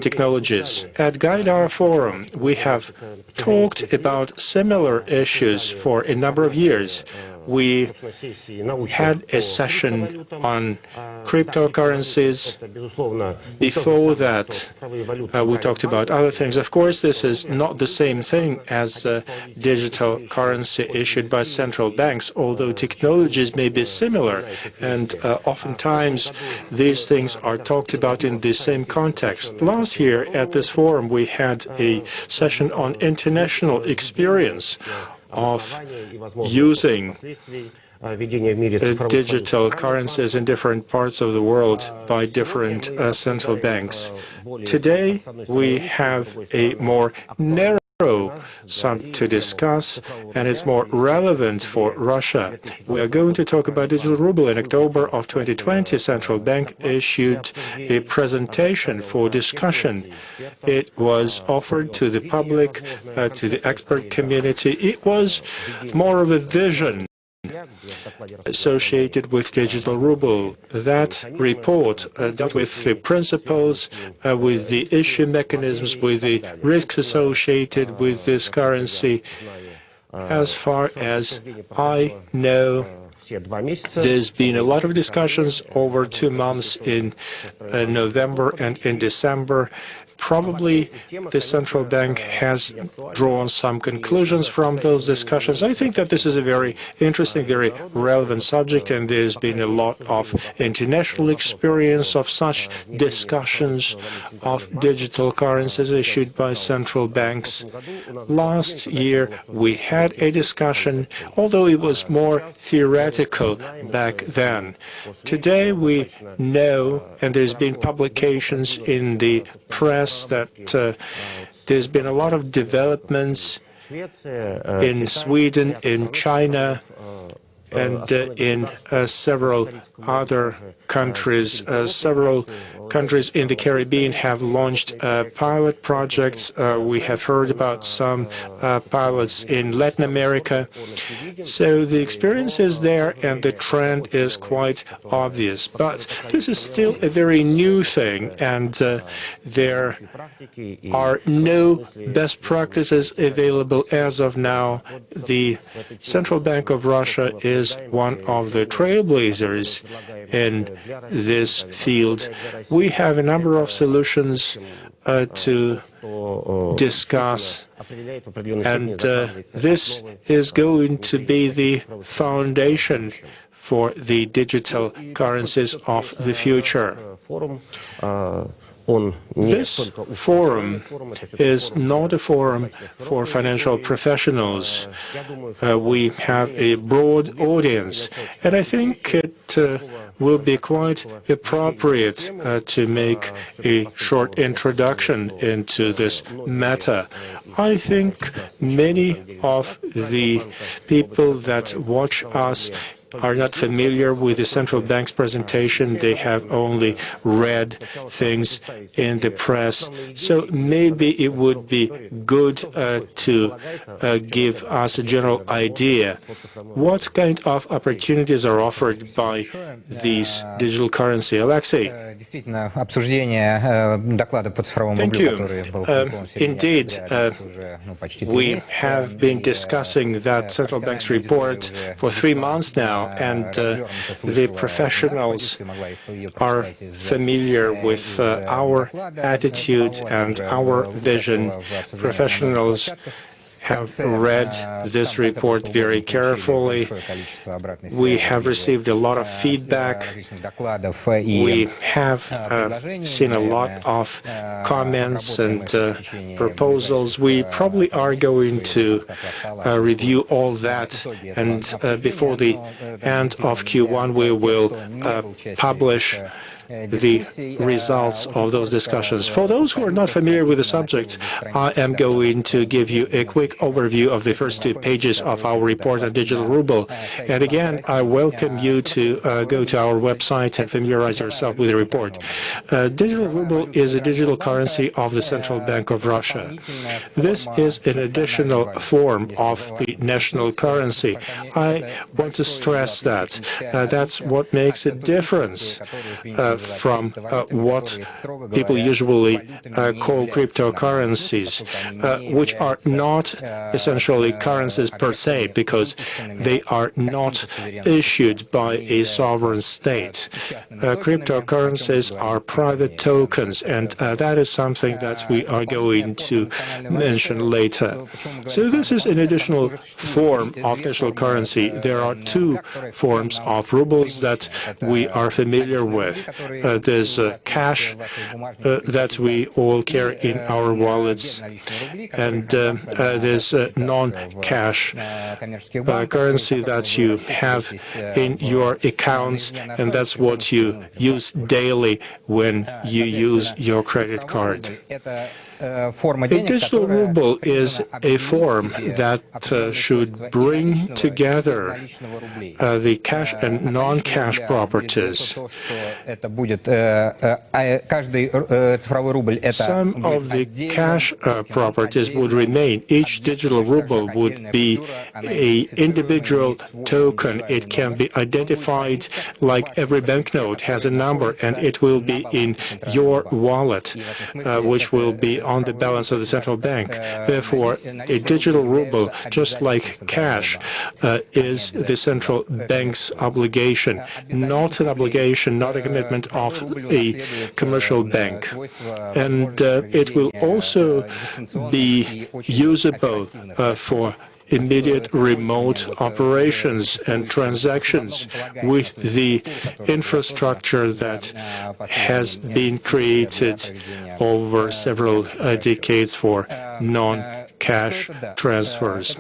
technologies. At Gaidar Forum, we have talked about similar issues for a number of years. We had a session on cryptocurrencies. Before that, we talked about other things. Of course, this is not the same thing as digital currency issued by central banks, although technologies may be similar, and oftentimes these things are talked about in the same context. Last year at this forum, we had a session on international experience of using digital currencies in different parts of the world by different central banks. Today, we have a more narrow subject to discuss, and it's more relevant for Russia. We are going to talk about digital ruble. In October of 2020, Central Bank issued a presentation for discussion. It was offered to the public, to the expert community. It was more of a vision associated with digital ruble. That report dealt with the principles, with the issue mechanisms, with the risks associated with this currency. As far as I know, there's been a lot of discussions over 2 months in November and in December. Probably the central bank has drawn some conclusions from those discussions. I think that this is a very interesting, very relevant subject, and there's been a lot of international experience of such discussions of digital currencies issued by central banks. Last year, we had a discussion, although it was more theoretical back then. Today, we know, and there's been publications in the press, that there's been a lot of developments in Sweden, in China, and in several other countries. Several countries in the Caribbean have launched pilot projects. We have heard about some pilots in Latin America. So the experience is there, and the trend is quite obvious. But this is still a very new thing, and there are no best practices available as of now. The Central Bank of Russia is one of the trailblazers in this field. We have a number of solutions to discuss, and this is going to be the foundation for the digital currencies of the future. This forum is not a forum for financial professionals. We have a broad audience, and I think it will be quite appropriate to make a short introduction into this matter. I think many of the people that watch us are not familiar with the central bank's presentation. They have only read things in the press. So maybe it would be good to give us a general idea what kind of opportunities are offered by these digital currency. Alexei. Thank you. Indeed, we have been discussing that central bank's report for 3 months now, and the professionals are familiar with our attitude and our vision. Professionals have read this report very carefully. We have received a lot of feedback. We have seen a lot of comments and proposals. We probably are going to review all that, and before the end of Q1 we will publish the results of those discussions. For those who are not familiar with the subject, I am going to give you a quick overview of the first 2 pages of our report on digital ruble. And again, I welcome you to go to our website and familiarize yourself with the report. Digital ruble is a digital currency of the Central Bank of Russia. This is an additional form of the national currency. I want to stress that. That's what makes a difference from what people usually call cryptocurrencies, which are not essentially currencies per se, because they are not issued by a sovereign state. Cryptocurrencies are private tokens, and that is something that we are going to mention later. So this is an additional form of digital currency. There are two forms of rubles that we are familiar with. There's cash that we all carry in our wallets, and there's non-cash currency that you have in your accounts, and that's what you use daily when you use your credit card. A digital ruble is a form that should bring together the cash and non-cash properties. Some of the cash properties would remain. Each digital ruble would be an individual token. It can be identified like every banknote has a number, and it will be in your wallet, which will be on the balance of the central bank. Therefore, a digital ruble, just like cash, is the central bank's obligation, not an obligation, not a commitment of a commercial bank. And it will also be usable for immediate remote operations and transactions with the infrastructure that has been created over several decades for non-cash transfers.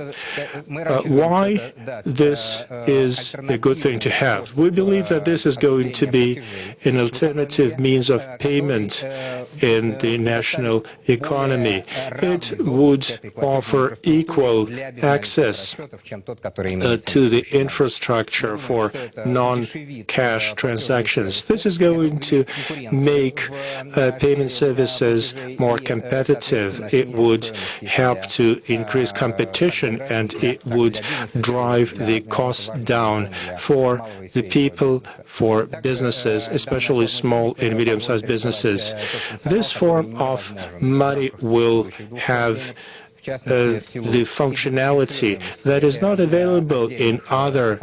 Why this is a good thing to have? We believe that this is going to be an alternative means of payment in the national economy. It would offer equal access to the infrastructure for non-cash transactions. This is going to make payment services more competitive. It would help to increase competition, and it would drive the costs down for the people, for businesses, especially small and medium-sized businesses. This form of money will have the functionality that is not available in other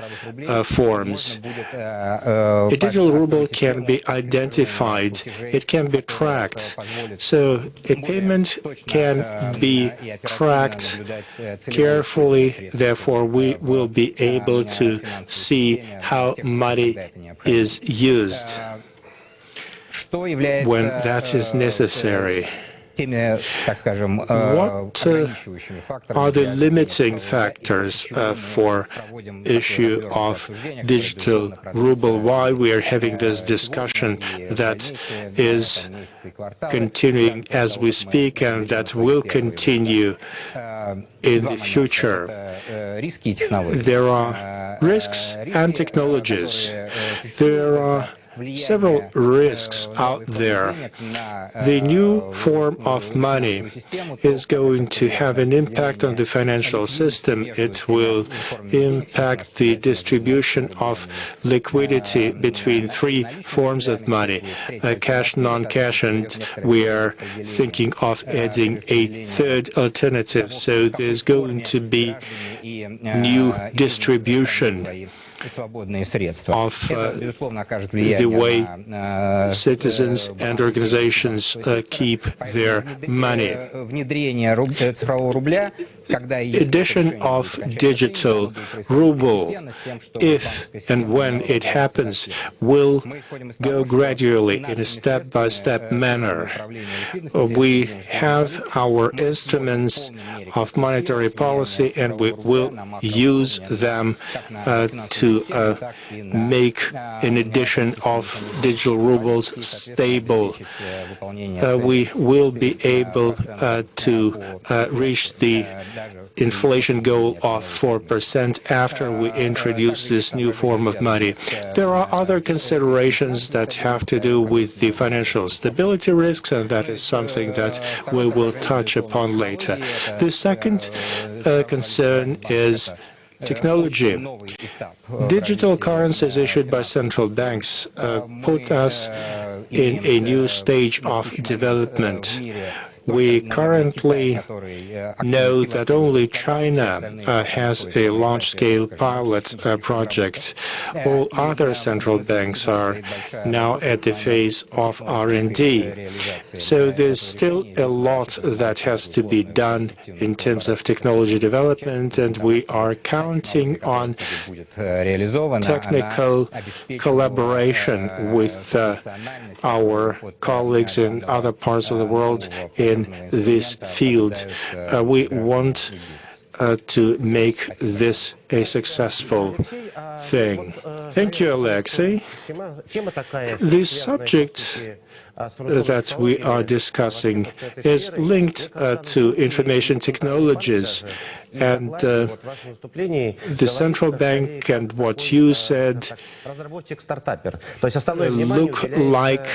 forms. A digital ruble can be identified, it can be tracked, so a payment can be tracked carefully. Therefore, we will be able to see how money is used when that is necessary. What are the limiting factors for issue of digital ruble? Why we are having this discussion that is continuing as we speak and that will continue in the future? There are risks and technologies. There are several risks out there. The new form of money is going to have an impact on the financial system. It will impact the distribution of liquidity between three forms of money, cash, non-cash, and we are thinking of adding a third alternative. So there's going to be new distribution of the way citizens and organizations keep their money. Addition of digital ruble, if and when it happens, will go gradually in a step-by-step manner. We have our instruments of monetary policy, and we will use them to make an addition of digital rubles stable. We will be able to reach the inflation goal of 4% after we introduce this new form of money. There are other considerations that have to do with the financial stability risks, and that is something that we will touch upon later. The second concern is technology. Digital currencies issued by central banks put us in a new stage of development. We currently know that only China has a large-scale pilot project. All other central banks are now at the phase of R&D. So there's still a lot that has to be done in terms of technology development, and we are counting on technical collaboration with our colleagues in other parts of the world in this field. We want to make this a successful thing. Thank you, Alexei. The subject that we are discussing is linked to information technologies. And the central bank and what you said look like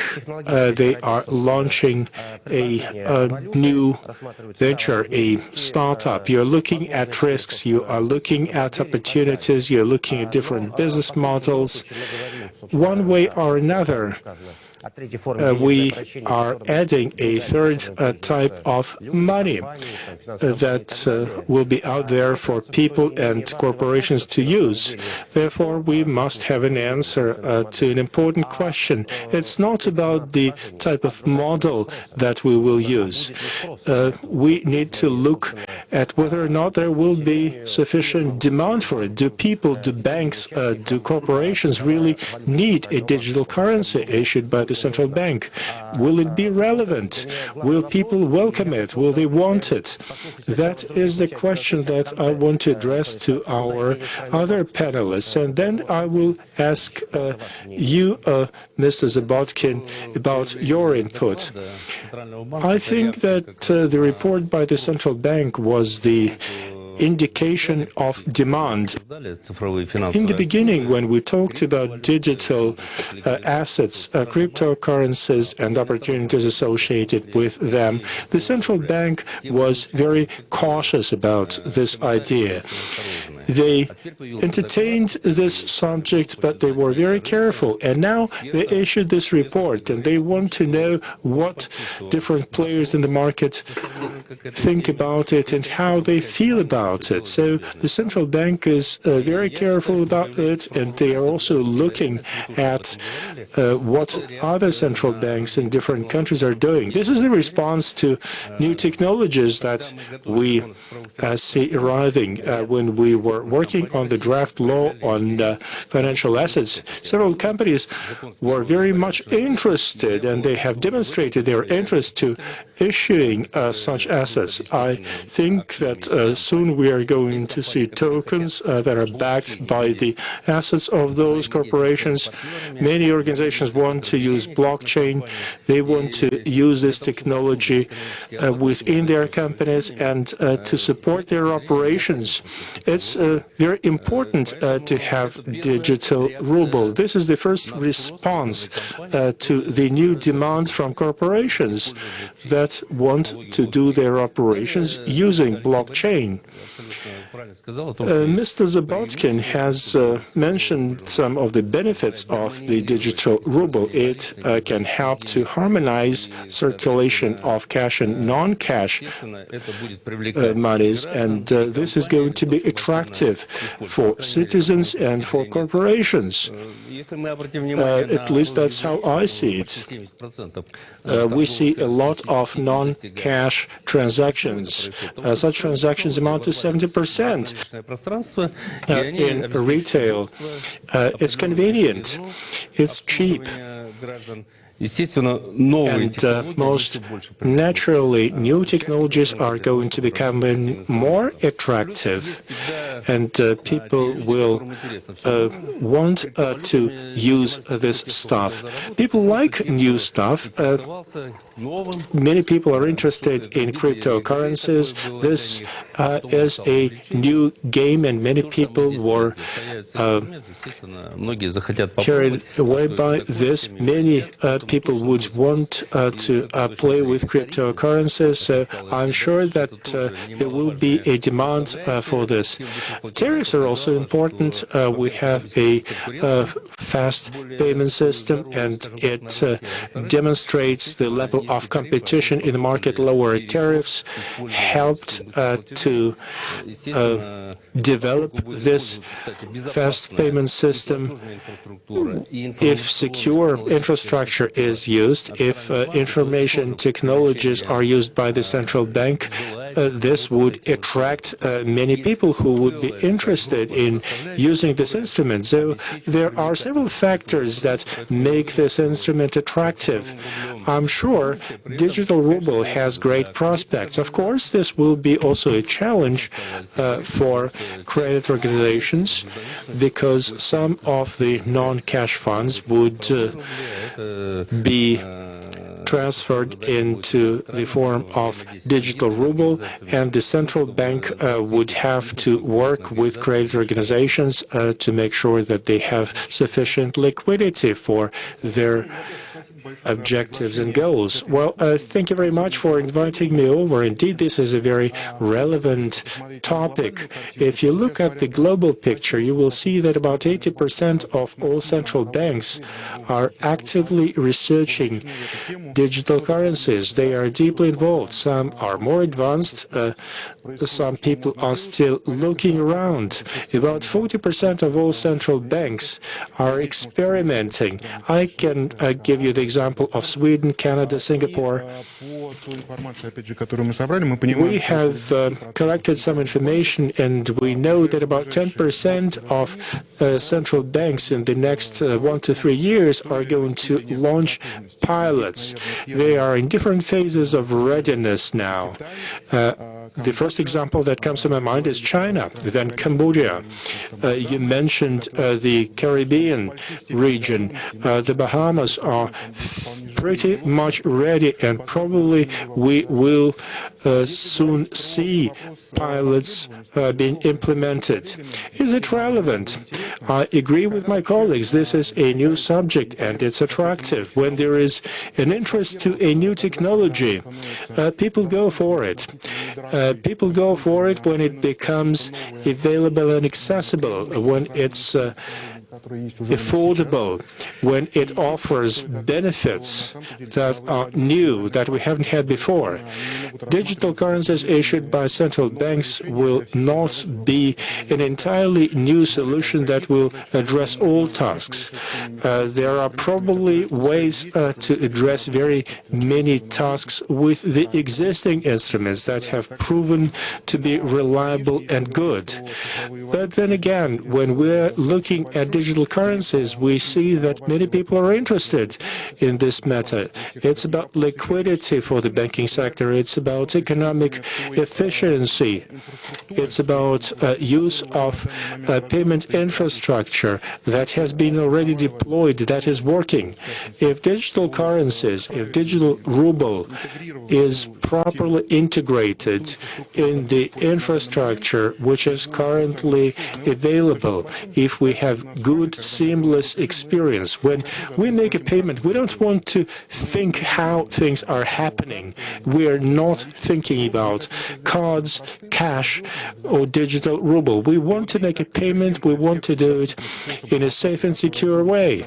they are launching a new venture, a startup. You're looking at risks, you are looking at opportunities, you're looking at different business models. One way or another, we are adding a third type of money that will be out there for people and corporations to use. Therefore, we must have an answer to an important question. It's not about the type of model that we will use. We need to look at whether or not there will be sufficient demand for it. Do people, do banks, do corporations really need a digital currency issued by the central bank? Will it be relevant? Will people welcome it? Will they want it? That is the question that I want to address to our other panelists. And then I will ask you, Mr. Zabotkin, about your input. I think that the report by the central bank was the indication of demand. In the beginning, when we talked about digital assets, cryptocurrencies, and opportunities associated with them, the central bank was very cautious about this idea. They entertained this subject, but they were very careful. And now they issued this report, and they want to know what different players in the market think about it and how they feel about it. So the central bank is very careful about it, and they are also looking at what other central banks in different countries are doing. This is the response to new technologies that we see arriving. When we were working on the draft law on financial assets, several companies were very much interested, and they have demonstrated their interest to issuing such assets. I think that soon we are going to see tokens that are backed by the assets of those corporations. Many organizations want to use blockchain. They want to use this technology within their companies and to support their operations. It's very important to have digital ruble. This is the first response to the new demand from corporations that want to do their operations using blockchain. Mr. Zabotkin has mentioned some of the benefits of the digital ruble. It can help to harmonize circulation of cash and non-cash monies, and this is going to be attractive for citizens and for corporations. At least that's how I see it. We see a lot of non-cash transactions. Such transactions amount to 70%. In retail. It's convenient, it's cheap, and most naturally, new technologies are going to become more attractive, and people will want to use this stuff. People like new stuff. Many people are interested in cryptocurrencies. This is a new game, and many people were carried away by this. Many people would want to play with cryptocurrencies. So I'm sure that there will be a demand for this. Tariffs are also important. We have a fast payment system, and it demonstrates the level of competition in the market. Lower tariffs helped to develop this fast payment system. If secure infrastructure is used, if information technologies are used by the central bank, this would attract many people who would be interested in using this instrument. So there are several factors that make this instrument attractive. I'm sure digital ruble has great prospects. Of course, this will be also a challenge for credit organizations, because some of the non-cash funds would be transferred into the form of digital ruble, and the central bank would have to work with credit organizations to make sure that they have sufficient liquidity for their objectives and goals. Well, thank you very much for inviting me over. Indeed, this is a very relevant topic. If you look at the global picture, you will see that about 80% of all central banks are actively researching digital currencies. They are deeply involved. Some are more advanced. Some people are still looking around. About 40% of all central banks are experimenting. I can give you the example of Sweden, Canada, Singapore. We have collected some information, and we know that about 10% of central banks in the next 1 to 3 years are going to launch pilots. They are in different phases of readiness now. The first example that comes to my mind is China, then Cambodia. You mentioned the Caribbean region. The Bahamas are pretty much ready, and probably we will soon see pilots being implemented. Is it relevant? I agree with my colleagues. This is a new subject, and it's attractive. When there is an interest to a new technology, people go for it. People go for it when it becomes available and accessible, when it's affordable, when it offers benefits that are new, that we haven't had before. Digital currencies issued by central banks will not be an entirely new solution that will address all tasks. There are probably ways to address very many tasks with the existing instruments that have proven to be reliable and good. But then again, when we're looking at digital currencies, we see that many people are interested in this matter. It's about liquidity for the banking sector. It's about economic efficiency. It's about use of payment infrastructure that has been already deployed, that is working. If digital currencies, if digital ruble is properly integrated in the infrastructure which is currently available, if we have good, seamless experience, when we make a payment, we don't want to think how things are happening. We are not thinking about cards, cash, or digital ruble. We want to make a payment. We want to do it in a safe and secure way.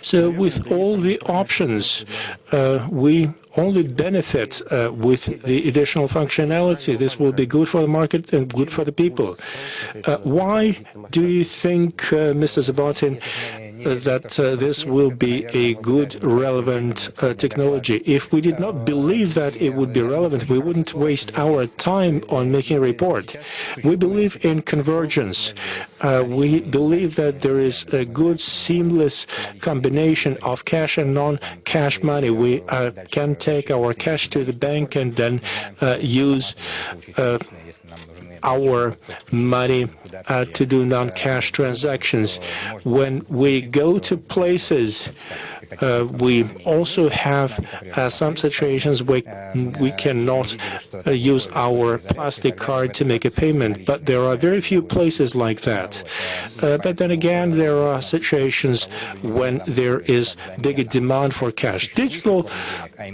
So with all the options, we only benefit with the additional functionality. This will be good for the market and good for the people. Why do you think, Mr. Zabotin, that this will be a good, relevant technology? If we did not believe that it would be relevant, we wouldn't waste our time on making a report. We believe in convergence. We believe that there is a good, seamless combination of cash and non-cash money. We can take our cash to the bank and then use our money to do non-cash transactions. When we go to places We also have some situations where we cannot use our plastic card to make a payment, but there are very few places like that. But then again, there are situations when there is bigger demand for cash. Digital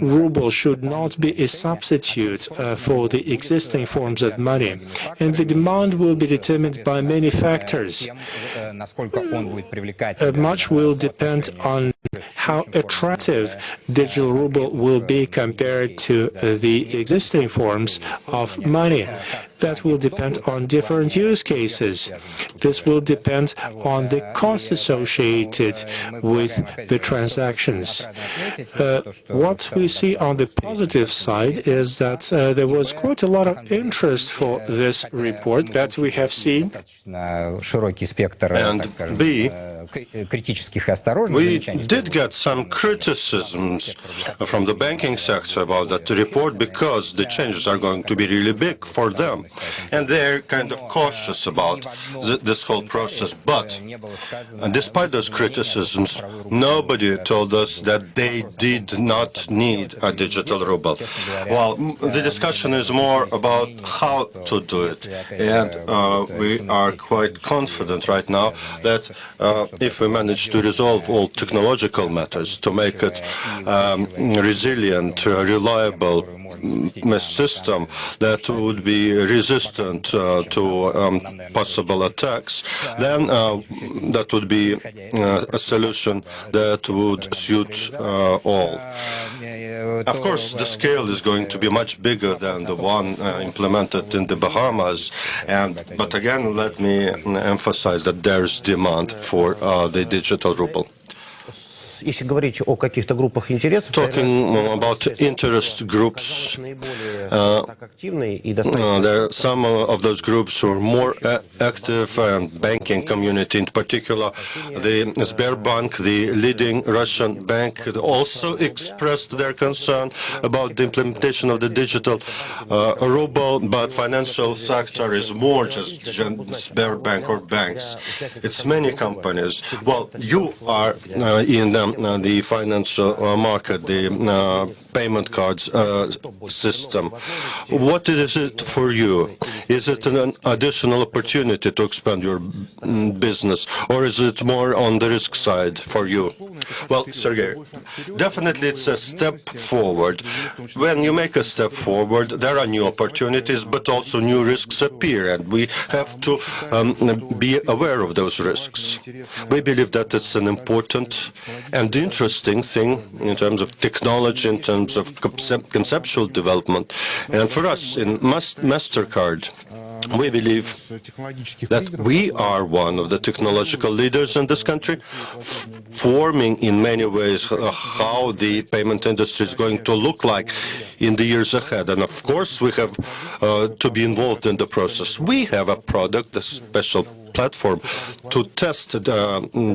ruble should not be a substitute for the existing forms of money, and the demand will be determined by many factors. Much will depend on how attractive digital ruble will be compared to the existing forms of money. That will depend on different use cases. This will depend on the costs associated with the transactions. What we see on the positive side is that there was quite a lot of interest for this report that we have seen. And B, we did get some criticisms from the banking sector about that report because the changes are going to be really big for them. And they're kind of cautious about this whole process. But despite those criticisms, nobody told us that they did not need a digital ruble. Well, the discussion is more about how to do it. And we are quite confident right now that if we manage to resolve all technological matters, to make it resilient, reliable system that would be resistant to possible attacks, then that would be a solution that would suit all. Of course, the scale is going to be much bigger than the one implemented in the Bahamas, but again, let me emphasize that there's demand for the digital ruble. Talking about interest groups, there are some of those groups who are more active, and banking community in particular. The Sberbank, the leading Russian bank, also expressed their concern about the implementation of the digital ruble, but financial sector is more just Sberbank or banks. It's many companies. Well, you are in the financial market, the payment cards system. What is it for you? Is it an additional opportunity to expand your business, or is it more on the risk side for you? Well, Sergei, definitely it's a step forward. When you make a step forward, there are new opportunities, but also new risks appear, and we have to be aware of those risks. We believe that it's an important and interesting thing in terms of technology, in terms of conceptual development. And for us in MasterCard, we believe that we are one of the technological leaders in this country, forming in many ways how the payment industry is going to look like in the years ahead. And of course, we have to be involved in the process. We have a product, a special platform to test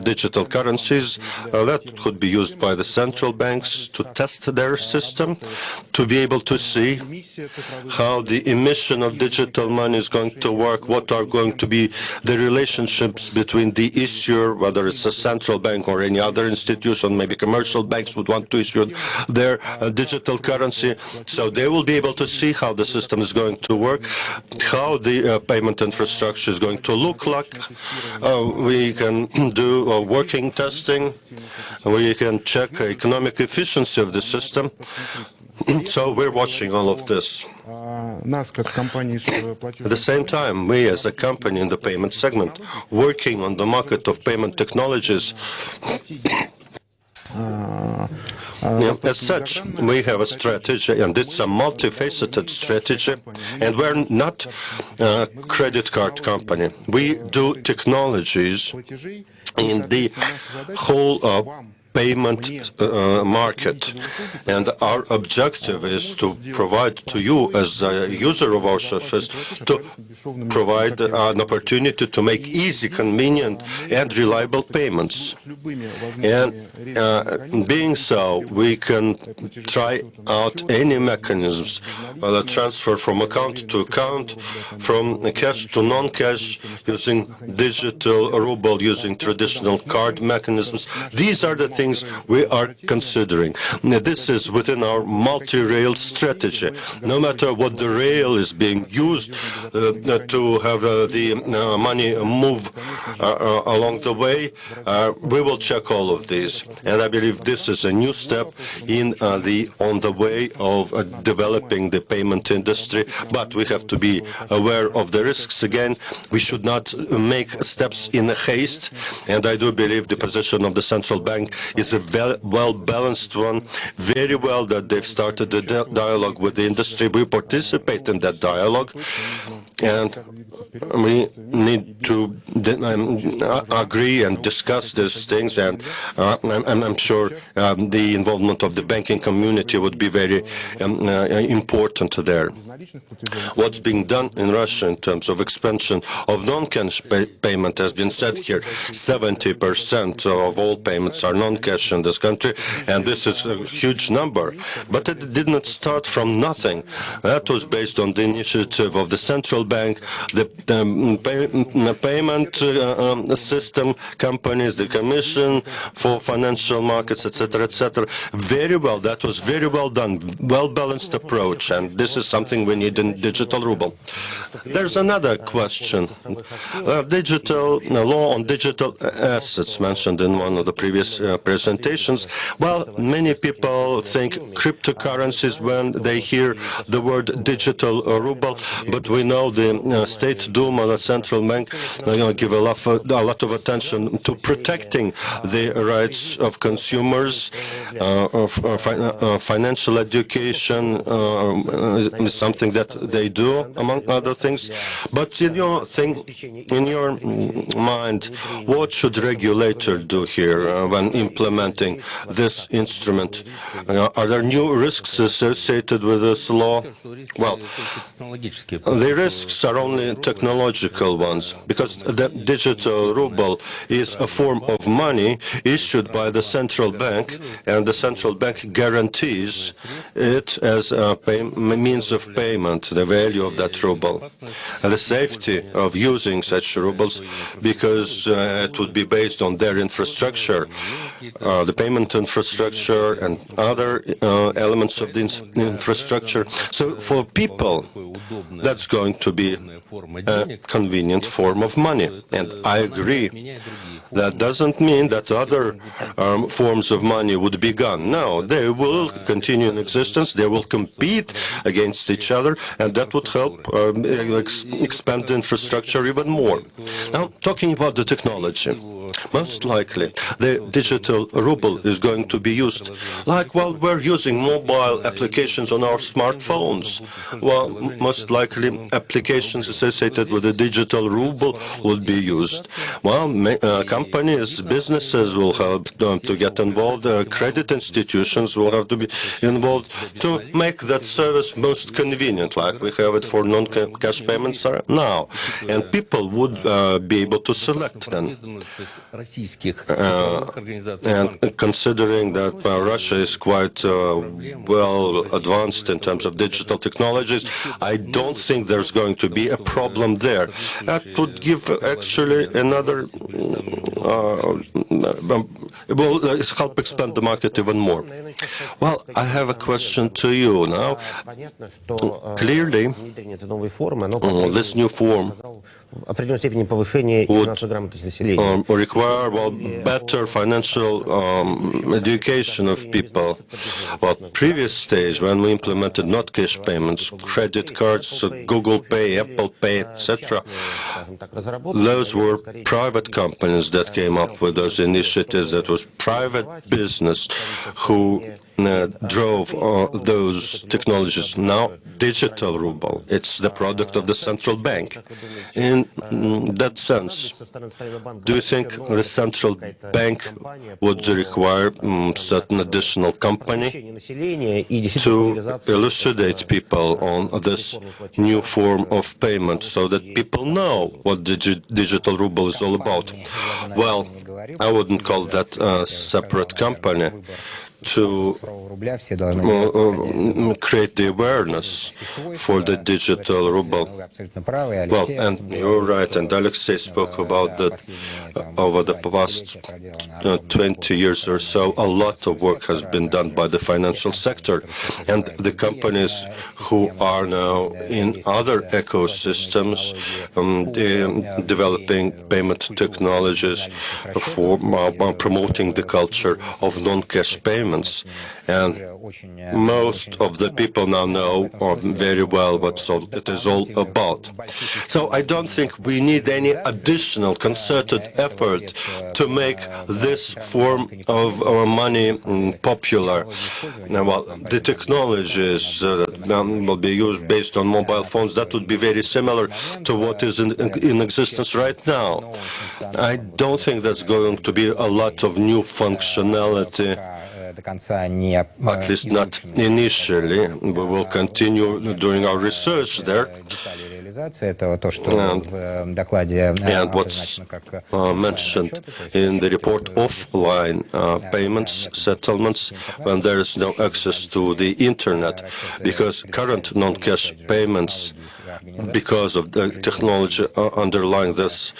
digital currencies that could be used by the central banks to test their system, to be able to see how the emission of digital money is going to work, what are going to be the relationships between the issuer, whether it's a central bank or any other institution. Maybe commercial banks would want to issue their digital currency, so they will be able to see how the system is going to work, how the payment infrastructure is going to look like. We can do working testing. We can check economic efficiency of the system. So we're watching all of this. At the same time, we as a company in the payment segment, working on the market of payment technologies, as such, we have a strategy, and it's a multifaceted strategy, and we're not a credit card company. We do technologies in the whole payment market, and our objective is to provide to you as a user of our services to provide an opportunity to make easy, convenient and reliable payments. And being so, we can try out any mechanisms, the transfer from account to account, from cash to non-cash, using digital ruble, using traditional card mechanisms. These are the things things we are considering. This is within our multi-rail strategy. No matter what the rail is being used to have the money move along the way, we will check all of these. And I believe this is a new step on the way of developing the payment industry. But we have to be aware of the risks again. We should not make steps in haste. And I do believe the position of the central bank is a well-balanced one. Very well that they've started the dialogue with the industry. We participate in that dialogue. And we need to agree and discuss these things, and I'm sure the involvement of the banking community would be very important there. What's being done in Russia in terms of expansion of non-cash payment has been said here. 70% of all payments are non-cash in this country, and this is a huge number. But it did not start from nothing. That was based on the initiative of the central bank, the payment system companies, the Commission for Financial Markets, etc., etc. Very well. That was very well done, well-balanced approach, and this is something we need in digital ruble. There's another question. Digital law on digital assets mentioned in one of the previous presentations. Well, many people think cryptocurrencies when they hear the word digital ruble, but we know the State Duma, the central bank, give a lot of attention to protecting the rights of consumers. Financial education is something that they do, among other things. But in your mind, what should regulator do here when implementing this instrument? Are there new risks associated with this law? Well, the risks are only technological ones, because the digital ruble is a form of money issued by the central bank, and the central bank guarantees it as a means of payment, the value of that ruble. And the safety of using such rubles, because it would be based on their infrastructure, the payment infrastructure and other elements of the infrastructure. So for people, that's going to be a convenient form of money. And I agree. That doesn't mean that other forms of money would be gone. No, they will continue in existence. They will compete against each other, and that would help expand the infrastructure even more. Now, talking about the technology, most likely the digital ruble is going to be used like while we're using mobile applications on our smartphones. Well, most likely applications associated with the digital ruble will be used. Well, companies, businesses will have to get involved. Credit institutions will have to be involved to make that service most convenient, like we have it for non-cash payments now. And people would be able to select them. And considering that Russia is quite well advanced in terms of digital technologies, I don't think there's going to be a problem there. That would give actually another, will help expand the market even more. Well, I have a question to you now. Clearly, this new form would require, well, better financial education of people. Well, previous stage, when we implemented not cash payments, credit cards, Google Pay, Apple Pay, etc., those were private companies that came up with those initiatives. That was private business who drove those technologies. Now, digital ruble, it's the product of the central bank. In that sense, do you think the central bank would require certain additional company to elucidate people on this new form of payment so that people know what digital ruble is all about? Well, I wouldn't call that a separate company. to create the awareness for the digital ruble. Well, and you're right, and Alexei spoke about that over the past 20 years or so. A lot of work has been done by the financial sector, and the companies who are now in other ecosystems developing payment technologies for promoting the culture of non-cash payments. And most of the people now know very well what it is all about. So I don't think we need any additional concerted effort to make this form of money popular. Now, well, the technologies that will be used based on mobile phones, that would be very similar to what is in existence right now. I don't think there's going to be a lot of new functionality, at least not initially. We will continue doing our research there. And what's mentioned in the report, offline payments, settlements, when there is no access to the internet, because current non-cash payments, because of the technology underlying this,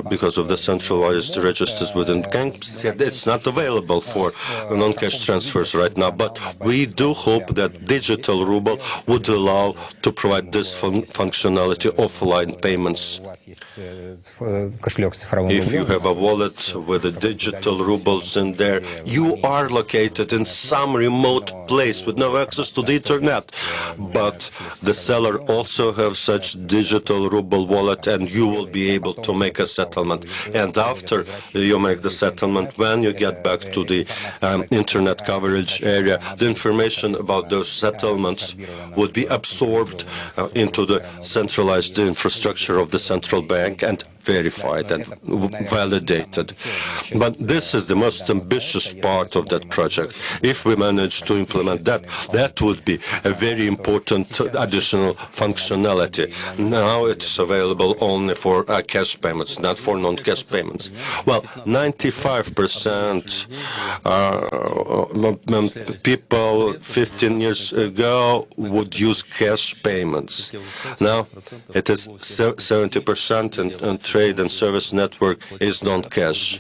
because of the centralized registers within banks, it's not available for non-cash transfers right now. But we do hope that digital ruble would allow to provide this functionality, offline payments. If you have a wallet with the digital rubles in there, you are located in some remote place with no access to the internet, but the seller also has such digital ruble wallet, and you will be able to make a settlement. And after you make the settlement, when you get back to the internet coverage area, the information about those settlements would be absorbed into the centralized infrastructure of the central bank and verified and validated. But this is the most ambitious part of that project. If we manage to implement that, that would be a very important additional functionality. Now it's available only for cash payments, not for non-cash payments. Well, 95% people 15 years ago would use cash payments. Now it is 70%, and trade and service network is non-cash.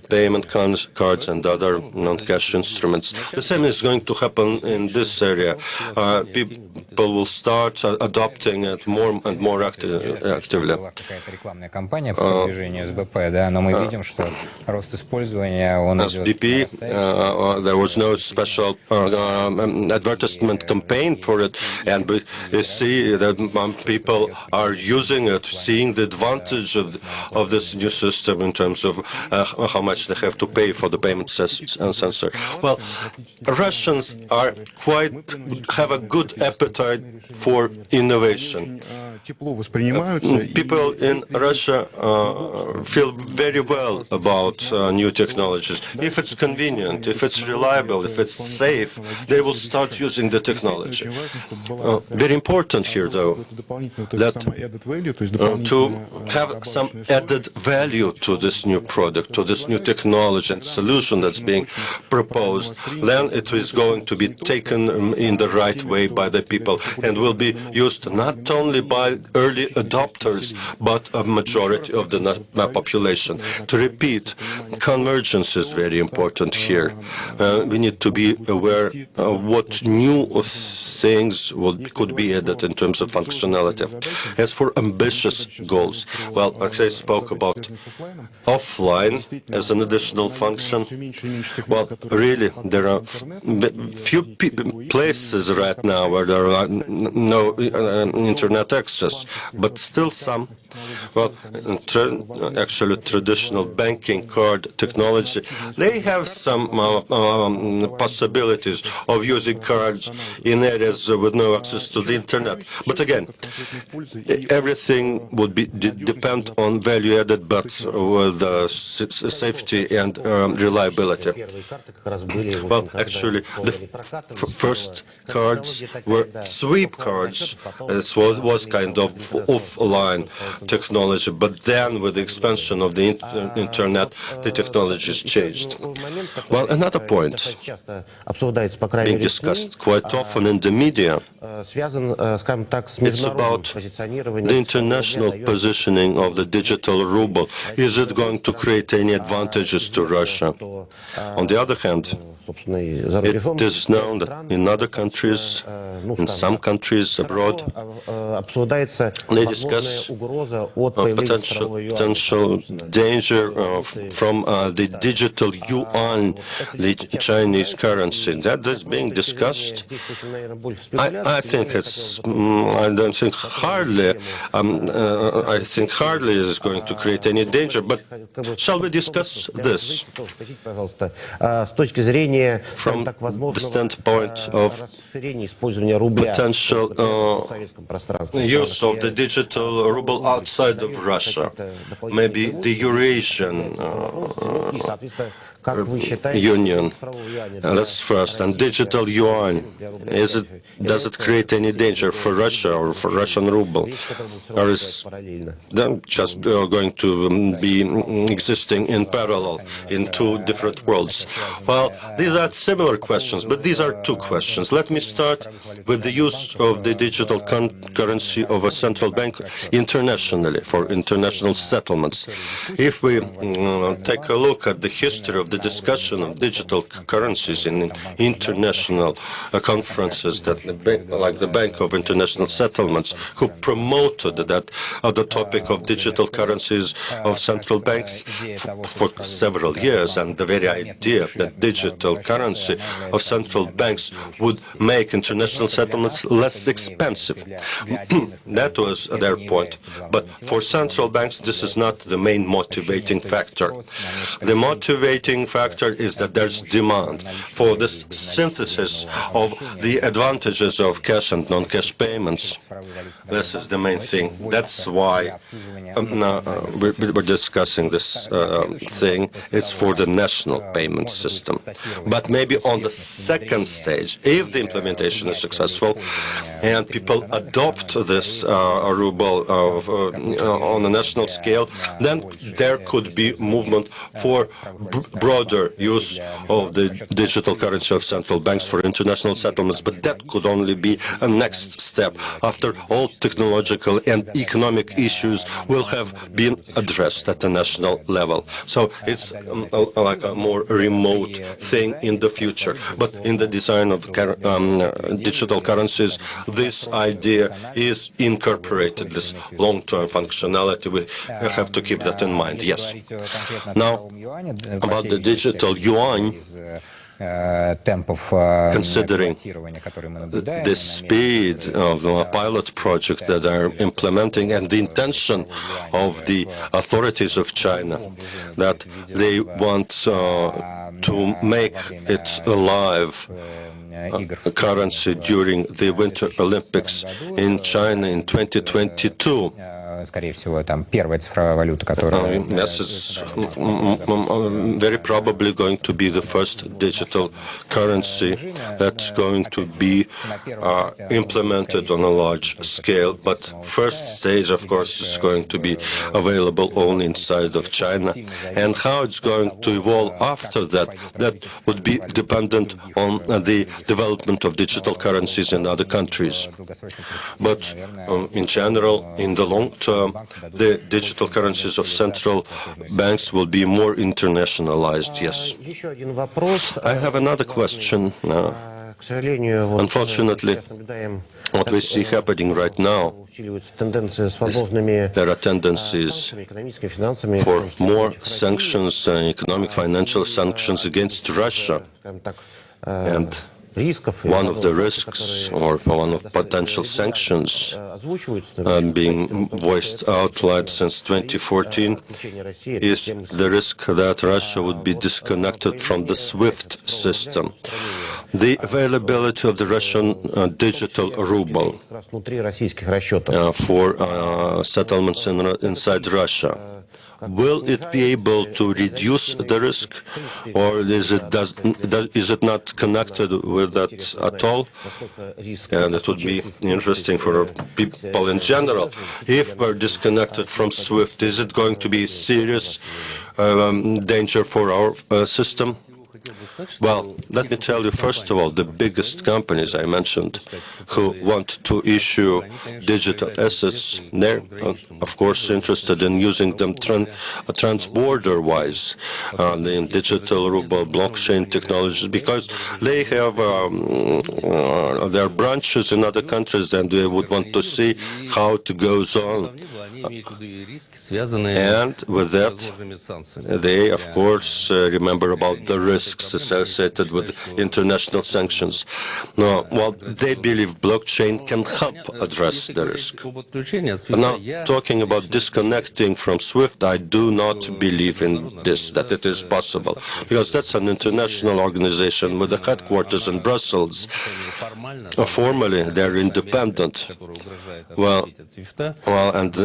Payment cards and other non-cash instruments. The same is going to happen in this area. People will start adopting it more and more actively. SBP, there was no special advertisement campaign for it, and we see that people are using it, seeing the advantage of this new system in terms of how much they have to pay for the payment sensor. Well, Russians have a good appetite for innovation. People in Russia feel very well about new technologies. If it's convenient, if it's reliable, if it's safe, they will start using the technology. Very important here, though, that to have some added value to this new product, to this new technology and solution that's being proposed, then it is going to be taken in the right way by the people and will be used not only by early adopters, but a majority of the population. To repeat, convergence is very important here. We need to be aware of what new things could be added in terms of functionality. As for ambitious goals, well, Alexei spoke about offline as an additional function. Well, really, there are few places right now where there are no internet access, but still some. Well, actually, traditional banking card technology, they have some possibilities of using cards in areas with no access to the internet. But again, everything would depend on value added, but with safety and reliability. Well, actually, the first cards were sweep cards. This was kind of offline. technology, but then with the expansion of the internet, the technology has changed. Well, another point being discussed quite often in the media, it's about the international positioning of the digital ruble. Is it going to create any advantages to Russia? On the other hand, it is known that in other countries, in some countries abroad, they discuss potential danger from the digital yuan, the Chinese currency. That is being discussed. I think it's. I don't think hardly. I think hardly is going to create any danger. But shall we discuss this from the standpoint of potential use of the digital ruble outside of Russia, maybe the Eurasian Union. That's first. And digital yuan, does it create any danger for Russia or for Russian ruble? Or is them just going to be existing in parallel in two different worlds? Well, these are similar questions, but these are two questions. Let me start with the use of the digital currency of a central bank internationally for international settlements. If we take a look at the history of the discussion of digital currencies in international conferences, that like the Bank of International Settlements, who promoted that the topic of digital currencies of central banks for several years, and the very idea that digital currency of central banks would make international settlements less expensive. That was their point. But for central banks, this is not the main motivating factor. The motivating factor is that there's demand for this synthesis of the advantages of cash and non-cash payments. This is the main thing. That's why we're discussing this thing. It's for the national payment system. But maybe on the second stage, if the implementation is successful and people adopt this ruble on a national scale, then there could be movement for broader use of the digital currency of central banks for international settlements. But that could only be a next step after all technological and economic issues will have been addressed at the national level. So it's like a more remote thing in the future. But in the design of digital currencies, this idea is incorporated, this long-term functionality. We have to keep that in mind, yes. Now, about the digital yuan, considering the speed of the pilot project that are implementing and the intention of the authorities of China, that they want to make it alive currency during the Winter Olympics in China in 2022. Yes, it's very probably going to be the first digital currency that's going to be implemented on a large scale. But first stage, of course, is going to be available only inside of China. And how it's going to evolve after that, that would be dependent on the development of digital currencies in other countries. But in general, in the long term, the digital currencies of central banks will be more internationalized, yes. I have another question. Unfortunately, what we see happening right now is there are tendencies for more sanctions, economic, financial sanctions against Russia. And one of the risks, or one of potential sanctions being voiced out loud since 2014, is the risk that Russia would be disconnected from the SWIFT system. The availability of the Russian digital ruble for settlements inside Russia will it be able to reduce the risk, or is it not connected with that at all? And it would be interesting for people in general. If we're disconnected from SWIFT, is it going to be a serious danger for our system? Well, let me tell you, first of all, the biggest companies I mentioned who want to issue digital assets, they're, of course, interested in using them trans-border-wise, the digital ruble blockchain technologies, because they have their branches in other countries and they would want to see how it goes on. And with that, they, of course, remember about the risks associated with international sanctions. No, well, they believe blockchain can help address the risk. Now, talking about disconnecting from SWIFT, I do not believe in this, that it is possible, because that's an international organization with a headquarters in Brussels. Formally, they're independent. And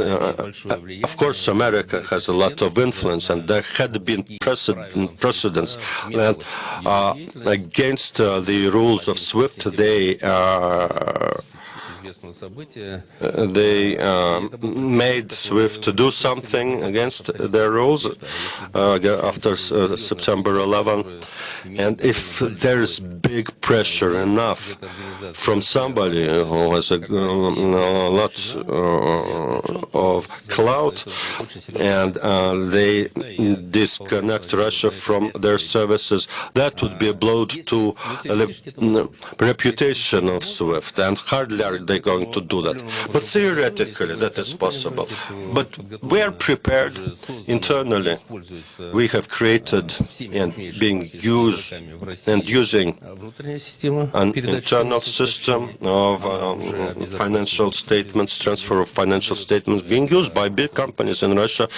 of course, America has a lot of influence, and there had been precedents that against the rules of SWIFT, they made SWIFT to do something against their rules after September 11. And if there's big pressure enough from somebody who has a lot of clout, and they disconnect Russia from their services, that would be a blow to the reputation of SWIFT, and hardly are they going to do that. But theoretically, that is possible. But we are prepared internally. We have created and being using an internal system of financial statements, transfer of financial statements being used by big companies in Russia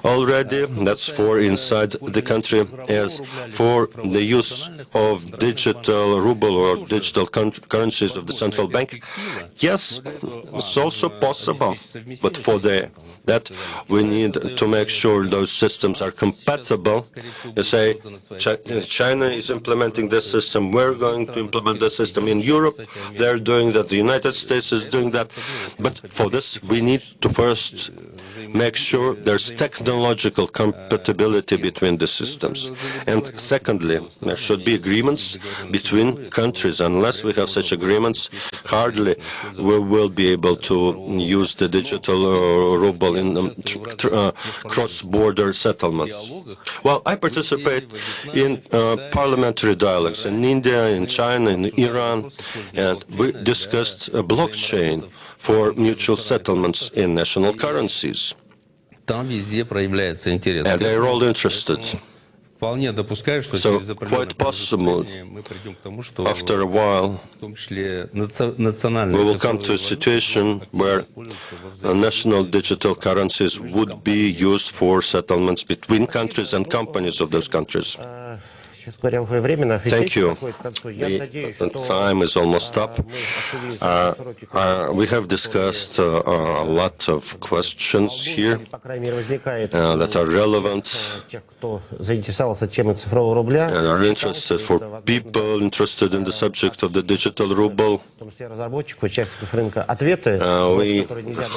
already. That's for inside the country. As for the use of digital ruble or digital currencies of the central bank, yes, it's also possible. But for that, we need to make sure those systems are compatible. You say, China is implementing this system, we're going to implement the system. In Europe, they're doing that. The United States is doing that. But for this, we need to first make sure there's technological compatibility between the systems. And secondly, there should be agreements between countries. Unless we have such agreements, hardly we will be able to use the digital ruble in cross-border settlements. Well, I participate in parliamentary dialogues in India, in China, in Iran, and we discussed a blockchain for mutual settlements in national currencies. And they're all interested. So, quite possible, after a while, we will come to a situation where national digital currencies would be used for settlements between countries and companies of those countries. Thank you. The time is almost up. We have discussed a lot of questions here that are relevant and are interested for people interested in the subject of the digital ruble. We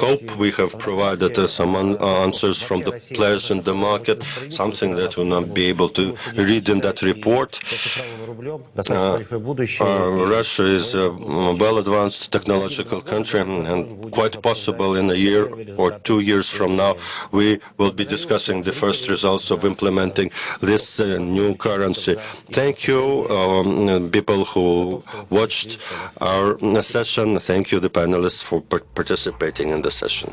hope we have provided some answers from the players in the market, something that will not be able to read in that report. Russia is a well-advanced technological country, and quite possible in a year or 2 years from now, we will be discussing the first results of implementing this new currency. Thank you, people who watched our session. Thank you, the panelists, for participating in the session.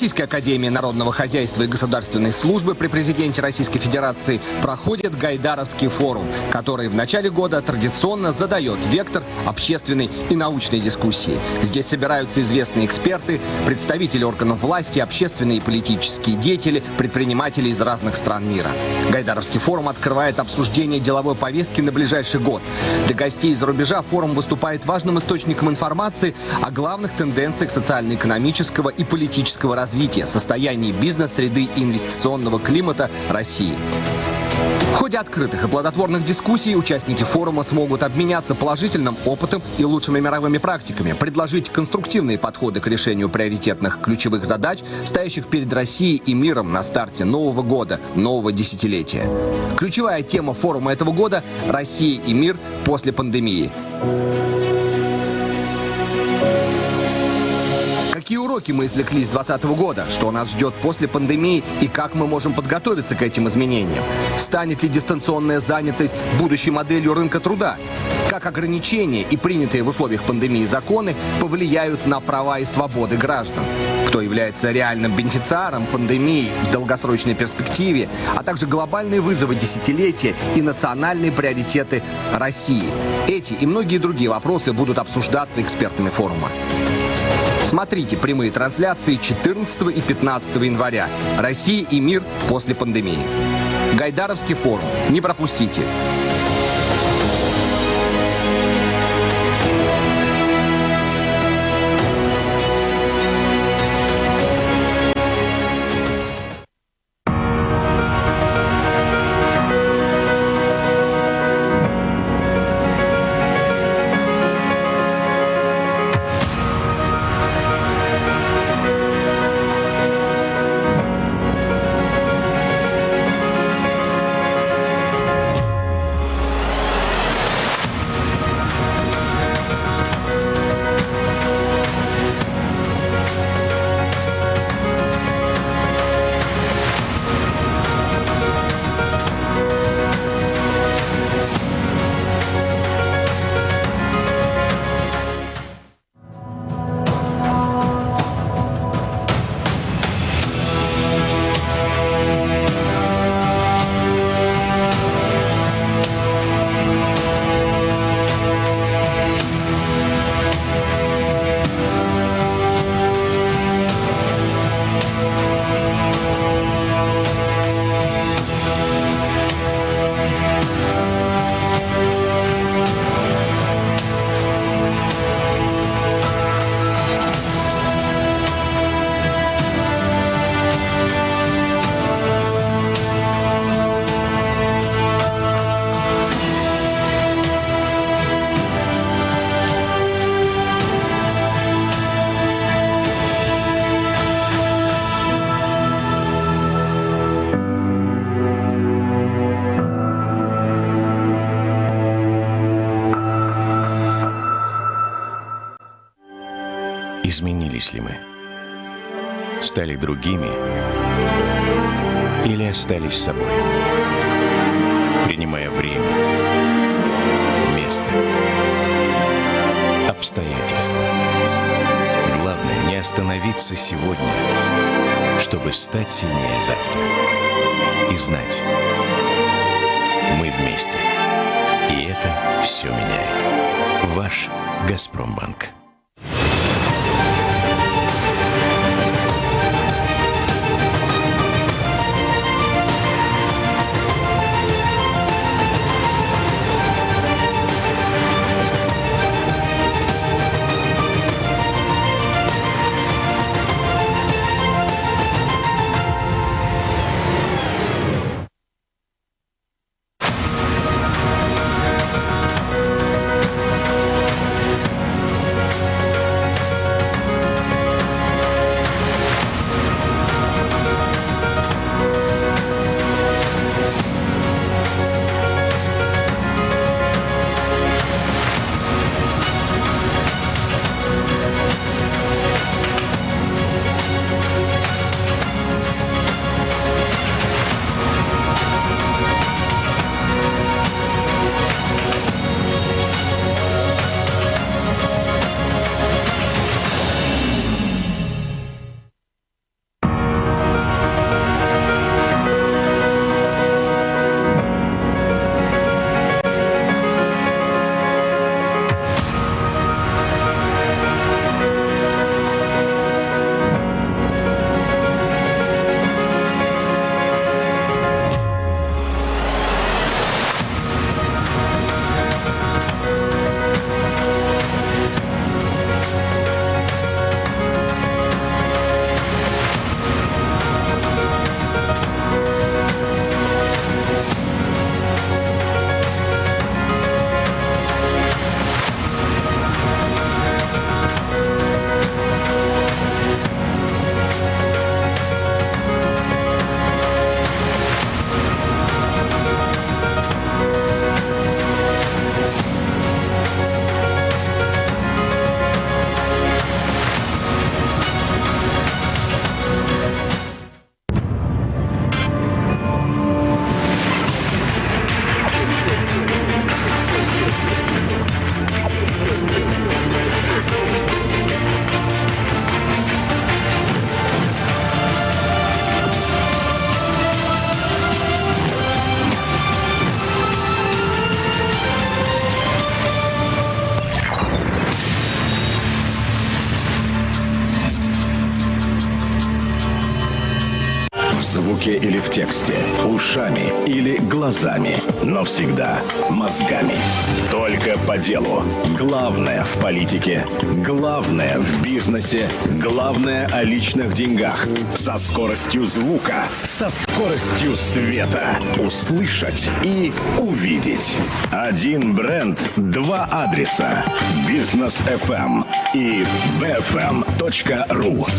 Российской академии народного хозяйства и государственной службы при президенте Российской Федерации проходит Гайдаровский форум, который в начале года традиционно задает вектор общественной и научной дискуссии. Здесь собираются известные эксперты, представители органов власти, общественные и политические деятели, предприниматели из разных стран мира. Гайдаровский форум открывает обсуждение деловой повестки на ближайший год. Для гостей из-за рубежа форум выступает важным источником информации о главных тенденциях социально-экономического и политического развития, состоянии бизнес-среды и инвестиционного климата России. В ходе открытых и плодотворных дискуссий участники форума смогут обменяться положительным опытом и лучшими мировыми практиками, предложить конструктивные подходы к решению приоритетных ключевых задач, стоящих перед Россией и миром на старте нового года, нового десятилетия. Ключевая тема форума этого года – «Россия и мир после пандемии». Какие уроки мы извлекли с 2020 года? Что нас ждет после пандемии и как мы можем подготовиться к этим изменениям? Станет ли дистанционная занятость будущей моделью рынка труда? Как ограничения и принятые в условиях пандемии законы повлияют на права и свободы граждан? Кто является реальным бенефициаром пандемии в долгосрочной перспективе, а также глобальные вызовы десятилетия и национальные приоритеты России? Эти и многие другие вопросы будут обсуждаться экспертами форума. Смотрите прямые трансляции 14 и 15 января. «Россия и мир после пандемии». Гайдаровский форум. Не пропустите. Изменились ли мы? Стали другими или остались собой? Принимая время, место, обстоятельства. Главное не остановиться сегодня, чтобы стать сильнее завтра. И знать, мы вместе. И это все меняет. Ваш «Газпромбанк». в тексте, ушами или глазами, но всегда мозгами. Только по делу. Главное в политике, главное в бизнесе, главное о личных деньгах. Со скоростью звука, со скоростью света. Услышать и увидеть. Один бренд, два адреса. Бизнес FM и bfm.ru.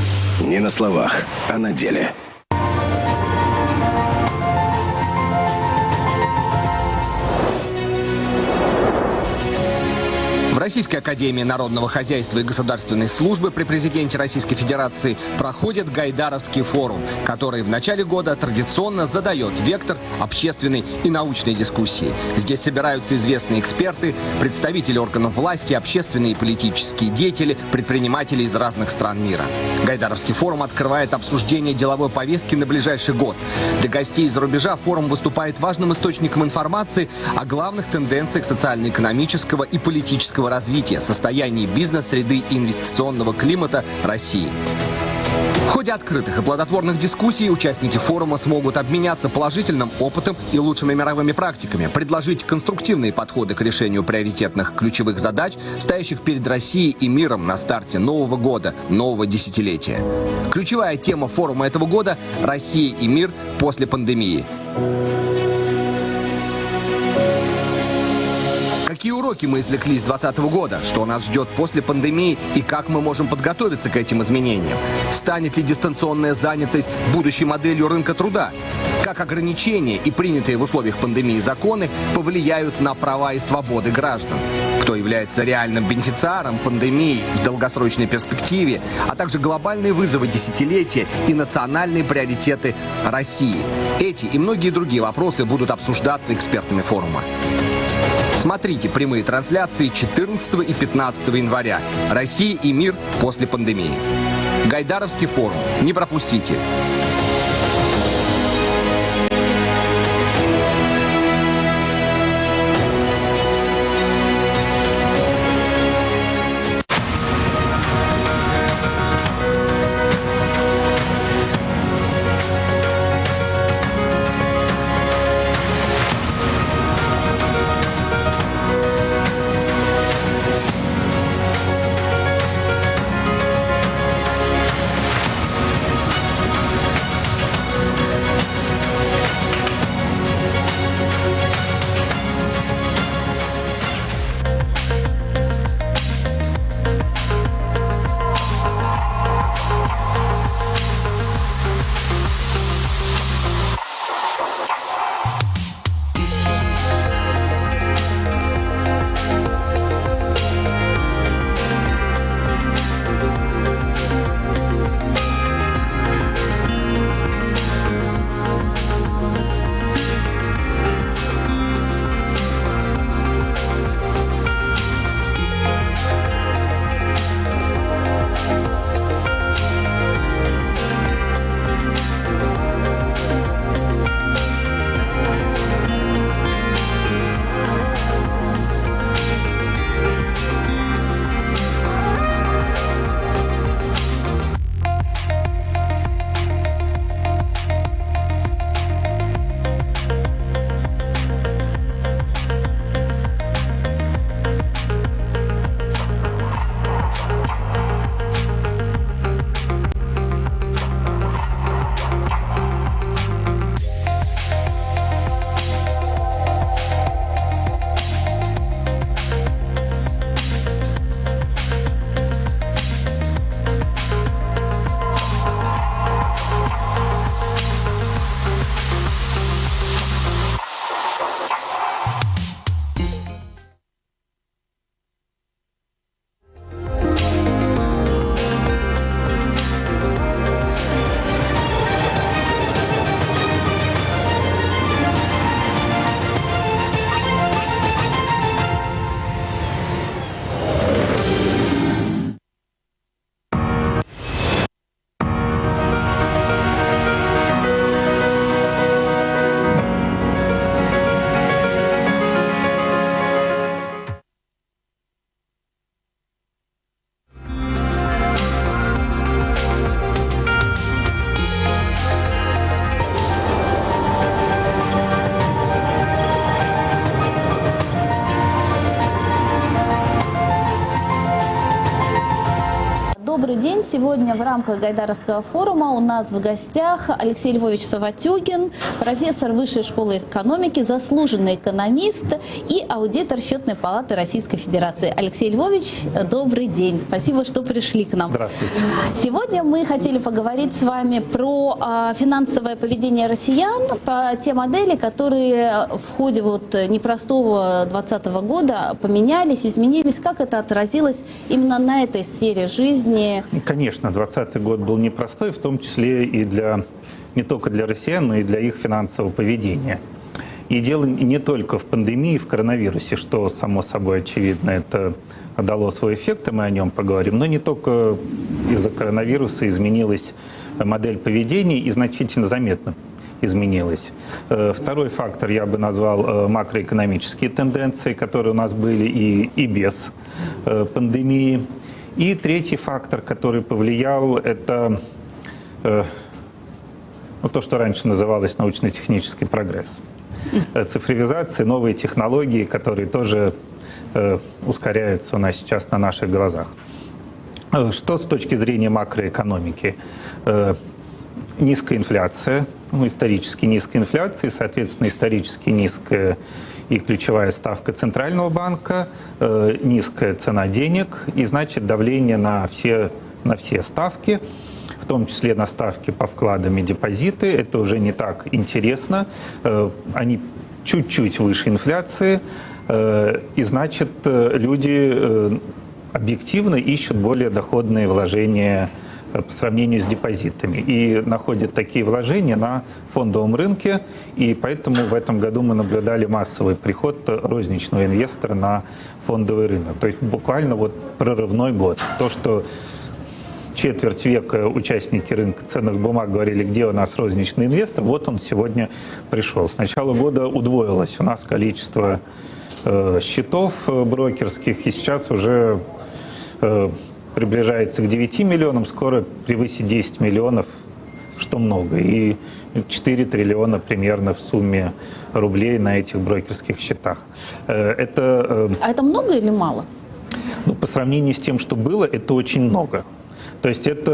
Не на словах, а на деле. В Российской академии народного хозяйства и государственной службы при президенте Российской Федерации проходит Гайдаровский форум, который в начале года традиционно задает вектор общественной и научной дискуссии. Здесь собираются известные эксперты, представители органов власти, общественные и политические деятели, предприниматели из разных стран мира. Гайдаровский форум открывает обсуждение деловой повестки на ближайший год. Для гостей из-за рубежа форум выступает важным источником информации о главных тенденциях социально-экономического и политического развития, состоянии бизнес-среды и инвестиционного климата России. В ходе открытых и плодотворных дискуссий участники форума смогут обменяться положительным опытом и лучшими мировыми практиками, предложить конструктивные подходы к решению приоритетных ключевых задач, стоящих перед Россией и миром на старте нового года, нового десятилетия. Ключевая тема форума этого года – «Россия и мир после пандемии». Какие уроки мы извлекли с 2020 года? Что нас ждет после пандемии и как мы можем подготовиться к этим изменениям? Станет ли дистанционная занятость будущей моделью рынка труда? Как ограничения и принятые в условиях пандемии законы повлияют на права и свободы граждан? Кто является реальным бенефициаром пандемии в долгосрочной перспективе, а также глобальные вызовы десятилетия и национальные приоритеты России? Эти и многие другие вопросы будут обсуждаться экспертами форума. Смотрите прямые трансляции 14 и 15 января. «Россия и мир после пандемии». Гайдаровский форум. Не пропустите. Добрый день. Сегодня в рамках Гайдаровского форума у нас в гостях Алексей Львович Саватюгин, профессор Высшей школы экономики, заслуженный экономист и аудитор Счетной палаты Российской Федерации. Алексей Львович, добрый день. Спасибо, что пришли к нам. Здравствуйте. Сегодня мы хотели поговорить с вами про финансовое поведение россиян, по те модели, которые в ходе непростого 2020 года поменялись, изменились. Как это отразилось именно на этой сфере жизни? Конечно, 2020 год был непростой, в том числе и не только для россиян, но и для их финансового поведения. И дело не только в пандемии, в коронавирусе, что, само собой, очевидно, это дало свой эффект, и мы о нем поговорим, но не только из-за коронавируса изменилась модель поведения и значительно заметно изменилась. Второй фактор я бы назвал макроэкономические тенденции, которые у нас были и без пандемии. И третий фактор, который повлиял, это то, что раньше называлось научно-технический прогресс. Цифровизация, новые технологии, которые тоже ускоряются у нас сейчас на наших глазах. Что с точки зрения макроэкономики? Низкая инфляция, исторически низкая инфляция, соответственно, исторически низкая и ключевая ставка Центрального банка, низкая цена денег и, значит, давление на все ставки, в том числе на ставки по вкладам и депозиты. Это уже не так интересно. Они чуть-чуть выше инфляции, и, значит, люди объективно ищут более доходные вложения по сравнению с депозитами. И находят такие вложения на фондовом рынке. И поэтому в этом году мы наблюдали массовый приход розничного инвестора на фондовый рынок. То есть буквально прорывной год. То, что четверть века участники рынка ценных бумаг говорили, где у нас розничный инвестор, вот он сегодня пришел. С начала года удвоилось у нас количество счетов брокерских, и сейчас уже приближается к 9 миллионам, скоро превысит 10 миллионов, что много, и 4 триллиона примерно в сумме рублей на этих брокерских счетах. А это много или мало? По сравнению с тем, что было, это очень много. То есть это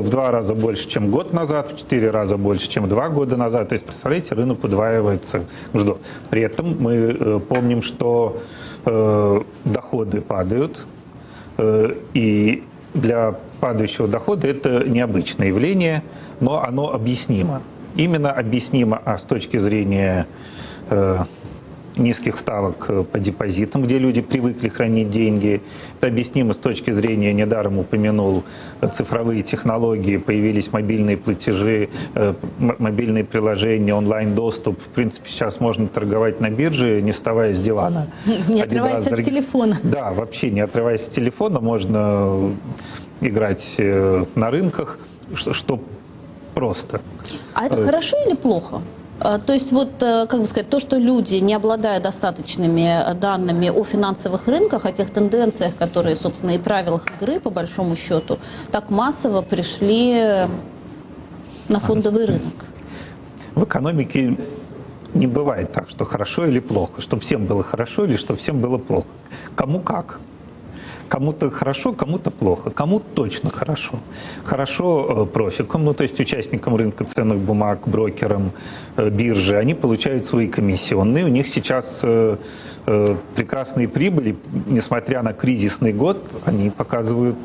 в 2 раза больше, чем год назад, в 4 раза больше, чем 2 года назад. То есть, представляете, рынок удваивается. При этом мы помним, что доходы падают, и для падающего дохода это необычное явление, но оно объяснимо. Именно объяснимо, с точки зрения низких ставок по депозитам, где люди привыкли хранить деньги. Это объяснимо с точки зрения, недаром упомянул, цифровые технологии, появились мобильные платежи, мобильные приложения, онлайн-доступ. В принципе, сейчас можно торговать на бирже, не вставая с дивана. Не отрываясь от телефона. Да, вообще не отрываясь от телефона, можно играть на рынках, что просто. А это хорошо или плохо? То есть, как бы сказать, то, что люди, не обладая достаточными данными о финансовых рынках, о тех тенденциях, которые, собственно, и правилах игры, по большому счету, так массово пришли на фондовый рынок. В экономике не бывает так, что хорошо или плохо, что всем было хорошо или что всем было плохо. Кому как. Кому-то хорошо, кому-то плохо, кому-то точно хорошо. Хорошо профикам, то есть участникам рынка ценных бумаг, брокерам, биржи, они получают свои комиссионные. У них сейчас прекрасные прибыли, несмотря на кризисный год, они показывают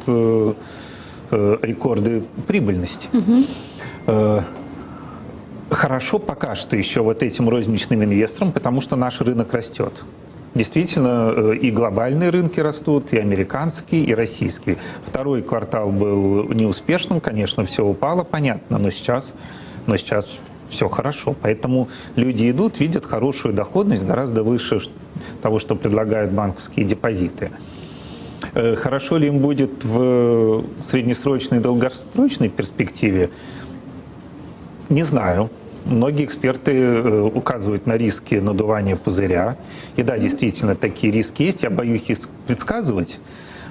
рекорды прибыльности. Хорошо пока что еще этим розничным инвесторам, потому что наш рынок растет. Действительно, и глобальные рынки растут, и американские, и российские. Второй квартал был неуспешным, конечно, все упало, понятно, но сейчас все хорошо. Поэтому люди идут, видят хорошую доходность, гораздо выше того, что предлагают банковские депозиты. Хорошо ли им будет в среднесрочной и долгосрочной перспективе? Не знаю. Многие эксперты указывают на риски надувания пузыря. И да, действительно, такие риски есть. Я боюсь их предсказывать,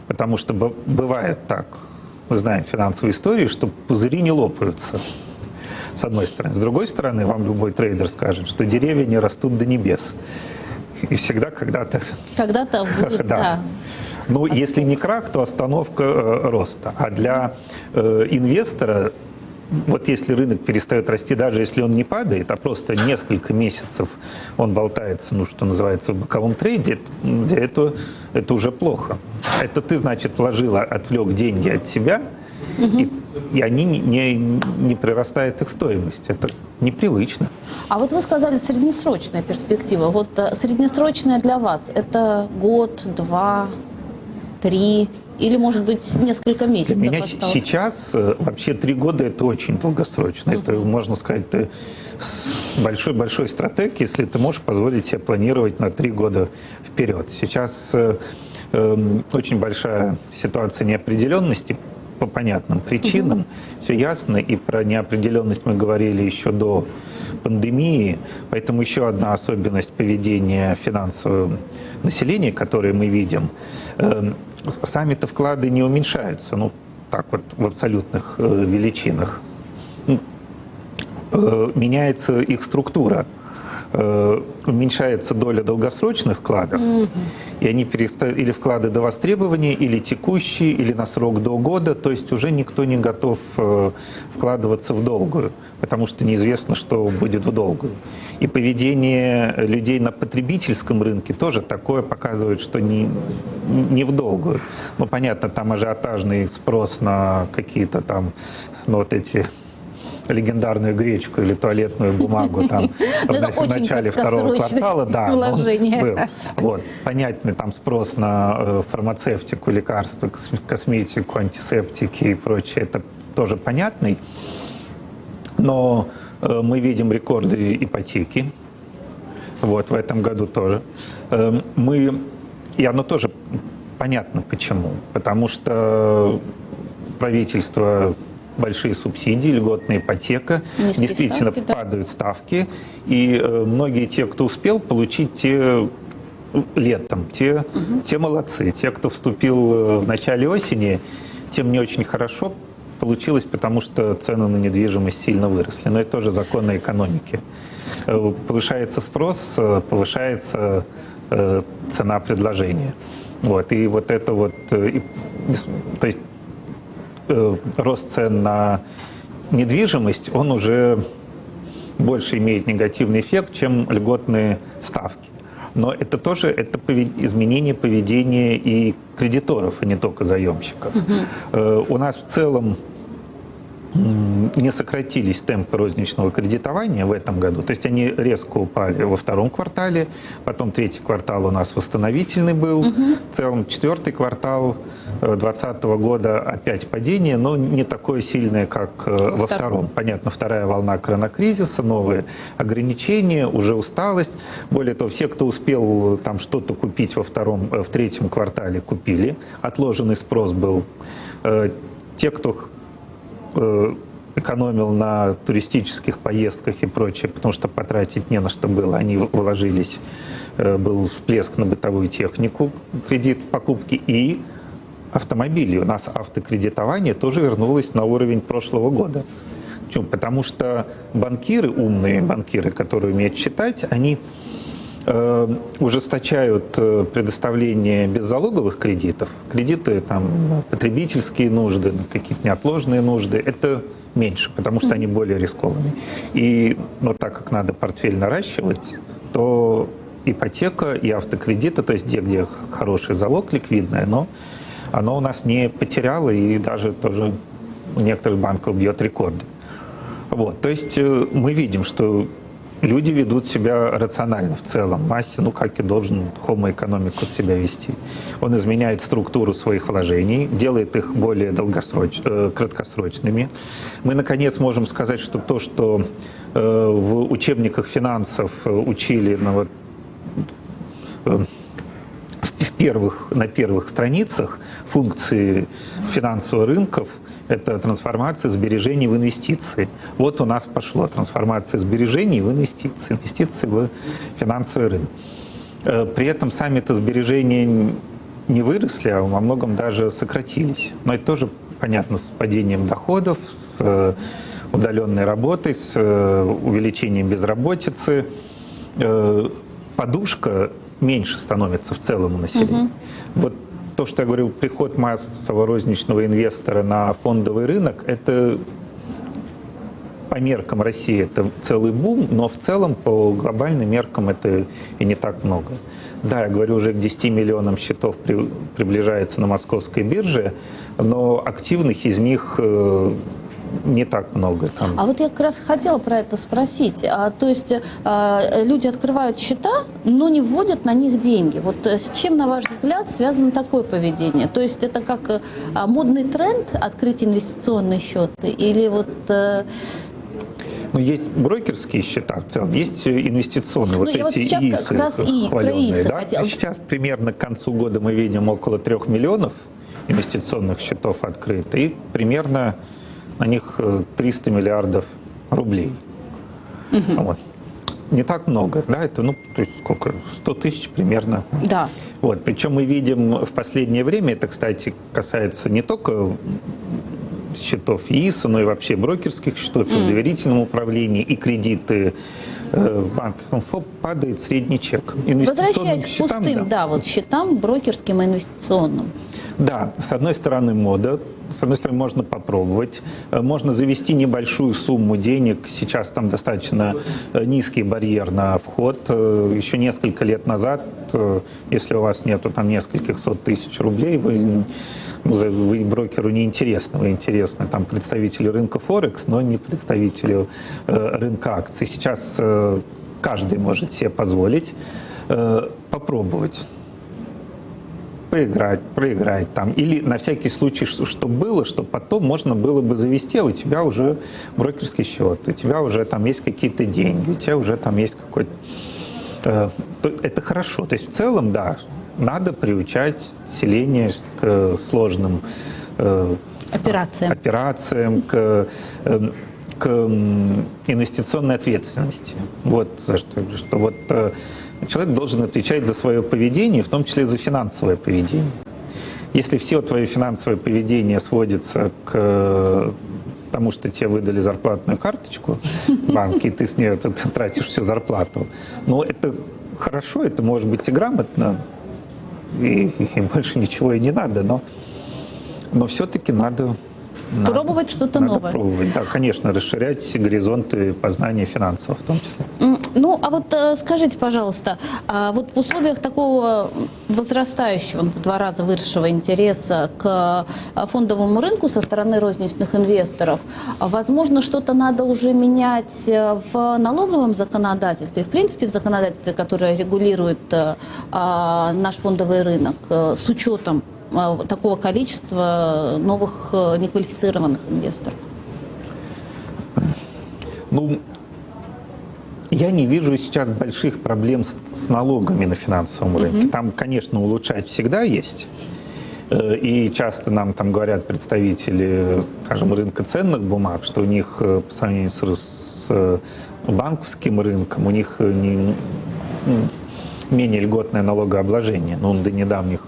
потому что бывает так, мы знаем финансовую историю, что пузыри не лопаются, с одной стороны. С другой стороны, вам любой трейдер скажет, что деревья не растут до небес. И всегда когда-то... Когда-то будут, да. Ну, если не крах, то остановка роста. А для инвестора, вот если рынок перестает расти, даже если он не падает, а просто несколько месяцев он болтается, ну, что называется, в боковом трейде, это уже плохо. Это ты, значит, отвлек деньги от себя, и они не прирастает их стоимость. Это непривычно. А вот вы сказали среднесрочная перспектива. Вот среднесрочная для вас – это год, 2, 3 или, может быть, несколько месяцев Для меня осталось? сейчас вообще 3 года – это очень долгосрочно. Это, можно сказать, ты большой стратег, если ты можешь позволить себе планировать на 3 года вперед. Сейчас очень большая ситуация неопределенности по понятным причинам. Все ясно, и про неопределенность мы говорили еще до пандемии. Поэтому еще одна особенность поведения финансового населения, которую мы видим, сами-то вклады не уменьшаются, ну так вот в абсолютных величинах. Меняется их структура. Уменьшается доля долгосрочных вкладов, и они перестают, или вклады до востребования, или текущие, или на срок до года, то есть уже никто не готов вкладываться в долгую, потому что неизвестно, что будет в долгую. И поведение людей на потребительском рынке тоже такое показывает, что не в долгую. Ну, понятно, там ажиотажный спрос на какие-то там, ну, вот эти легендарную гречку или туалетную бумагу там в начале второго квартала, да, был. Вот. Понятный там спрос на фармацевтику, лекарства, косметику, антисептики и прочее, это тоже понятный. Но мы видим рекорды ипотеки, вот, в этом году тоже. И оно тоже понятно почему. Потому что правительство большие субсидии, льготная ипотека, низкие действительно ставки, да. падают ставки, и многие те, кто успел получить те летом, те молодцы. Те, кто вступил в начале осени, тем не очень хорошо получилось, потому что цены на недвижимость сильно выросли. Но это тоже законы экономики. Повышается спрос, повышается цена предложения. Вот. И вот это вот, то есть рост цен на недвижимость, он уже больше имеет негативный эффект, чем льготные ставки. Но это тоже изменение поведения и кредиторов, а не только заемщиков. У нас в целом не сократились темпы розничного кредитования в этом году. То есть они резко упали во втором квартале, потом третий квартал у нас восстановительный был. В целом четвертый квартал 2020 года опять падение, но не такое сильное, как во втором. Понятно, вторая волна коронакризиса, новые ограничения, уже усталость. Более того, все, кто успел там что-то купить в третьем квартале, купили. Отложенный спрос был. Те, кто экономил на туристических поездках и прочее, потому что потратить не на что было, они вложились, был всплеск на бытовую технику, кредит, покупки и автомобили. У нас автокредитование тоже вернулось на уровень прошлого года. Почему? Потому что банкиры, умные банкиры, которые умеют считать, они ужесточают предоставление беззалоговых кредитов. Кредиты там, на потребительские нужды, на какие-то неотложные нужды. Это меньше, потому что они более рискованные. И но так как надо портфель наращивать, то ипотека и автокредиты, то есть где хороший залог ликвидный, но оно у нас не потеряло и даже тоже у некоторых банков бьет рекорды. Вот. То есть мы видим, что люди ведут себя рационально в целом. Массе, ну, как и должен homo economicus себя вести. Он изменяет структуру своих вложений, делает их более краткосрочными. Мы, наконец, можем сказать, что то, что в учебниках финансов учили на первых страницах функции финансовых рынков, это трансформация сбережений в инвестиции. Вот у нас пошло трансформация сбережений в инвестиции, инвестиции в финансовый рынок. При этом сами-то сбережения не выросли, а во многом даже сократились. Но это тоже понятно с падением доходов, с удаленной работой, с увеличением безработицы. Подушка меньше становится в целом у населения. Вот то, что я говорил, приход массового розничного инвестора на фондовый рынок, это по меркам России это целый бум, но в целом по глобальным меркам это и не так много. Да, я говорю, уже к 10 миллионам счетов приближается на московской бирже, но активных из них не так много. Там. А вот я как раз хотела про это спросить. То есть люди открывают счета, но не вводят на них деньги. Вот с чем, на ваш взгляд, связано такое поведение? То есть это как модный тренд открыть инвестиционный счет? Или вот... Ну, есть брокерские счета в целом, есть инвестиционные, вот эти вот сейчас ИИСы, как раз и про ИИСы да? хотела. Сейчас примерно к концу года мы видим около 3 миллионов инвестиционных счетов открыто, и примерно на них 300 миллиардов рублей. Вот. Не так много, да, это, ну, то есть сколько, 100 тысяч примерно. Да. Вот. Причем мы видим в последнее время, это, кстати, касается не только счетов ИИСа, но и вообще брокерских счетов, и в доверительном управлении, и кредиты в банках МФО, падает средний чек. Возвращаясь к пустым, да, вот счетам брокерским и инвестиционным. Да, с одной стороны мода, с одной стороны можно попробовать, можно завести небольшую сумму денег, сейчас там достаточно низкий барьер на вход, еще несколько лет назад, если у вас нету там нескольких сот тысяч рублей, вы брокеру не интересны, вы интересны там представителю рынка Форекс, но не представителю рынка акций. Сейчас каждый может себе позволить попробовать. Поиграть, проиграть там. Или на всякий случай, чтобы было, что потом можно было бы завести, а у тебя уже брокерский счет, у тебя уже там есть какие-то деньги, у тебя уже там есть какой-то... Это хорошо. То есть в целом, да, надо приучать население к сложным операциям, к инвестиционной ответственности. Вот за что я говорю, что вот человек должен отвечать за свое поведение, в том числе за финансовое поведение. Если все твое финансовое поведение сводится к тому, что тебе выдали зарплатную карточку в банке, и ты с нее тратишь всю зарплату, ну, это хорошо, это может быть и грамотно, и больше ничего и не надо, но все-таки надо пробовать что-то новое. Пробовать, да, конечно, расширять горизонты познания финансов в том числе. Ну, а вот скажите, пожалуйста, вот в условиях такого возрастающего, в 2 раза выросшего интереса к фондовому рынку со стороны розничных инвесторов, возможно, что-то надо уже менять в налоговом законодательстве, в принципе, в законодательстве, которое регулирует наш фондовый рынок, с учетом такого количества новых неквалифицированных инвесторов? Ну, я не вижу сейчас больших проблем с налогами на финансовом рынке. Там, конечно, улучшать всегда есть. И часто нам там говорят представители, скажем, рынка ценных бумаг, что у них по сравнению с банковским рынком, у них менее льготное налогообложение. Ну, до недавних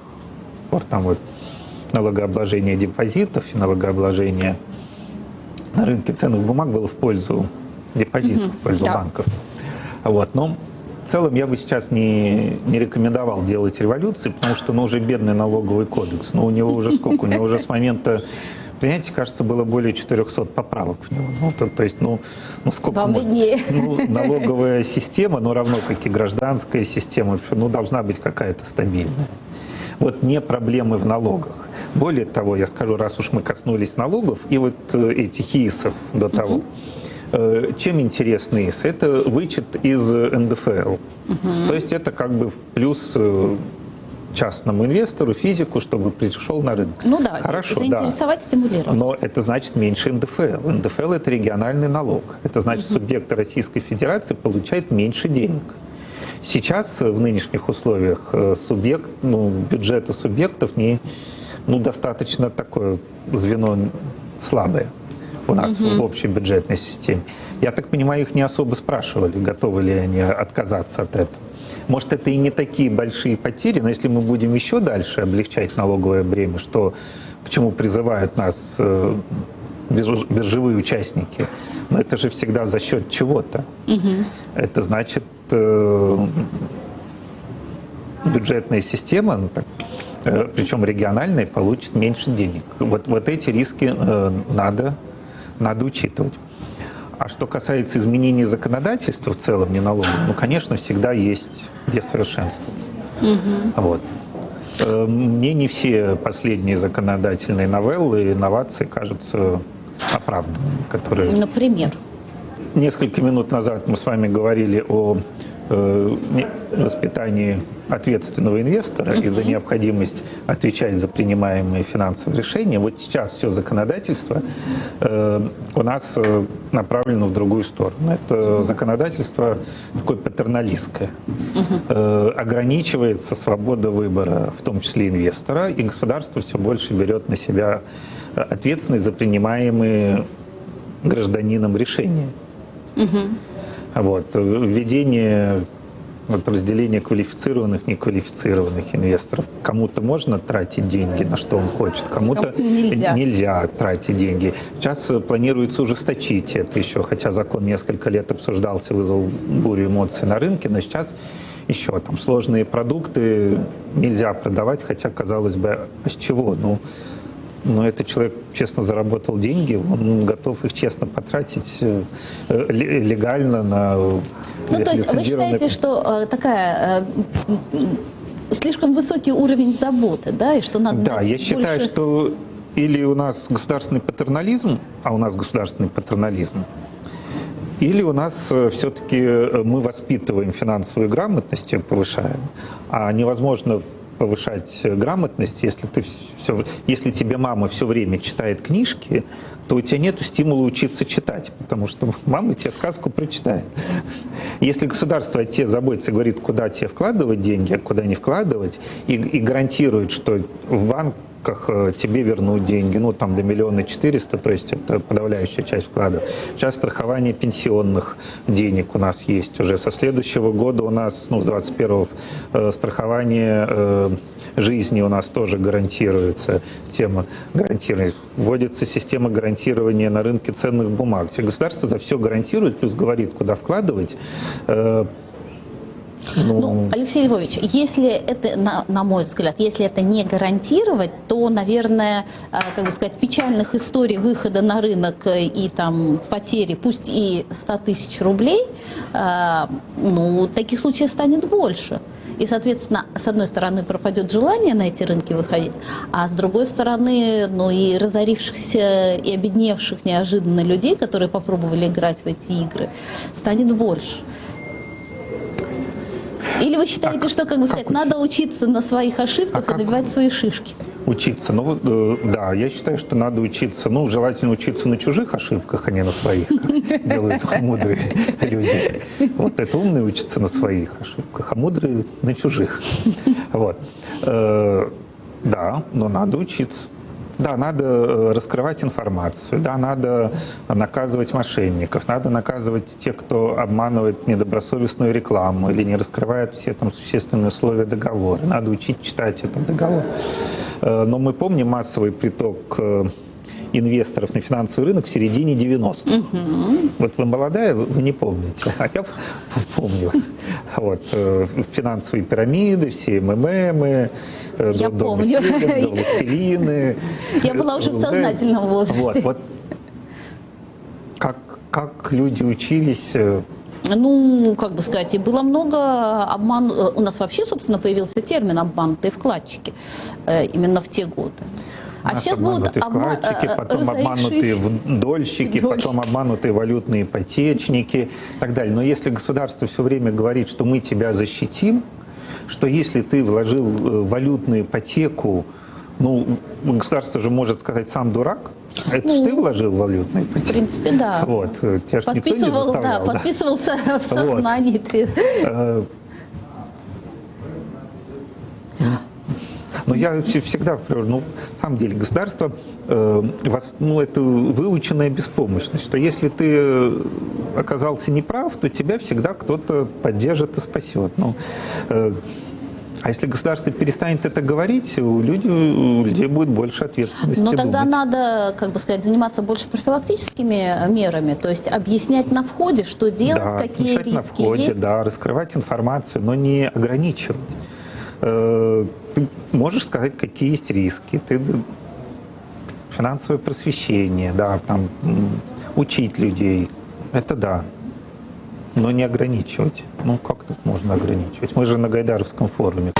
пор там вот налогообложение депозитов и налогообложение на рынке ценных бумаг было в пользу депозитов, в пользу банков. Вот. Но в целом я бы сейчас не рекомендовал делать революции, потому что уже бедный налоговый кодекс. У него уже сколько? У него уже с момента принятия, кажется, было более 400 поправок в него. То есть, сколько вам виднее. Налоговая система, равно как и гражданская система, должна быть какая-то стабильная. Вот не проблемы в налогах. Более того, я скажу, раз уж мы коснулись налогов и вот этих ИИСов до того, чем интересны ИИС? Это вычет из НДФЛ. То есть это как бы плюс частному инвестору, физику, чтобы пришел на рынок. Ну да, хорошо, заинтересовать, стимулировать. Но это значит меньше НДФЛ. НДФЛ – это региональный налог. Это значит, субъект Российской Федерации получает меньше денег. Сейчас в нынешних условиях бюджеты субъектов достаточно такое звено слабое у нас в общей бюджетной системе. Я так понимаю, их не особо спрашивали, готовы ли они отказаться от этого. Может, это и не такие большие потери, но если мы будем еще дальше облегчать налоговое бремя, к чему призывают нас биржевые участники, но это же всегда за счет чего-то. Это значит, бюджетная система причем региональные, получат меньше денег. Вот эти риски надо учитывать. А что касается изменений законодательства в целом, не налогов, ну, конечно, всегда есть где совершенствоваться. Вот. Мне не все последние законодательные новеллы и инновации кажутся оправданными. Которые... Например? Несколько минут назад мы с вами говорили о воспитании ответственного инвестора и за необходимость отвечать за принимаемые финансовые решения. Вот сейчас все законодательство у нас направлено в другую сторону. Это законодательство такое патерналистское. Ограничивается свобода выбора, в том числе инвестора, и государство все больше берет на себя ответственность за принимаемые гражданином решения. Вот. Введение разделения квалифицированных, неквалифицированных инвесторов. Кому-то можно тратить деньги, на что он хочет, кому-то нельзя тратить деньги. Сейчас планируется ужесточить это еще, хотя закон несколько лет обсуждался, вызвал бурю эмоций на рынке, но сейчас еще там сложные продукты нельзя продавать, хотя, казалось бы, а с чего? Но этот человек честно заработал деньги, он готов их честно потратить легально на... Ну, то есть вы считаете, что слишком высокий уровень заботы, да, и что надо... Да, я считаю, что или у нас государственный патернализм, а у нас государственный патернализм, или у нас все-таки мы воспитываем финансовую грамотность и повышаем, а невозможно повышать грамотность, если тебе мама все время читает книжки, то у тебя нет стимула учиться читать, потому что мама тебе сказку прочитает. Если государство о тебе заботится и говорит, куда тебе вкладывать деньги, а куда не вкладывать, и гарантирует, что в банках тебе вернут деньги, ну там до 1 400 000, то есть это подавляющая часть вкладов. Сейчас страхование пенсионных денег у нас есть уже. Со следующего года у нас, с 21-го, страхование жизни у нас тоже гарантируется. Система гарантирования. Вводится система гарантирования на рынке ценных бумаг. Государство за все гарантирует, плюс говорит, куда вкладывать. Алексей Львович, если это, на мой взгляд, если это не гарантировать, то, наверное, печальных историй выхода на рынок и там потери, пусть и 100 000 рублей, таких случаев станет больше. И, соответственно, с одной стороны, пропадет желание на эти рынки выходить, а с другой стороны, и разорившихся и обедневших неожиданно людей, которые попробовали играть в эти игры, станет больше. Или вы считаете, что, надо учиться на своих ошибках и набивать свои шишки? Учиться? Да, я считаю, что надо учиться. Желательно учиться на чужих ошибках, а не на своих. Делают мудрые люди. Вот это умные учатся на своих ошибках, а мудрые на чужих. Вот. Да, но надо учиться. Да, надо раскрывать информацию, да, надо наказывать мошенников, надо наказывать тех, кто обманывает недобросовестную рекламу или не раскрывает все там существенные условия договора. Надо учить читать этот договор. Но мы помним массовый приток инвесторов на финансовый рынок в середине 90-х. Вот вы молодая, вы не помните, а я помню. Вот, финансовые пирамиды, все МММы, властелины. Я была уже в сознательном возрасте. Вот. Как люди учились... и было много обман. У нас вообще, собственно, появился термин «обманутые вкладчики» именно в те годы. А сейчас будут вкладчики, потом обманутые дольщики, потом обманутые валютные ипотечники и так далее. Но если государство все время говорит, что мы тебя защитим, что если ты вложил валютную ипотеку, государство же может сказать, сам дурак, это же ты вложил в валютную ипотеку. В принципе, да. Вот, тебя же никто не заставлял. Подписывался в сознании. Но я всегда говорю, на самом деле, государство, это выученная беспомощность, что если ты оказался неправ, то тебя всегда кто-то поддержит и спасет. А если государство перестанет это говорить, у людей будет больше ответственности. Но тогда надо, заниматься больше профилактическими мерами, то есть объяснять на входе, что делать, какие риски на входе, есть. Да, раскрывать информацию, но не ограничивать. Ты можешь сказать, какие есть риски. Финансовое просвещение, да, там, учить людей, это да. Но не ограничивать. Ну, как тут можно ограничивать? Мы же на Гайдаровском форуме.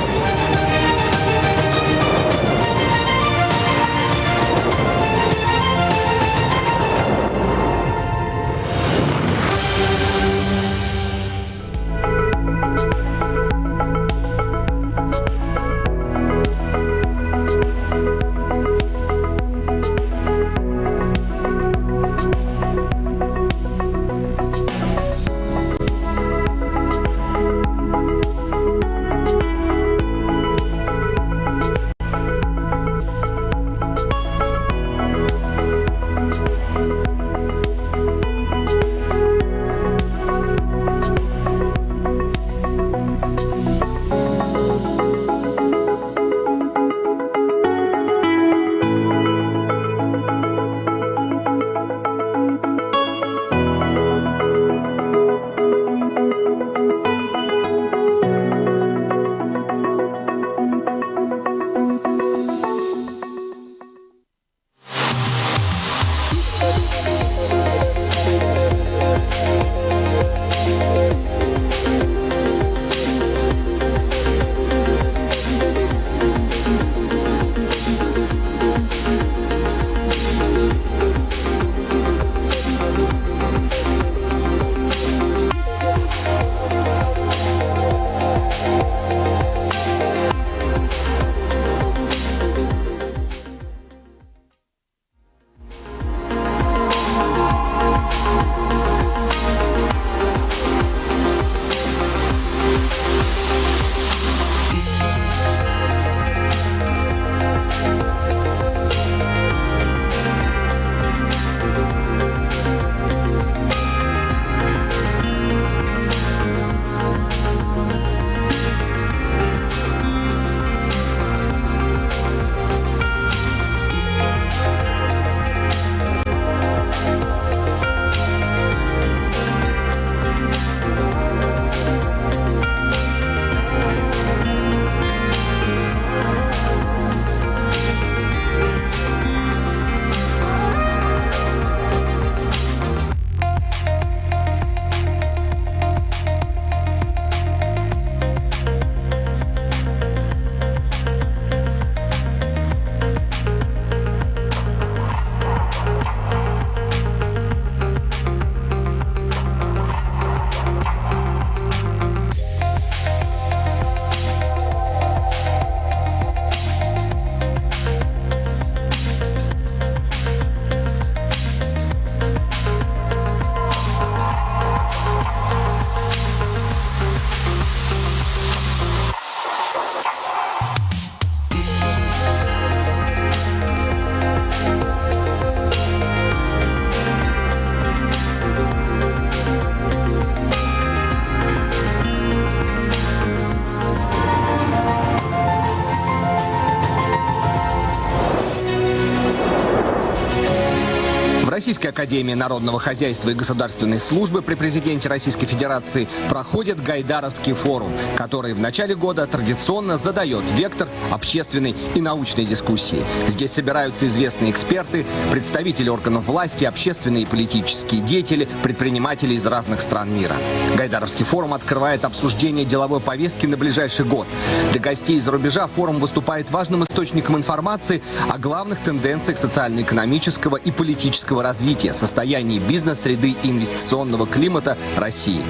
Российской академии народного хозяйства и государственной службы при президенте Российской Федерации проходит Гайдаровский форум, который в начале года традиционно задает вектор общественной и научной дискуссии. Здесь собираются известные эксперты, представители органов власти, общественные и политические деятели, предприниматели из разных стран мира. Гайдаровский форум открывает обсуждение деловой повестки на ближайший год. Для гостей из-за рубежа форум выступает важным источником информации о главных тенденциях социально-экономического и политического развития, состоянии бизнес-среды и инвестиционного климата России.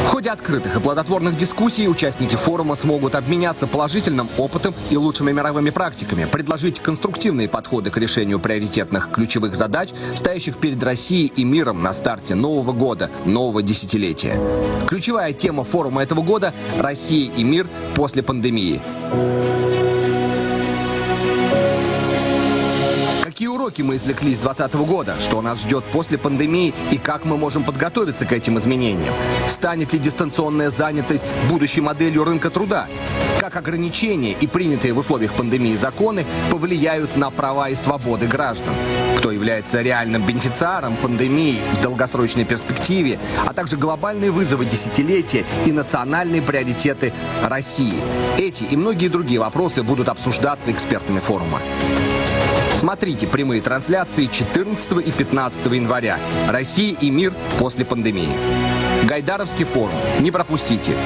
В ходе открытых и плодотворных дискуссий участники форума смогут обменяться положительным опытом и лучшими мировыми практиками, предложить конструктивные подходы к решению приоритетных ключевых задач, стоящих перед Россией и миром на старте нового года, нового десятилетия. Ключевая тема форума этого года – «Россия и мир после пандемии». Какие уроки мы извлекли с 2020 года? Что нас ждет после пандемии и как мы можем подготовиться к этим изменениям? Станет ли дистанционная занятость будущей моделью рынка труда? Как ограничения и принятые в условиях пандемии законы повлияют на права и свободы граждан? Кто кто является реальным бенефициаром пандемии в долгосрочной перспективе, а также глобальные вызовы десятилетия и национальные приоритеты России. Эти и многие другие вопросы будут обсуждаться экспертами форума. Смотрите прямые трансляции 14 и 15 января. Россия и мир после пандемии. Гайдаровский форум. Не пропустите.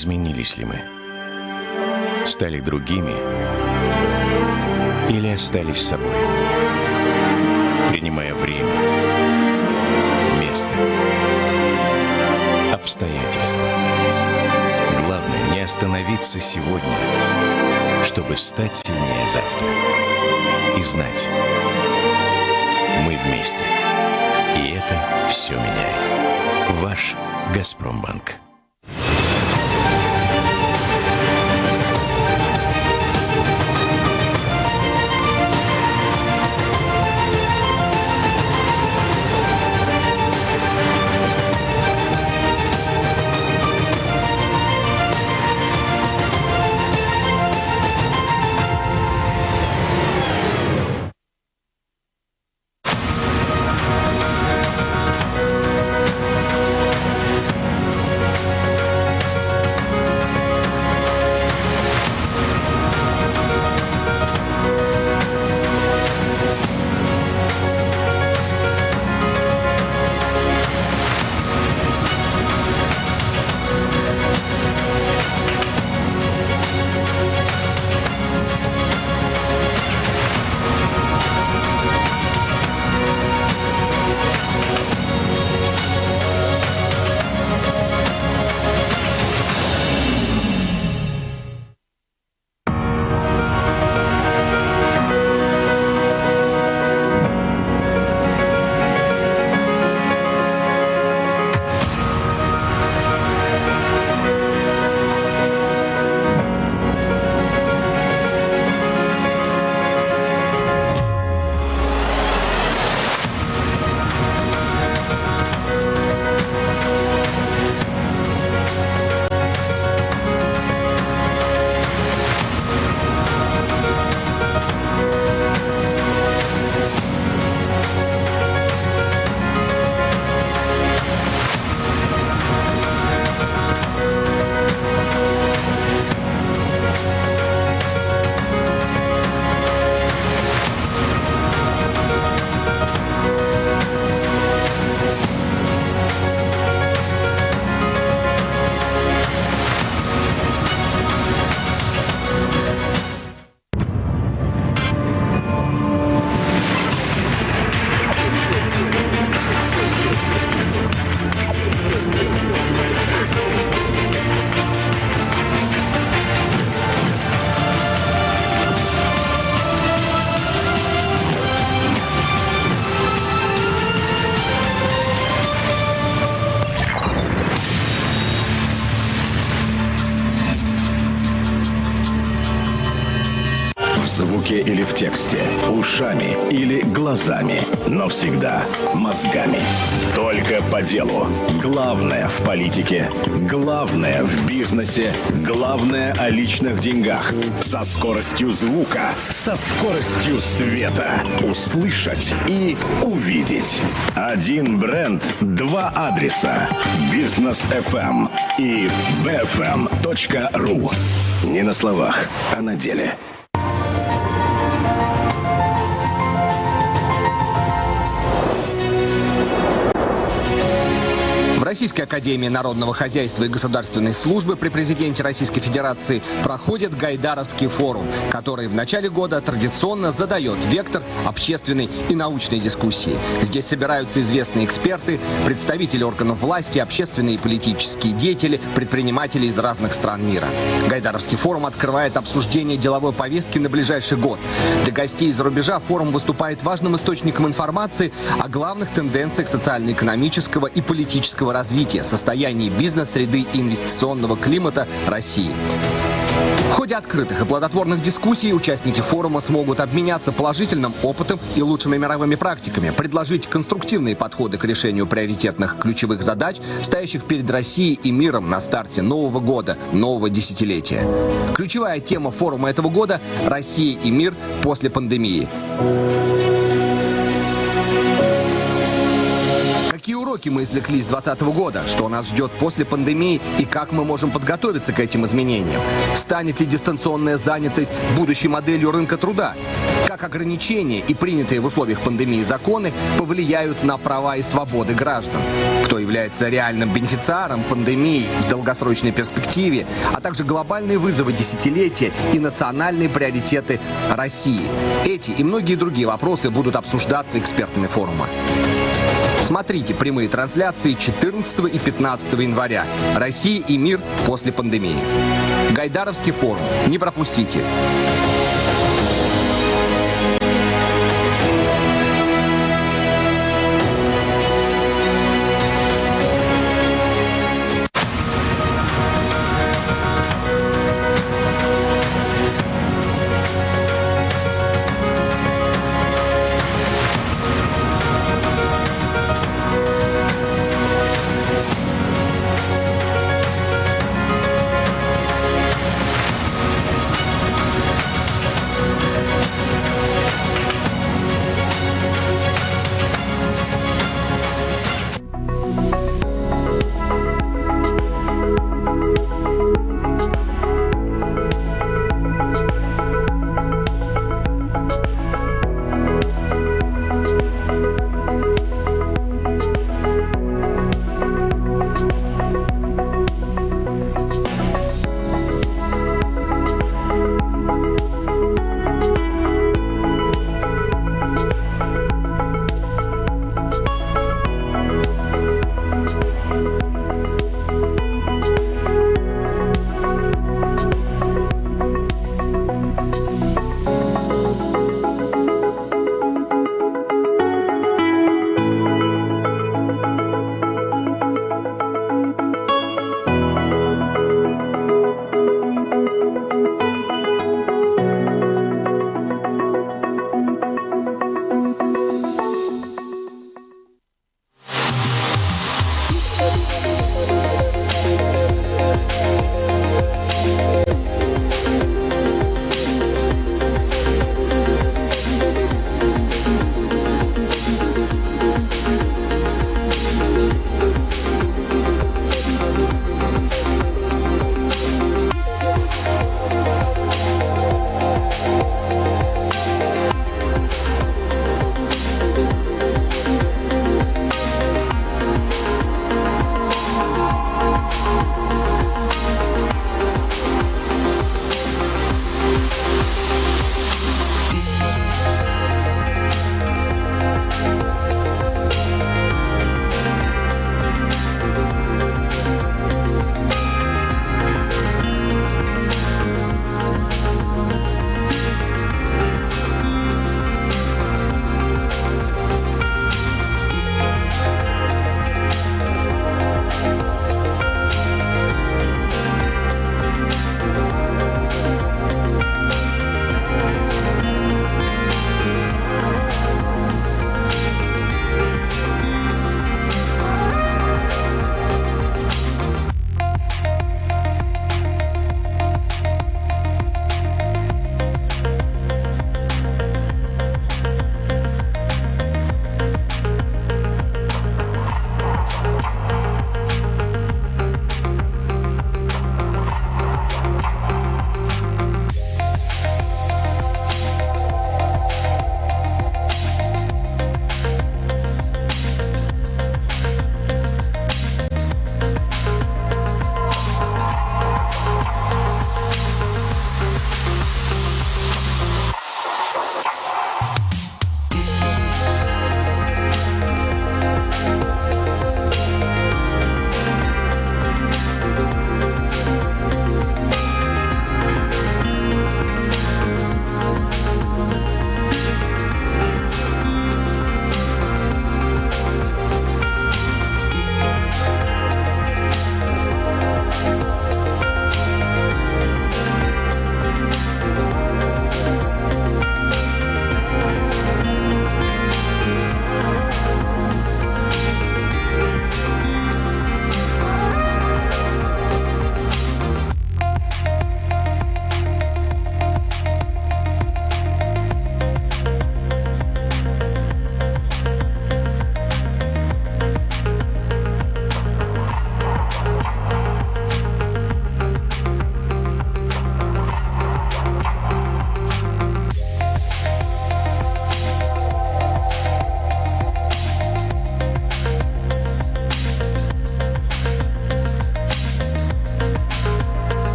Изменились ли мы? Стали другими или остались собой? Принимая время, место, обстоятельства. Главное не остановиться сегодня, чтобы стать сильнее завтра. И знать, мы вместе. И это все меняет. Ваш Газпромбанк. звуке или в тексте, ушами или глазами, но всегда мозгами. Только по делу. Главное в политике, главное в бизнесе, главное о личных деньгах. Со скоростью звука, со скоростью света. Услышать и увидеть. Один бренд, два адреса. Бизнес FM и bfm.ru. Не на словах, а на деле. В Российской академии народного хозяйства и государственной службы при президенте Российской Федерации проходит Гайдаровский форум, который в начале года традиционно задает вектор общественной и научной дискуссии. Здесь собираются известные эксперты, представители органов власти, общественные и политические деятели, предприниматели из разных стран мира. Гайдаровский форум открывает обсуждение деловой повестки на ближайший год. Для гостей из-за рубежа форум выступает важным источником информации о главных тенденциях социально-экономического и политического развития, состоянии бизнес-среды и инвестиционного климата России. В ходе открытых и плодотворных дискуссий участники форума смогут обменяться положительным опытом и лучшими мировыми практиками, предложить конструктивные подходы к решению приоритетных ключевых задач, стоящих перед Россией и миром на старте нового года, нового десятилетия. Ключевая тема форума этого года – «Россия и мир после пандемии». Какие уроки мы извлекли с 2020 года? Что нас ждет после пандемии и как мы можем подготовиться к этим изменениям? Станет ли дистанционная занятость будущей моделью рынка труда? Как ограничения и принятые в условиях пандемии законы повлияют на права и свободы граждан? Кто является реальным бенефициаром пандемии в долгосрочной перспективе, а также глобальные вызовы десятилетия и национальные приоритеты России? Эти и многие другие вопросы будут обсуждаться экспертами форума. Смотрите прямые трансляции 14 и 15 января. Россия и мир после пандемии. Гайдаровский форум. Не пропустите.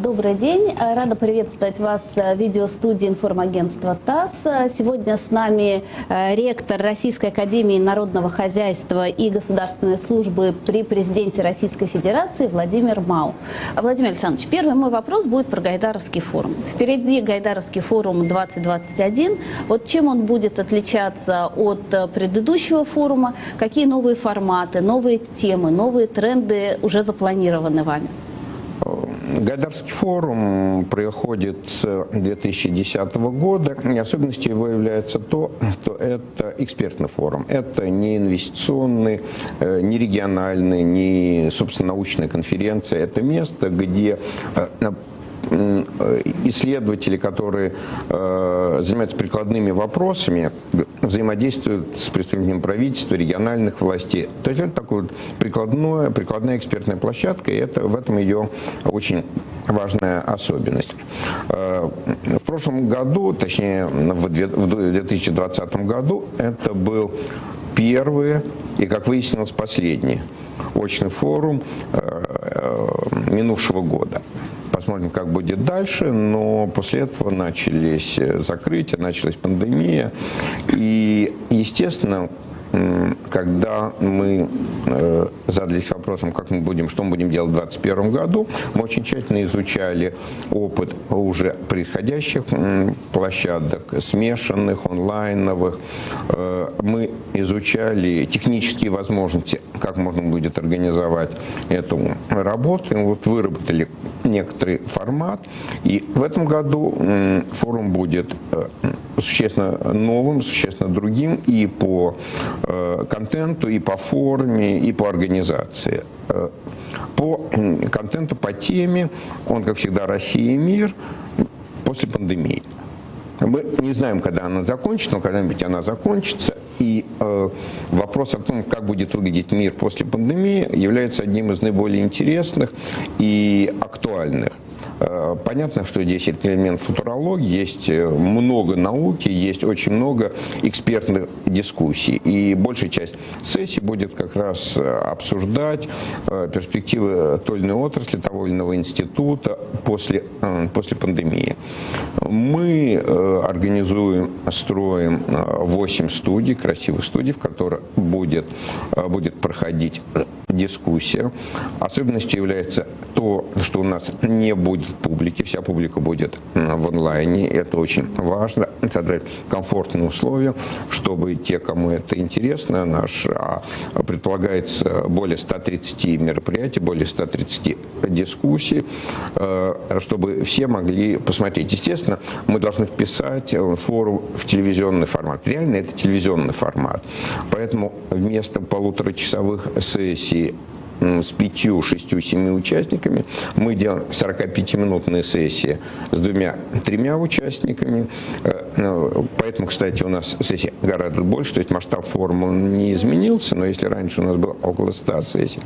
Добрый день. Рада приветствовать вас в видеостудии информагентства ТАСС. Сегодня с нами ректор Российской академии народного хозяйства и государственной службы при президенте Российской Федерации Владимир Мау. Владимир Александрович, первый мой вопрос будет про Гайдаровский форум. Впереди Гайдаровский форум 2021. Вот чем он будет отличаться от предыдущего форума? Какие новые форматы, новые темы, новые тренды уже запланированы вами? Гайдарский форум проходит с 2010 года, и особенностью его является то, что это экспертный форум. Это не инвестиционный, не региональный, не, собственно, научная конференция. Это место, где исследователи, которые занимаются прикладными вопросами, взаимодействуют с представителями правительства, региональных властей. То есть это такая вот прикладная экспертная площадка, и это, в этом ее очень важная особенность. В прошлом году, точнее в 2020 году, это был первый и, как выяснилось, последний очный форум минувшего года. Посмотрим, как будет дальше, но после этого начались закрытия, началась пандемия. И, естественно, когда мы задались вопросом, что мы будем делать в 2021 году, мы очень тщательно изучали опыт уже происходящих площадок, смешанных, онлайновых. Мы изучали технические возможности, как можно будет организовать эту работу. И вот выработали некоторый формат. И в этом году форум будет существенно новым, существенно другим и по контенту, и по форме, и по организации. По контенту, по теме, он, как всегда, Россия и мир после пандемии. Мы не знаем, когда она закончится, но когда-нибудь она закончится. И вопрос о том, как будет выглядеть мир после пандемии, является одним из наиболее интересных и актуальных. Понятно, что здесь есть элемент футурологии, есть много науки, есть очень много экспертных дискуссий. И большая часть сессии будет как раз обсуждать перспективы той или иной отрасли, того или иного института после пандемии. Мы организуем, строим 8 студий, красивых студий, в которых будет проходить дискуссия. Особенностью является то, что у нас не будет публики, вся публика будет в онлайне. Это очень важно, создать комфортные условия, чтобы те, кому это интересно, предполагается более 130 мероприятий, более 130 дискуссий, чтобы все могли посмотреть. Естественно, мы должны вписать форум в телевизионный формат. Реально это телевизионный формат. Поэтому вместо полуторачасовых сессий с 5, 6, 7 участниками мы делаем 45-минутные сессии с 2-3 участниками. Поэтому, кстати, у нас сессий гораздо больше, то есть масштаб форума не изменился, но если раньше у нас было около 100 сессий,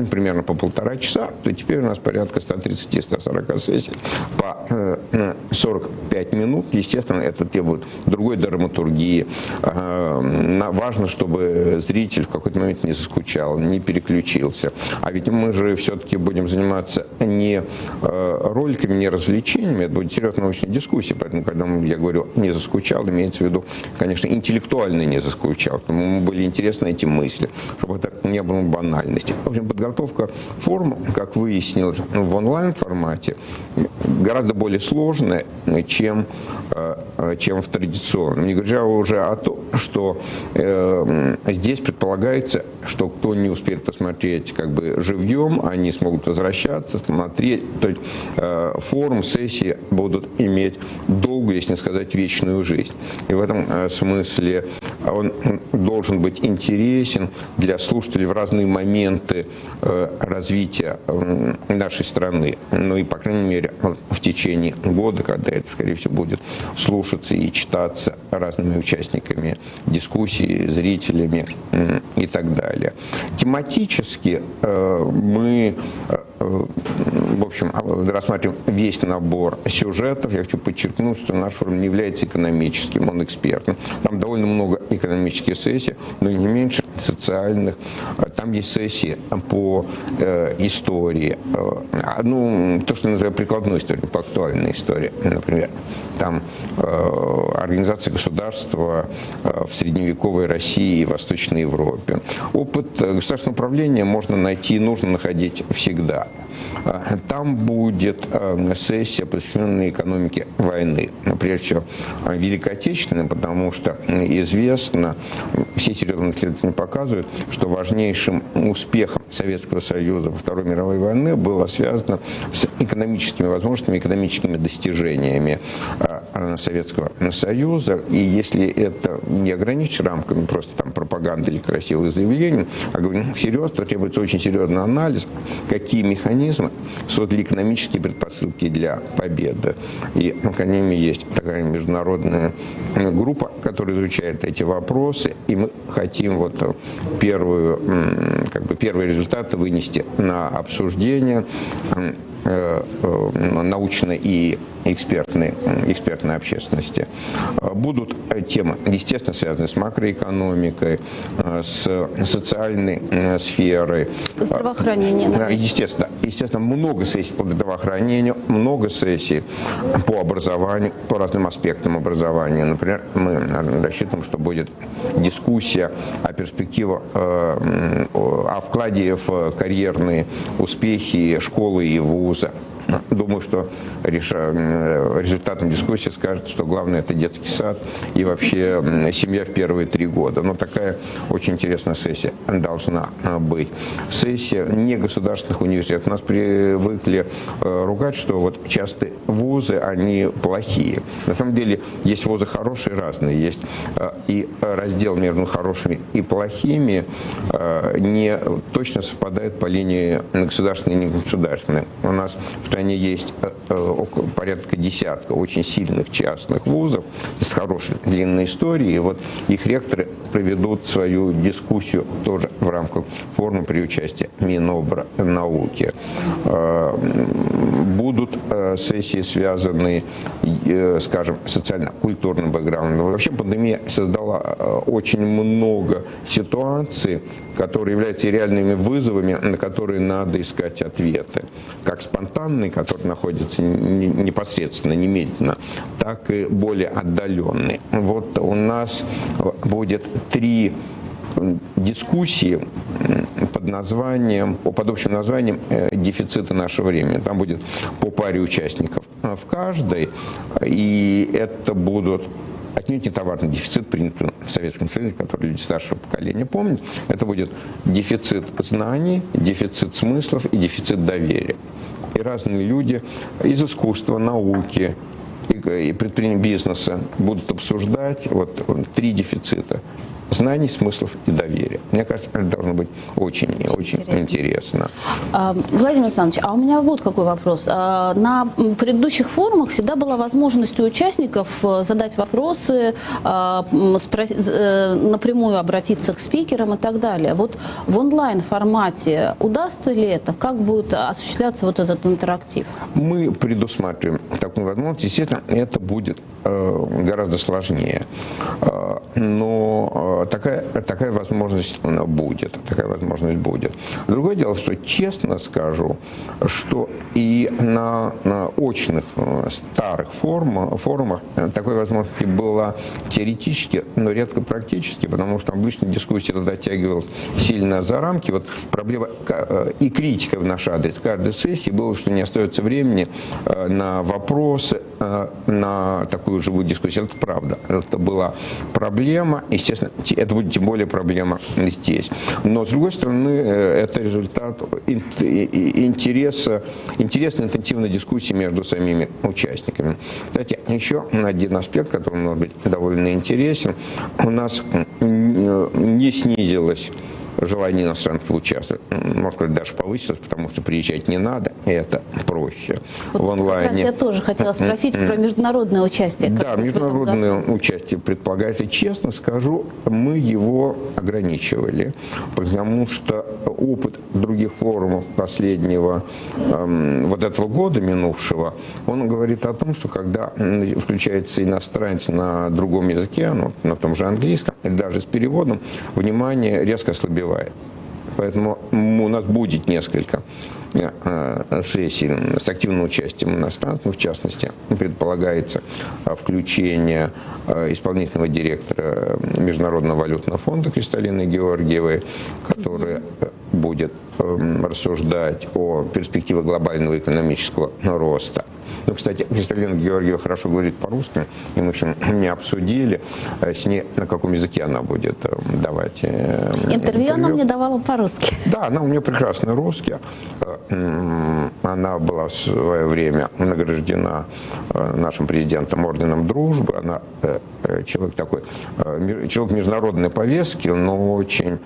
примерно по 1,5 часа, то теперь у нас порядка 130-140 сессий по 45 минут. Естественно, это требует другой драматургии. Важно, чтобы зритель в какой-то момент не заскучал, не переключился. А ведь мы же все-таки будем заниматься не роликами, не развлечениями, это будет серьезная научная дискуссия. Поэтому, когда я говорю «не заскучал», имеется в виду, конечно, интеллектуально не заскучал. Ему были интересны эти мысли, чтобы это не было банальности. В общем, подготовка форума, как выяснилось, в онлайн-формате гораздо более сложная, чем в традиционном. Не говоря уже о том, что здесь предполагается, что кто не успеет посмотреть живьем, они смогут возвращаться, смотреть. То есть форум, сессии будут иметь долгую, если не сказать, вечную жизнь. И в этом смысле он должен быть интересен для слушателей в разные моменты развития нашей страны. Ну и, по крайней мере, в течение года, когда это, скорее всего, будет слушаться и читаться разными участниками дискуссий, зрителями и так далее. Тематически мы в общем, рассматриваем весь набор сюжетов. Я хочу подчеркнуть, что наш форум не является экономическим, он экспертным. Там довольно много экономических сессий, но не меньше социальных. Там есть сессии по истории. Ну, то, что я называю прикладной историей, по актуальной истории, например. Там организация государства в средневековой России и Восточной Европе. Опыт государственного управления можно найти, нужно находить всегда. Там будет сессия, посвященная экономике войны. Прежде всего, Великой Отечественной, потому что известно, все серьезные исследования показывают, что важнейшим успехом Советского Союза во Второй мировой войне было связано с экономическими возможностями, экономическими достижениями Советского Союза. И если это не ограничить рамками просто там пропаганды или красивых заявлений, а говорим всерьез, то требуется очень серьезный анализ, какие механизмы создали экономические предпосылки для победы. И в Академии есть такая международная группа, которая изучает эти вопросы, и мы хотим вот первые результаты вынести на обсуждение научной и экспертной общественности. Будут темы, естественно, связанные с макроэкономикой, с социальной сферой. Здравоохранение. Естественно, много сессий по здравоохранению, много сессий по образованию, по разным аспектам образования. Например, мы рассчитываем, что будет дискуссия о перспективах, о вкладе в карьерные успехи школы и вуза. Думаю, что результатом дискуссии скажет, что главное — это детский сад и вообще семья в первые 3 года. Но такая очень интересная сессия должна быть. Сессия негосударственных университетов. Нас привыкли ругать, что вот часто вузы, они плохие. На самом деле есть вузы хорошие, разные. Есть и раздел между хорошими и плохими не точно совпадает по линии государственной и негосударственной. У нас в стране есть порядка десятка очень сильных частных вузов с хорошей длинной историей. И вот их ректоры проведут свою дискуссию тоже в рамках форума при участии Минобрнауки. Будут сессии, связанные, скажем, социально-культурным бэкграундом. Вообще пандемия создала очень много ситуаций, которые являются реальными вызовами, на которые надо искать ответы. Как спонтанные, которые находятся непосредственно, немедленно, так и более отдаленные. Вот у нас будет 3 дискуссии под общим названием «Дефициты нашего времени». Там будет по паре участников в каждой, и это будут отнюдь не товарный дефицит, принятый в Советском Союзе, который люди старшего поколения помнят. Это будет дефицит знаний, дефицит смыслов и дефицит доверия. И разные люди из искусства, науки и бизнеса будут обсуждать вот 3 дефицита: знаний, смыслов и доверия. Мне кажется, это должно быть очень интересно. Владимир Александрович, а у меня вот какой вопрос. На предыдущих форумах всегда была возможность у участников задать вопросы, напрямую обратиться к спикерам и так далее. Вот в онлайн-формате удастся ли это? Как будет осуществляться вот этот интерактив? Мы предусматриваем такую возможность. Естественно, это будет гораздо сложнее. Но такая возможность будет. Другое дело, что честно скажу, что и на очных старых форумах такой возможности была теоретически, но редко практически, потому что обычно дискуссия затягивалась сильно за рамки. Вот проблема и критика в наш адрес каждой сессии было, что не остается времени на вопросы, на такую живую дискуссию. Это правда. Это была проблема. Естественно, это будет тем более проблема здесь. Но, с другой стороны, это результат интересной интенсивной дискуссии между самими участниками. Кстати, еще один аспект, который может быть довольно интересен. У нас не снизилась желание иностранцев участвовать, можно сказать, даже повысилось, потому что приезжать не надо, это проще. Вот в онлайне. Как раз я тоже хотела спросить про международное участие. Да, международное участие предполагается. Честно скажу, мы его ограничивали, потому что опыт других форумов последнего вот этого года минувшего, он говорит о том, что когда включается иностранец на другом языке, на том же английском, или даже с переводом, внимание резко ослабевает. Поэтому у нас будет несколько сессий с активным участием иностранцев, в частности, предполагается включение исполнительного директора Международного валютного фонда Кристалины Георгиевой, которая будет рассуждать о перспективах глобального экономического роста. Ну, кстати, Кристалина Георгиева хорошо говорит по-русски, и мы, в общем, не обсудили с ней, на каком языке она будет давать интервью. Она мне давала по-русски. Да, она у нее прекрасный русский. Она была в свое время награждена нашим президентом орденом дружбы. Она человек такой, человек международной повестки, но очень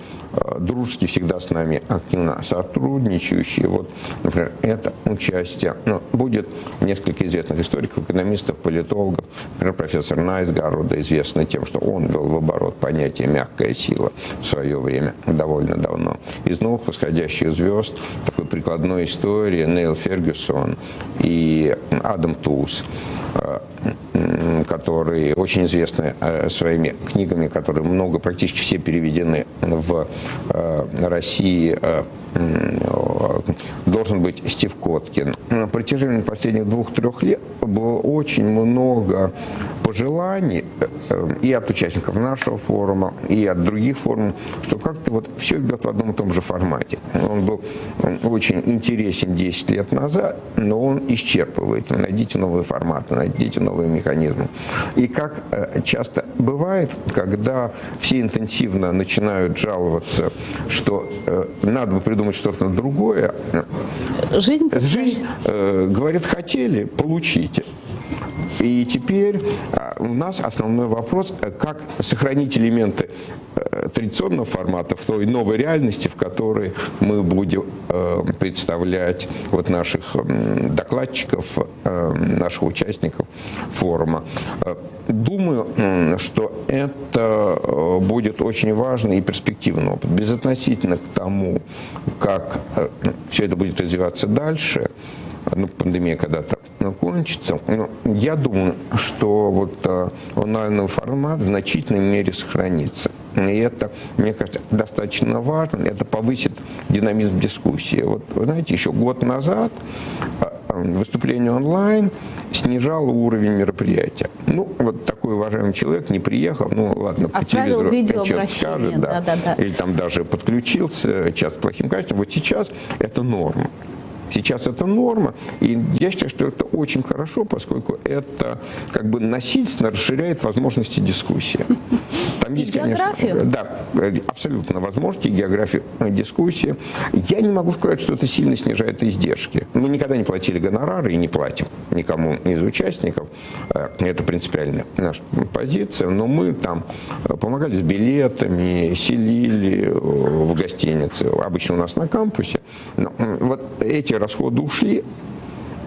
дружески всегда с нами активно сотрудничающий. Вот, например, это участие будет несколько известных историков, экономистов, политологов. Например, профессор Найсгаруда известный тем, что он ввел в оборот понятие «мягкая сила» в свое время, довольно давно. Из новых восходящих звезд такой прикладной истории Нейл Фергюсон и Адам Тулс, которые очень известны своими книгами, которые практически все переведены в России. Должен быть Стив Коткин. На протяжении последних 2-3 лет было очень много пожеланий и от участников нашего форума, и от других форумов, что как-то вот все идет в одном и том же формате. Он был очень интересен 10 лет назад, но он исчерпывает. Найдите новые форматы, найдите новые механизмы. И как часто бывает, когда все интенсивно начинают жаловаться, что надо бы придумать что-то другое, жизнь говорит, хотели, получите. И теперь у нас основной вопрос, как сохранить элементы традиционного формата в той новой реальности, в которой мы будем представлять вот наших докладчиков, наших участников форума. Думаю, что это будет очень важный и перспективный опыт. Безотносительно к тому, как все это будет развиваться дальше, пандемия когда-то кончится, но я думаю, что вот онлайновый формат в значительной мере сохранится. И это, мне кажется, достаточно важно, это повысит динамизм дискуссии. Вот, вы знаете, еще год назад выступление онлайн снижало уровень мероприятия. Ну, вот такой уважаемый человек не приехал, ну, ладно, по телевизору что-то скажет, да. Или там даже подключился, часто плохим качеством. Вот сейчас это норма. Сейчас это норма, и я считаю, что это очень хорошо, поскольку это как бы насильственно расширяет возможности дискуссии. Там есть, географию? Конечно, да, абсолютно возможности географии дискуссии. Я не могу сказать, что это сильно снижает издержки. Мы никогда не платили гонорары и не платим никому из участников. Это принципиальная наша позиция, но мы там помогали с билетами, селили в гостинице, обычно у нас на кампусе. Но вот эти расходы ушли,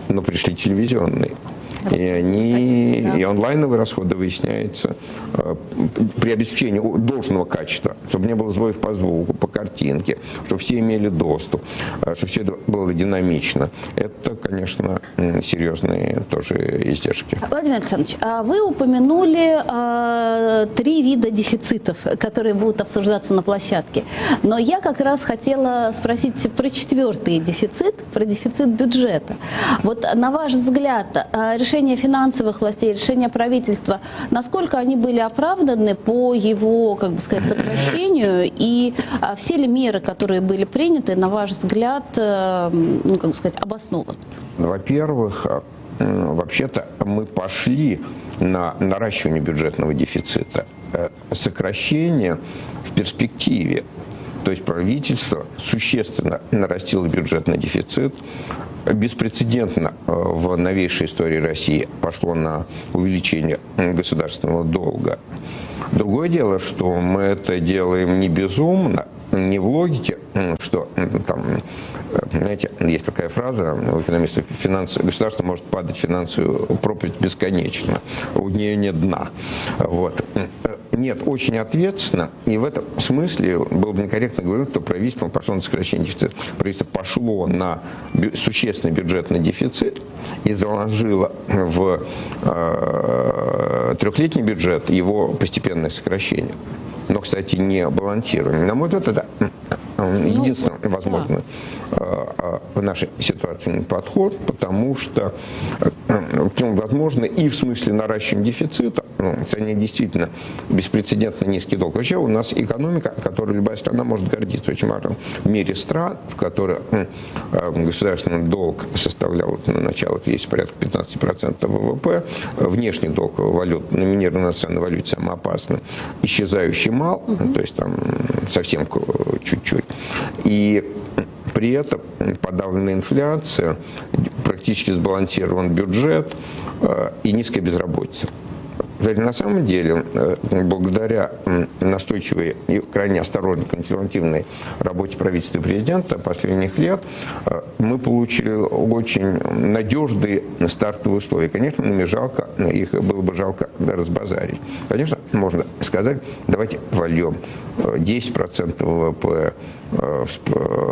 но пришли телевизионные. И онлайновые расходы, выясняется, при обеспечении должного качества, чтобы не было сбоев по звуку, по картинке, чтобы все имели доступ, чтобы все это было динамично. Это, конечно, серьезные тоже издержки. Владимир Александрович, вы упомянули 3 вида дефицитов, которые будут обсуждаться на площадке. Но я как раз хотела спросить про 4-й дефицит, про дефицит бюджета. Вот на ваш взгляд, решения финансовых властей, решения правительства, насколько они были оправданы по его, как бы сказать, сокращению, и все ли меры, которые были приняты, на ваш взгляд, ну, как бы сказать, обоснованы? Во-первых, вообще-то мы пошли на наращивание бюджетного дефицита, сокращение в перспективе. То есть правительство существенно нарастило бюджетный дефицит, беспрецедентно в новейшей истории России пошло на увеличение государственного долга. Другое дело, что мы это делаем не безумно, не в логике, что там, знаете, есть такая фраза у экономистов: государство может падать в финансовую пропасть бесконечно, у нее нет дна. Вот. Нет, очень ответственно, и в этом смысле было бы некорректно говорить, что правительство пошло на сокращение дефицита. Правительство пошло на существенный бюджетный дефицит и заложило в трехлетний бюджет его постепенное сокращение. Но, кстати, не балансируем. На мой взгляд, это единственный возможный в нашей ситуации подход, потому что возможно и в смысле наращивания дефицита, цене действительно беспрецедентно низкий долг. Вообще у нас экономика, которой любая страна может гордиться. Очень важно в мире стран, в которых государственный долг составлял на начало кризиса порядка 15% ВВП, внешний долг валют, номинированный в национальной валюте, самый опасный, исчезающий мал, то есть там совсем чуть-чуть. И при этом подавленная инфляция, практически сбалансирован бюджет и низкая безработица. На самом деле, благодаря настойчивой и крайне осторожной консервативной работе правительства и президента последних лет, мы получили очень надежные стартовые условия. Конечно, их было бы жалко разбазарить. Конечно, можно сказать, давайте вольем 10% ВВП,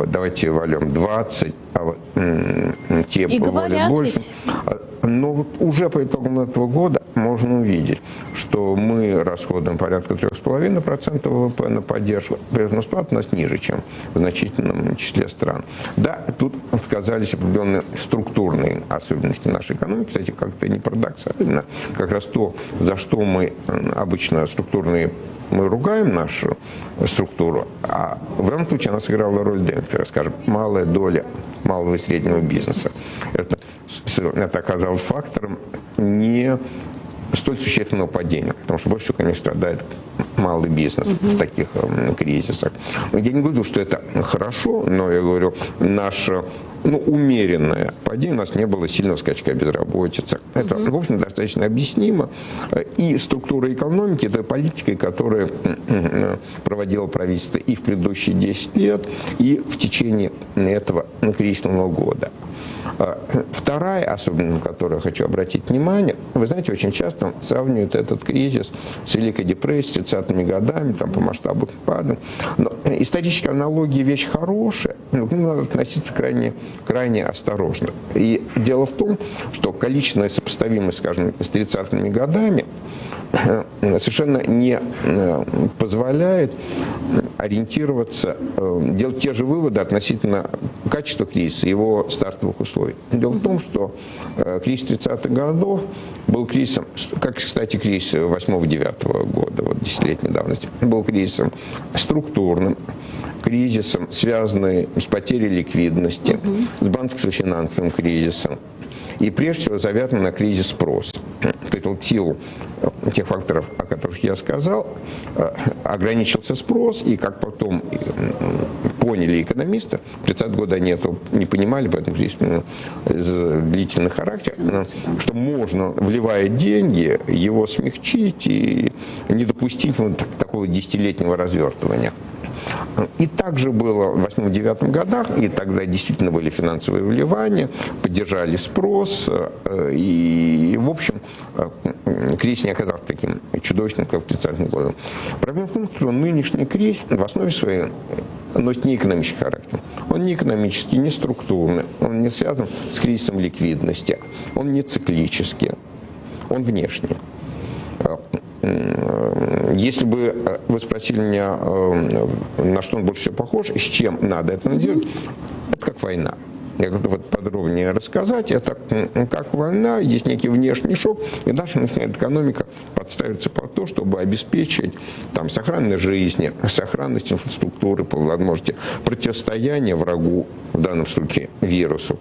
давайте вольем 20%, а те вводят больше. Но вот уже по итогам этого года можно увидеть, что мы расходуем порядка 3,5% ВВП на поддержку, при этом спад у нас ниже, чем в значительном числе стран. Да, тут сказались определенные структурные особенности нашей экономики. Кстати, как-то не парадоксально. Как раз то, за что мы обычно мы ругаем нашу структуру, а в данном случае она сыграла роль демпфера, скажем, малая доля малого и среднего бизнеса. Это оказалось фактором не столь существенного падения, потому что больше всего, конечно, страдает малый бизнес в таких кризисах. Я не говорю, что это хорошо, но я говорю, наше умеренное падение, у нас не было сильного скачка безработицы. Это, в общем, достаточно объяснимо. И структура экономики, это политика, которую проводило правительство и в предыдущие 10 лет, и в течение этого кризисного года. Вторая особенность, на которую я хочу обратить внимание, вы знаете, очень часто сравнивают этот кризис с Великой депрессией, 30-ми годами, там, по масштабу падом. Но историческая аналогия вещь хорошая, но к ней надо относиться крайне осторожно. И дело в том, что количественная сопоставимость, скажем, с 30-ми годами совершенно не позволяет ориентироваться, делать те же выводы относительно качества кризиса и его стартовых условий. Дело в том, что кризис 30-х годов был кризисом, как, кстати, кризис 8-9 года, вот 10-летней давности, был кризисом структурным, кризисом, связанным с потерей ликвидности, с банковско-финансовым кризисом. И прежде всего завязан на кризис спроса. В силу тех факторов, о которых я сказал, ограничился спрос, и как потом поняли экономисты, в 30-е годы они этого не понимали, поэтому кризис длительный характер, что можно, вливая деньги, его смягчить и не допустить вот такого десятилетнего развертывания. И также было в 8-9 годах, и тогда действительно были финансовые вливания, поддержали спрос, и, в общем, кризис не оказался таким чудовищным, как в 30-х годах. Проблема в том, что нынешний кризис в основе своей носит не экономический характер. Он не экономический, не структурный, он не связан с кризисом ликвидности, он не циклический, он внешний. Если бы вы спросили меня, на что он больше всего похож, с чем надо это делать, это как война. Я готов вот подробнее рассказать. Это как война, есть некий внешний шок, и дальше начинает экономика подставиться под то, чтобы обеспечить там, сохранность жизни, сохранность инфраструктуры, по возможности противостояние врагу, в данном случае вирусу,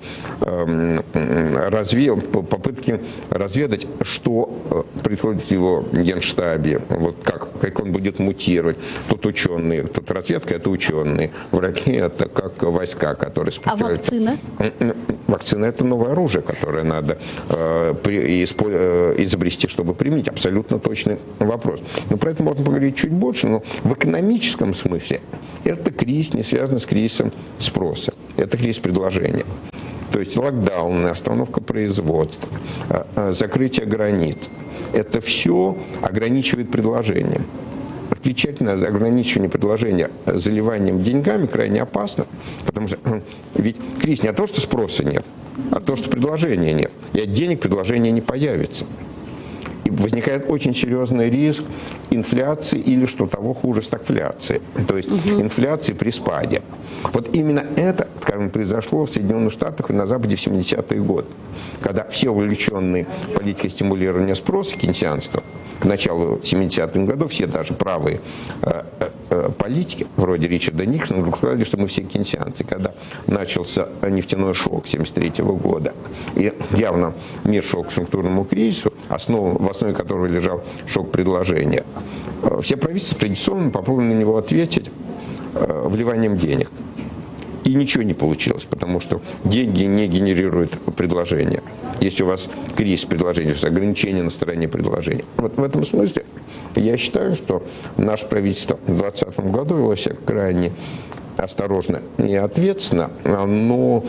попытки разведать, что происходит в его генштабе, вот как он будет мутировать. Тут ученые, тут разведка — это ученые, враги — это как войска, которые сопротивляются. А вакцина? Вакцина — это новое оружие, которое надо изобрести, чтобы применить. Абсолютно абсолютно точный вопрос. Но про это можно поговорить чуть больше, но в экономическом смысле это кризис не связан с кризисом спроса, это кризис предложения. То есть локдауны, остановка производства, закрытие границ. Это все ограничивает предложение. Отвечательное ограничивание предложения заливанием деньгами крайне опасно, потому что ведь кризис не от того, что спроса нет, а от того, что предложения нет. И от денег предложения не появится. И возникает очень серьезный риск инфляции или, что того хуже, стагфляции. То есть инфляции при спаде. Вот именно это, скажем, произошло в Соединенных Штатах и на Западе в 70-е годы, когда все увлеченные политикой стимулирования спроса, кейнсианства, к началу 70-х годов все даже правые политики, вроде Ричарда Никсона, вдруг сказали, что мы все кейнсианцы. Когда начался нефтяной шок 73 года, и явно мир шел к структурному кризису, в основе которого лежал шок предложения, все правительства традиционно попробовали на него ответить вливанием денег. И ничего не получилось, потому что деньги не генерируют предложения. Если у вас кризис предложения, то есть ограничение на стороне предложения. Вот в этом смысле я считаю, что наше правительство в 2020 году вело себя крайне осторожно и ответственно. Оно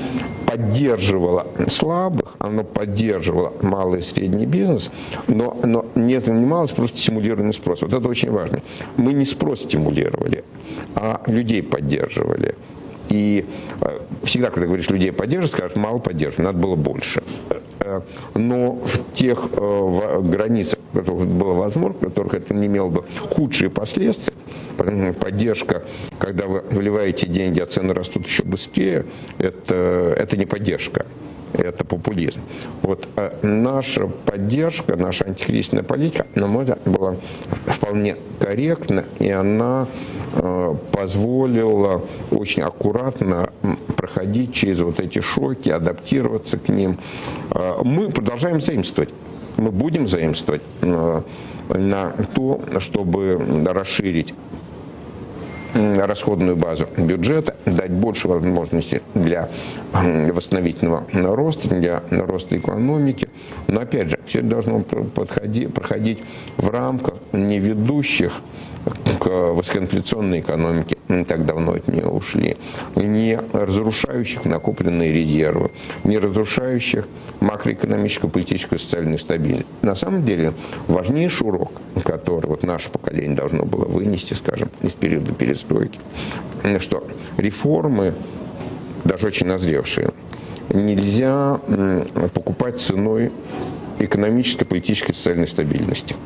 поддерживало слабых, оно поддерживало малый и средний бизнес, но не занималось просто стимулированием спроса. Вот это очень важно. Мы не спрос стимулировали, а людей поддерживали. И всегда, когда говоришь, людей поддерживать, скажут, мало поддерживать, надо было больше. Но в тех границах, в которых было возможно, в которых это не имело бы худшие последствия, поддержка, когда вы вливаете деньги, а цены растут еще быстрее, это не поддержка. Это популизм. Вот наша поддержка, наша антикризисная политика, на мой взгляд, была вполне корректна, и она позволила очень аккуратно проходить через вот эти шоки, адаптироваться к ним. Мы продолжаем заимствовать. Мы будем заимствовать на то, чтобы расширить расходную базу бюджета, дать больше возможностей для восстановительного роста, для роста экономики. Но опять же, все это должно проходить в рамках не ведущих к высокоинфляционной экономике, не так давно от нее ушли, не разрушающих накопленные резервы, не разрушающих макроэкономическую, политическую и социальную стабильность. На самом деле, важнейший урок, который вот наше поколение должно было вынести, скажем, из периода перестройки, что реформы, даже очень назревшие, нельзя покупать ценой экономической, политической и социальной стабильности.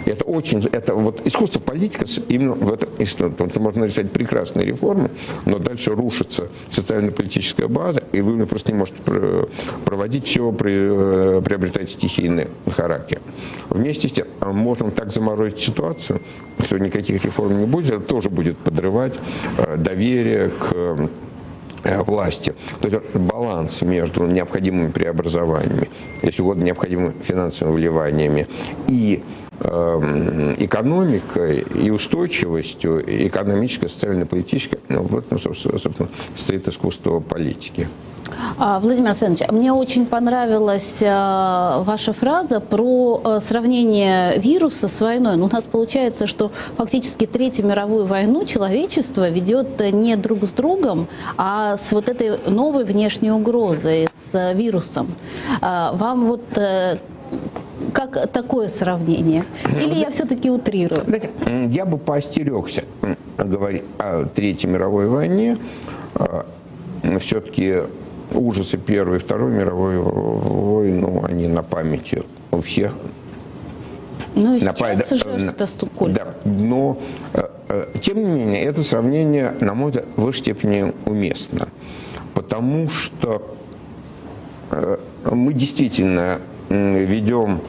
Это вот искусство политика именно в этом истории. Можно нарисовать прекрасные реформы, но дальше рушится социально-политическая база, и вы просто не можете проводить, все приобретать стихийный характер. Вместе с тем, можно так заморозить ситуацию, что никаких реформ не будет, это тоже будет подрывать доверие к власти. То есть баланс между необходимыми преобразованиями, если угодно, необходимыми финансовыми вливаниями и экономикой, и устойчивостью, и экономической, социально-политической, в этом, собственно, стоит искусство политики. Владимир Александрович, мне очень понравилась ваша фраза про сравнение вируса с войной. Но у нас получается, что фактически Третью мировую войну человечество ведет не друг с другом, а с вот этой новой внешней угрозой, с вирусом. Вам вот как такое сравнение? Или я все-таки утрирую? Я бы поостерегся говорить о Третьей мировой войне. Все-таки ужасы Первой и Второй мировой войны, они на памяти у всех. Ну и сейчас жертв-то сколько? Да, но, тем не менее, это сравнение, на мой взгляд, в высшей степени уместно. Потому что мы действительно ведем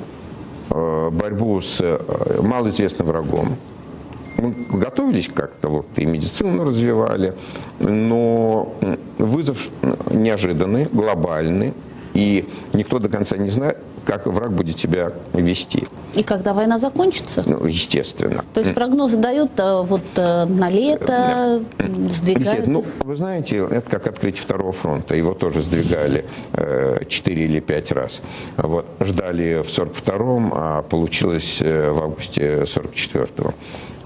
борьбу с малоизвестным врагом. Мы готовились как-то, вот, и медицину развивали, но вызов неожиданный, глобальный, и никто до конца не знает, как враг будет себя вести. И когда война закончится? Ну, естественно. То есть прогнозы дают вот на лето, сдвигают Ну, их? вы знаете, это как открытие второго фронта. Его тоже сдвигали 4 или 5 раз. Вот. Ждали в 42-м, а получилось в августе 44-го.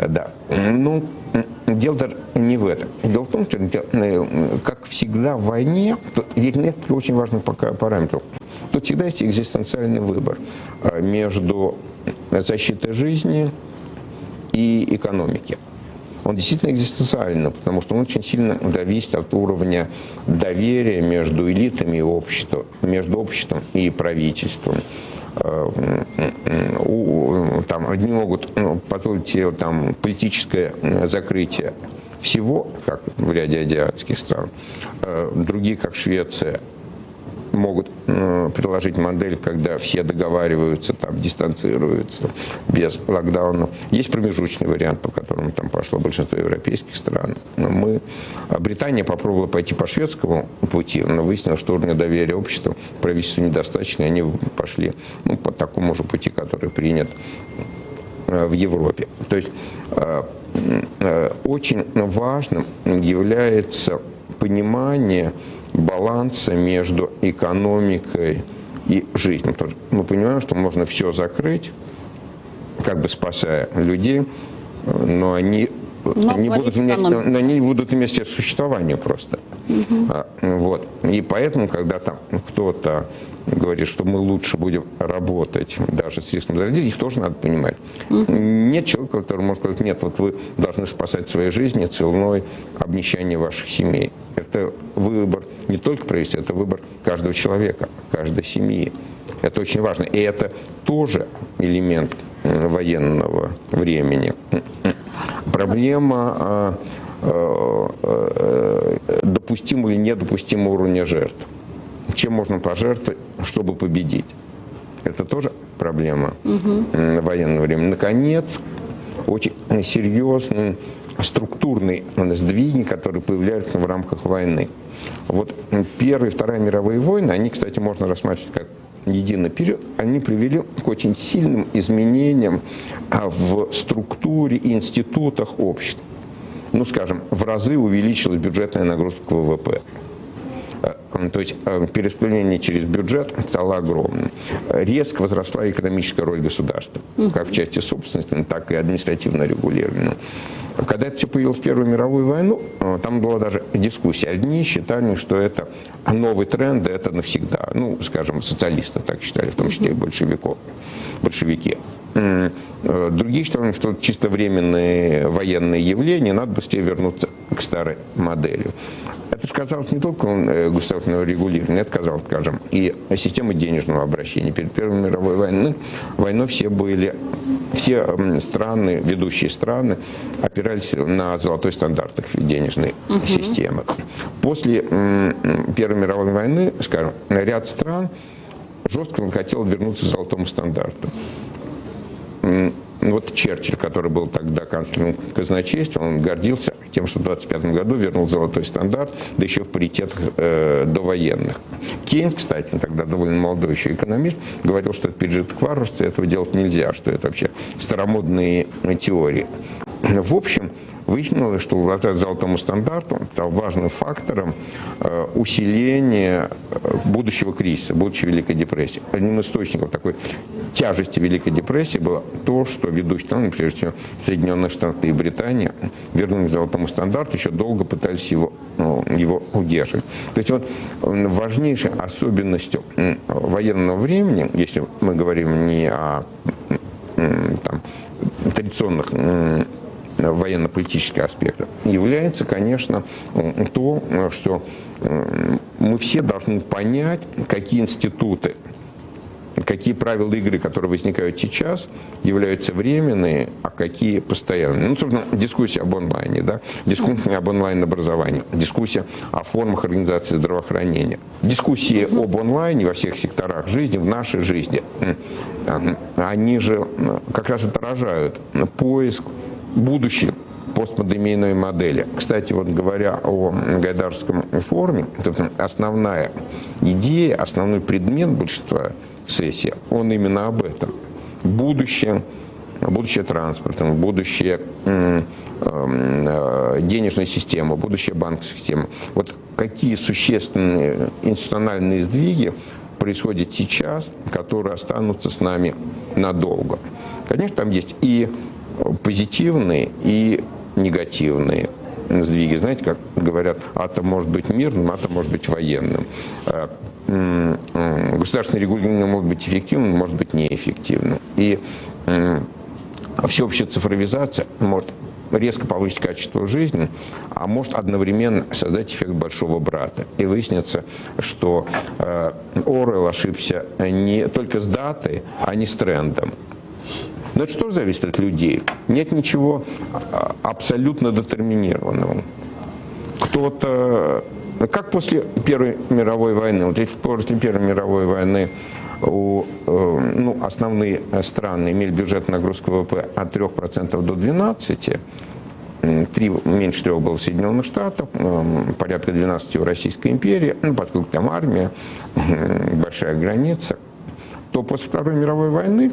Да. Ну, дело даже не в этом. Дело в том, что, как всегда в войне, есть несколько очень важных параметров. Тут всегда есть экзистенциальный выбор между защитой жизни и экономики. Он действительно экзистенциальный, потому что он очень сильно зависит от уровня доверия между элитами и обществом, между обществом и правительством. Там, одни могут позволить себе там, политическое закрытие всего, как в ряде азиатских стран, другие, как Швеция, могут предложить модель, когда все договариваются, там, дистанцируются без локдауна. Есть промежуточный вариант, по которому там пошло большинство европейских стран. Но Британия попробовала пойти по шведскому пути, но выяснилось, что уровень доверия общества правительству недостаточно, и они пошли по такому же пути, который принят в Европе. То есть очень важным является понимание баланса между экономикой и жизнью. Мы понимаем, что можно все закрыть, как бы спасая людей, но они не будут иметь существования просто. Вот. И поэтому, когда там кто-то говорит, что мы лучше будем работать даже с риском заразиться, их тоже надо понимать. Нет человека, который может сказать, нет, вот вы должны спасать свои жизни ценой обнищания ваших семей. Это выбор не только правительства, это выбор каждого человека, каждой семьи. Это очень важно. И это тоже элемент военного времени. Проблема допустимого или недопустимого уровня жертв. Чем можно пожертвовать, чтобы победить? Это тоже проблема военного времени. Наконец, очень серьезный структурный сдвиги, которые появляются в рамках войны. Вот Первая и Вторая мировые войны, они, кстати, можно рассматривать как единый период, они привели к очень сильным изменениям в структуре и институтах общества. Ну, скажем, в разы увеличилась бюджетная нагрузка к ВВП. То есть перераспределение через бюджет стало огромным. Резко возросла экономическая роль государства, как в части собственности, так и административного регулирования. Когда это все появилось в Первую мировую войну, там была даже дискуссия. Одни считали, что это новый тренд, это навсегда. Ну, скажем, социалисты так считали, в том числе и большевики. Другие считали, что это чисто временные военные явления, надо быстрее вернуться к старой модели. Это же казалось не только государственного регулирования, это казалось, скажем, и системы денежного обращения. Перед Первой мировой войной все страны, ведущие страны, опирались на золотой стандарт их денежной системы. После Первой мировой войны, скажем, ряд стран жестко хотел вернуться к золотому стандарту. Вот Черчилль, который был тогда канцлером казначейства, он гордился тем, что в 1925 году вернул золотой стандарт, да еще в паритетах довоенных. Кейнс, кстати, тогда довольно молодой еще экономист, говорил, что это пережиток варварства, этого делать нельзя, что это вообще старомодные теории. В общем, выяснилось, что возврат к золотому стандарту стал важным фактором усиления будущего кризиса, будущей Великой депрессии. Одним из источников такой тяжести Великой депрессии было то, что ведущие страны, прежде всего Соединенные Штаты и Британия, вернулись к золотому стандарту, еще долго пытались его удерживать. То есть вот важнейшей особенностью военного времени, если мы говорим не о традиционных военно-политических аспектов, является, конечно, то, что мы все должны понять, какие институты, какие правила игры, которые возникают сейчас, являются временные, а какие постоянные. Ну, собственно, дискуссия об онлайне, да? Дискуссия об онлайн-образовании, дискуссия о формах организации здравоохранения, дискуссии об онлайне во всех секторах жизни, в нашей жизни. Они же как раз отражают поиск будущей постпандемийной модели. Кстати, вот говоря о Гайдарском форуме, основная идея, основной предмет большинства сессии, он именно об этом. Будущее транспорта, будущее денежной системы, будущее банковской системы. Вот какие существенные институциональные сдвиги происходят сейчас, которые останутся с нами надолго. Конечно, там есть и позитивные, и негативные сдвиги. Знаете, как говорят, атом может быть мирным, атом может быть военным. Государственное регулирование может быть эффективным, может быть неэффективным. И всеобщая цифровизация может резко повысить качество жизни, а может одновременно создать эффект большого брата. И выяснится, что Оруэлл ошибся не только с датой, а не с трендом. Но это что зависит от людей? Нет ничего абсолютно детерминированного. Кто-то... Как после Первой мировой войны? Вот после Первой мировой войны основные страны имели бюджетную нагрузку ВВП от 3% до 12%. Меньше 3 было в Соединенных Штатах, порядка 12 в Российской империи, поскольку там армия, большая граница, то после Второй мировой войны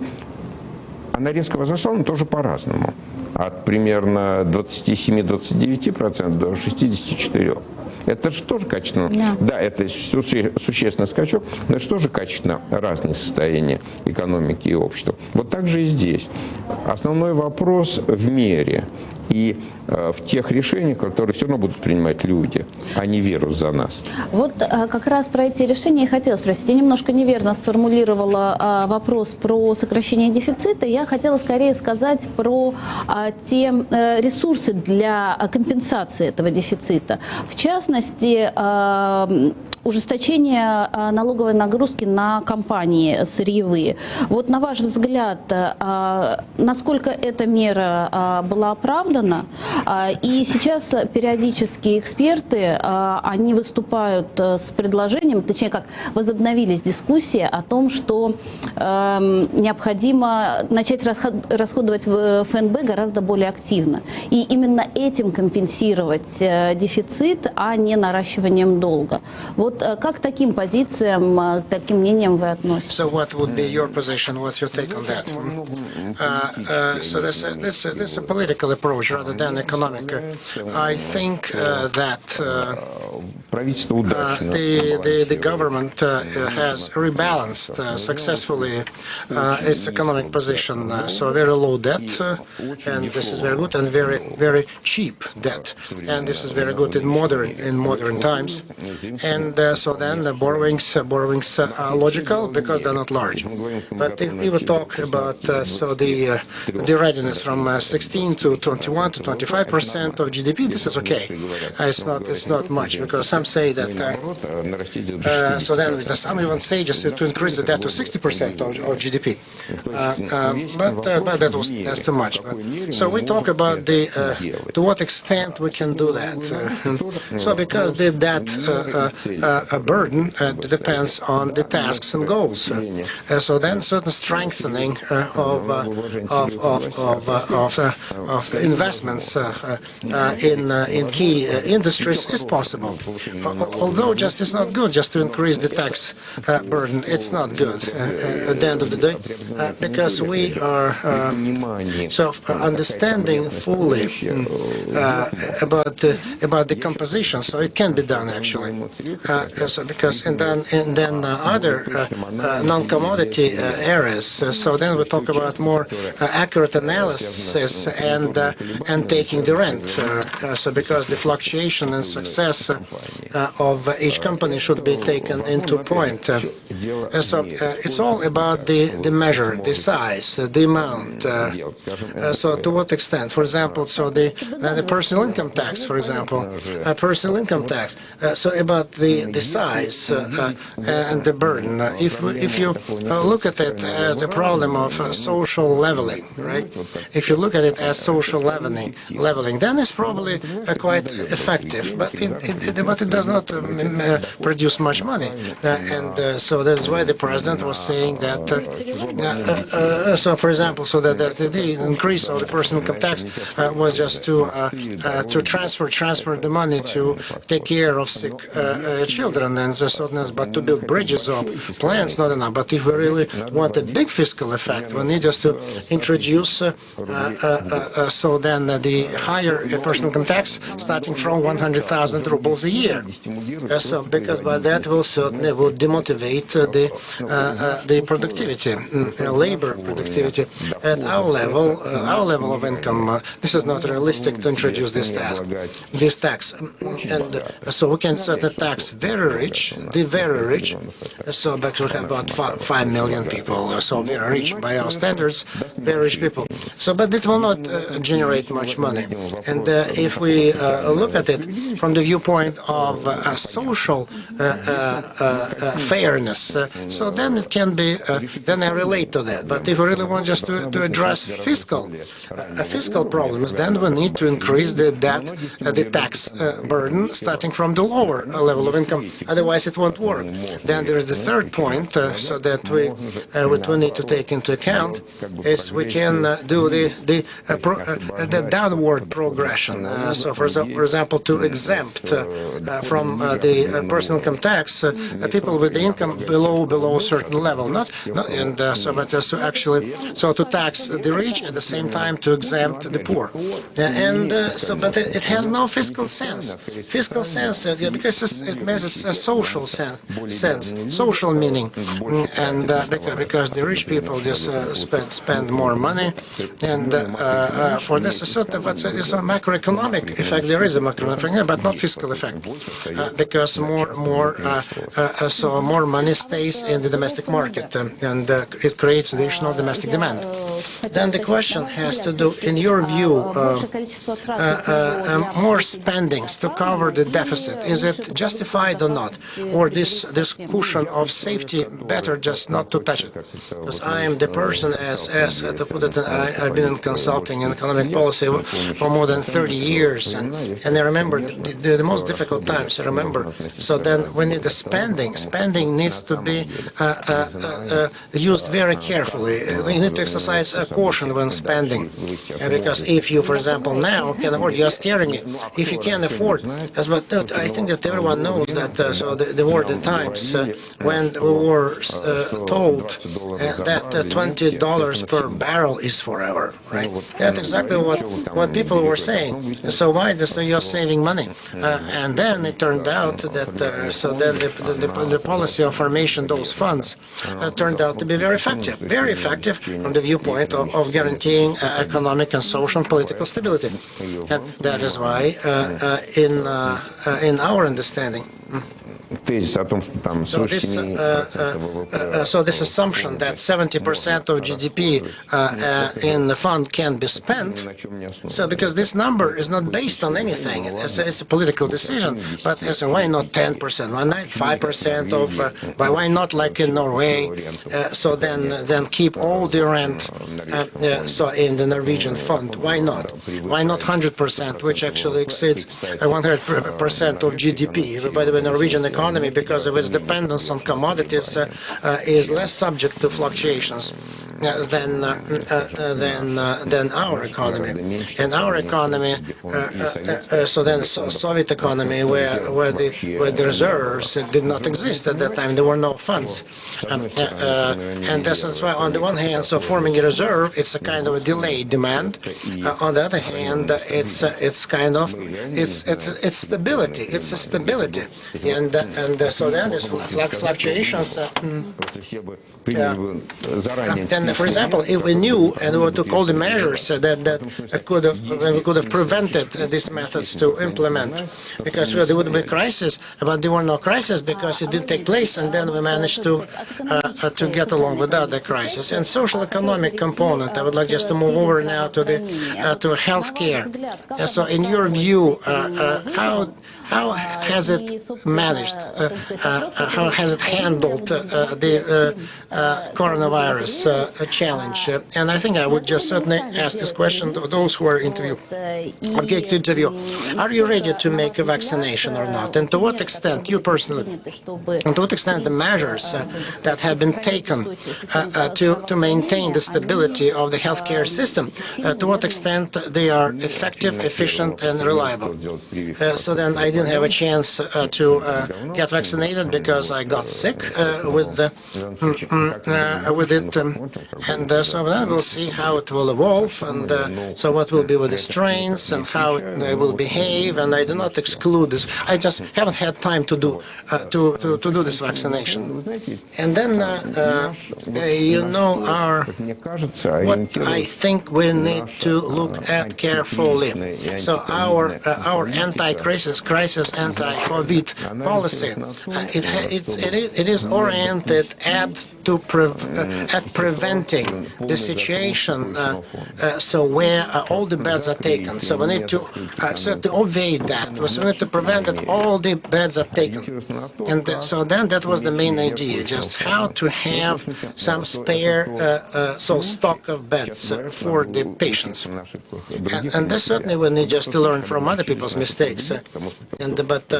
она резко возросла, но тоже по-разному. От примерно 27-29% до 64%. Это же тоже качественно. Да, это существенный скачок, но это же тоже качественно разные состояния экономики и общества. Вот так же и здесь. Основной вопрос в мере и в тех решениях, которые все равно будут принимать люди, а не вирус за нас. Вот как раз про эти решения я хотела спросить. Я немножко неверно сформулировала вопрос про сокращение дефицита. Я хотела скорее сказать про те ресурсы для компенсации этого дефицита. В частности, ужесточение налоговой нагрузки на компании сырьевые. Вот на ваш взгляд, насколько эта мера была оправдана? И сейчас периодически эксперты, они выступают с предложением, точнее как возобновились дискуссии о том, что необходимо начать расходовать в ФНБ гораздо более активно. И именно этим компенсировать дефицит, а не наращиванием долга. Вот как к таким позициям, к таким мнениям вы относитесь? So what would be your position? What's your take on that? So that's a political approach rather than economic. I think that the government has rebalanced successfully its economic position. So very low debt, and this is very good, and very cheap debt, and this is very good in modern times. And so then the borrowings are logical because they're not large. But if we would talk about the readiness from 16 to 21 to 25% of GDP, this is okay. It's not much because some say that. So then some even say just to increase the debt to 60% of GDP. But that's too much. So we talk about to what extent we can do that. So because the debt burden depends on the tasks and goals. So then certain strengthening of investments in key industries is possible. Although just it's not good just to increase the tax burden. It's not good at the end of the day because we are understanding fully about the composition. So it can be done actually. Because and then other non-commodity areas. So then we talk about more accurate analysis and taking the rent. So because the fluctuation and success of each company should be taken into point. So it's all about the measure, the size, the amount. So to what extent? For example, so the personal income tax, for example, personal income tax. So about the size and the burden. If you look at it as the problem of social leveling, right? If you look at it as social leveling, then it's probably quite effective. But it does not produce much money. So that is why the president was saying that, so for example, so that the increase of the personal income tax was just to transfer the money to take care of sick children, and so, but to build bridges or plants, not enough. But if we really want a big fiscal effect, we need just to introduce so then the higher personal income tax starting from 100,000 rubles a year. So because by that will certainly demotivate the productivity, labor productivity at our level of income. This is not realistic to introduce this tax, and so we can certainly tax the very rich. So because we have about 5 million people, so very rich by our standards, very rich people. So, but it will not generate much money. And if we look at it from the viewpoint of social fairness, so then it can be, then I relate to that. But if we really want just to address fiscal problems, then we need to increase the tax burden starting from the lower level of income. Otherwise, it won't work. Then there is the third point, so that what we need to take into account is we can do the downward progression. So, for example, to exempt from the personal income tax people with the income below a certain level, so to tax the rich at the same time to exempt the poor, but it has no fiscal sense. Fiscal sense, because it has a social sense, social meaning, and because the rich people just spend more money, and for this it's a macroeconomic effect. There is a macroeconomic effect, but not fiscal effect, because more money stays in the domestic market, and it creates additional domestic demand. Then the question has to do, in your view, more spendings to cover the deficit. Is it justified or not, or this cushion of safety better just not to touch it? Because I am the person, as to put it, I've been in consulting and economic policy for more than 30 years, and I remember the most difficult times. I remember. So then we need the spending. Spending needs to be used very carefully. We need to exercise caution when spending, because if you, for example, now can afford, you are scaring me. If you can't afford, but I think that everyone knows that. So there were the times when we were told that $20 per barrel is forever, right? That's exactly what people were saying. So why you're saving money? And then it turned out that the policy of formation those funds turned out to be very effective from the viewpoint of guaranteeing economic and social and political stability. And that is why in our understanding, so this assumption that 70% of GDP in the fund can be spent, so because this number is not based on anything, it's a political decision, but why not 10%, why not 5% of, why not like in Norway, so then keep all the rent so in the Norwegian fund, why not 100%, which actually exceeds 100% of GDP. By the way, Norwegian economy, because of its dependence on commodities, is less subject to fluctuations than our economy. And our economy, so then Soviet economy, where the reserves did not exist at that time, there were no funds, and that's why on the one hand, so forming a reserve, it's a kind of a delayed demand. On the other hand, it's kind of it's stability. It's a stability, and so then there's fluctuations. And for example, if we knew and we took all the measures that we could have prevented these methods to implement, because there would be a crisis, but there were no crisis because it didn't take place, and then we managed to get along without the crisis. And social economic component, I would like just to move over now to the to healthcare. So in your view, how has it managed, how has it handled the coronavirus challenge? And I think I would just certainly ask this question to those who are going to interview. Are you ready to make a vaccination or not? And to what extent, you personally, and to what extent the measures that have been taken to maintain the stability of the healthcare system, to what extent they are effective, efficient, and reliable? So then I didn't have a chance to get vaccinated because I got sick with it, and so then we'll see how it will evolve, and so what will be with the strains and how they will behave. And I do not exclude this. I just haven't had time to do this vaccination. And then what I think we need to look at carefully. So our anti-crisis, anti-COVID policy, it is oriented at preventing the situation, so where all the beds are taken. So we need to avoid that. So we need to prevent that all the beds are taken. And so then that was the main idea, just how to have some spare stock of beds for the patients. And this certainly we need just to learn from other people's mistakes. But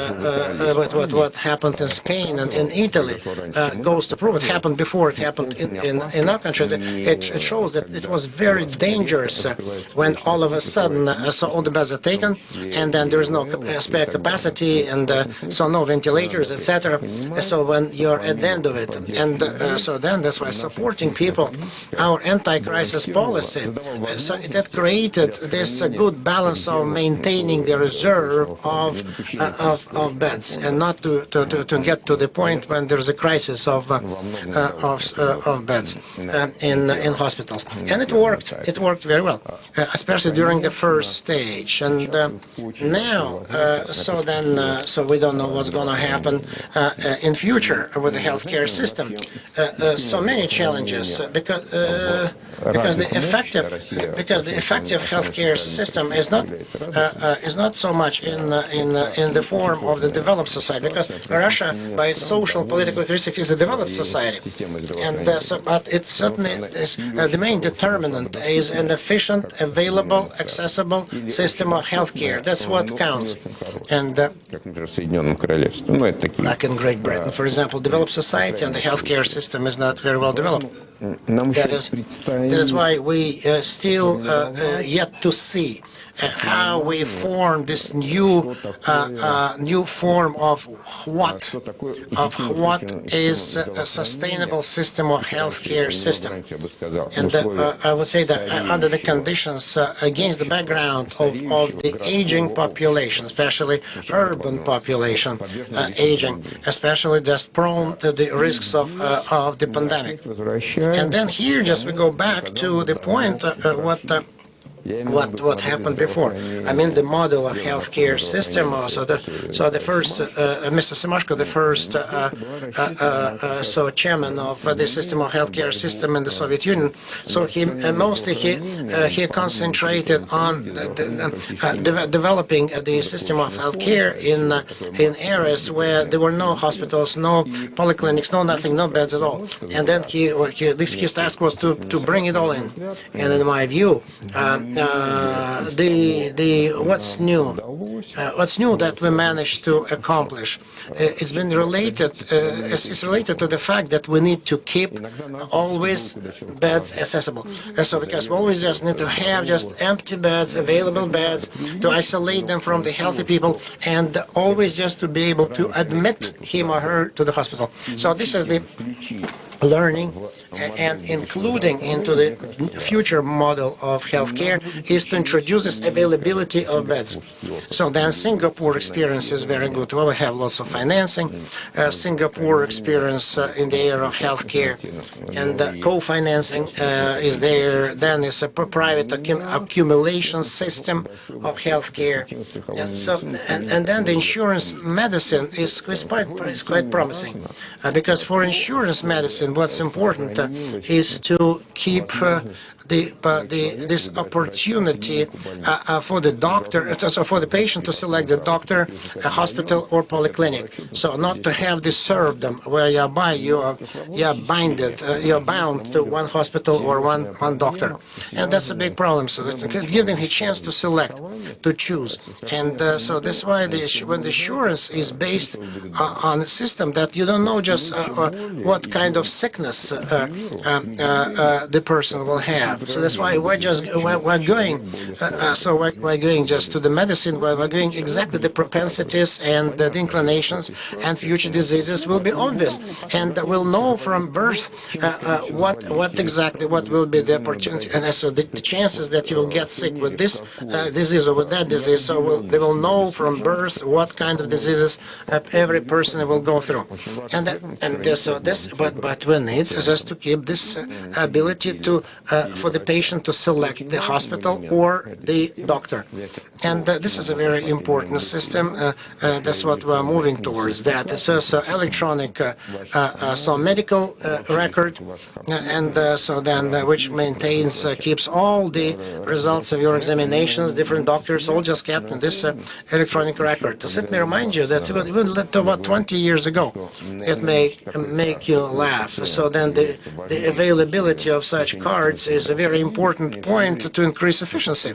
what happened in Spain and in Italy goes to prove it happened before it happened in our country. It shows that it was very dangerous when all of a sudden so all the beds are taken, and then there is no spare capacity, and so no ventilators, etc. So when you're at the end of it, and so then that's why supporting people, our anti-crisis policy, so that created this good balance of maintaining the reserve of beds, and not to get to the point when there's a crisis of beds in hospitals. And it worked. It worked very well, especially during the first stage. And now, so we don't know what's going to happen in future with the healthcare system. So many challenges because the effective healthcare system is not so much in the form of the developed society, because Russia, by its social political characteristics, is a developed society, and but it certainly is the main determinant is an efficient, available, accessible system of healthcare. That's what counts. And like in Great Britain, for example, developed society and the healthcare system is not very well developed. That is why we still yet to see how we form this new form of what is a sustainable system of healthcare system. And I would say that under the conditions, against the background of the aging population, especially urban population aging, especially just prone to the risks of the pandemic. And then here, just we go back to the point what happened before. I mean, the model of healthcare system. So the first, Mr. Semashko, the first chairman of the system of healthcare system in the Soviet Union. So he concentrated on developing the system of healthcare in areas where there were no hospitals, no polyclinics, no nothing, no beds at all. And then his task was to bring it all in. And in my view, what's new that we managed to accomplish? It's been related. It's related to the fact that we need to keep always beds accessible. So because we always just need to have just empty beds, available beds, to isolate them from the healthy people, and always just to be able to admit him or her to the hospital. So this is the learning and including into the future model of healthcare is to introduce this availability of beds. So then Singapore experience is very good. Well, we have lots of financing. Singapore experience in the area of healthcare, and co-financing is there. Then it's a private accumulation system of healthcare. And then the insurance medicine is quite promising, because for insurance medicine, what's important is to keep this opportunity for the doctor, so for the patient to select the doctor, a hospital or polyclinic. So not to have this serfdom where you're bound to one hospital or one doctor, and that's a big problem. So that give them a chance to select, to choose, and so that's why when the insurance is based on a system that you don't know just what kind of sickness the person will have. So that's why we're going just to the medicine where we're going exactly the propensities and the inclinations and future diseases will be obvious, and we'll know from birth what will be the opportunity and so the chances that you will get sick with this disease or with that disease. So they will know from birth what kind of diseases every person will go through, but we need just to keep this ability to for the patient to select the hospital or the doctor, and this is a very important system. That's what we're moving towards. That it's also electronic, so medical record, and so then which maintains keeps all the results of your examinations, different doctors, all just kept in this electronic record. So let me remind you that even about 20 years ago, it may make you laugh. So then the availability of such cards is a very important point to increase efficiency.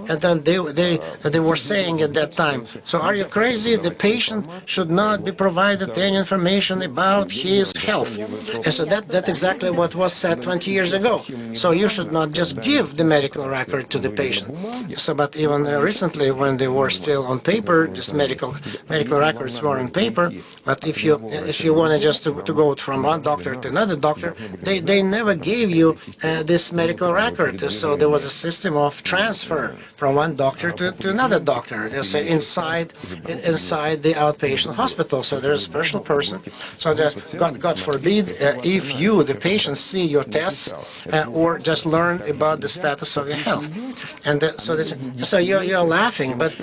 And then they were saying at that time, so are you crazy? The patient should not be provided any information about his health. And so that's exactly what was said 20 years ago. So you should not just give the medical record to the patient. So, but even recently, when they were still on paper, this medical records were on paper. But if you wanted just to go from one doctor to another doctor, they never gave you this medical record. So there was a system of transfer from one doctor to another doctor. There's inside the outpatient hospital. So there's a special person. So that God forbid if you, the patient, see your tests or just learn about the status of your health. And so you're laughing, but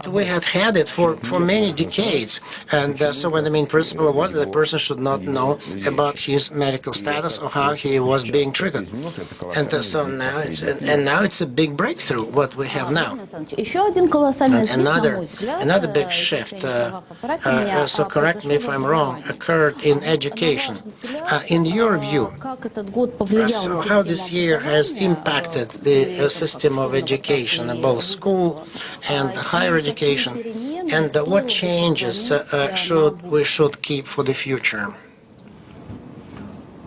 we had it for many decades. And so when the main principle was that the person should not know about his medical status or how he was being treated. And so now it's a big breakthrough what we have now. And another big shift. So correct me if I'm wrong. Occurred in education. In your view, so how this year has impacted the system of education, both school and higher education, and what changes we should keep for the future?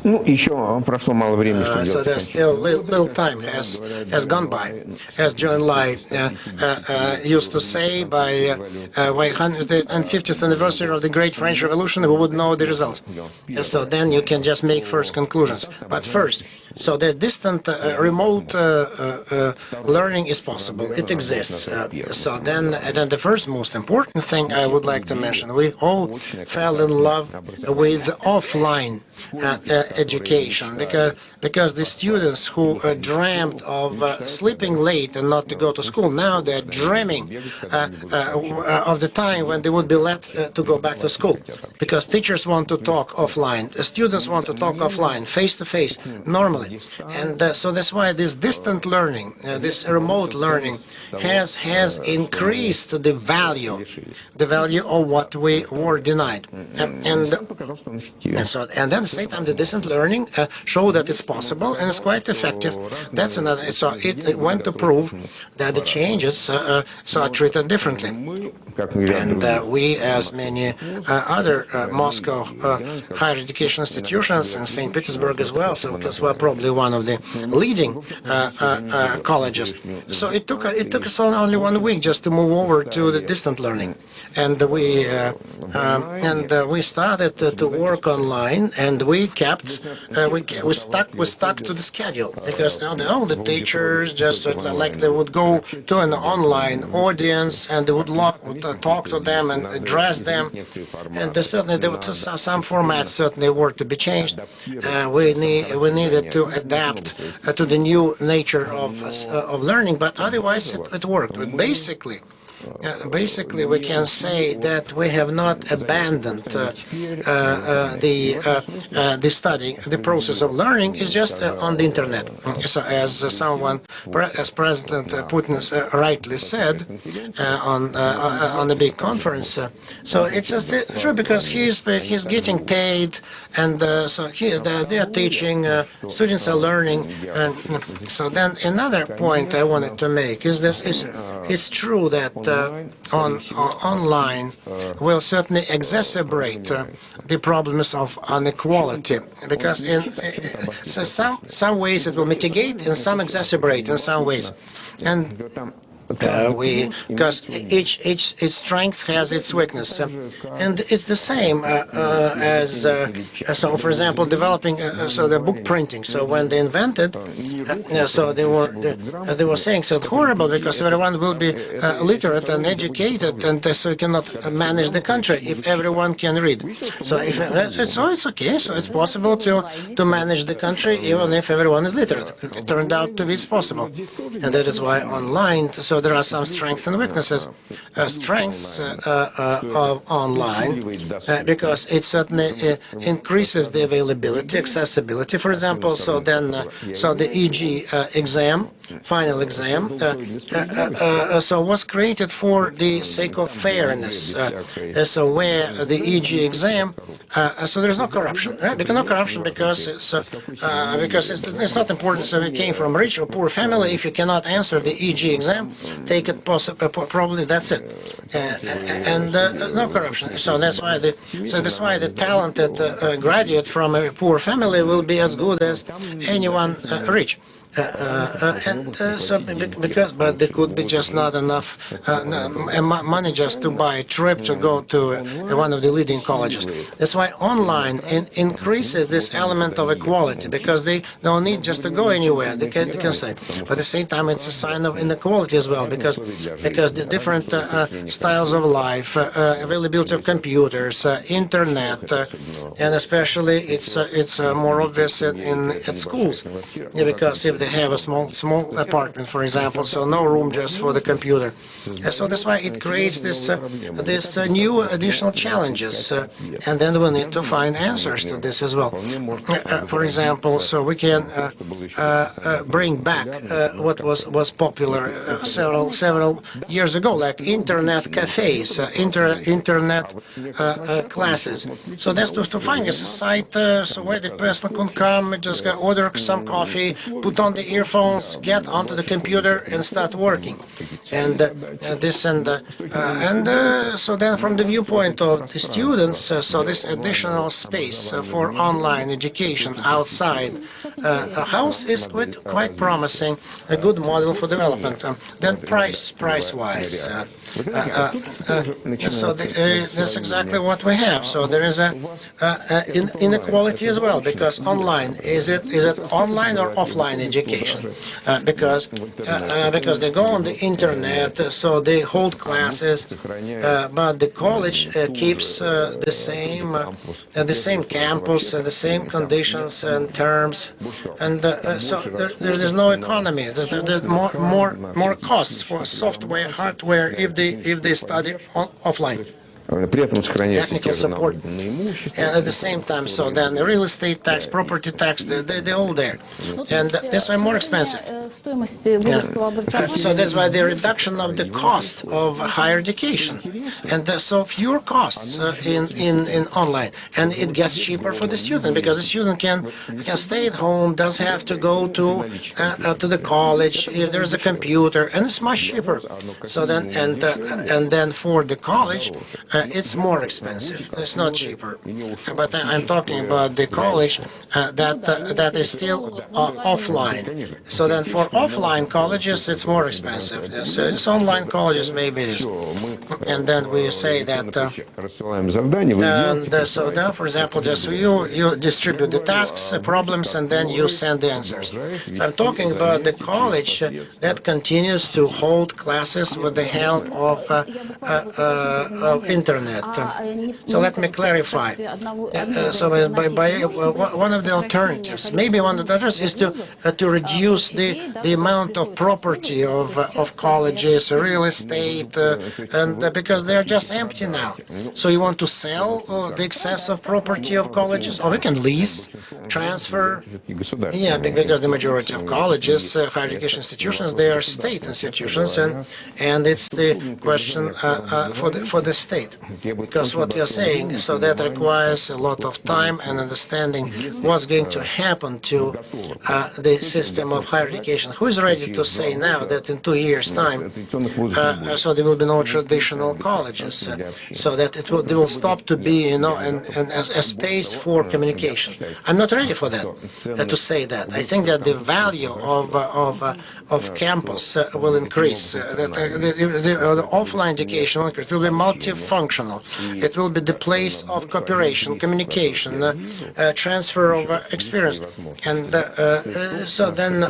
So there's still little time has gone by. As John Lai used to say, by 150th anniversary of the Great French Revolution, we would know the results. So then you can just make first conclusions. But first, so the distant, remote learning is possible. It exists. So then the first most important thing I would like to mention, we all fell in love with offline education, because the students who dreamed of sleeping late and not to go to school, now they're dreaming of the time when they would be let to go back to school, because teachers want to talk offline, students want to talk offline, face-to-face, normally. And so that's why this distant learning, this remote learning has increased the value of what we were denied. And then at the same time, the distant learning show that it's possible and it's quite effective. That's another. So it went to prove that the changes are treated differently. And we, as many other Moscow higher education institutions, and St. Petersburg as well, so because we're probably one of the leading colleges. So it took us only 1 week just to move over to the distant learning, and we started to work online, and we stuck to the schedule, because now all the teachers just like they would go to an online audience and they would talk to them and address them, and certainly there were some formats certainly were to be changed. We needed to adapt to the new nature of learning, but otherwise it worked. But basically, basically we can say that we have not abandoned the studying. The process of learning is just on the internet. So as as President Putin rightly said on a big conference, so it's just true because he's getting paid, and so they are teaching, students are learning, and so then another point I wanted to make is this: it's true that online will certainly exacerbate the problems of inequality, because in some ways it will mitigate, in some exacerbate, in some ways, and because each strength has its weakness, and it's the same as so. For example, developing so the book printing. So when they invented, so they were saying so horrible because everyone will be literate and educated, and so you cannot manage the country if everyone can read. So it's okay. So it's possible to manage the country even if everyone is literate. It turned out to be possible, and that is why online. So there are some strengths and weaknesses. Strengths of online because it certainly increases the availability, accessibility. For example, so then so the EG exam, final exam, so was created for the sake of fairness. So where the EG exam, so there's no corruption, right? Because no corruption because it's not important. So we came from rich or poor family. If you cannot answer the EG exam, take it probably that's it, and no corruption. So that's why the talented graduate from a poor family will be as good as anyone rich. But there could be just not enough money just to buy a trip to go to one of the leading colleges. That's why online increases this element of equality, because they don't need just to go anywhere. They can say. But at the same time, it's a sign of inequality as well, because the different styles of life, availability of computers, internet, and especially it's more obvious at schools, because if they have a small apartment, for example, so no room just for the computer. So that's why it creates this new additional challenges, and then we need to find answers to this as well. For example, so we can bring back what was popular several years ago, like internet cafes, internet classes. So that's to find a site so where the person can come, just order some coffee, put on the earphones, get onto the computer and start working, and so then from the viewpoint of the students, so this additional space for online education outside a house is quite promising, a good model for development. Then price-wise. So that's exactly what we have. So there is a inequality as well, because online is it online or offline education? Because they go on the internet, so they hold classes, but the college keeps the same campus, the same conditions and terms, and so there's no economy. There's more costs for software, hardware if they study offline. Technical support, and at the same time, so then the real estate tax, property tax, they're all there, and that's why more expensive. So that's why the reduction of the cost of higher education, and so fewer costs in online, and it gets cheaper for the student, because the student can stay at home, doesn't have to go to the college. If there's a computer, and it's much cheaper. So then and then for the college. It's more expensive. It's not cheaper. But I'm talking about the college that is still offline. So then for offline colleges, it's more expensive. It's online colleges, maybe it is. And then we say that. And so now, for example, just you distribute the tasks, problems, and then you send the answers. I'm talking about the college that continues to hold classes with the help of internet. internet. So let me clarify. So one of the alternatives, maybe one of the alternatives is to reduce the amount of property of colleges, real estate, and because they're just empty now. So you want to sell the excess of property of colleges, or we can lease, transfer. Yeah, because the majority of colleges, higher education institutions, they are state institutions, and it's the question for the state. Because what you're saying, so that requires a lot of time and understanding what's going to happen to the system of higher education. Who is ready to say now that in 2 years' time, so there will be no traditional colleges, so that they will stop to be, a space for communication? I'm not ready for that, to say that. I think that the value of campus will increase. The offline education will increase. It will be multifunctional. It will be the place of cooperation, communication, transfer of experience. And so then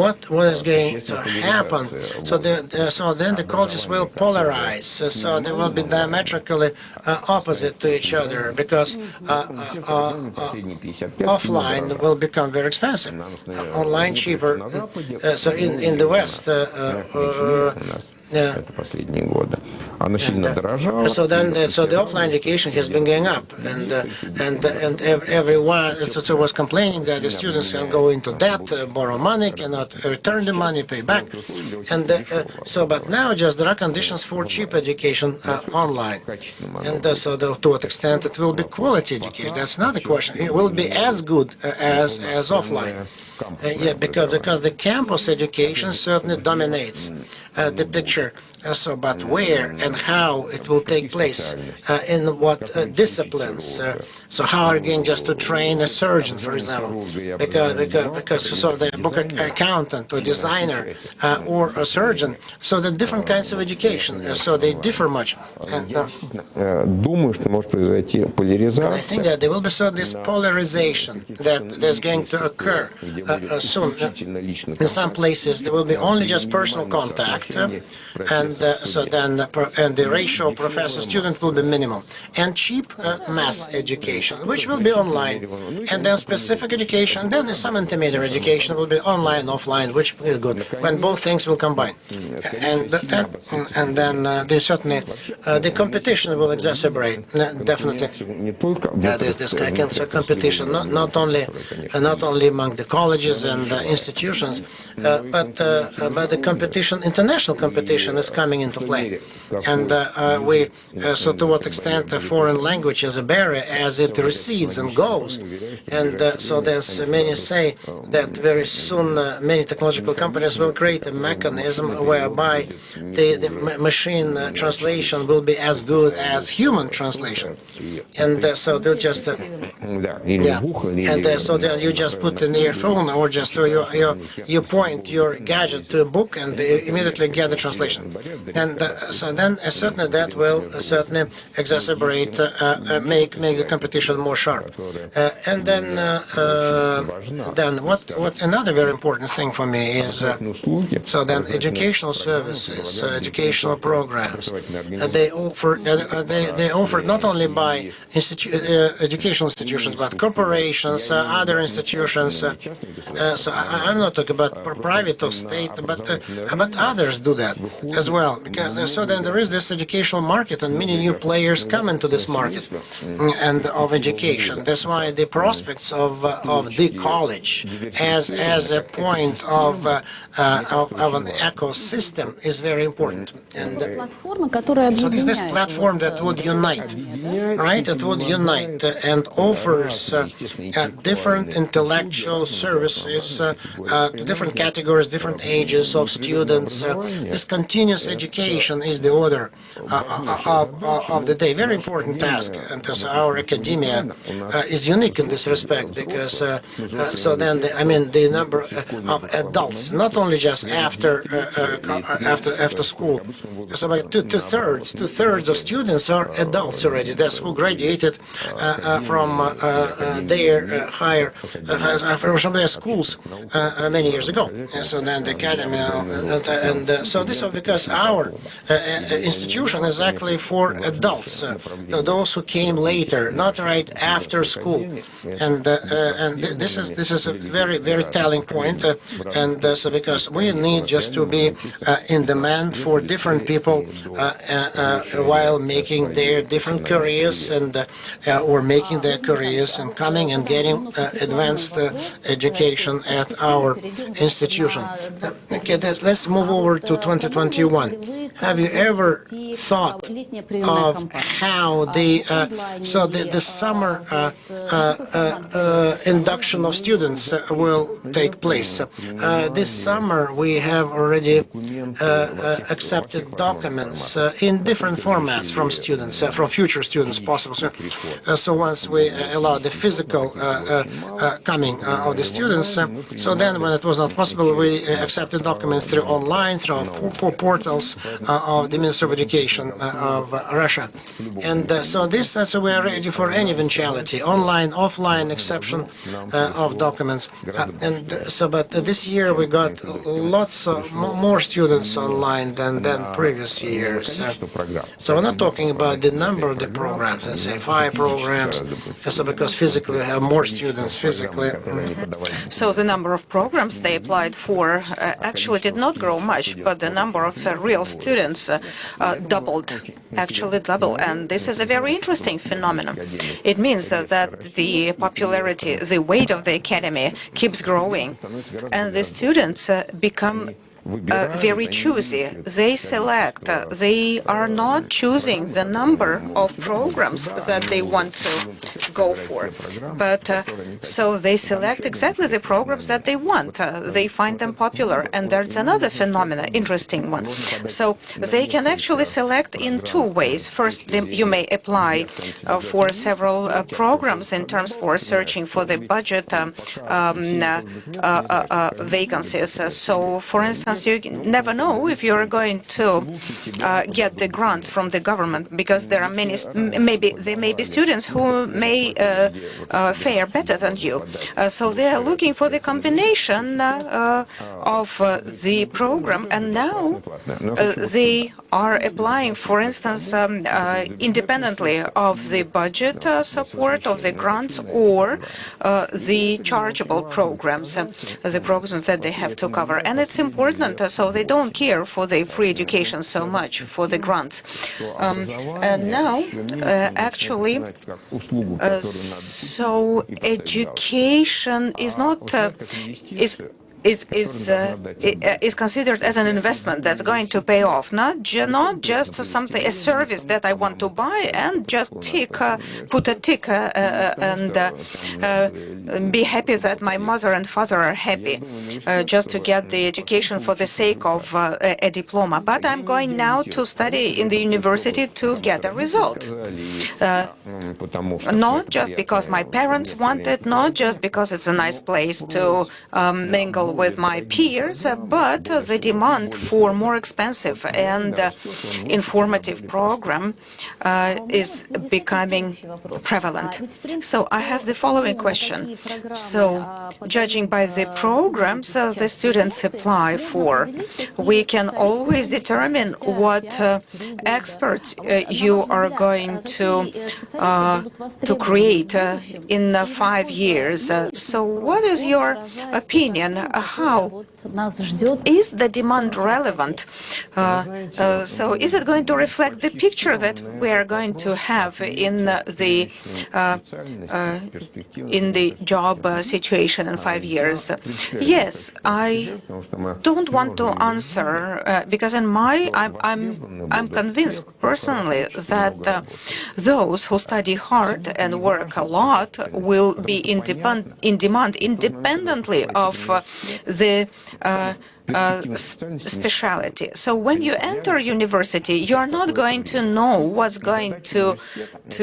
what is going to happen? So then the colleges will polarize. So they will be diametrically opposite to each other, because offline will become very expensive, online cheaper. So in the West, so the offline education has been going up, and everyone was complaining that the students can go into debt, borrow money, cannot return the money, pay back, and but now just there are conditions for cheap education online, and so to what extent it will be quality education, that's not the question. It will be as good as offline. Yeah, because the campus education certainly dominates the picture. But where and how it will take place, in what disciplines? So how are you going just to train a surgeon, for example? Because so the book accountant or designer or a surgeon. So the different kinds of education. So they differ much. And I think that there will be this polarization that is going to occur soon. In some places there will be only just personal contact, and the ratio of professor-student will be minimum, and cheap mass education, which will be online, and then specific education, then some intermediate education will be online, offline, which is good when both things will combine, and then certainly the competition will exacerbate, definitely. This competition not only among the colleges and institutions, but the competition, international competition, is coming into play, and so to what extent the foreign language is a barrier as it recedes and goes, and so there's many say that very soon many technological companies will create a mechanism whereby the machine translation will be as good as human translation, and so they'll just so then you just put an earphone or just you point your gadget to a book and immediately get the translation. And so then certainly that will certainly exacerbate, make the competition more sharp. And then what another very important thing for me is so then educational services, educational programs, they offered not only by educational institutions but corporations, other institutions. So I'm not talking about private or state, but others do that as well. Because so then there is this educational market, and many new players come into this market and of education. That's why the prospects of the college as a point of an ecosystem is very important. And so this platform that would unite, right? It would unite and offers different intellectual services to different categories, different ages of students. This continuous education is the order of the day. Very important task, and our academia is unique in this respect, because so then the number of adults, not only just after school, so about two-thirds of students are adults already. That's who graduated from their from their schools many years ago. So then the academy and so this is because our institution is actually for adults, those who came later, not right after school, and this is a very telling point, and so because we need just to be in demand for different people while making their different careers and or making their careers and coming and getting advanced education at our institution. Okay, let's move over to 2021. Have you ever thought of how the summer induction of students will take place? This summer we have already accepted documents in different formats from students, from future students possible. So once we allow the physical coming of the students, so then when it was not possible, we accepted documents through online, through portals of the Ministry of Education of Russia. And so that's we are ready for any eventuality, online, offline exception of documents. But this year we got lots of more students online than previous years. So we're not talking about the number of the programs, let's say 5 programs, so because physically we have more students physically. So the number of programs they applied for actually did not grow much, but the number of real students doubled, and this is a very interesting phenomenon. It means that the popularity, the weight of the academy keeps growing, and the students become very choosy. They select. They are not choosing the number of programs that they want to go for, but so they select exactly the programs that they want. They find them popular, and there's another phenomenon, interesting one. So they can actually select in 2 ways. First, you may apply for several programs in terms for searching for the budget vacancies. So, for instance, you never know if you're going to get the grants from the government, because there are many, there may be students who may fare better than you. So they are looking for the combination of the program, and now they are applying, for instance, independently of the budget support, of the grants, or the chargeable programs, the programs that they have to cover. And it's important, so they don't care for the free education so much, for the grants. And now, actually, so education is not is considered as an investment that's going to pay off, not just something, a service that I want to buy and just put a tick and be happy that my mother and father are happy, just to get the education for the sake of a diploma. But I'm going now to study in the university to get a result, not just because my parents want it, not just because it's a nice place to mingle with my peers, but the demand for more expensive and informative program is becoming prevalent. So I have the following question. So, judging by the programs the students apply for, we can always determine what experts you are going to create in 5 years. So what is your opinion? How is the demand relevant? So is it going to reflect the picture that we are going to have in the job situation in 5 years? Yes, I don't want to answer because I'm convinced personally that those who study hard and work a lot will be in demand independently of the speciality. So when you enter university, you are not going to know what's going to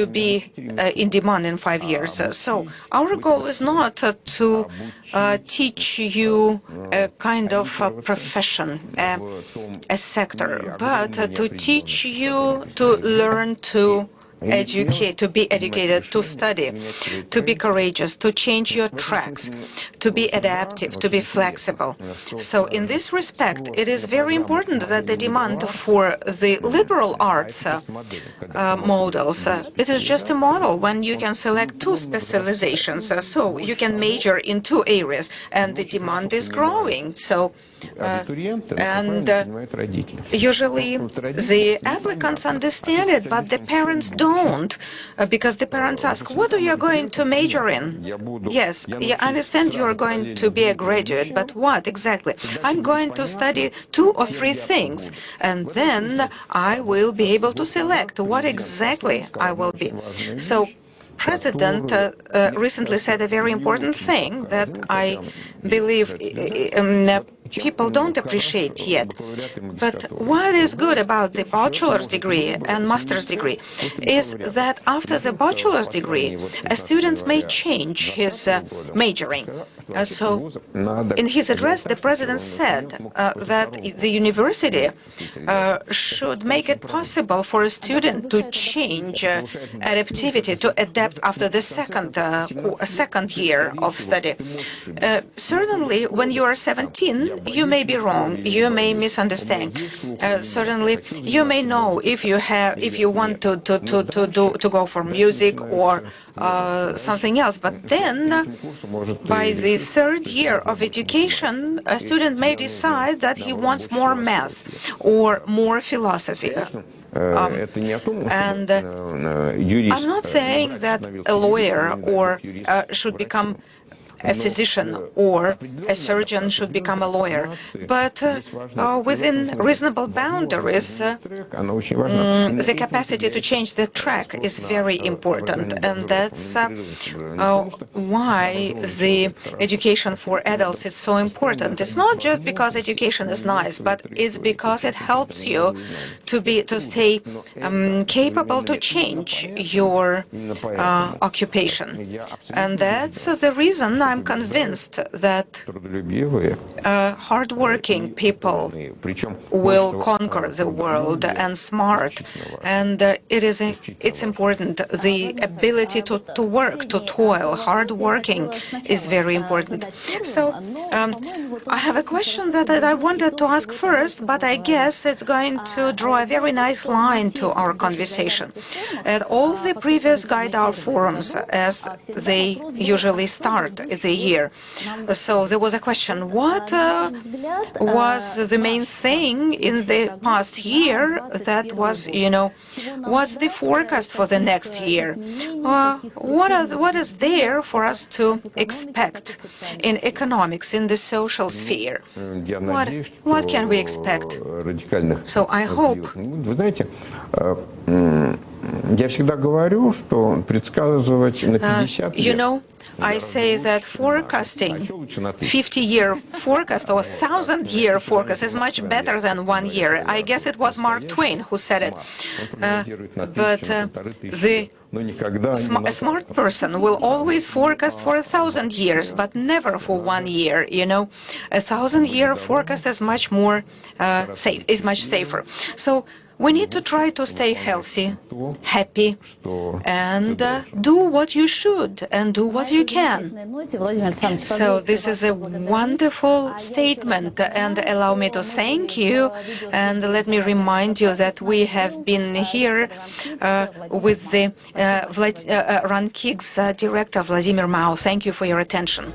be in demand in 5 years. So our goal is not to teach you a kind of profession, a sector, but to teach you to learn to to be educated, to study, to be courageous, to change your tracks, to be adaptive, to be flexible. So in this respect, it is very important that the demand for the liberal arts models, it is just a model when you can select 2 specializations, so you can major in 2 areas, and the demand is growing. So, usually the applicants understand it, but the parents don't, because the parents ask, what are you going to major in? Yes, I understand you're going to be a graduate, but what exactly? I'm going to study 2 or 3 things, and then I will be able to select what exactly I will be. So, President recently said a very important thing that I believe people don't appreciate yet. But what is good about the bachelor's degree and master's degree is that after the bachelor's degree, a student may change his majoring. So in his address, the president said that the university should make it possible for a student to change adaptivity, to adapt after the second year of study. Certainly, when you are 17, you may be wrong, you may misunderstand. Certainly, you may know if you want to go for music or something else. But then, by the 3rd year of education, a student may decide that he wants more math or more philosophy. And I'm not saying that a lawyer or should become a physician or a surgeon should become a lawyer, but within reasonable boundaries, the capacity to change the track is very important, and that's why the education for adults is so important. It's not just because education is nice, but it's because it helps you to stay capable to change your occupation, and that's the reason I'm convinced that hardworking people will conquer the world, and smart, and it's important. The ability to work, to toil, hard working is very important. So I have a question that I wanted to ask first, but I guess it's going to draw a very nice line to our conversation. At all the previous Gaidar Forums, as they usually start the year, so there was a question, what was the main thing in the past year that was, what's the forecast for the next year? What is there for us to expect in economics, in the social sphere? What can we expect? So I hope. I say that forecasting, 50-year forecast or 1,000-year forecast is much better than 1 year. I guess it was Mark Twain who said it. But a smart person will always forecast for 1,000 years, but never for 1 year. A 1,000-year forecast is much more safe, is much safer. So we need to try to stay healthy, happy, and do what you should and do what you can. So this is a wonderful statement, and allow me to thank you, and let me remind you that we have been here with the RANKIG's director, Vladimir Mao. Thank you for your attention.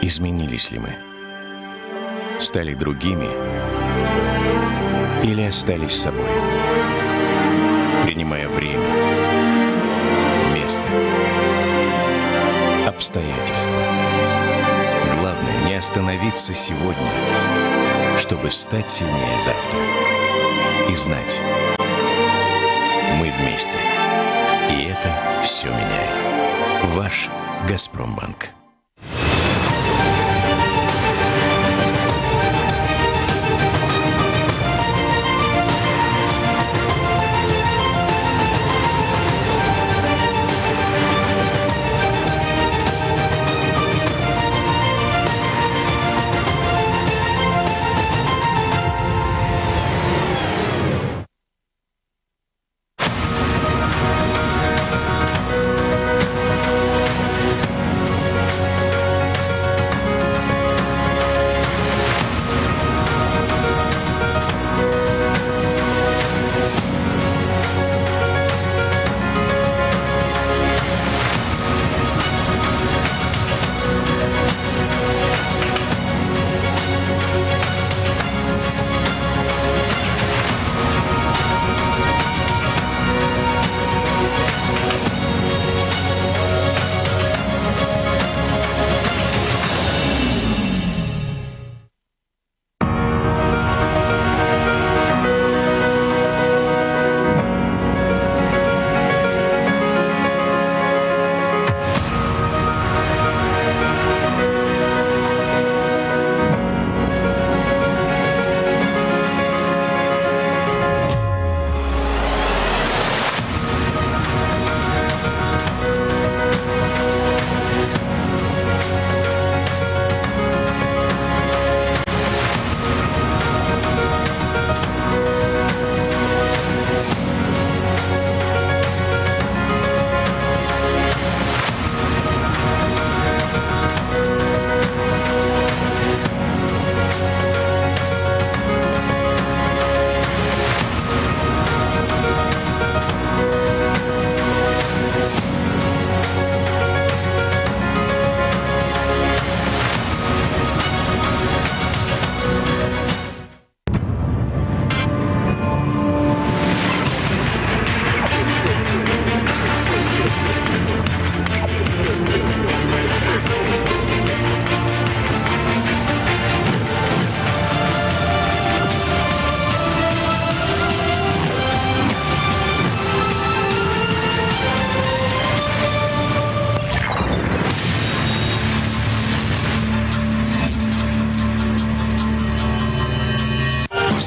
Изменились ли мы? Стали другими или остались собой? Принимая время, место, обстоятельства. Главное не остановиться сегодня, чтобы стать сильнее завтра. И знать, мы вместе. И это все меняет. Ваш «Газпромбанк».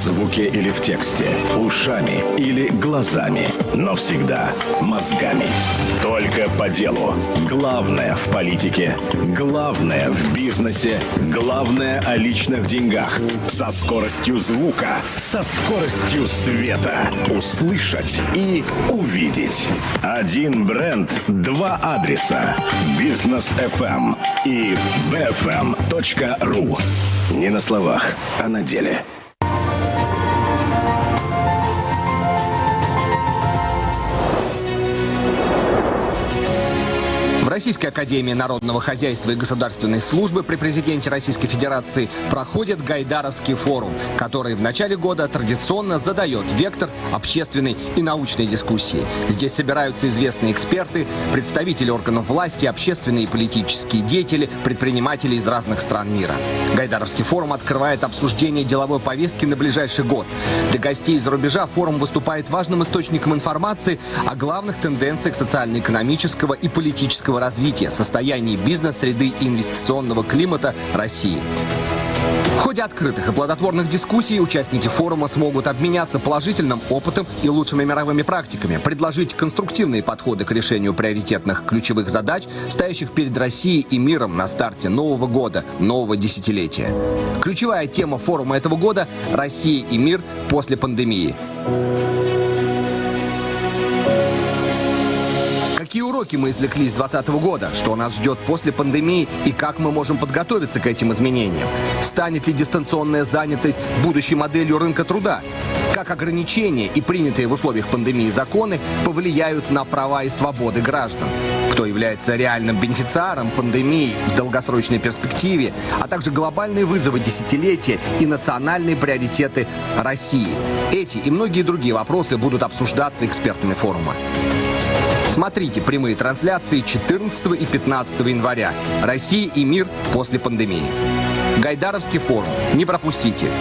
звуке или в тексте, ушами или глазами, но всегда мозгами. Только по делу. Главное в политике, главное в бизнесе, главное о личных деньгах. Со скоростью звука, со скоростью света. Услышать и увидеть. Один бренд, два адреса. Бизнес FM и bfm.ru. Не на словах, а на деле. В Российской академии народного хозяйства и государственной службы при президенте Российской Федерации проходит Гайдаровский форум, который в начале года традиционно задает вектор общественной и научной дискуссии. Здесь собираются известные эксперты, представители органов власти, общественные и политические деятели, предприниматели из разных стран мира. Гайдаровский форум открывает обсуждение деловой повестки на ближайший год. Для гостей из-за рубежа форум выступает важным источником информации о главных тенденциях социально-экономического и политического развития, состоянии бизнес-среды и инвестиционного климата России. В ходе открытых и плодотворных дискуссий участники форума смогут обменяться положительным опытом и лучшими мировыми практиками, предложить конструктивные подходы к решению приоритетных ключевых задач, стоящих перед Россией и миром на старте нового года, нового десятилетия. Ключевая тема форума этого года – «Россия и мир после пандемии». Какие уроки мы извлекли с 2020 года? Что нас ждет после пандемии и как мы можем подготовиться к этим изменениям? Станет ли дистанционная занятость будущей моделью рынка труда? Как ограничения и принятые в условиях пандемии законы повлияют на права и свободы граждан? кто является реальным бенефициаром пандемии в долгосрочной перспективе, а также глобальные вызовы десятилетия и национальные приоритеты России. Эти и многие другие вопросы будут обсуждаться экспертами форума. Смотрите прямые трансляции 14 и 15 января. Россия и мир после пандемии. Гайдаровский форум. Не пропустите.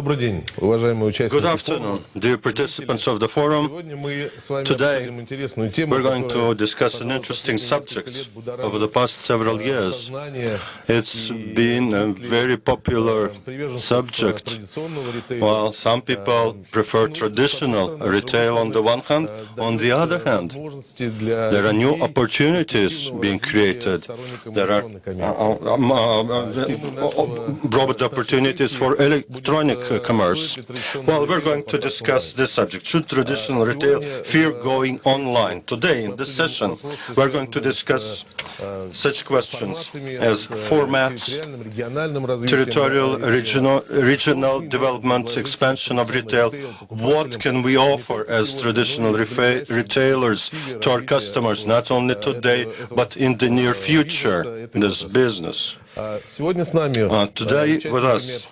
Good afternoon, dear participants of the forum. Today, we're going to discuss an interesting subject. Over the past several years, it's been a very popular subject. While some people prefer traditional retail on the one hand, on the other hand, there are new opportunities being created. There are broad opportunities for electronic commerce. Well, we're going to discuss this subject. Should traditional retail fear going online? Today, in this session, we're going to discuss such questions as formats, territorial, regional development, expansion of retail. What can we offer as traditional retailers to our customers, not only today, but in the near future in this business? Today with us,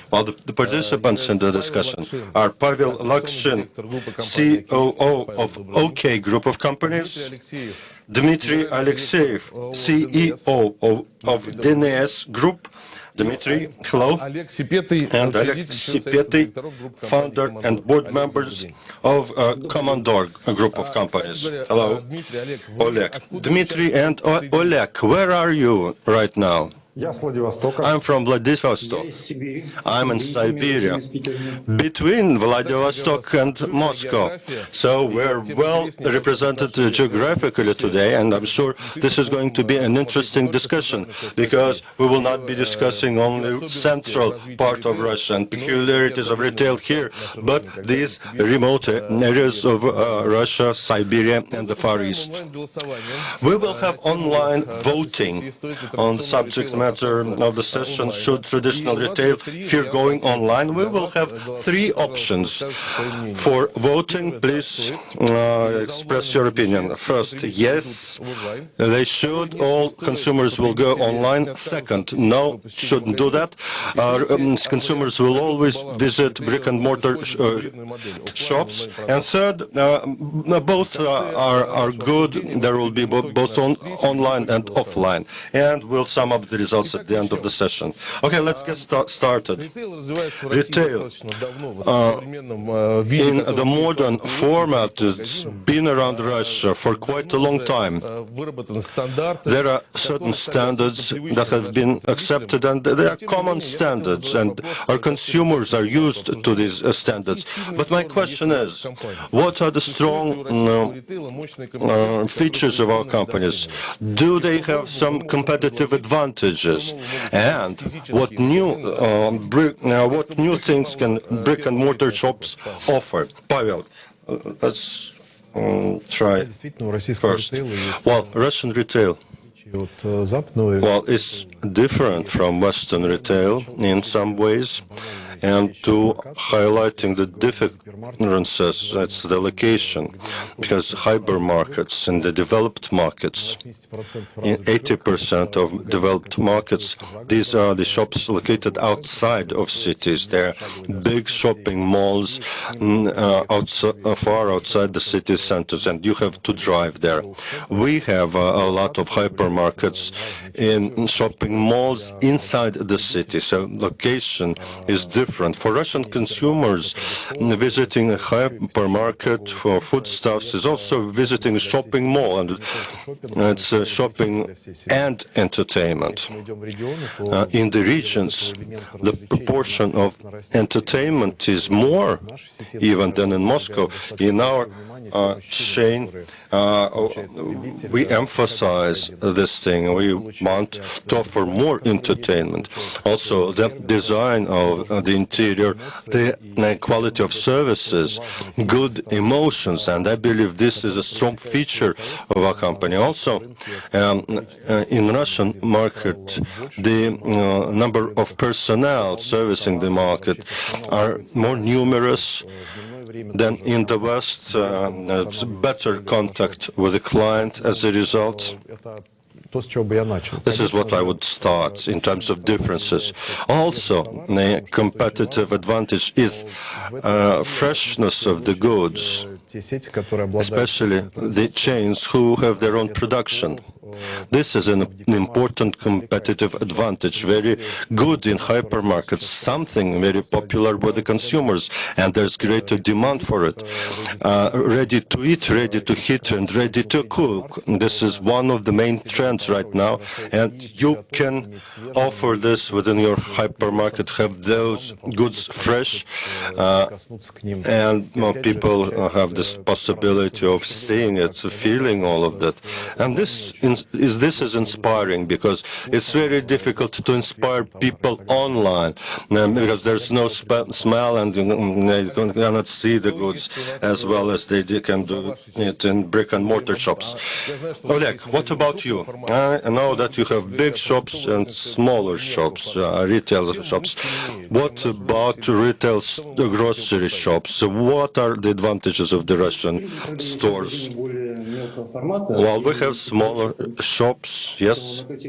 well, the participants in the discussion are Pavel Lakshin, COO of OK Group of Companies, Dmitry Alexeyev, CEO of DNS Group. Dmitry, hello. And Oleg Sipety, founder and board members of Commandor Group of Companies. Hello. Oleg. Dmitry and Oleg, where are you right now? I'm from Vladivostok. I'm in Siberia, between Vladivostok and Moscow. So we're well represented geographically today, and I'm sure this is going to be an interesting discussion, because we will not be discussing only central part of Russia and peculiarities of retail here, but these remote areas of Russia, Siberia, and the Far East. We will have online voting on the subject matter of the session, should traditional retail fear going online. We will have three options for voting. Please express your opinion. First, yes, they should. All consumers will go online. Second, no, shouldn't do that. Consumers will always visit brick-and-mortar shops. And third, both are good. There will be both online and offline. And we'll sum up the results at the end of the session. Okay, let's get started. Retail, in the modern format, it's been around Russia for quite a long time. There are certain standards that have been accepted, and they are common standards, and our consumers are used to these standards. But my question is, what are the strong features of our companies? Do they have some competitive advantages? And what new things can brick-and-mortar shops offer? Pavel, let's try first. Well, Russian retail, well, is different from Western retail in some ways. And to highlighting the differences, that's the location, because hypermarkets in the developed markets, in 80% of developed markets, these are the shops located outside of cities. They're big shopping malls far outside the city centers, and you have to drive there. We have a lot of hypermarkets in shopping malls inside the city, so location is different. For Russian consumers, visiting a hypermarket for foodstuffs is also visiting a shopping mall, and it's shopping and entertainment. In the regions, the proportion of entertainment is more even than in Moscow. In our chain, we emphasize this thing. We want to offer more entertainment. Also, the design of the interior, the quality of services, good emotions, and I believe this is a strong feature of our company. Also, in Russian market, the number of personnel servicing the market are more numerous than in the West. Better contact with the client as a result. This is what I would start in terms of differences. Also, the competitive advantage is freshness of the goods, especially the chains who have their own production. This is an important competitive advantage, very good in hypermarkets, something very popular with the consumers, and there's greater demand for it. Ready to eat, ready to heat, and ready to cook. This is one of the main trends right now, and you can offer this within your hypermarket, have those goods fresh, and people have this possibility of seeing it, feeling all of that. And this is inspiring, because it's very difficult to inspire people online, because there's no smell, and they cannot see the goods as well as they can do it in brick-and-mortar shops. Oleg, what about you? I know that you have big shops and smaller shops, retail shops. What about retail grocery shops? What are the advantages of the Russian stores? Well, we have smaller shops, yes. And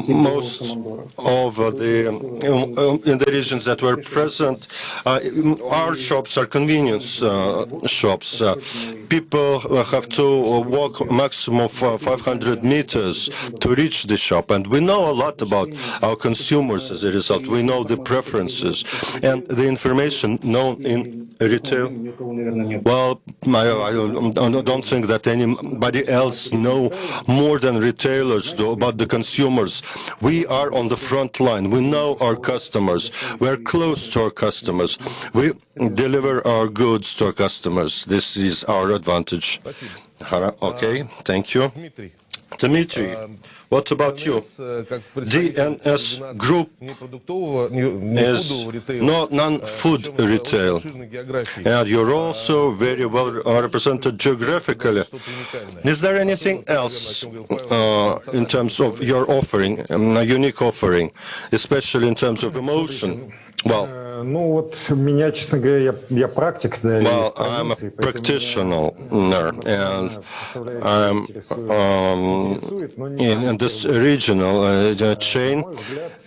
most of in the regions that were present, our shops are convenience shops. People have to walk maximum of 500 meters to reach the shop, and we know a lot about our consumers as a result. We know the preferences and the information known in retail. Well, I don't think that anybody else know more than retailers do about the consumers. We are on the front line. We know our customers. We're close to our customers. We deliver our goods to our customers. This is our advantage. Okay, thank you. Dmitry, what about you? DNS Group is non-food retail, and you're also very well represented geographically. Is there anything else in terms of your offering, a unique offering, especially in terms of emotion? Well, I'm a practitioner, and I'm in this regional chain,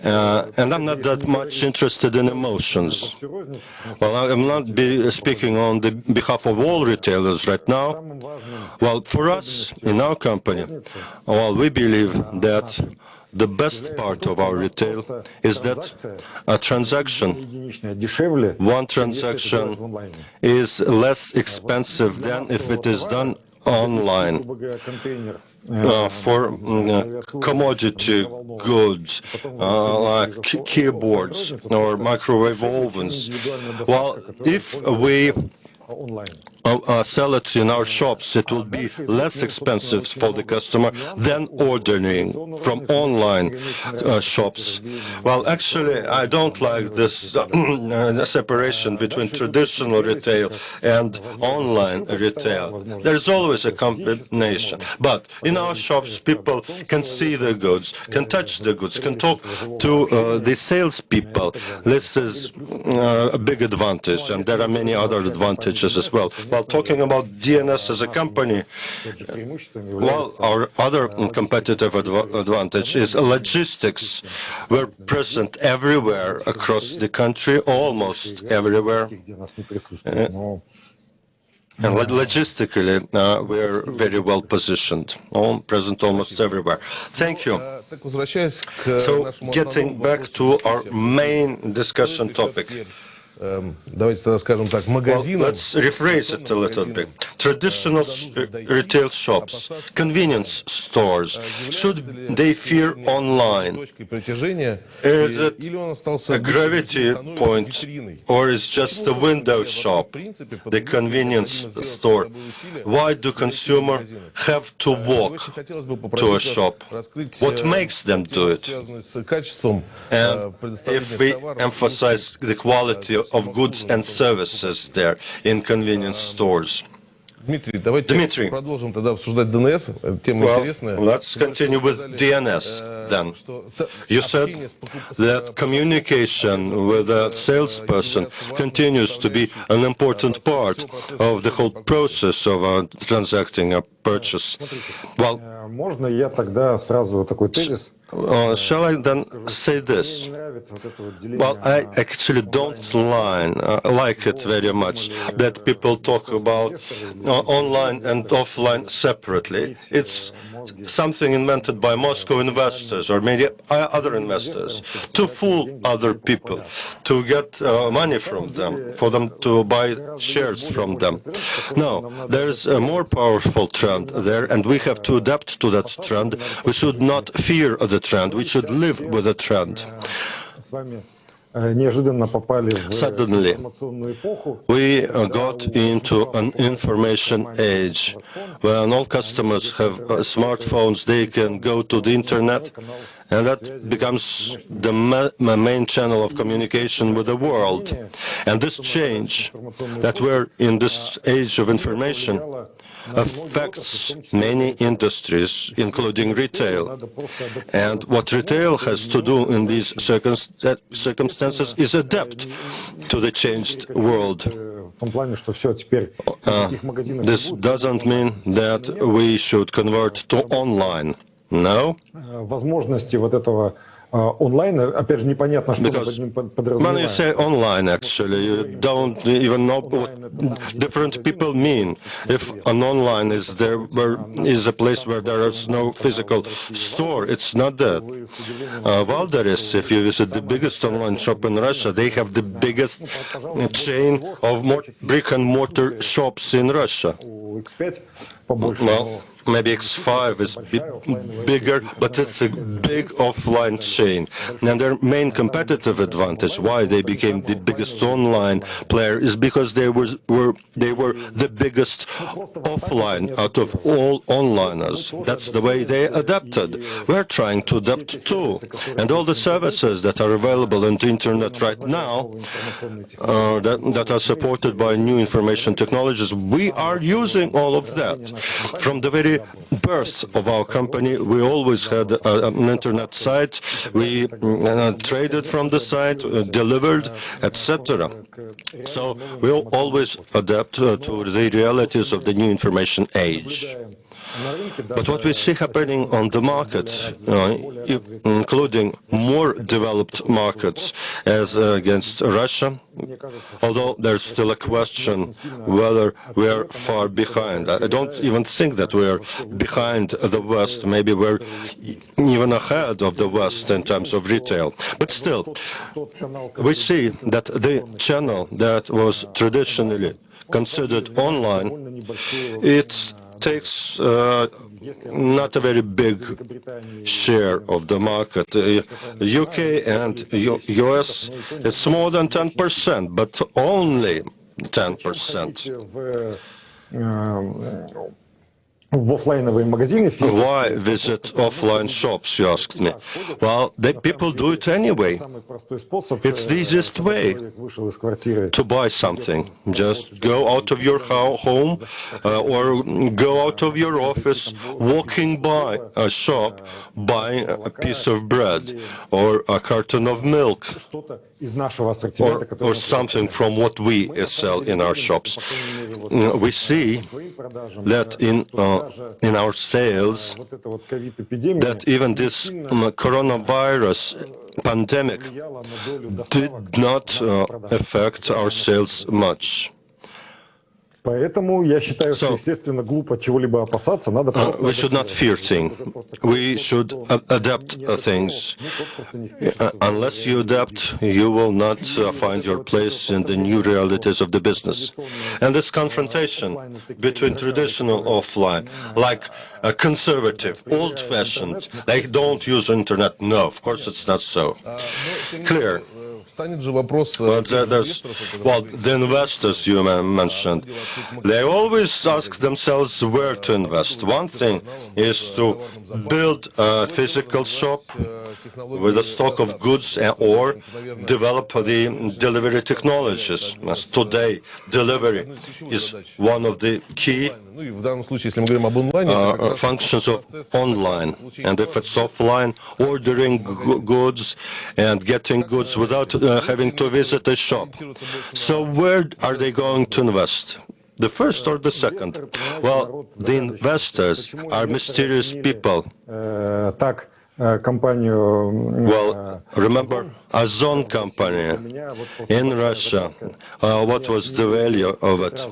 and I'm not that much interested in emotions. Well, I'm not speaking on the behalf of all retailers right now. Well, for us, in our company, well, we believe that the best part of our retail is that a transaction, one transaction is less expensive than if it is done online. For commodity goods like keyboards or microwave ovens, well, if we sell it in our shops, it will be less expensive for the customer than ordering from online shops. Well, actually, I don't like this separation between traditional retail and online retail. There's always a combination. But in our shops, people can see the goods, can touch the goods, can talk to the salespeople. This is a big advantage, and there are many other advantages as well. While talking about DNS as a company, well, our other competitive advantage is logistics. We're present everywhere across the country, almost everywhere. And logistically, we're very well positioned, present almost everywhere. Thank you. So, getting back to our main discussion topic. Well, let's rephrase it a little bit. Traditional retail shops, convenience stores, should they fear online? Is it a gravity point, or is just a window shop, the convenience store? Why do consumers have to walk to a shop? What makes them do it? And if we emphasize the quality of goods and services there in convenience stores. Dmitry, well, let's continue with DNS then. You said that communication with a salesperson continues to be an important part of the whole process of transacting a purchase. Well, Shall I then say this? Well, I actually don't like it very much that people talk about online and offline separately. It's something invented by Moscow investors or maybe other investors to fool other people, to get money from them, for them to buy shares from them. No, there's a more powerful trend there, and we have to adapt to that trend. We should not fear the trend. We should live with the trend. Suddenly, we got into an information age when all customers have smartphones, they can go to the internet, and that becomes the main channel of communication with the world. And this change that we're in this age of information affects many industries, including retail. And what retail has to do in these circumstances is adapt to the changed world. This doesn't mean that we should convert to online. No. Because when you say online, actually, you don't even know what different people mean. If an online is there, is a place where there is no physical store, it's not that. Valderis, if you visit the biggest online shop in Russia, they have the biggest chain of brick-and-mortar shops in Russia. Well, maybe X5 is bigger, but it's a big offline chain. And their main competitive advantage, why they became the biggest online player, is because they were the biggest offline out of all onliners. That's the way they adapted. We're trying to adapt too. And all the services that are available on the internet right now, that are supported by new information technologies, we are using all of that. From the very birth of our company, we always had an internet site. We traded from the site, delivered, etc. So we'll always adapt to the realities of the new information age. But what we see happening on the market, including more developed markets as against Russia, although there's still a question whether we are far behind. I don't even think that we are behind the West. Maybe we're even ahead of the West in terms of retail. But still, we see that the channel that was traditionally considered online, it takes not a very big share of the market. UK and US, it's more than 10%, but only 10%. Why visit offline shops, you asked me? Well, people do it anyway. It's the easiest way to buy something. Just go out of your home or go out of your office, walking by a shop, buying a piece of bread or a carton of milk, or something from what we sell in our shops. We see that in our sales, that even this coronavirus pandemic did not affect our sales much. So, we should not fear things. We should adapt things. Unless you adapt, you will not find your place in the new realities of the business. And this confrontation between traditional offline, like conservative, old-fashioned, they don't use internet. No, of course it's not so. Clear. Well, the investors you mentioned, they always ask themselves where to invest. One thing is to build a physical shop with a stock of goods or develop the delivery technologies. As today, delivery is one of the key functions of online. And if it's offline, ordering goods and getting goods without having to visit a shop. So where are they going to invest? The first or the second? Well, the investors are mysterious people. Well, remember Ozon company in Russia, what was the value of it?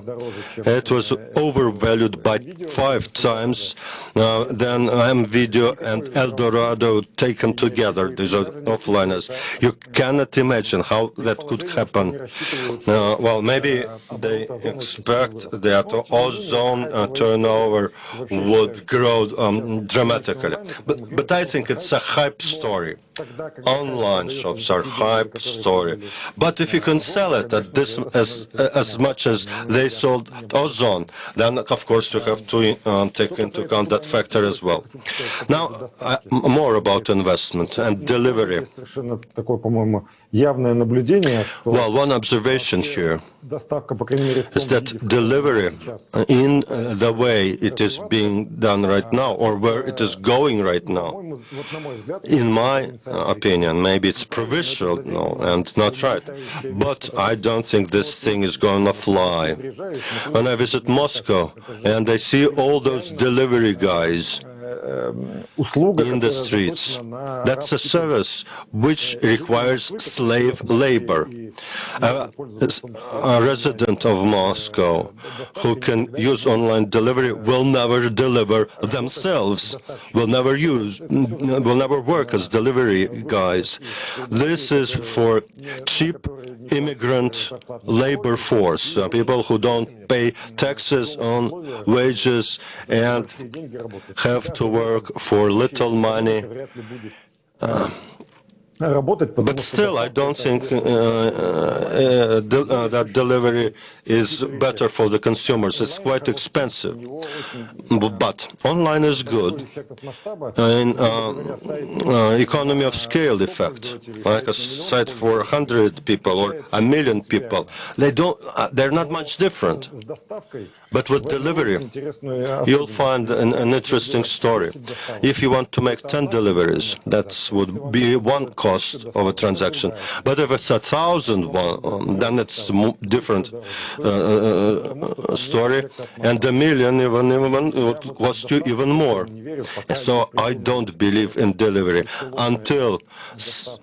It was overvalued by 5 times. Then M-Video and Eldorado taken together, these are offliners. You cannot imagine how that could happen. Well, maybe they expect that Ozon turnover would grow dramatically. But I think it's a hype story. Online shops are hype story. But if you can sell it at this as much as they sold Ozon, then of course you have to take into account that factor as well. Now, more about investment and delivery. Well, one observation here is that delivery in the way it is being done right now, or where it is going right now, in my opinion, maybe it's provincial and not right, but I don't think this thing is going to fly. When I visit Moscow and I see all those delivery guys in the streets, that's a service which requires slave labor. A resident of Moscow who can use online delivery will never deliver themselves, will never work as delivery guys. This is for cheap immigrant labor force, people who don't pay taxes on wages and have to work for little money. But still, I don't think that delivery is better for the consumers. It's quite expensive. But online is good in economy of scale effect, like a site for 100 people or 1,000,000 people. They're not much different. But with delivery, you'll find an interesting story. If you want to make 10 deliveries, that would be one cost of a transaction. But if it's 1,000, then it's a different story. And 1,000,000 even would cost you even more. So I don't believe in delivery until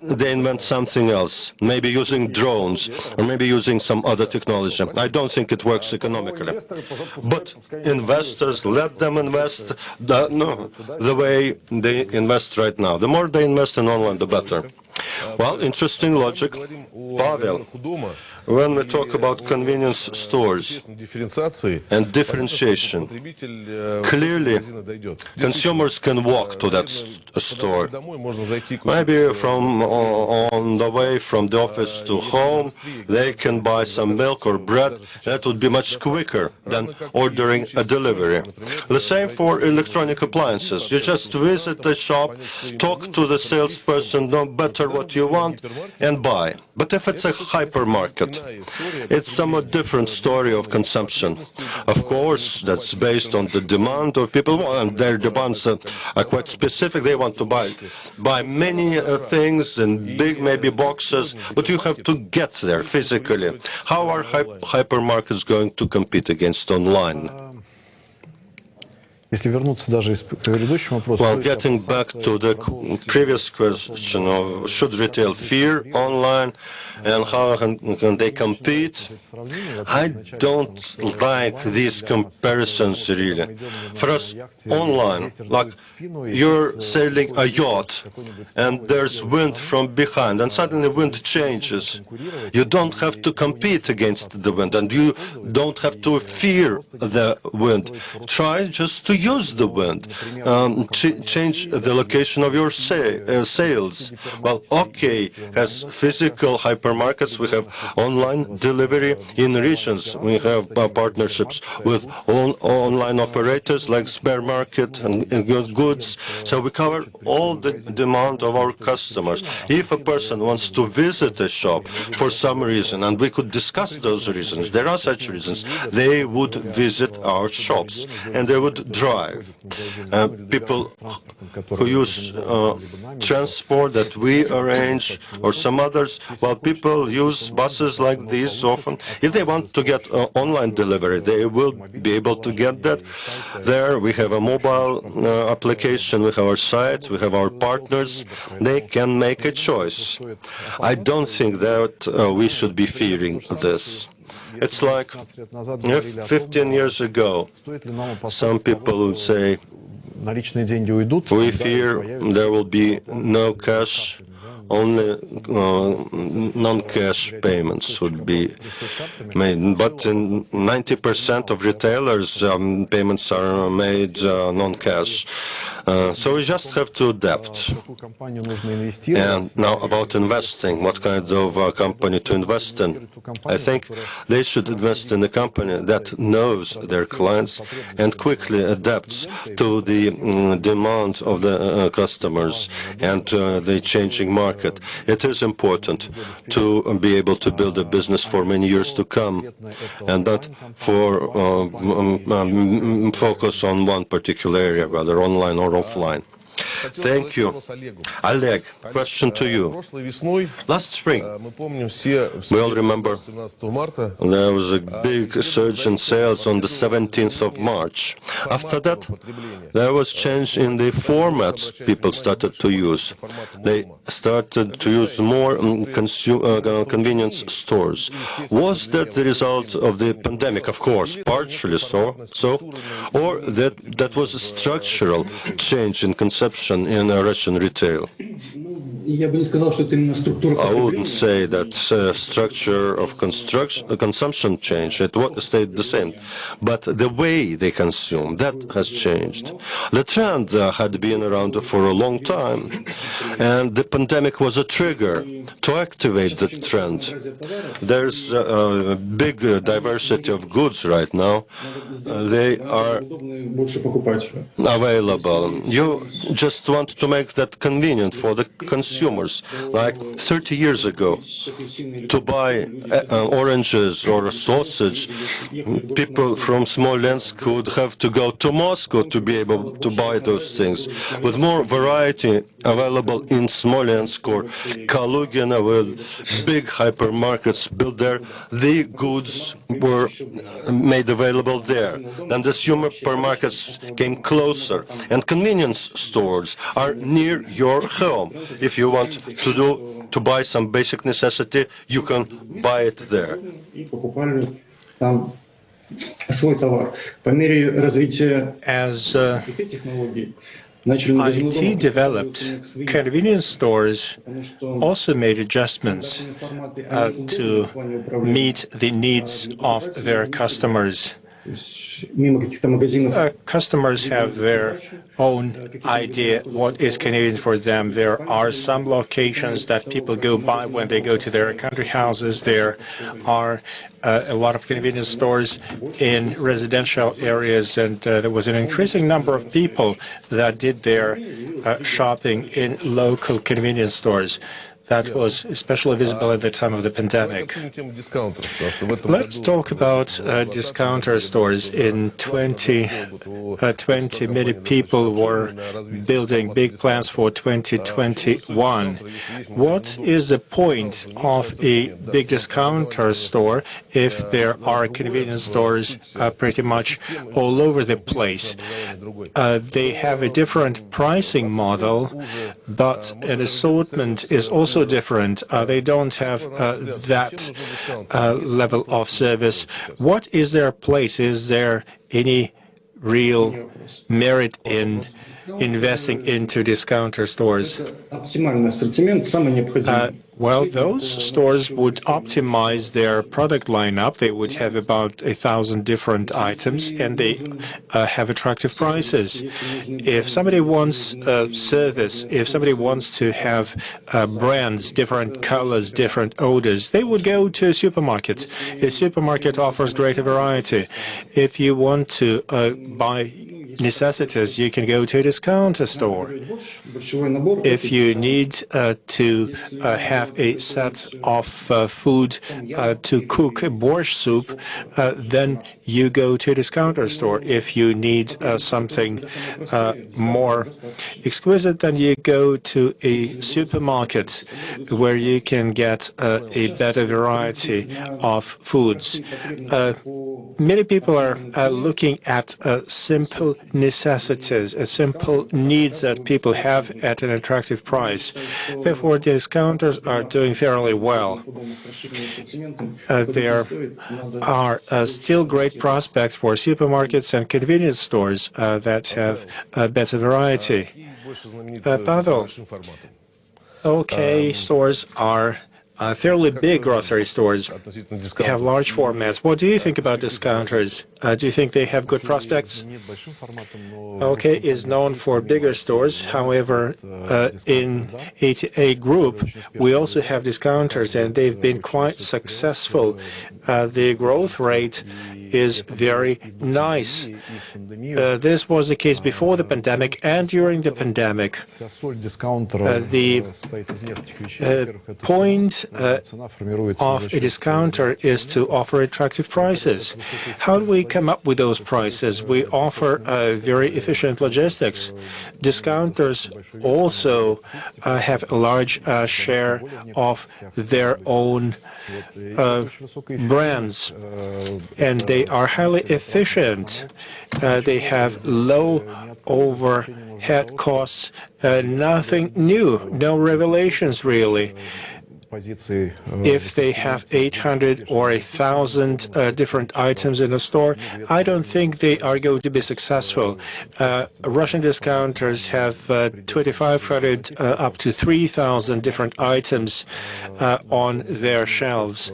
they invent something else, maybe using drones or maybe using some other technology. I don't think it works economically. But investors, let them invest the way they invest right now. The more they invest in online, the better. Well, interesting logic. Pavel, when we talk about convenience stores and differentiation, clearly consumers can walk to that store. Maybe from on the way from the office to home, they can buy some milk or bread. That would be much quicker than ordering a delivery. The same for electronic appliances. You just visit the shop, talk to the salesperson, know better what you want, and buy. But if it's a hypermarket, it's somewhat different story of consumption. Of course, that's based on the demand of people, and their demands are quite specific. They want to buy many things in big, maybe boxes, but you have to get there physically. How are hypermarkets going to compete against online? Well, getting back to the previous question of should retail fear online and how can they compete, I don't like these comparisons really. For us, online, like you're sailing a yacht and there's wind from behind and suddenly wind changes. You don't have to compete against the wind and you don't have to fear the wind. Try just to use the wind, change the location of your sales. Well, OK has physical hypermarkets, we have online delivery in regions, we have partnerships with online operators like Spare Market and Goods, so we cover all the demand of our customers. If a person wants to visit a shop for some reason, and we could discuss those reasons, there are such reasons, they would visit our shops and they would drive drive. People who use transport that we arrange or some others, well, people use buses like these often. If they want to get online delivery, they will be able to get that. There we have a mobile application, we have our site, we have our partners. They can make a choice. I don't think that we should be fearing this. It's like 15 years ago, some people would say, we fear there will be no cash, only non-cash payments would be made. But in 90% of retailers, payments are made non-cash. So we just have to adapt. And now about investing, what kind of company to invest in? I think they should invest in a company that knows their clients and quickly adapts to the demand of the customers and the changing market. It is important to be able to build a business for many years to come and not for focus on one particular area, whether online or offline. Thank you. Oleg, question to you. Last spring, we all remember there was a big surge in sales on the 17th of March. After that, there was change in the formats people started to use. They started to use more convenience stores. Was that the result of the pandemic? Of course, partially so, or that was a structural change in consumption in Russian retail? I wouldn't say that structure of consumption changed. It stayed the same. But the way they consume, that has changed. The trend had been around for a long time, and the pandemic was a trigger to activate the trend. There's a big diversity of goods right now. They are available. You just want to make that convenient for the consumers. Like 30 years ago, to buy oranges or sausage, people from Smolensk would have to go to Moscow to be able to buy those things. With more variety available in Smolensk or Kalugina, with big hypermarkets built there, the goods were made available there. Then the supermarkets came closer, and convenience stores are near your home. If you want to buy some basic necessity, you can buy it there. As IT developed, convenience stores also made adjustments to meet the needs of their customers. Customers have their own idea what is convenient for them. There are some locations that people go by when they go to their country houses. There are a lot of convenience stores in residential areas, and there was an increasing number of people that did their shopping in local convenience stores. That was especially visible at the time of the pandemic. Let's talk about discounter stores. In 2020, many people were building big plans for 2021. What is the point of a big discounter store if there are convenience stores pretty much all over the place? They have a different pricing model, but an assortment is also different. They don't have that level of service. What is their place? Is there any real merit in investing into discounter stores? Well, those stores would optimize their product lineup. They would have about 1,000 different items, and they have attractive prices. If somebody wants service, if somebody wants to have brands, different colors, different odors, they would go to a supermarket. A supermarket offers greater variety. If you want to buy necessities, you can go to a discounter store. If you need to have have a set of food to cook a borscht soup, then you go to a discounter store. If you need something more exquisite, then you go to a supermarket where you can get a better variety of foods. Many people are looking at simple necessities, simple needs that people have at an attractive price. Therefore, the discounters are doing fairly well. There are still great prospects for supermarkets and convenience stores that have a better variety. Pavel, okay, stores are fairly big grocery stores. They have large formats. What do you think about discounters? Do you think they have good prospects? OK is known for bigger stores. However, in ATA Group, we also have discounters, and they've been quite successful. The growth rate is very nice. This was the case before the pandemic and during the pandemic. The point of a discounter is to offer attractive prices. How do we come up with those prices? We offer very efficient logistics. Discounters also have a large share of their own brands, and they are highly efficient. They have low overhead costs, nothing new, no revelations really. If they have 800 or 1,000 different items in a store, I don't think they are going to be successful. Russian discounters have 2,500 up to 3,000 different items on their shelves.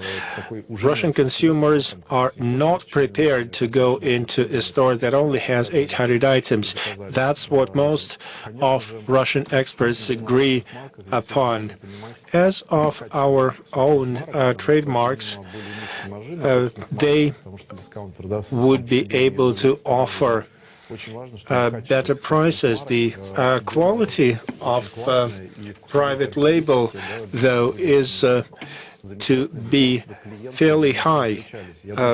Russian consumers are not prepared to go into a store that only has 800 items. That's what most of Russian experts agree upon. As of our own trademarks, they would be able to offer better prices. The quality of private label, though, is to be fairly high.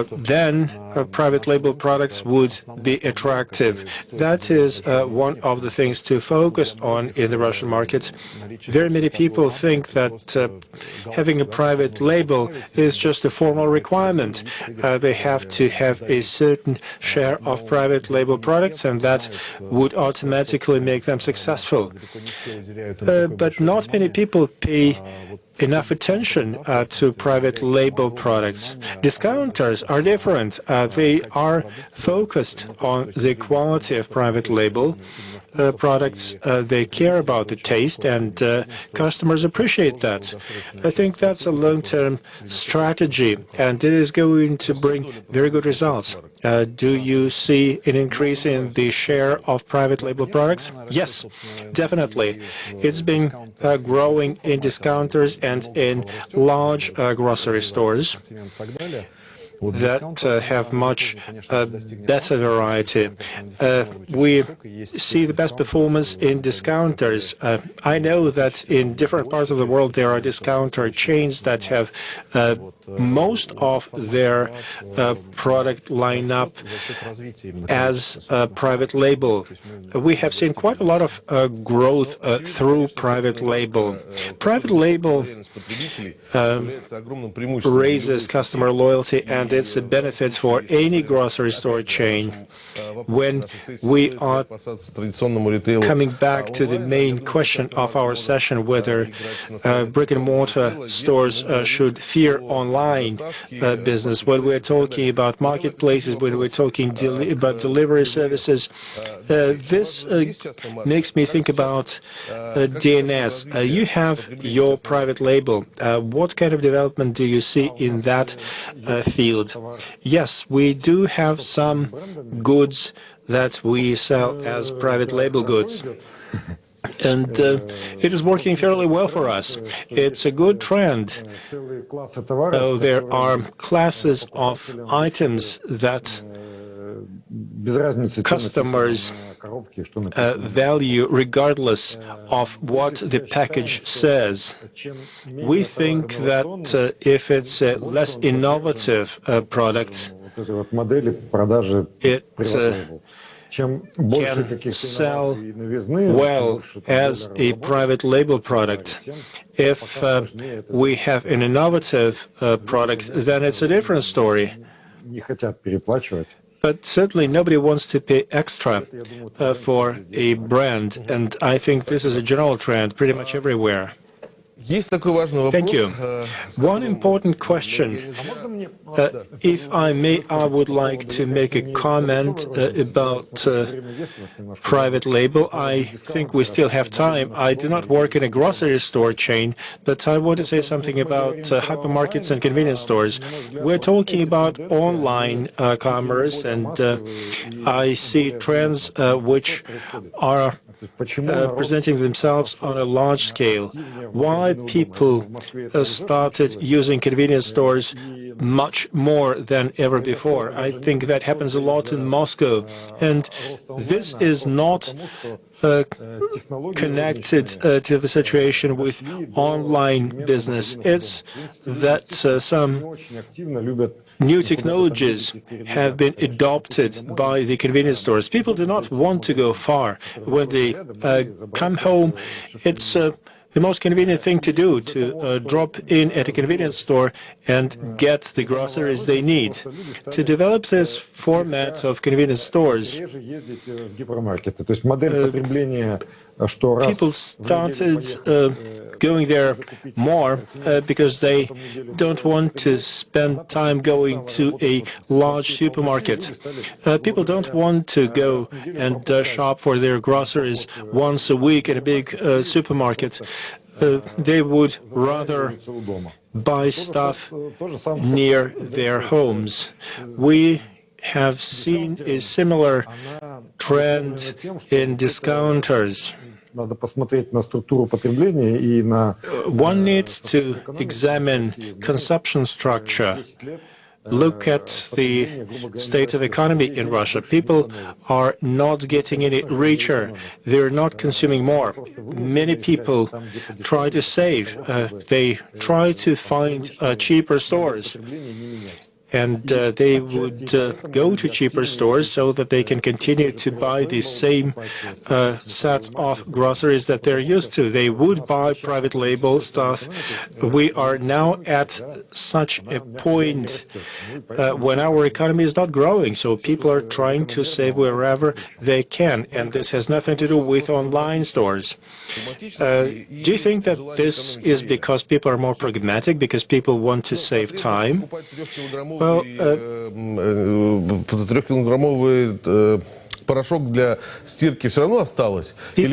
Then private label products would be attractive. That is one of the things to focus on in the Russian market. Very many people think that having a private label is just a formal requirement. They have to have a certain share of private label products, and that would automatically make them successful. But not many people pay enough attention to private label products. Discounters are different. They are focused on the quality of private label products. They care about the taste, and customers appreciate that. I think that's a long-term strategy, and it is going to bring very good results. Do you see an increase in the share of private label products? Yes, definitely. It's been growing in discounters and in large grocery stores that have much better variety. We see the best performance in discounters. I know that in different parts of the world there are discounter chains that have most of their product lineup as private label. We have seen quite a lot of growth through private label. Private label raises customer loyalty, and it's a benefit for any grocery store chain. When we are coming back to the main question of our session, whether brick-and-mortar stores should fear online business, when we're talking about marketplaces, when we're talking about delivery services, this makes me think about DNS. You have your private label. What kind of development do you see in that field? Yes, we do have some goods that we sell as private label goods. And it is working fairly well for us. It's a good trend. So there are classes of items that customers value regardless of what the package says. We think that if it's a less innovative product, it can sell well as a private label product. If we have an innovative product, then it's a different story. But certainly nobody wants to pay extra for a brand, and I think this is a general trend pretty much everywhere. Thank you. One important question. If I may, I would like to make a comment about private label. I think we still have time. I do not work in a grocery store chain, but I want to say something about hypermarkets and convenience stores. We're talking about online commerce, and I see trends which are presenting themselves on a large scale. Why people started using convenience stores much more than ever before? I think that happens a lot in Moscow, and this is not connected to the situation with online business. It's that some new technologies have been adopted by the convenience stores. People do not want to go far. When they come home, it's the most convenient thing to do, to drop in at a convenience store and get the groceries they need. To develop this format of convenience stores, people started going there more because they don't want to spend time going to a large supermarket. People don't want to go and shop for their groceries once a week in a big supermarket. They would rather buy stuff near their homes. We have seen a similar trend in discounters. One needs to examine consumption structure. Look at the state of economy in Russia. People are not getting any richer. They're not consuming more. Many people try to save. They try to find cheaper stores. And they would go to cheaper stores so that they can continue to buy the same set of groceries that they're used to. They would buy private label stuff. We are now at such a point when our economy is not growing, so people are trying to save wherever they can, and this has nothing to do with online stores. Do you think that this is because people are more pragmatic, because people want to save time? Well, people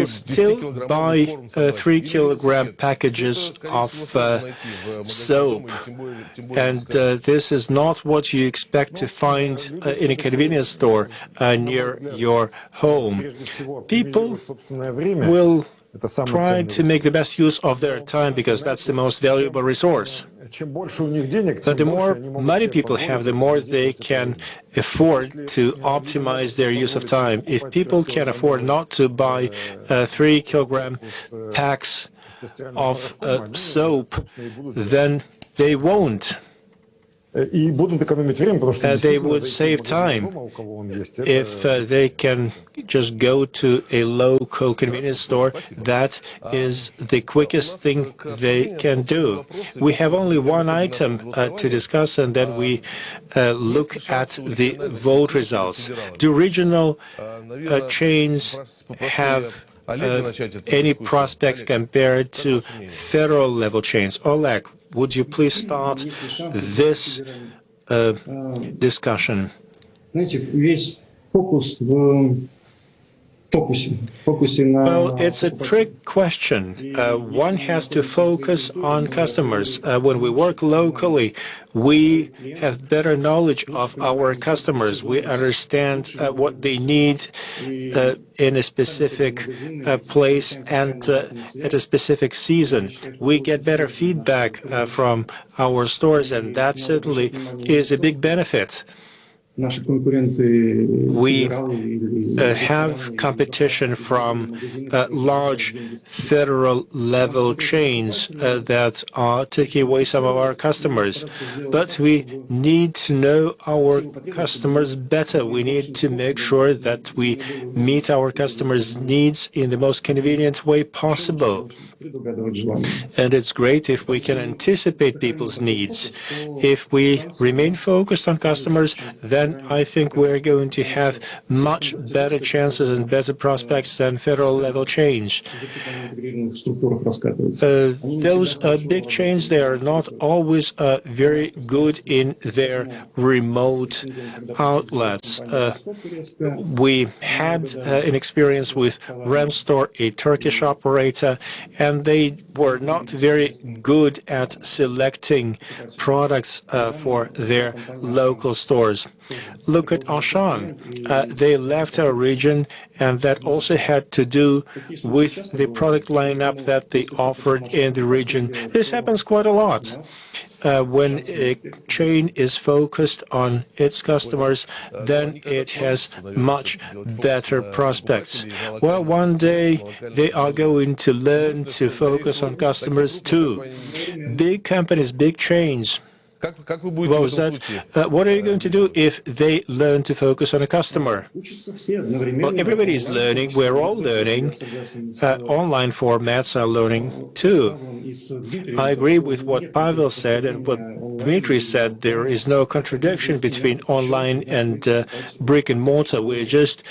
still buy 3-kilogram packages of soap, and this is not what you expect to find in a convenience store near your home. People will try to make the best use of their time because that's the most valuable resource. But the more money people have, the more they can afford to optimize their use of time. If people can afford not to buy 3-kilogram packs of soap, then they won't. They would save time if they can just go to a local convenience store. That is the quickest thing they can do. We have only one item to discuss, and then we look at the vote results. Do regional chains have any prospects compared to federal level chains? Oleg, would you please start this discussion? Well, it's a trick question. One has to focus on customers. When we work locally, we have better knowledge of our customers. We understand what they need in a specific place and at a specific season. We get better feedback from our stores, and that certainly is a big benefit. We have competition from large federal level chains that are taking away some of our customers. But we need to know our customers better. We need to make sure that we meet our customers' needs in the most convenient way possible. And it's great if we can anticipate people's needs. If we remain focused on customers, then I think we're going to have much better chances and better prospects than federal level change. Those big chains, they are not always very good in their remote outlets. We had an experience with Remstor, a Turkish operator, and they were not very good at selecting products for their local stores. Look at Auchan. They left our region, and that also had to do with the product lineup that they offered in the region. This happens quite a lot. When a chain is focused on its customers, then it has much better prospects. Well, one day they are going to learn to focus on customers too. Big companies, big chains. What was that? What are you going to do if they learn to focus on a customer? Well, everybody is learning. We're all learning. Online formats are learning too. I agree with what Pavel said and what Dmitry said. There is no contradiction between online and brick and mortar. We're just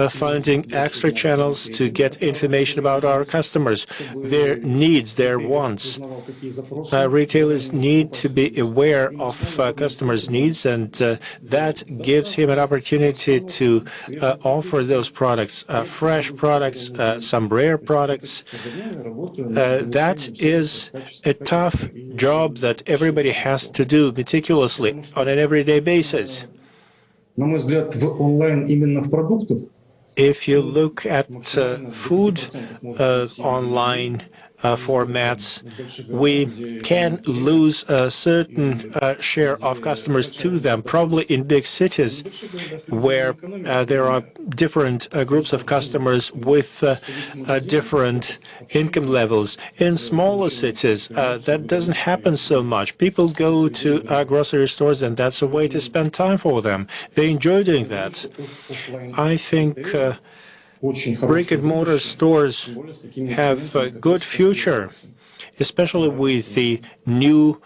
finding extra channels to get information about our customers, their needs, their wants. Retailers need to be aware of customers' needs, and that gives him an opportunity to offer those products, fresh products, some rare products. That is a tough job that everybody has to do meticulously on an everyday basis. If you look at food online formats, we can lose a certain share of customers to them, probably in big cities where there are different groups of customers with different income levels. In smaller cities, that doesn't happen so much. People go to grocery stores, and that's a way to spend time for them. They enjoy doing that. I think brick-and-mortar stores have a good future, especially with the new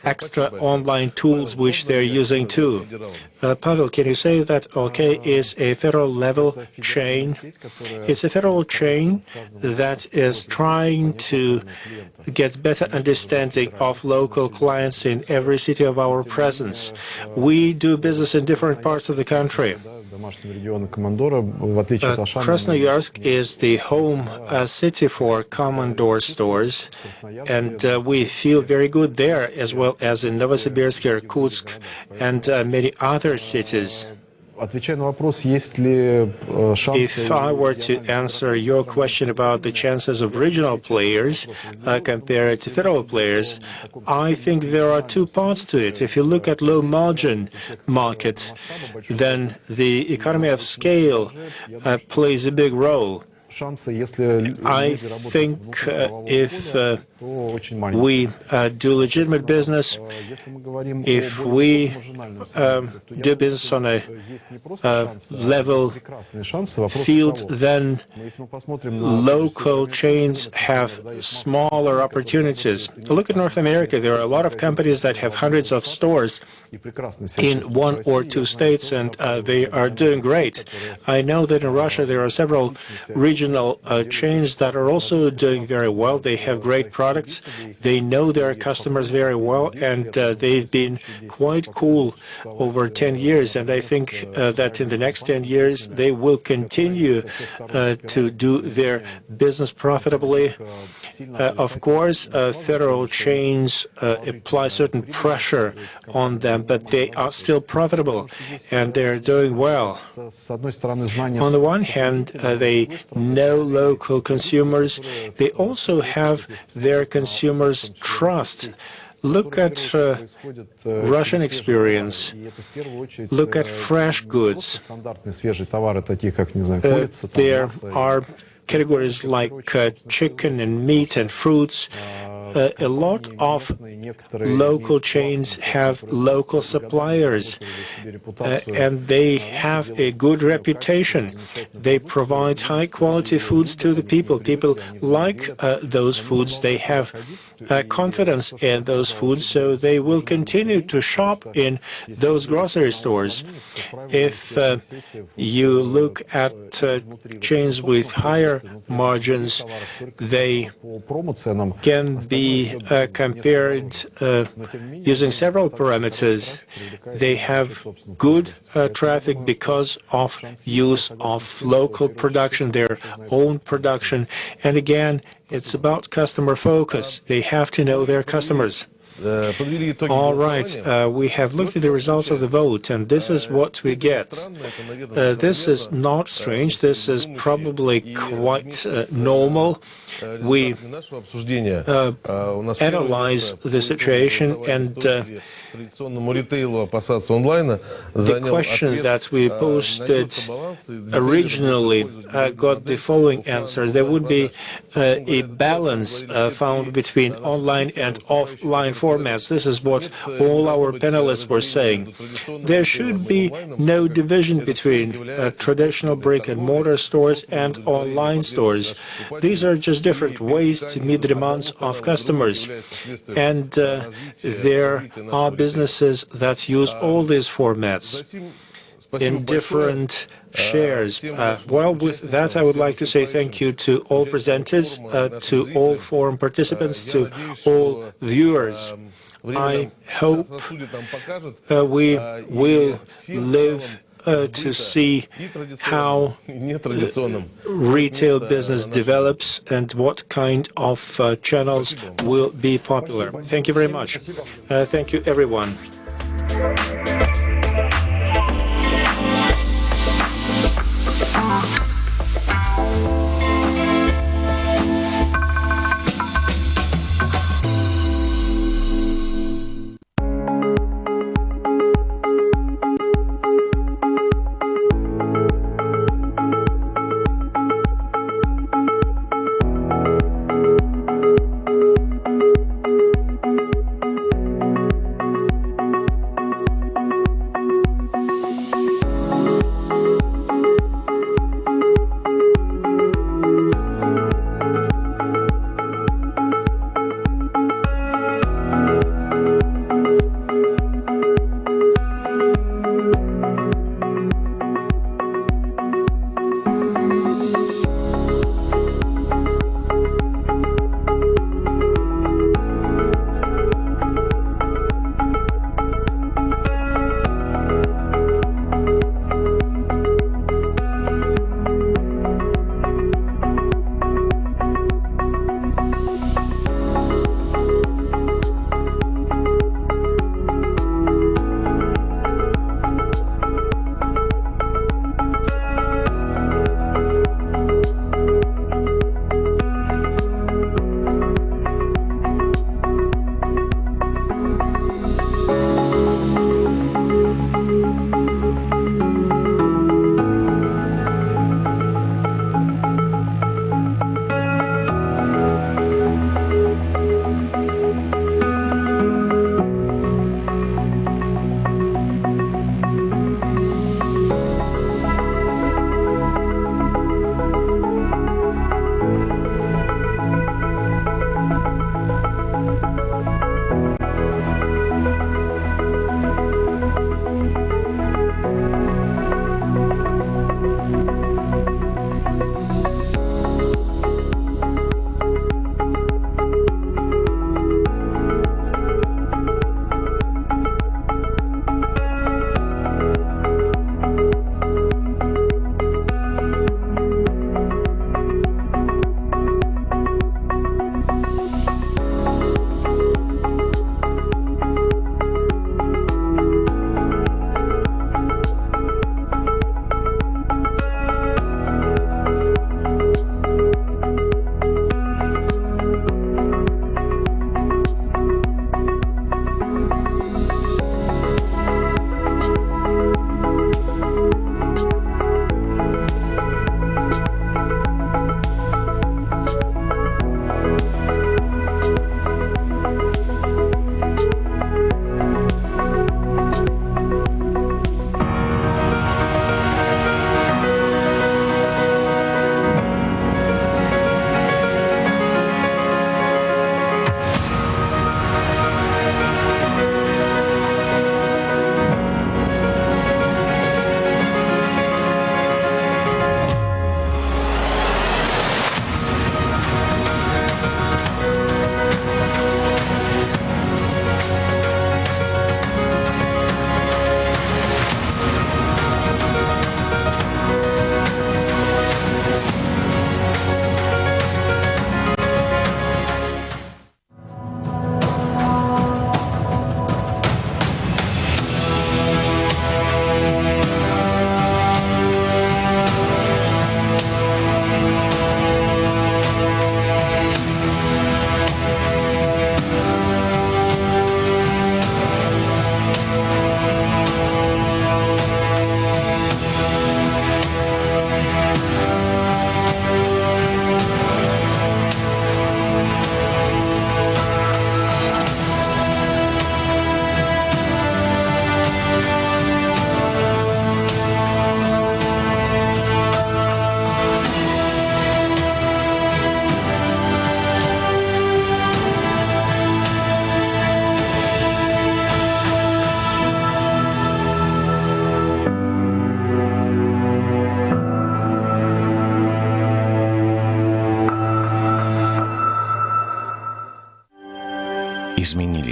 extra online tools which they're using too. Pavel, can you say that OK is a federal level chain? It's a federal chain that is trying to get better understanding of local clients in every city of our presence. We do business in different parts of the country. Krasnoyarsk is the home city for Commodore stores, and we feel very good there, as well as in Novosibirsk, Irkutsk, and many other cities. If I were to answer your question about the chances of regional players compared to federal players, I think there are two parts to it. If you look at low-margin market, then the economy of scale plays a big role. I think if we do legitimate business, if we do business on a level field, then local chains have smaller opportunities. Look at North America. There are a lot of companies that have hundreds of stores in one or two states, and they are doing great. I know that in Russia there are several regional chains that are also doing very well. They have great products. They know their customers very well, and they've been quite cool over 10 years. And I think that in the next 10 years, they will continue to do their business profitably. Of course, federal chains apply certain pressure on them, but they are still profitable, and they're doing well. On the one hand, they know local consumers. They also have their consumers' trust. Look at Russian experience. Look at fresh goods. There are categories like chicken and meat and fruits. A lot of local chains have local suppliers, and they have a good reputation. They provide high-quality foods to the people. People like those foods. They have confidence in those foods, so they will continue to shop in those grocery stores. If you look at chains with higher margins, they can be compared using several parameters. They have good traffic because of use of local production, their own production. And again, it's about customer focus. They have to know their customers. All right, we have looked at the results of the vote, and this is what we get. This is not strange. This is probably quite normal. We analyze the situation, and the question that we posted originally got the following answer. There would be a balance found between online and offline formats. This is what all our panelists were saying. There should be no division between traditional brick-and-mortar stores and online stores. These are just different ways to meet the demands of customers. And there are businesses that use all these formats in different shares. Well, with that, I would like to say thank you to all presenters, to all forum participants, to all viewers. I hope we will live to see how retail business develops and what kind of channels will be popular. Thank you very much. Thank you, everyone.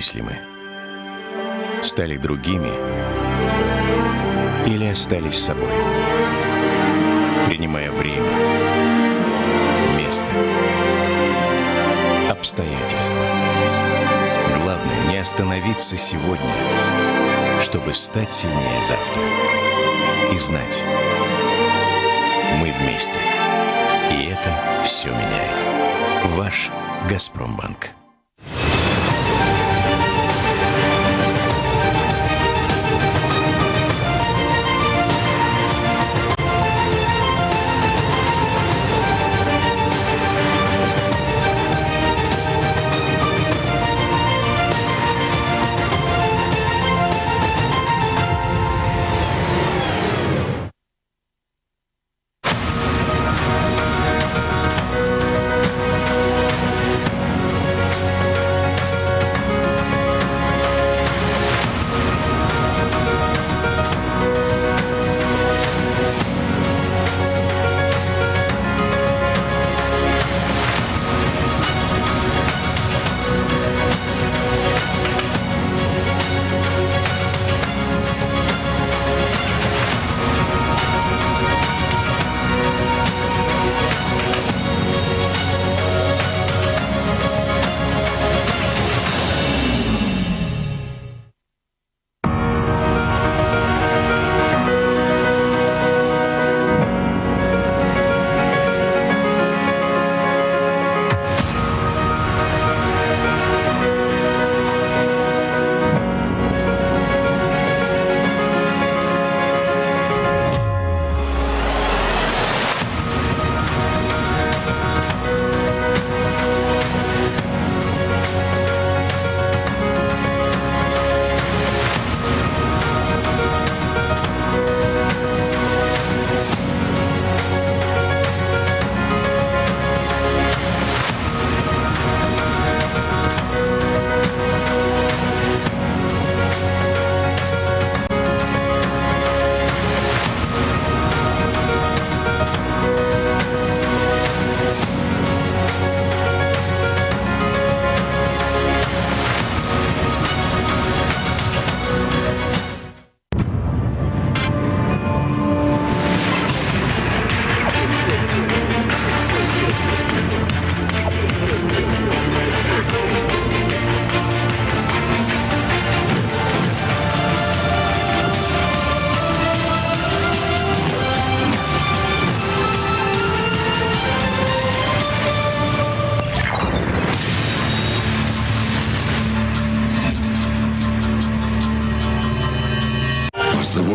выросли мы? Стали другими или остались собой? Принимая время, место, обстоятельства. Главное не остановиться сегодня, чтобы стать сильнее завтра. И знать, мы вместе. И это все меняет. Ваш Газпромбанк.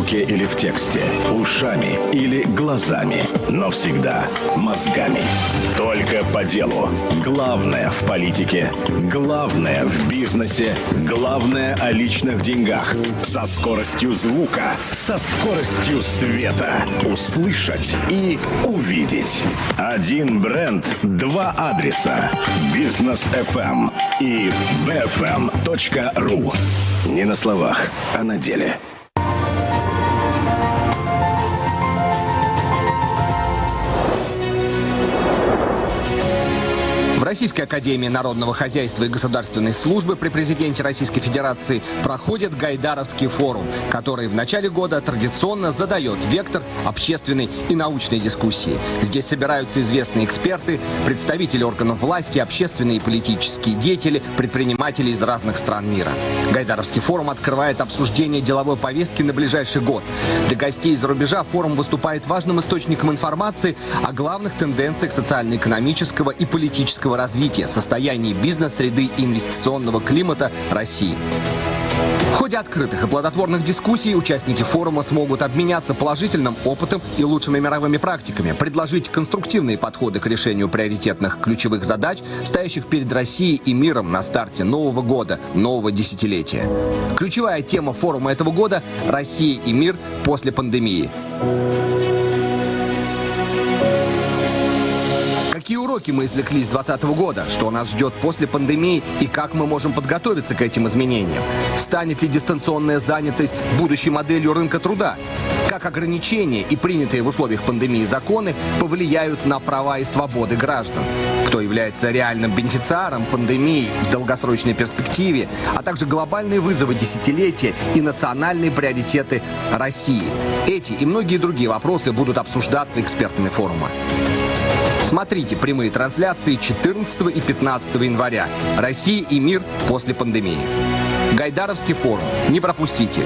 звуке или в тексте, ушами или глазами, но всегда мозгами. Только по делу. Главное в политике, главное в бизнесе, главное о личных деньгах. Со скоростью звука, со скоростью света. Услышать и увидеть. Один бренд, два адреса. Бизнес.FM и bfm.ru. Не на словах, а на деле. В Российской академии народного хозяйства и государственной службы при президенте Российской Федерации проходит Гайдаровский форум, который в начале года традиционно задает вектор общественной и научной дискуссии. Здесь собираются известные эксперты, представители органов власти, общественные и политические деятели, предприниматели из разных стран мира. Гайдаровский форум открывает обсуждение деловой повестки на ближайший год. Для гостей из-за рубежа форум выступает важным источником информации о главных тенденциях социально-экономического и политического развития, состоянии бизнес-среды и инвестиционного климата России. В ходе открытых и плодотворных дискуссий участники форума смогут обменяться положительным опытом и лучшими мировыми практиками, предложить конструктивные подходы к решению приоритетных ключевых задач, стоящих перед Россией и миром на старте нового года, нового десятилетия. Ключевая тема форума этого года – «Россия и мир после пандемии». Какие уроки мы извлекли с 2020 года? Что нас ждет после пандемии и как мы можем подготовиться к этим изменениям? Станет ли дистанционная занятость будущей моделью рынка труда? Как ограничения и принятые в условиях пандемии законы повлияют на права и свободы граждан? Кто кто является реальным бенефициаром пандемии в долгосрочной перспективе, а также глобальные вызовы десятилетия и национальные приоритеты России. Эти и многие другие вопросы будут обсуждаться экспертами форума. Смотрите прямые трансляции 14 и 15 января. Россия и мир после пандемии. Гайдаровский форум. Не пропустите.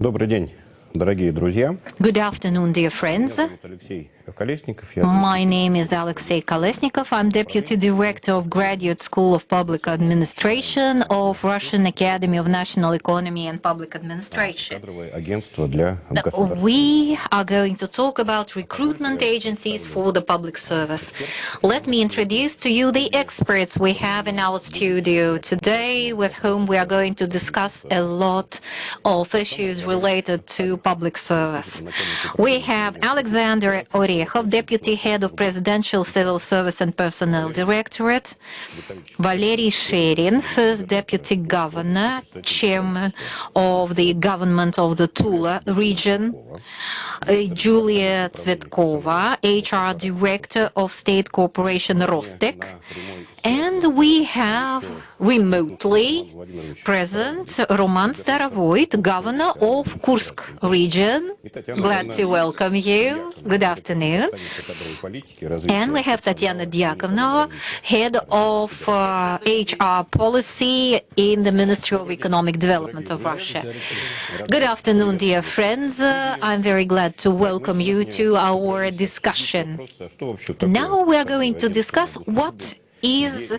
Добрый день, дорогие друзья. Good afternoon, dear friends. My name is Alexey Kolesnikov. I'm Deputy Director of Graduate School of Public Administration of Russian Academy of National Economy and Public Administration. We are going to talk about recruitment agencies for the public service. Let me introduce to you the experts we have in our studio today, with whom we are going to discuss a lot of issues related to public service. We have Alexander Orechov, Deputy Head of Presidential Civil Service and Personnel Directorate; Valery Sherin, First Deputy Governor, Chairman of the Government of the Tula region; Julia Tsvetkova, HR Director of State Corporation Rostec; and we have remotely present Roman Starovoyt, Governor of Kursk region. Glad to welcome you. Good afternoon. And we have Tatiana Dyakonova, Head of HR Policy in the Ministry of Economic Development of Russia. Good afternoon, dear friends. I'm very glad to welcome you to our discussion. Now we are going to discuss what is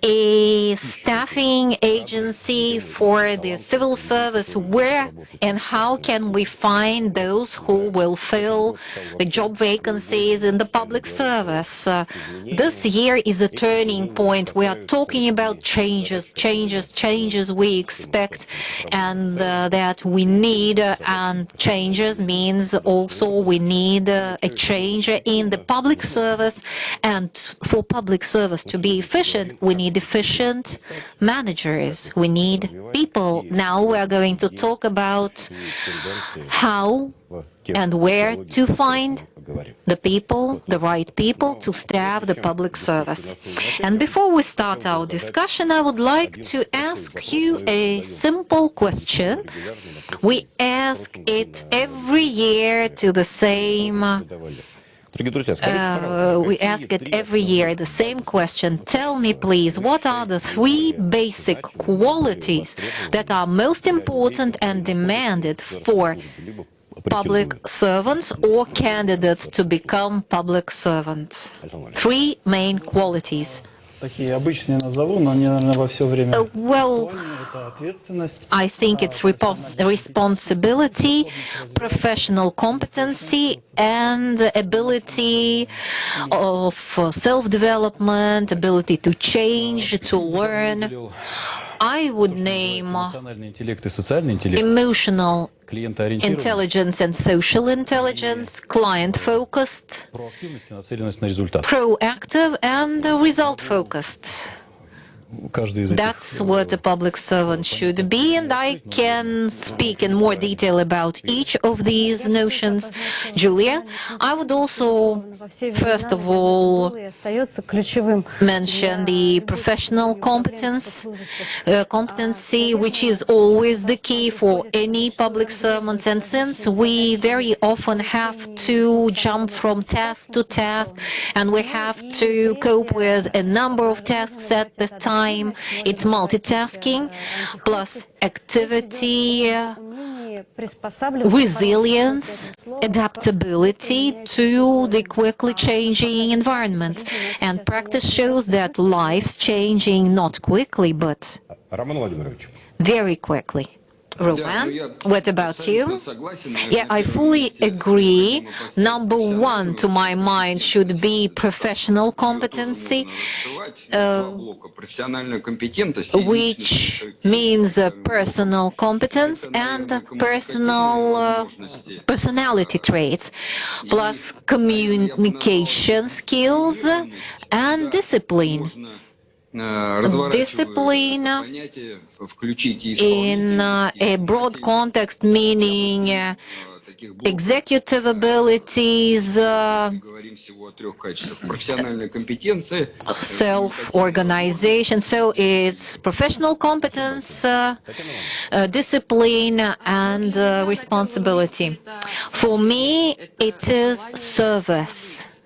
a staffing agency for the civil service, where and how can we find those who will fill the job vacancies in the public service. This year is a turning point. We are talking about changes we expect and that we need, and changes means also we need a change in the public service, and for public service to be efficient, we need efficient managers. We need people. Now we are going to talk about how and where to find the people, the right people to staff the public service. And before we start our discussion, I would like to ask you a simple question. We ask it every year to the same we ask it every year, the same question. Tell me, please, what are the 3 basic qualities that are most important and demanded for public servants or candidates to become public servants? 3 main qualities. Well, I think it's responsibility, professional competency, and ability of self-development, ability to change, to learn. I would name emotional intelligence and social intelligence, client-focused, proactive, and result-focused. That's what a public servant should be, and I can speak in more detail about each of these notions. Julia, I would also, first of all, mention the professional competency, which is always the key for any public servants. And since we very often have to jump from task to task, and we have to cope with a number of tasks at the time, it's multitasking, plus activity, resilience, adaptability to the quickly changing environment. And practice shows that life's changing not quickly, but very quickly. Roman, what about you? Yeah, I fully agree. Number 1, to my mind, should be professional competency, which means personal competence and personality traits, plus communication skills and discipline. Discipline in a broad context, meaning executive abilities, self-organization. So it's professional competence, discipline, and responsibility. For me, it is service.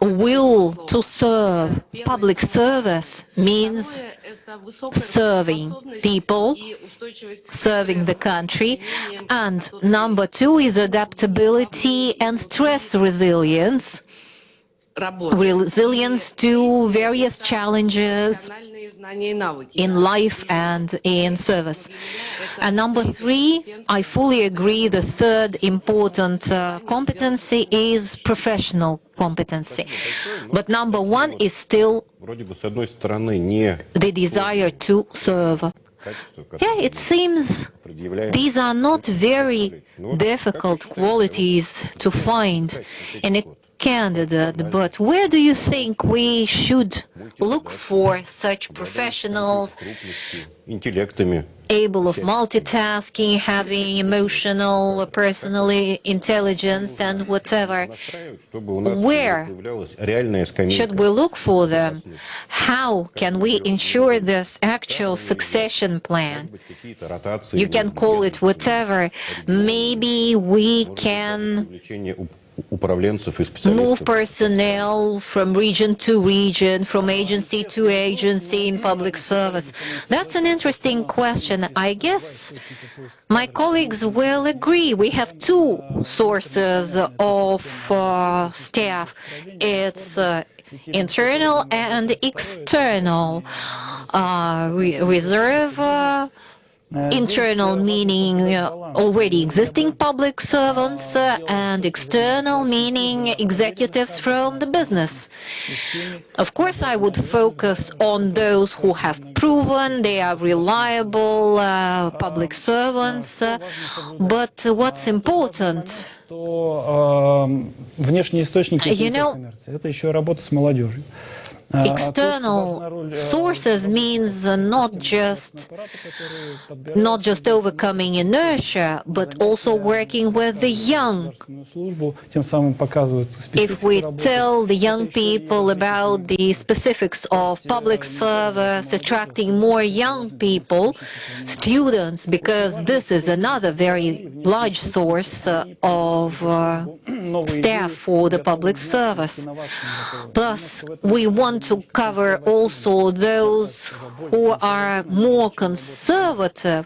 will to serve. Public service means serving people, serving the country. And number two is adaptability and stress resilience. Resilience to various challenges in life and in service. And number three, I fully agree, the third important competency is professional competency. But number one is still the desire to serve. Yeah, it seems these are not very difficult qualities to find in a candidate, but where do you think we should look for such professionals, able of multitasking, having emotional, personally intelligence and whatever? Where should we look for them? How can we ensure this actual succession plan? You can call it whatever. Maybe we can move personnel from region to region, from agency to agency in public service. That's an interesting question. I guess my colleagues will agree. We have two sources of staff. It's internal and external. Reserve internal meaning already existing public servants, and external meaning executives from the business. Of course, I would focus on those who have proven they are reliable public servants, but what's important, external sources means not just overcoming inertia, but also working with the young. If we tell the young people about the specifics of public service, attracting more young people, students, because this is another very large source of staff for the public service. Plus, we want to cover also those who are more conservative,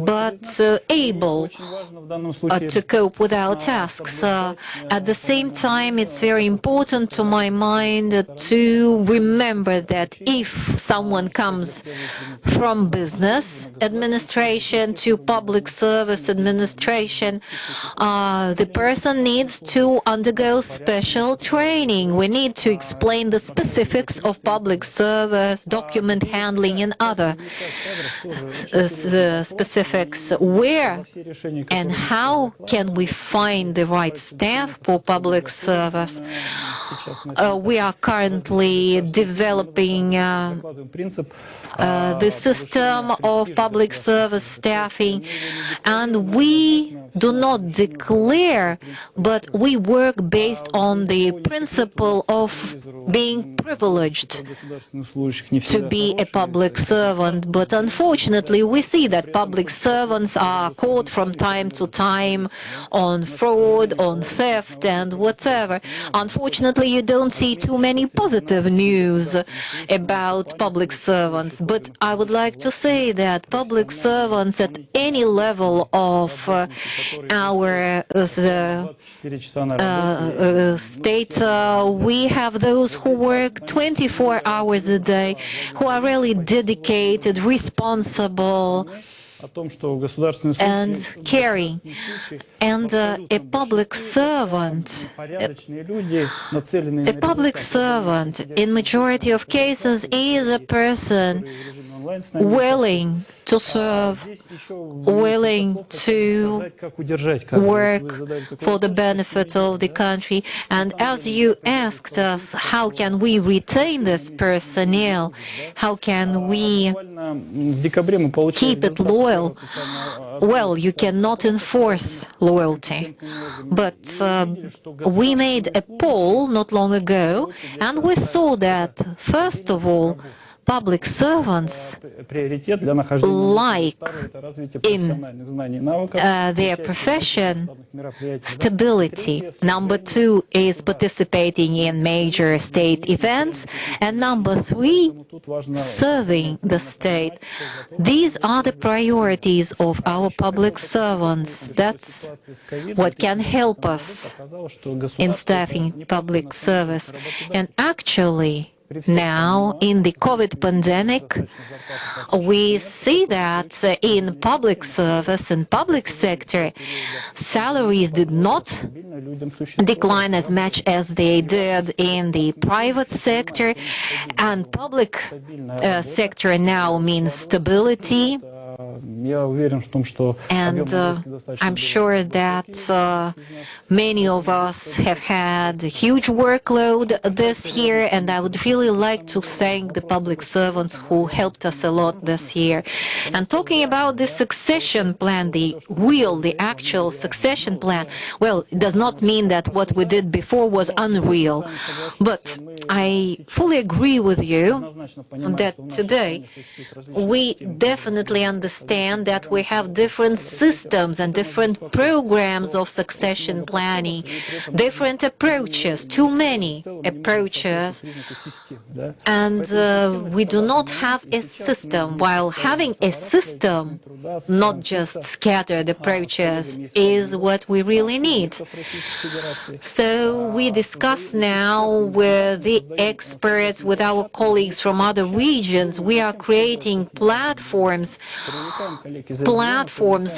but able to cope with our tasks. At the same time, it's very important to my mind to remember that if someone comes from business administration to public service administration, the person needs to undergo special training. We need to explain the specifics of public service, document handling, and other specifics. Where and how can we find the right staff for public service? We are currently developing the system of public service staffing, and we do not declare, but we work based on the principle of being privileged to be a public servant. But unfortunately, we see that public servants are caught from time to time on fraud, on theft, and whatever. Unfortunately, you don't see too many positive news about public servants. But I would like to say that public servants at any level of our state, we have those who work 24 hours a day, who are really dedicated, responsible, and caring. And a public servant, in majority of cases, is a person willing to serve, willing to work for the benefit of the country. And as you asked us, how can we retain this personnel? How can we keep it loyal? Well, you cannot enforce loyalty. But we made a poll not long ago, and we saw that, first of all, public servants like in their profession stability. Number 2 is participating in major state events. And number 3, serving the state. These are the priorities of our public servants. That's what can help us in staffing public service. And actually, now, in the COVID pandemic, we see that in public service and public sector, salaries did not decline as much as they did in the private sector, and public sector now means stability. And I'm sure that many of us have had a huge workload this year, and I would really like to thank the public servants who helped us a lot this year. And talking about the succession plan, the actual succession plan, well, it does not mean that what we did before was unreal. But I fully agree with you that today we definitely understand that we have different systems and different programs of succession planning, different approaches, too many approaches, and we do not have a system. While having a system, not just scattered approaches, is what we really need. So we discuss now with the experts, with our colleagues from other regions. We are creating platforms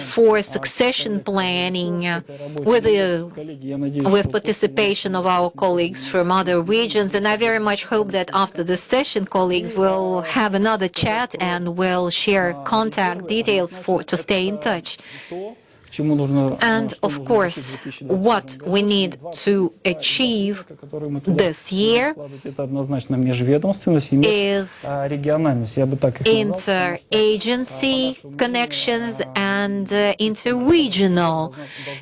for succession planning with participation of our colleagues from other regions. And I very much hope that after this session, colleagues will have another chat and will share contact details to stay in touch. And of course, what we need to achieve this year is inter-agency connections and inter-regional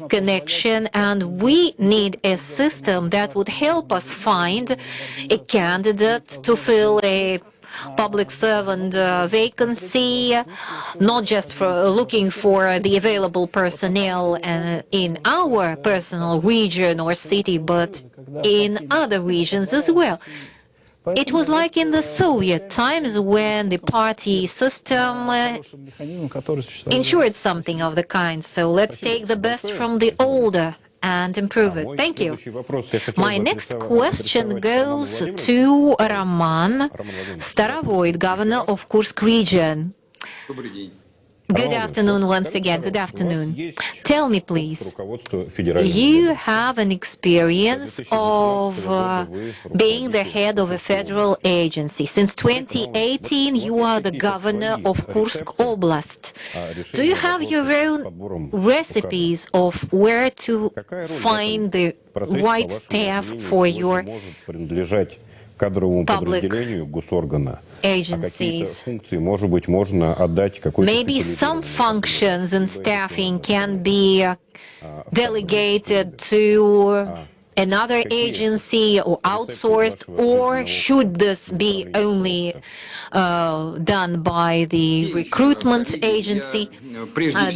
connection, and we need a system that would help us find a candidate to fill a public servant vacancy, not just for looking for the available personnel in our personal region or city, but in other regions as well. It was like in the Soviet times when the party system ensured something of the kind. So let's take the best from the older and improve it. Thank you. My next question goes to Roman Starovoyt, Governor of Kursk region. Good afternoon once again. Good afternoon. Tell me, please, you have an experience of being the head of a federal agency. Since 2018, you are the governor of Kursk Oblast. Do you have your own recipes of where to find the right staff for your public agencies? Maybe some functions and staffing can be delegated to another agency or outsourced, or should this be only done by the recruitment agency?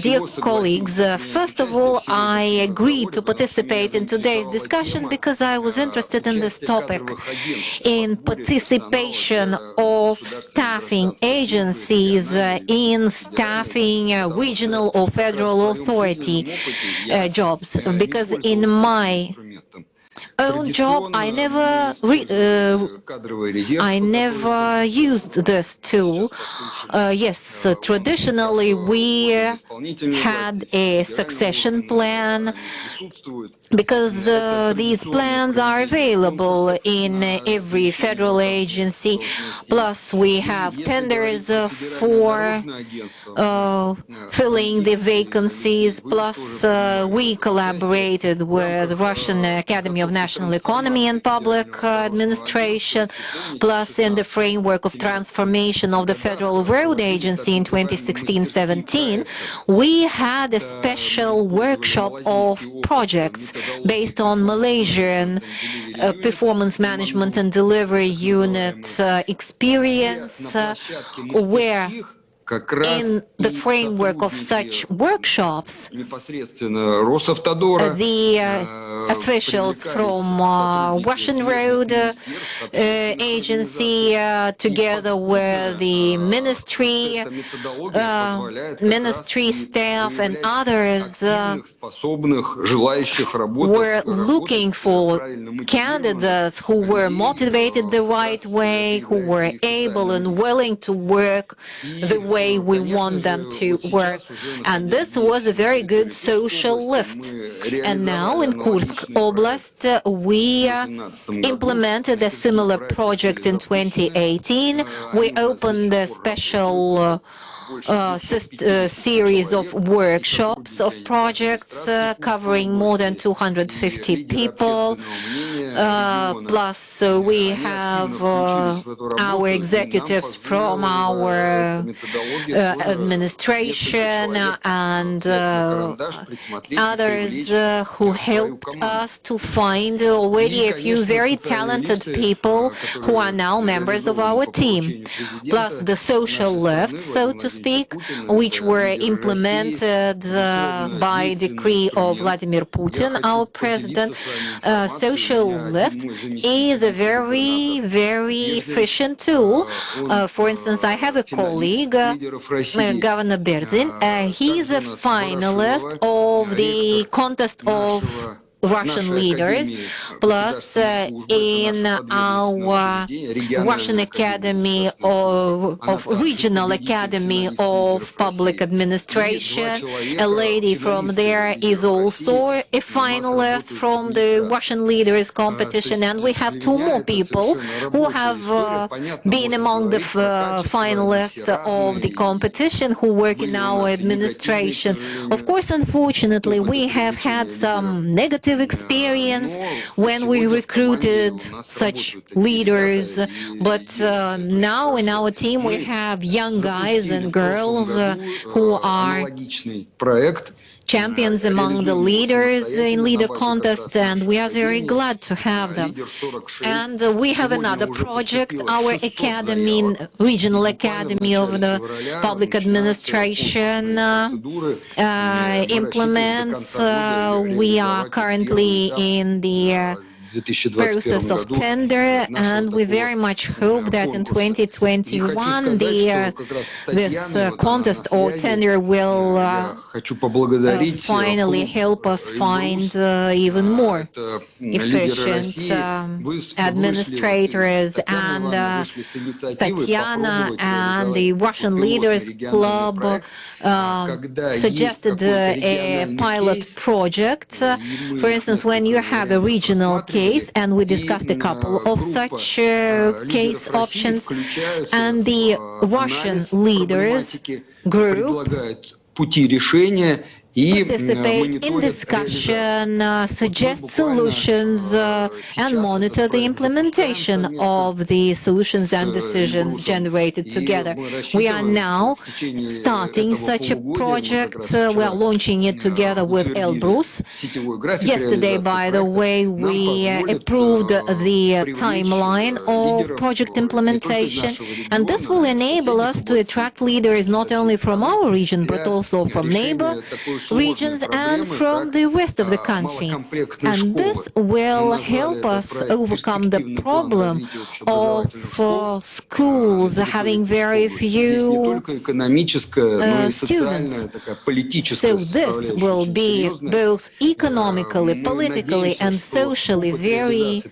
Dear colleagues, first of all, I agreed to participate in today's discussion because I was interested in this topic, in participation of staffing agencies in staffing regional or federal authority jobs, because in my own job, I never used this tool. Yes, traditionally we had a succession plan because these plans are available in every federal agency. Plus, we have tenders for filling the vacancies. Plus, we collaborated with the Russian Academy of National national economy and public administration, plus in the framework of transformation of the Federal Road Agency in 2016-17, we had a special workshop of projects based on Malaysian performance management and delivery unit experience, where in the framework of such workshops, the officials from Russian Road Agency, together with the ministry staff and others, were looking for candidates who were motivated the right way, who were able and willing to work the way we want them to work. And this was a very good social lift. And now in Kursk Oblast, we implemented a similar project in 2018. We opened a special series of workshops of projects covering more than 250 people. Plus, we have our executives from our administration and others who helped us to find already a few very talented people who are now members of our team. Plus the social left, so to speak, which were implemented by decree of Vladimir Putin, our president. Social left is a very, very efficient tool. For instance, I have a colleague, Governor Berzin. He is a finalist of the contest of Russian leaders, plus in our Russian Academy of Regional Academy of Public Administration. A lady from there is also a finalist from the Russian leaders competition, and we have two more people who have been among the finalists of the competition who work in our administration. Of course, unfortunately, we have had some negative experience when we recruited such leaders, but now in our team we have young guys and girls who are champions among the leaders in leader contests, and we are very glad to have them. And we have another project, our academy, Regional Academy of the Public Administration implements. We are currently in the process of tender, and we very much hope that in 2021 this contest or tender will finally help us find even more efficient administrators. And Tatiana and the Russian Leaders Club suggested a pilot project. For instance, when you have a regional case, and we discussed a couple of such case options, and the Russian leaders group participate in discussion, suggest solutions, and monitor the implementation of the solutions and decisions generated together. We are now starting such a project. We are launching it together with Elbrus. Yesterday, by the way, we approved the timeline of project implementation, and this will enable us to attract leaders not only from our region, but also from neighbor regions and from the rest of the country. And this will help us overcome the problem of schools having very few students. So this will be both economically, politically, and socially very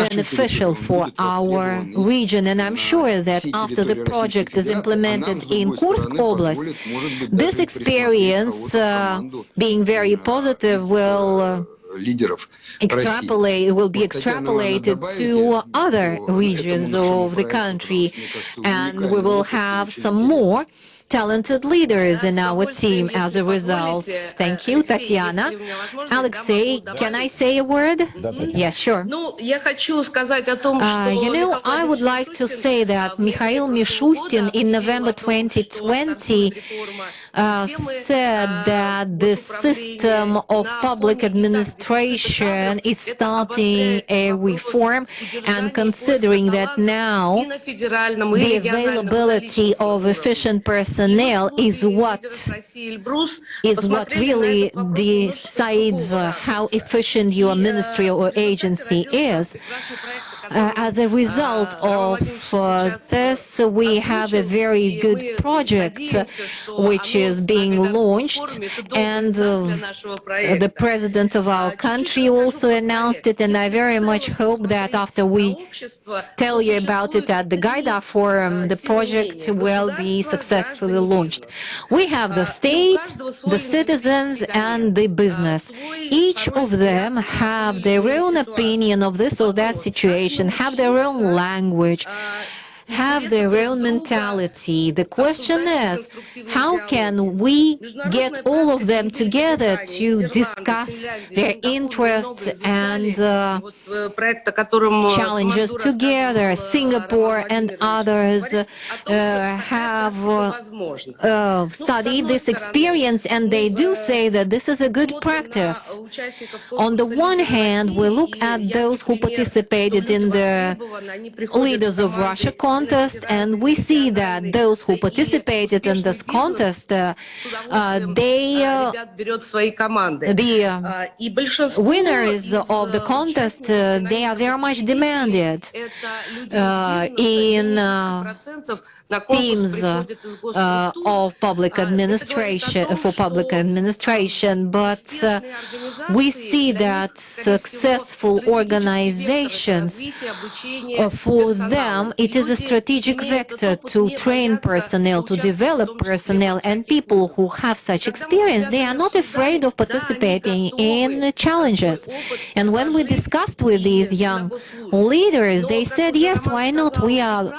beneficial for our region. And I'm sure that after the project is implemented in Kursk Oblast, this experience being very positive will be extrapolated to other regions of the country, and we will have some more talented leaders in our team as a result. Thank you, Tatiana. Alexei, can I say a word? Yes, sure. I would like to say that Mikhail Mishustin in November 2020 said that the system of public administration is starting a reform, and considering that now the availability of efficient personnel is what really decides how efficient your ministry or agency is. As a result of this, we have a very good project which is being launched, and the president of our country also announced it, and I very much hope that after we tell you about it at the Gaidar Forum, the project will be successfully launched. We have the state, the citizens, and the business. Each of them have their own opinion of this or that situation, have their own language, have their own mentality. The question is, how can we get all of them together to discuss their interests and challenges together? Singapore and others have studied this experience, and they do say that this is a good practice. On the one hand, we look at those who participated in the Leaders of Russia contest, and we see that those who participated in this contest, the winners of the contest, they are very much demanded in teams of public administration, for public administration, but we see that successful organizations, for them, it is a strategic vector to train personnel, to develop personnel, and people who have such experience, they are not afraid of participating in challenges. And when we discussed with these young leaders, they said, yes, why not? We are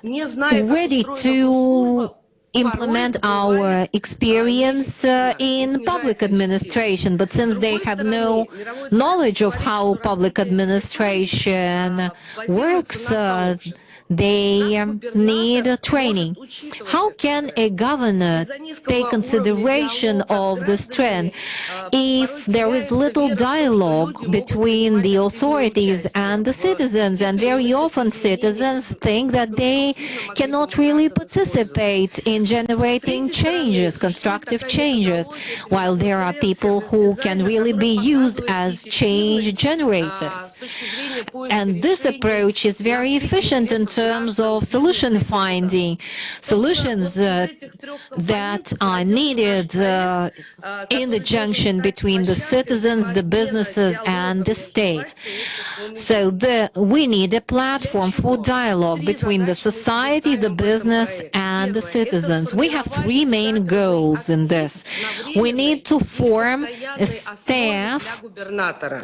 ready to implement our experience in public administration, but since they have no knowledge of how public administration works, they need training. How can a governor take consideration of this trend if there is little dialogue between the authorities and the citizens? And very often citizens think that they cannot really participate in generating changes, constructive changes, while there are people who can really be used as change generators. And this approach is very efficient in terms of solution finding, solutions that are needed in the junction between the citizens, the businesses, and the state. So we need a platform for dialogue between the society, the business, and the citizens. We have three main goals in this. We need to form a staff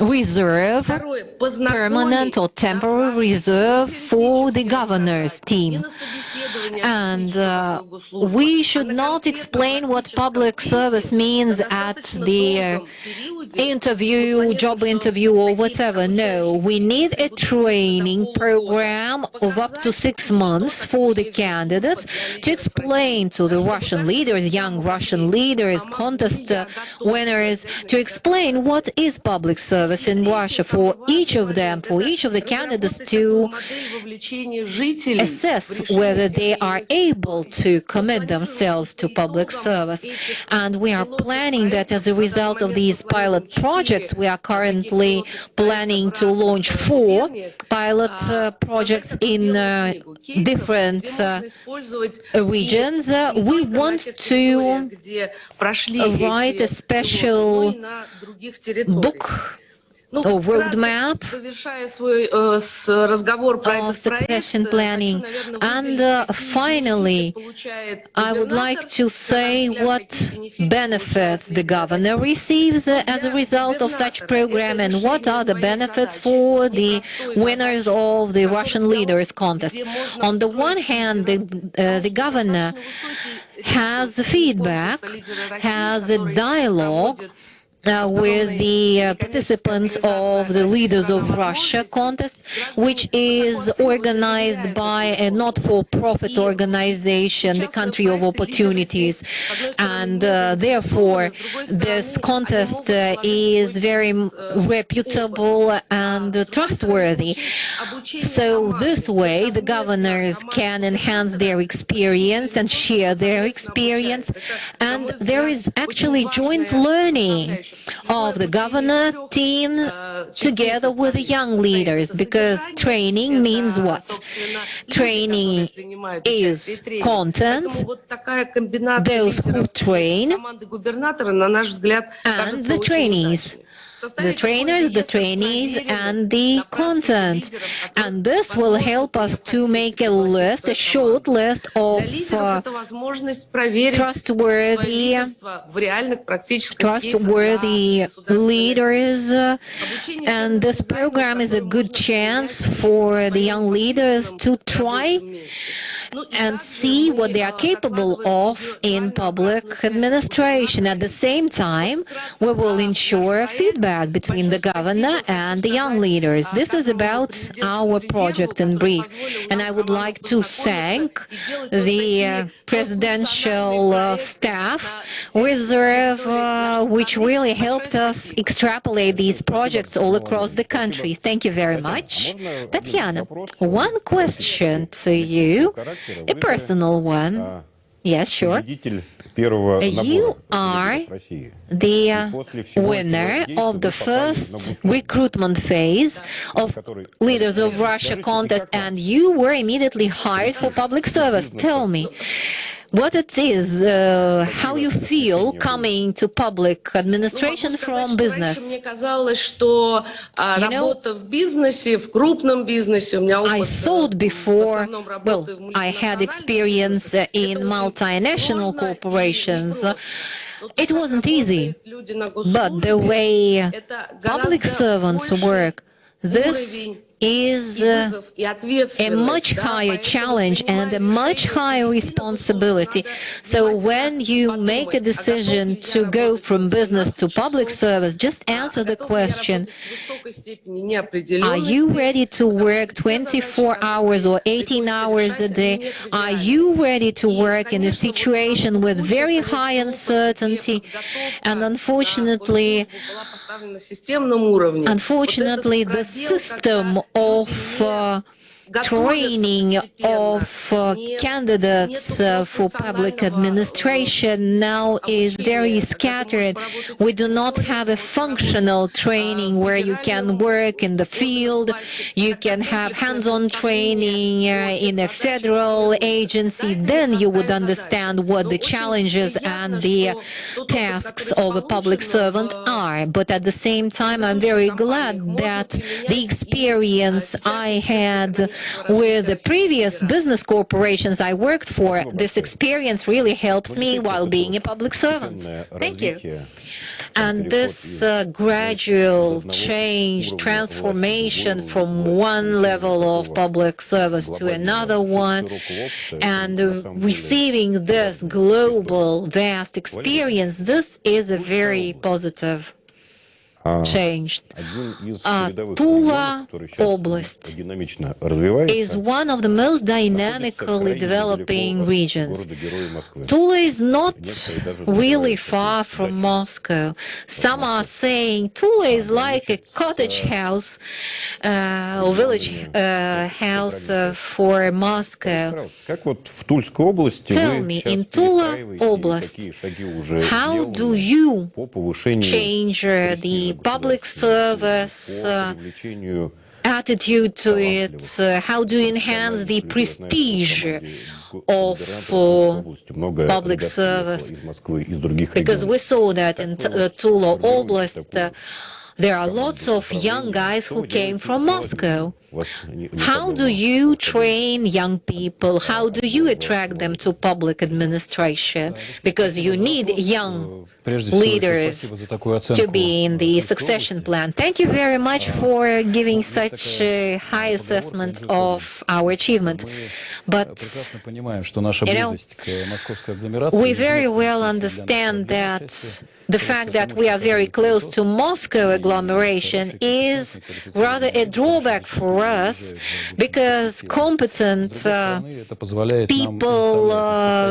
reserve, permanent or temporary reserve for the governor's team. And we should not explain what public service means at the interview, job interview, or whatever. No, we need a training program of up to 6 months for the candidates to explain to the Russian leaders, young Russian leaders, contest winners, to explain what is public service in Russia for each of them, for each of the candidates to assess whether they are able to commit themselves to public service. And we are planning that as a result of these pilot projects, we are currently planning to launch 4 pilot projects in different regions. We want to write a special book or roadmap of succession planning. And finally, I would like to say what benefits the governor receives as a result of such program, and what are the benefits for the winners of the Russian Leaders contest. On the one hand, the governor has feedback, has a dialogue with the participants of the Leaders of Russia contest, which is organized by a not-for-profit organization, the Country of Opportunities. And therefore, this contest is very reputable and trustworthy. So this way, the governors can enhance their experience and share their experience. And there is actually joint learning of the governor team together with the young leaders, because training means what? Training is content, those who train, and the trainees. The trainers, the trainees, and the content. And this will help us to make a list, a short list of trustworthy leaders. And this program is a good chance for the young leaders to try and see what they are capable of in public administration. At the same time, we will ensure feedback between the governor and the young leaders. This is about our project in brief. And I would like to thank the presidential staff reserve, which really helped us extrapolate these projects all across the country. Thank you very much. Tatiana, one question to you. A personal one. Yes, sure. You are the winner of the first recruitment phase of Leaders of Russia contest, and you were immediately hired for public service. Tell me what it is, how you feel coming to public administration from business. You know, I thought before, well, I had experience in multinational corporations. It wasn't easy, but the way public servants work, this is a much higher challenge and a much higher responsibility. So when you make a decision to go from business to public service, just answer the question, are you ready to work 24 hours or 18 hours a day? Are you ready to work in a situation with very high uncertainty? And unfortunately, the system of training of candidates for public administration now is very scattered. We do not have a functional training where you can work in the field, you can have hands-on training in a federal agency. Then you would understand what the challenges and the tasks of a public servant are. But at the same time, I'm very glad that the experience I had with the previous business corporations I worked for, this experience really helps me while being a public servant. Thank you. And this gradual change, transformation from one level of public service to another one, and receiving this global, vast experience, this is a very positive changed. Tula Oblast is one of the most dynamically developing regions. Tula is not really far from Moscow. Some are saying Tula is like a cottage house or village house for Moscow. Tell me, in Tula Oblast, how do you change the public service attitude to it? How do you enhance the prestige of public service? Because we saw that in Tula Oblast, There are lots of young guys who came from Moscow. How do you train young people? How do you attract them to public administration? Because you need young leaders to be in the succession plan. Thank you very much for giving such a high assessment of our achievement. But, you know, we very well understand that the fact that we are very close to Moscow agglomeration is rather a drawback for us, because competent people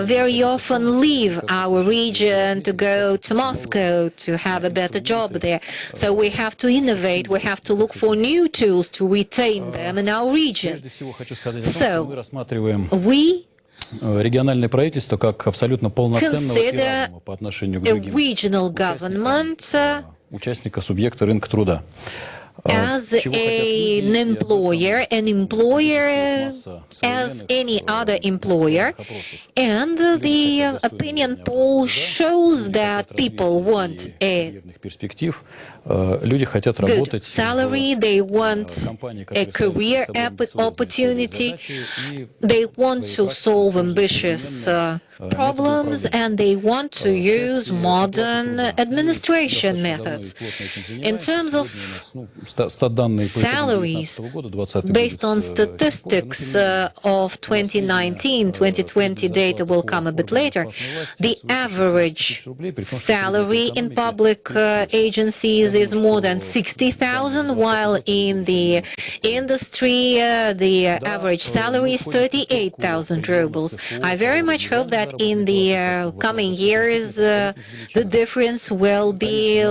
very often leave our region to go to Moscow to have a better job there. So we have to innovate, we have to look for new tools to retain them in our region. So we consider a regional government as an employer as any other employer, and the opinion poll shows that people want a good salary, they want a career opportunity, they want to solve ambitious problems, and they want to use modern administration methods. In terms of salaries, based on statistics of 2019-2020 data will come a bit later, the average salary in public agencies is more than 60,000, while in the industry the average salary is 38,000 rubles. I very much hope that in the coming years the difference will be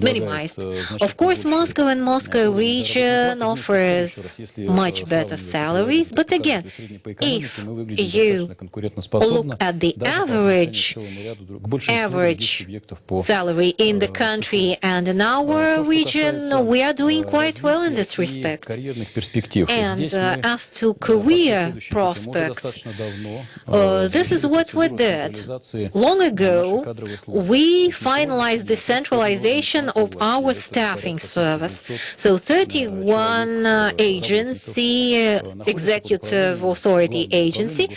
minimized. Of course, Moscow and Moscow region offers much better salaries, but again, if you look at the average salary in the country and in our region, we are doing quite well in this respect. And as to career prospects, this is what we did. Long ago, we finalized the centralization of our staffing service. So 31 executive authority agency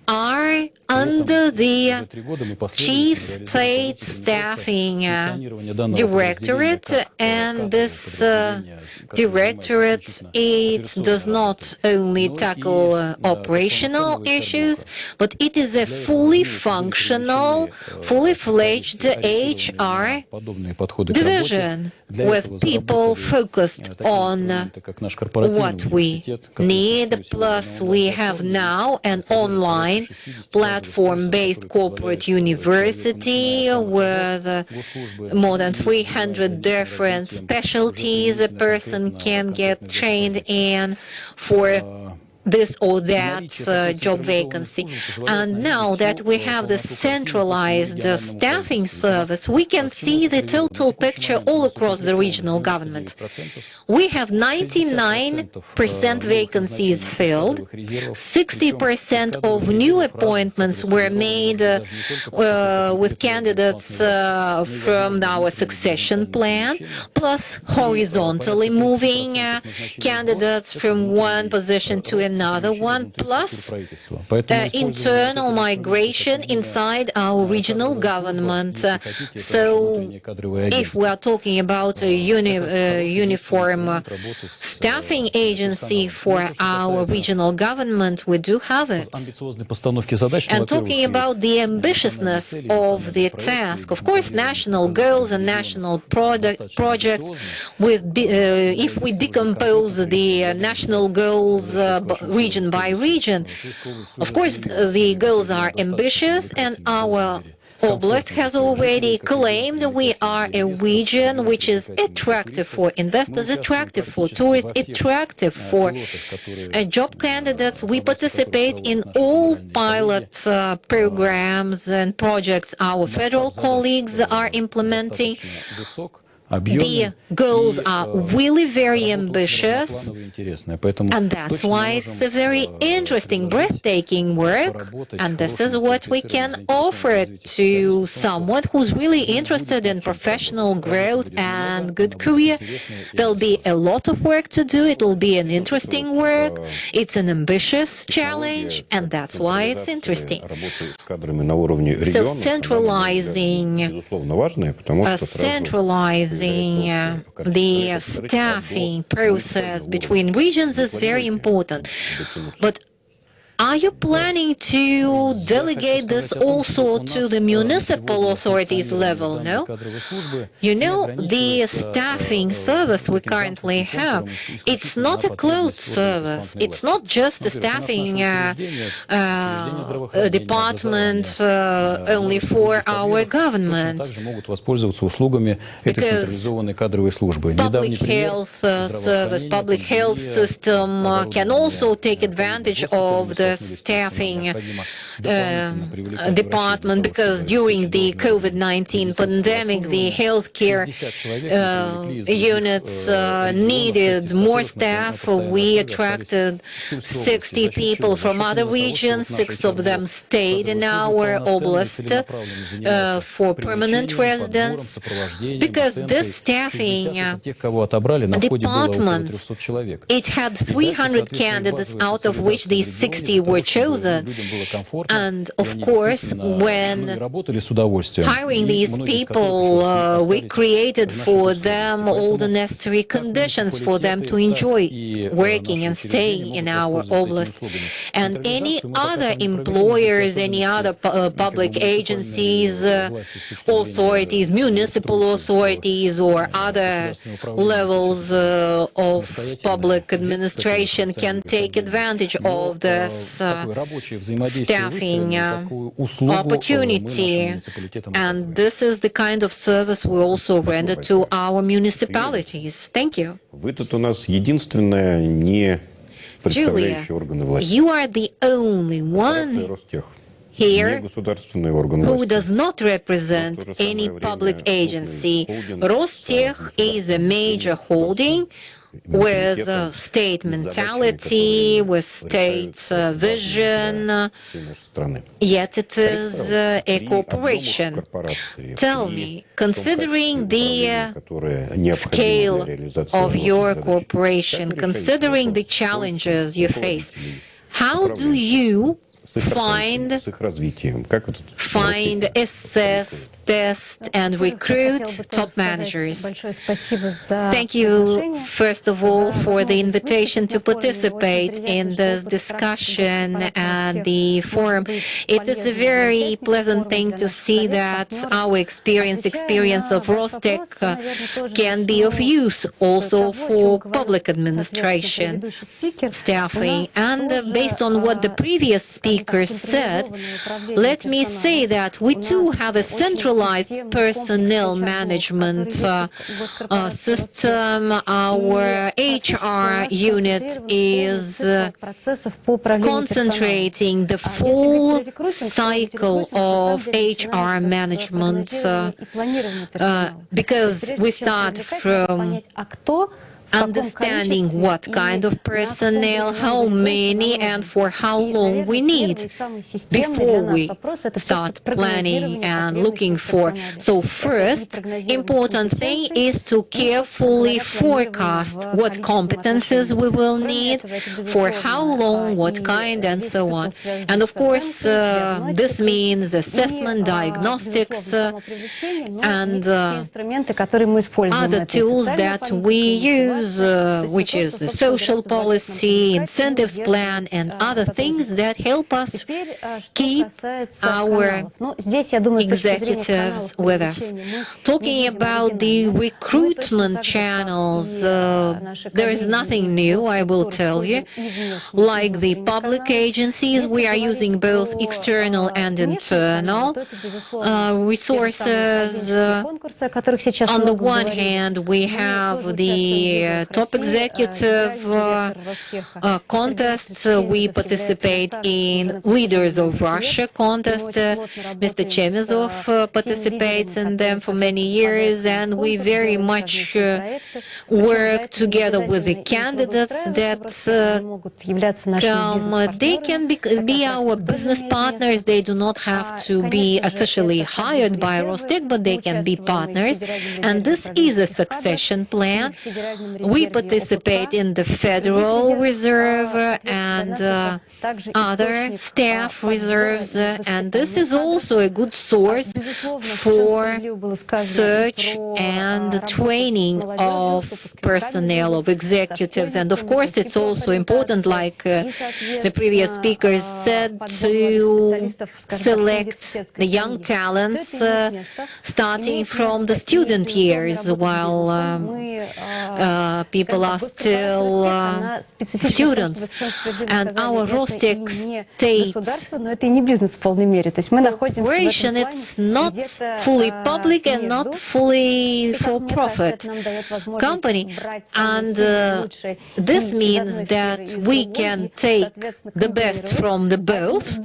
are under the Chief State Staffing Directorate, and this directorate, it does not only tackle operational issues, but it is a fully functional, fully fledged HR division with people focused on what we need. Plus, we have now an online platform-based corporate university with more than 300 different specialties a person can get trained in for this or that job vacancy. And now that we have the centralized staffing service, we can see the total picture all across the regional government. We have 99% vacancies filled, 60% of new appointments were made with candidates from our succession plan, plus horizontally moving candidates from one position to another one, plus internal migration inside our regional government. So if we are talking about a uniform staffing agency for our regional government, we do have it. And talking about the ambitiousness of the task, of course, national goals and national projects, if we decompose the national goals region by region, of course, the goals are ambitious, and our Oblast has already claimed we are a region which is attractive for investors, attractive for tourists, attractive for job candidates. We participate in all pilot programs and projects our federal colleagues are implementing. The goals are really very ambitious, and that's why it's a very interesting, breathtaking work, and this is what we can offer to someone who's really interested in professional growth and good career. There'll be a lot of work to do, it'll be an interesting work, it's an ambitious challenge, and that's why it's interesting. So centralizing the staffing process between regions is very important. But are you planning to delegate this also to the municipal authorities level? No? You know, the staffing service we currently have, it's not a closed service. It's not just a staffing department only for our government. Because public health service, public health system can also take advantage of the staffing department, because during the COVID-19 pandemic, the healthcare units needed more staff. We attracted 60 people from other regions. 6 of them stayed in our oblast for permanent residence, because this staffing department, it had 300 candidates, out of which these 60 were chosen. And of course, when hiring these people, we created for them all the necessary conditions for them to enjoy working and staying in our oblast. And any other employers, any other public agencies, authorities, municipal authorities, or other levels of public administration can take advantage of this staffing opportunity. And this is the kind of service we also render to our municipalities. Thank you. Julia, you are the only one here who does not represent any public agency. Rostech is a major holding with state mentality, with state vision, yet it is a corporation. Tell me, considering the scale of your corporation, considering the challenges you face, how do you find, assess, test, and recruit top managers? Thank you, first of all, for the invitation to participate in this discussion at the forum. It is a very pleasant thing to see that our experience of Rostech can be of use also for public administration staffing. And based on what the previous speaker said, let me say that we too have a centralized personnel management system. Our HR unit is concentrating the full cycle of HR management, because we start from understanding what kind of personnel, how many, and for how long we need before we start planning and looking for. So first important thing is to carefully forecast what competences we will need, for how long, what kind, and so on. And of course, this means assessment, diagnostics, and other tools that we use, which is the social policy, incentives plan, and other things that help us keep our executives with us. Talking about the recruitment channels, there is nothing new, I will tell you. Like the public agencies, we are using both external and internal resources. On the one hand, we have the top executive contests. We participate in Leaders of Russia contest. Mr. Chemezov participates in them for many years, and we very much work together with the candidates that come. They can be our business partners. They do not have to be officially hired by Rostec, but they can be partners. And this is a succession plan. We participate in the Federal Reserve and other staff reserves, and this is also a good source for search and training of personnel, of executives. And of course, it's also important, like the previous speakers said, to select the young talents starting from the student years, while people are still students. And our Rostec states corporation, it's not fully public and not fully for-profit company. And this means that we can take the best from the both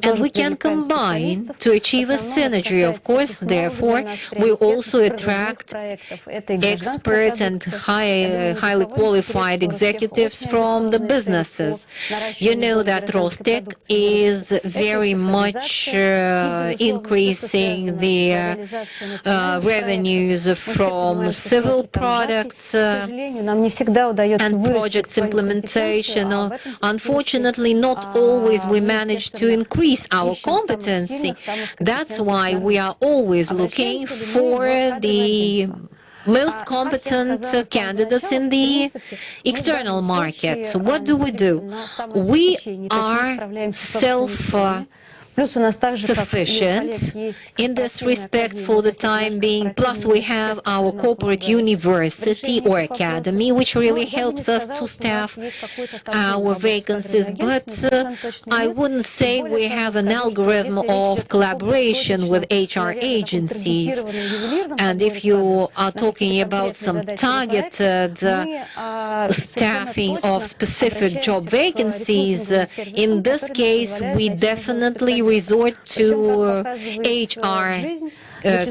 and we can combine to achieve a synergy. Of course, therefore, we also attract experts and highly qualified executives from the businesses. You know that Rostec is very much increasing the revenues from civil products and projects implementation. Unfortunately, not always we manage to increase our competency. That's why we are always looking for the most competent candidates in the external market. So what do? We are self-sufficient in this respect for the time being. Plus, we have our corporate university or academy, which really helps us to staff our vacancies. But I wouldn't say we have an algorithm of collaboration with HR agencies. And if you are talking about some targeted staffing of specific job vacancies, in this case, we definitely resort to HR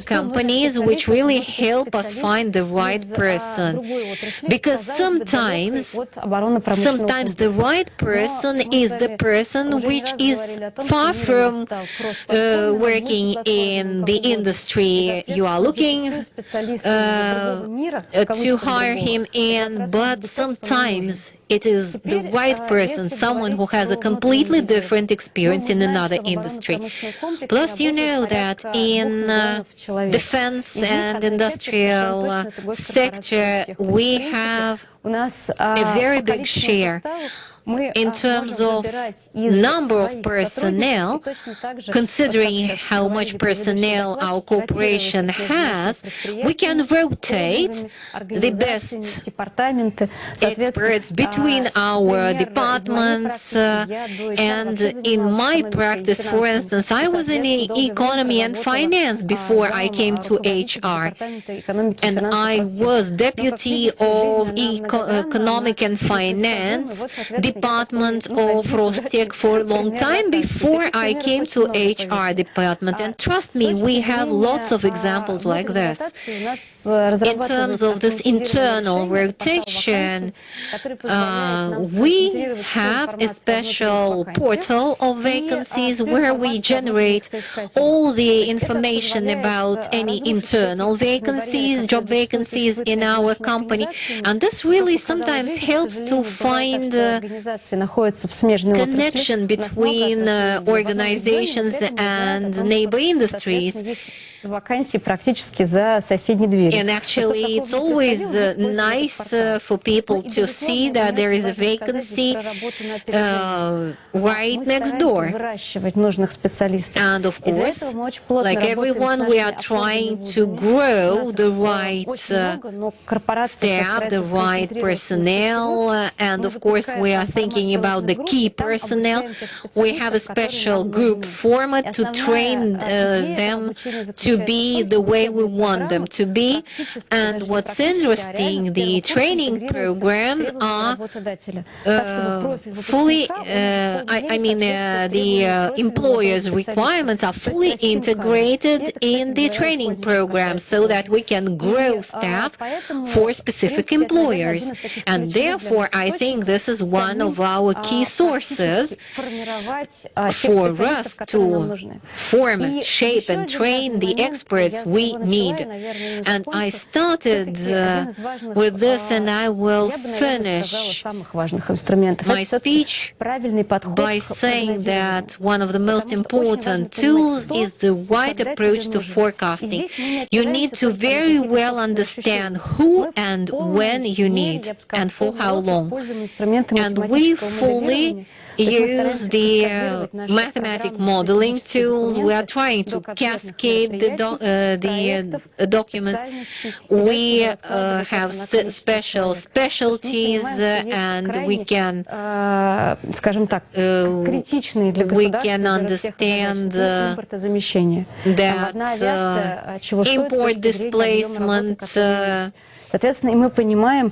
companies which really help us find the right person, because sometimes the right person is the person which is far from working in the industry you are looking to hire him in, but sometimes it is the right person, someone who has a completely different experience in another industry. Plus, you know that in defense and industrial sector, we have a very big share in terms of number of personnel. Considering how much personnel our corporation has, we can rotate the best experts between our departments. And in my practice, for instance, I was in economy and finance before I came to HR, and I was deputy of economic and finance department of Rostec for a long time before I came to HR department. And trust me, we have lots of examples like this. In terms of this internal rotation, we have a special portal of vacancies where we generate all the information about any internal vacancies, job vacancies in our company. And this really sometimes helps to find connection between organizations and neighbor industries. And actually, it's always nice for people to see that there is a vacancy right next door. And of course, like everyone, we are trying to grow the right staff, the right personnel, and of course, we are thinking about the key personnel. We have a special group format to train them to to be the way we want them to be. And what's interesting, the training programs are fully, the employers' requirements are fully integrated in the training program so that we can grow staff for specific employers. And therefore, I think this is one of our key sources for us to form, shape, and train the experts we need. And I started with this, and I will finish my speech by saying that one of the most important tools is the right approach to forecasting. You need to very well understand who and when you need and for how long. And we fully use the mathematic modeling tools. We are trying to cascade the documents. We have special specialties, and we can understand that import displacement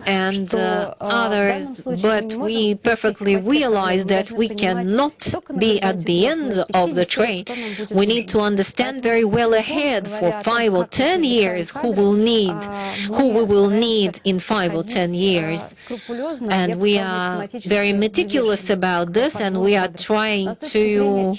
and others, but we perfectly realize that we cannot be at the end of the train. We need to understand very well ahead for 5 or 10 years who we will need in 5 or 10 years. And we are very meticulous about this, and we are trying to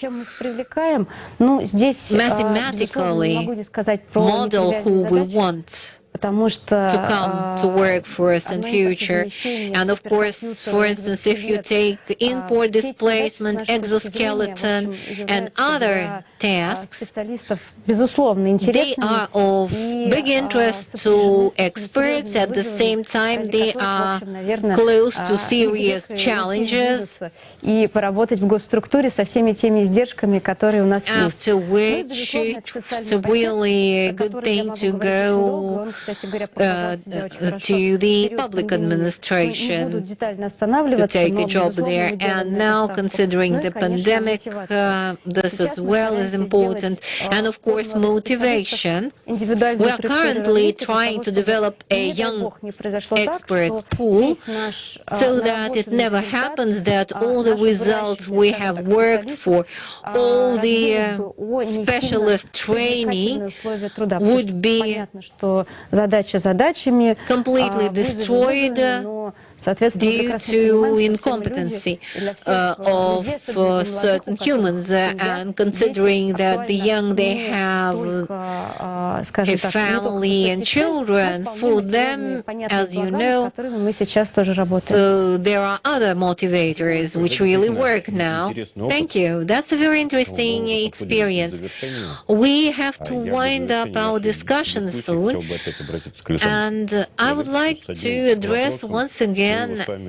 mathematically model who we want to come to work for us in future. And of course, for instance, if you take import displacement, exoskeleton, and other tasks, they are of big interest to experts. At the same time, they are close to serious challenges, after which it's a really good thing to go to the public administration to take a job there. And now, considering the pandemic, this as well is important. And of course, motivation. We are currently trying to develop a young experts pool so that it never happens that all the results we have worked for, all the specialist training would be completely destroyed due to incompetency of certain humans. And considering that the young, they have a family and children, for them, as you know, there are other motivators which really work now. Thank you. That's a very interesting experience. We have to wind up our discussion soon, and I would like to address once again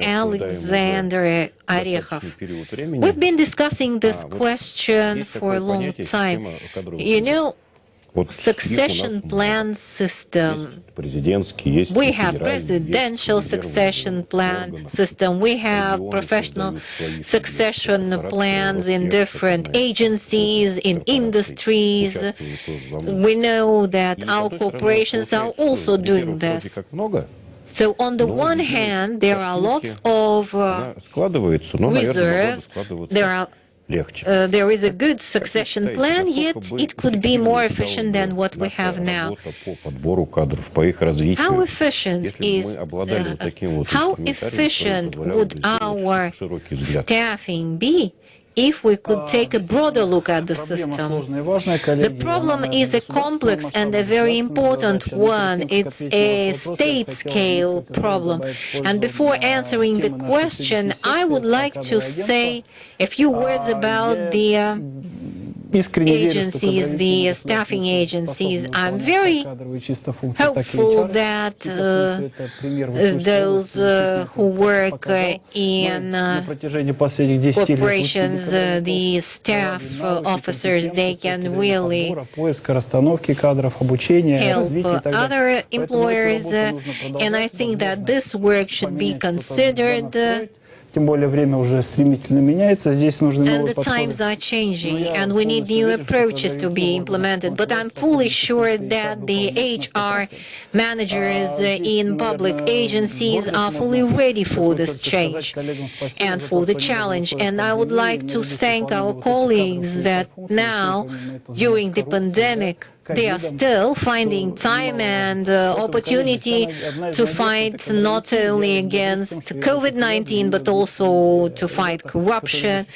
Alexander Orechov. We've been discussing this question for a long time. You know, succession plan system. We have presidential succession plan system. We have professional succession plans in different agencies, in industries. We know that our corporations are also doing this. So on the one hand, there are lots of reserves. There is a good succession plan, yet it could be more efficient than what we have now. How efficient would our staffing be if we could take a broader look at the system? The problem is a complex and a very important one. It's a state-scale problem. And before answering the question, I would like to say a few words about the agencies, the staffing agencies. I'm very hopeful that those who work in corporations, the staff officers, they can really help other employers. And I think that this work should be considered тем более время уже стремительно меняется. Здесь нужны And новые the times подходы. are changing, and we need new approaches to be implemented. But I'm fully sure that the HR managers in public agencies are fully ready for this change and for the challenge. And I would like to thank our colleagues that now, during the pandemic, they are still finding time and opportunity to fight not only against COVID-19, but also to fight corruption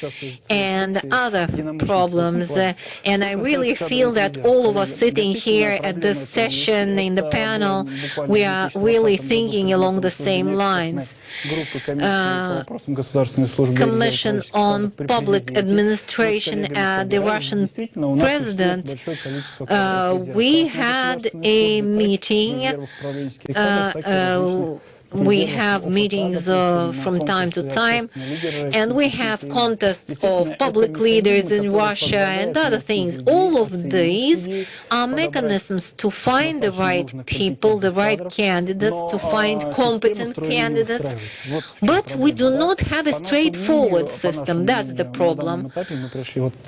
and other problems. And I really feel that all of us sitting here at this session in the panel, we are really thinking along the same lines. Commission on Public Administration at the Russian president, we had a meeting. We have meetings from time to time, and we have contests of public leaders in Russia and other things. All of these are mechanisms to find the right people, the right candidates, to find competent candidates. But we do not have a straightforward system. That's the problem.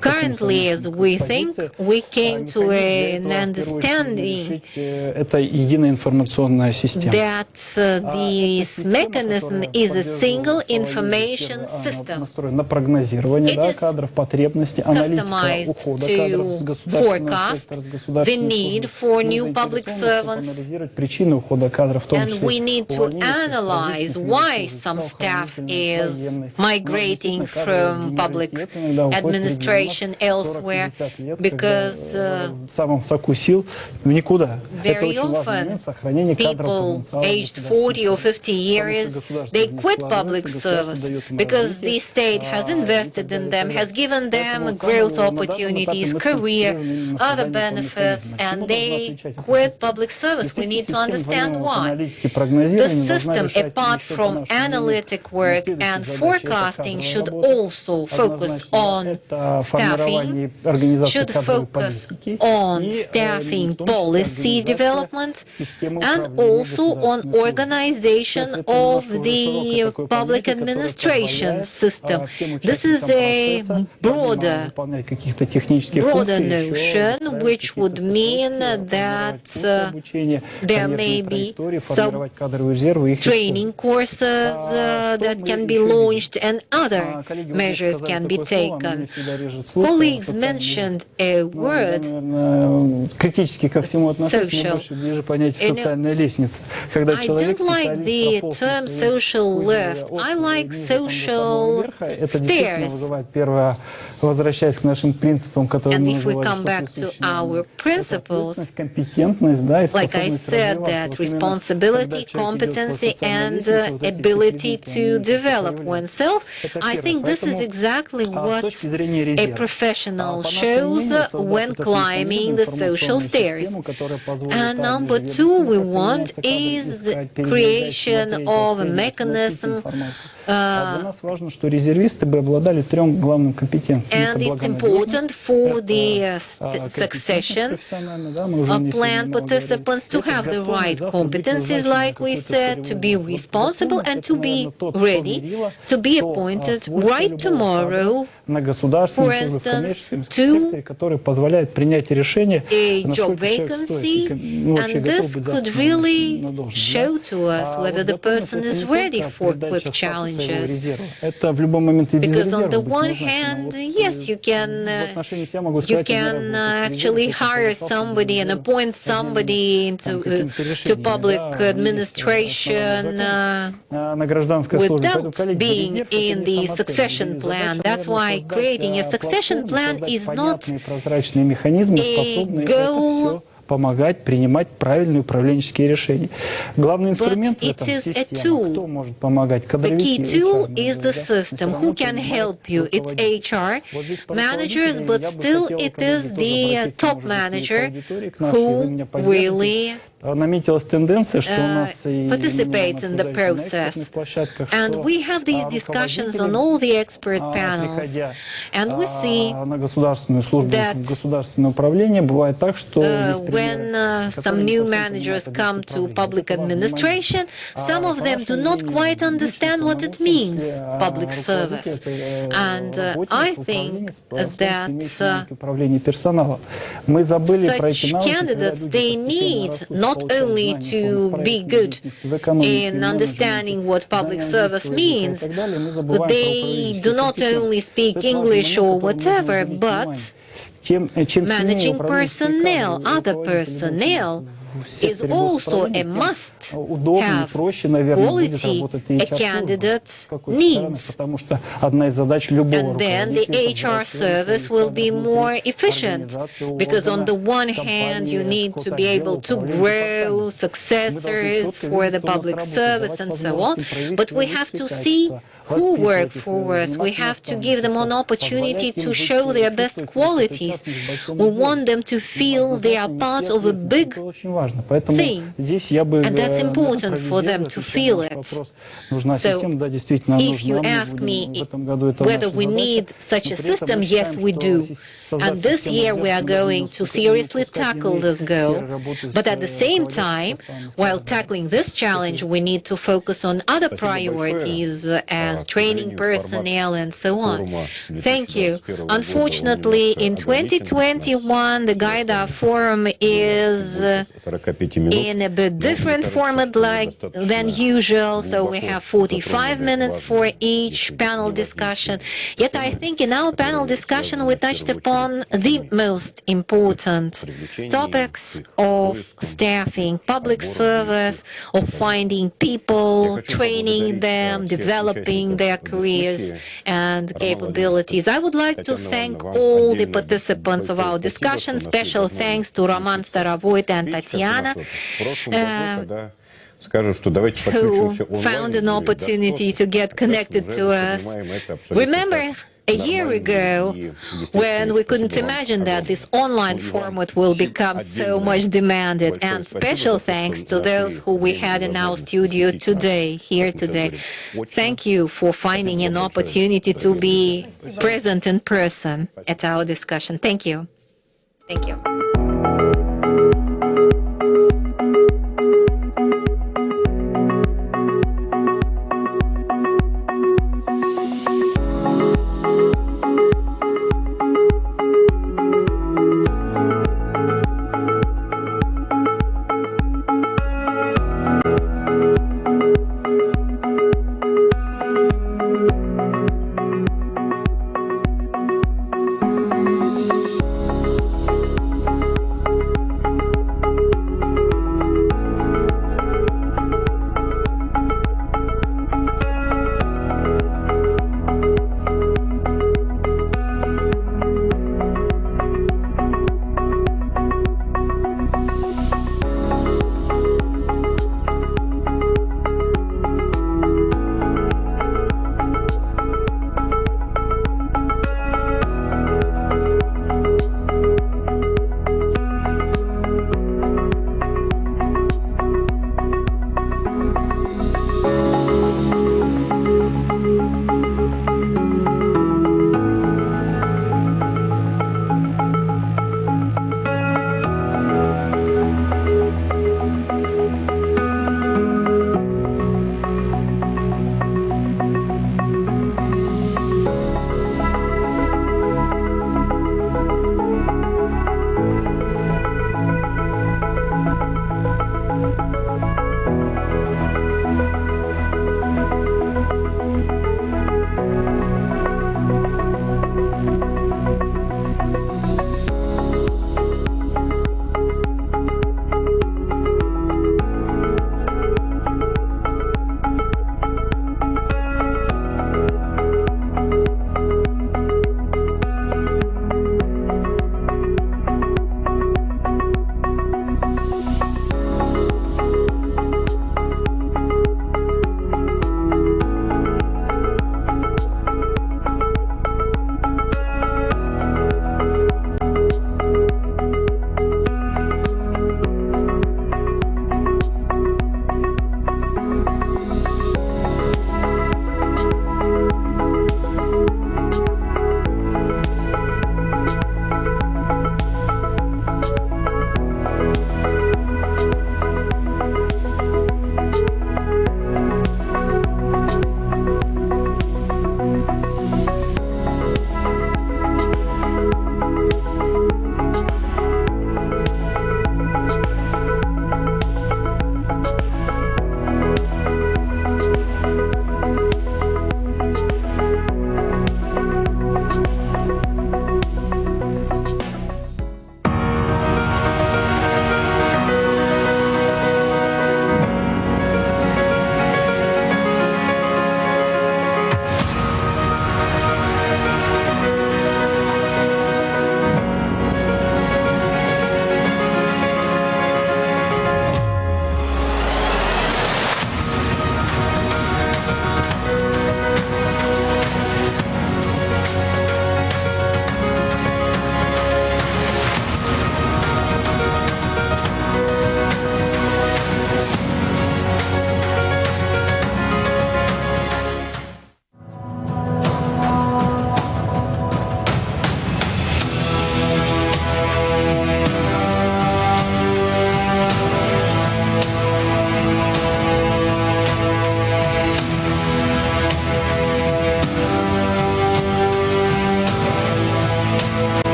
Currently, as we think, we came to an understanding that this mechanism is a single information system. It is customized to forecast the need for new public servants, and we need to analyze why some staff is migrating from public administration elsewhere, because very often people aged 40 or 50 years, they quit public service because the state has invested in them, has given them growth opportunities, career, other benefits, and they quit public service. We need to understand why. The system, apart from analytic work and forecasting, should also focus on staffing, should focus on staffing policy development, and also on organization of the public administration system. This is a broader notion, which would mean that there may be some training courses that can be launched and other measures can be taken. Colleagues mentioned a word, social. I don't like the term social left. I like social stairs. And if we come back to our principles, like I said, that responsibility, competency, and ability to develop oneself, I think this is exactly what a professional shows when climbing the social stairs. And number two we want is the creation of a mechanism, and it's important for the succession plan participants to have the right competencies, like we said, to be responsible and to be ready to be appointed right tomorrow, for instance, to a job vacancy, and this could really show to us whether the person is ready for quick challenges. Because on the one hand, yes, you can actually hire somebody and appoint somebody to public administration without being in the succession plan. That's why creating a succession plan is not a goal, помогать принимать правильные управленческие решения. Главный инструмент в этом — система. Кто может помогать? The Кадровики. key tool is the system. Who can help you? It's HR managers, but still it is the top manager who really наметилась тенденция, что у нас participates in the process. And we have these discussions on all the expert panels. And we see на государственную службу, в государственное управление, бывает так, что when some new managers come to public administration, some of them do not quite understand what it means, public service. And I think that such candidates, they need not only to be good in understanding what public service means, they do not only speak English or whatever, but managing personnel, other personnel, is also a must-have quality a candidate needs. And then the HR service will be more efficient, because on the one hand, you need to be able to grow successors for the public service and so on, but we have to see who work for us. We have to give them an opportunity to show their best qualities. We want them to feel they are part of a big thing, and that's important for them to feel it. So, if you ask me whether we need such a system, yes, we do. And this year we are going to seriously tackle this goal. But at the same time, while tackling this challenge, we need to focus on other priorities as training personnel and so on. Thank you. Unfortunately, in 2021, the Gaidar Forum is in a bit different format than usual, so we have 45 minutes for each panel discussion. Yet I think in our panel discussion we touched upon the most important topics of staffing, public service, of finding people, training them, developing their careers and capabilities. I would like to thank all the participants of our discussion. Special thanks to Roman Starovoyt and Tatiana, who found an opportunity to get connected to us. Remember a year ago, when we couldn't imagine that this online format will become so much demanded, and special thanks to those who we had in our studio today, here today. Thank you for finding an opportunity to be present in person at our discussion. Thank you. Thank you.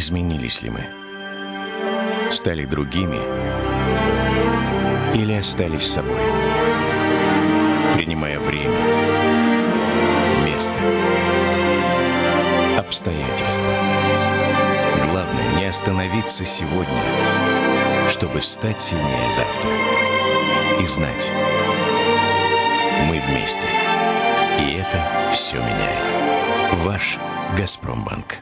Изменились ли мы? Стали другими или остались собой? Принимая время, место, обстоятельства. Главное не остановиться сегодня, чтобы стать сильнее завтра. И знать, мы вместе. И это все меняет. Ваш «Газпромбанк».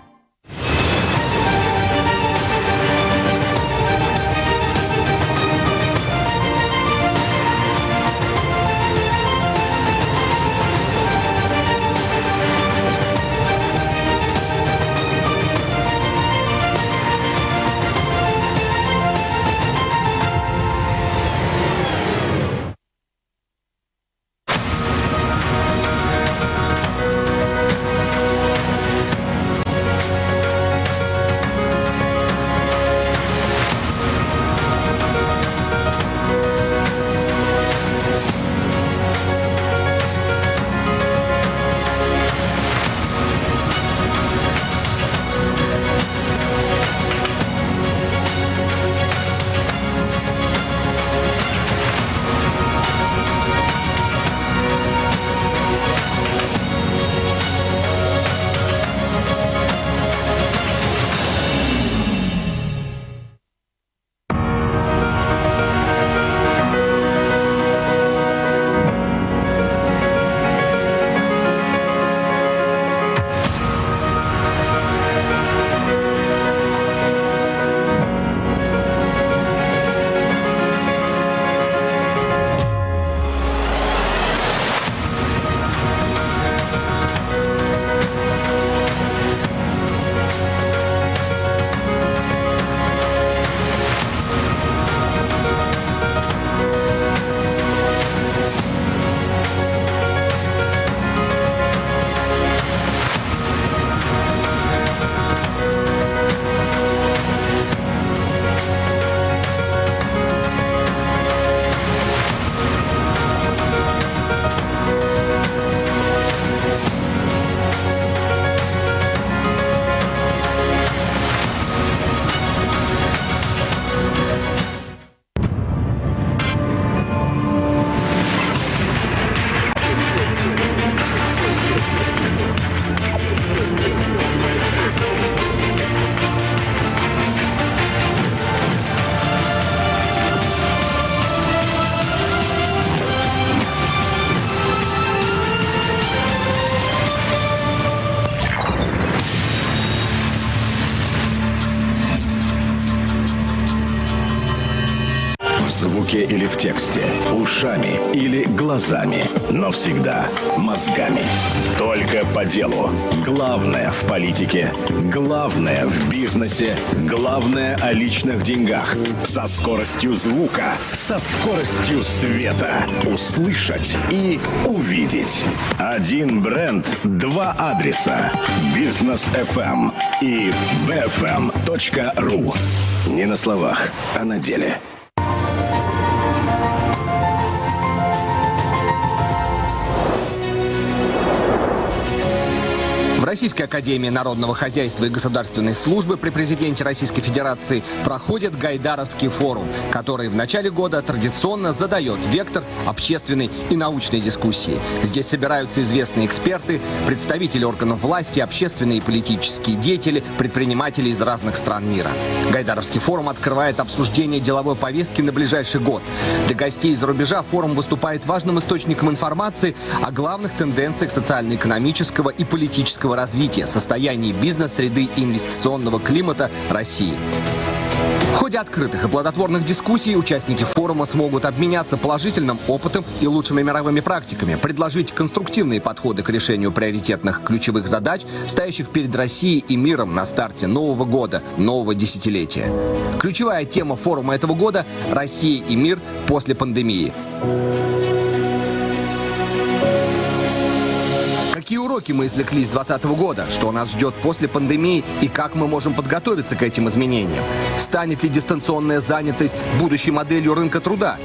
звуке или в тексте, ушами или глазами, но всегда мозгами. Только по делу. Главное в политике, главное в бизнесе, главное о личных деньгах. Со скоростью звука, со скоростью света. Услышать и увидеть. Один бренд, два адреса. Бизнес FM и bfm.ru. Не на словах, а на деле. В Российской академии народного хозяйства и государственной службы при президенте Российской Федерации проходит Гайдаровский форум, который в начале года традиционно задает вектор общественной и научной дискуссии. Здесь собираются известные эксперты, представители органов власти, общественные и политические деятели, предприниматели из разных стран мира. Гайдаровский форум открывает обсуждение деловой повестки на ближайший год. Для гостей из-за рубежа форум выступает важным источником информации о главных тенденциях социально-экономического и политического развития, состоянии бизнес-среды и инвестиционного климата России. В ходе открытых и плодотворных дискуссий участники форума смогут обменяться положительным опытом и лучшими мировыми практиками, предложить конструктивные подходы к решению приоритетных ключевых задач, стоящих перед Россией и миром на старте нового года, нового десятилетия. Ключевая тема форума этого года – «Россия и мир после пандемии». Какие уроки мы извлекли с 2020 года? Что нас ждет после пандемии и как мы можем подготовиться к этим изменениям? Станет ли дистанционная занятость будущей моделью рынка труда?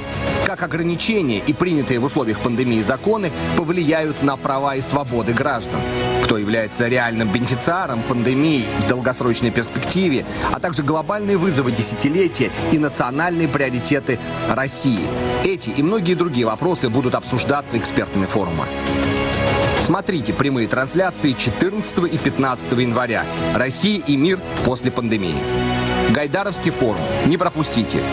Как ограничения и принятые в условиях пандемии законы повлияют на права и свободы граждан? Кто кто является реальным бенефициаром пандемии в долгосрочной перспективе, а также глобальные вызовы десятилетия и национальные приоритеты России. Эти и многие другие вопросы будут обсуждаться экспертами форума. Смотрите прямые трансляции 14 и 15 января. Россия и мир после пандемии. Гайдаровский форум. Не пропустите.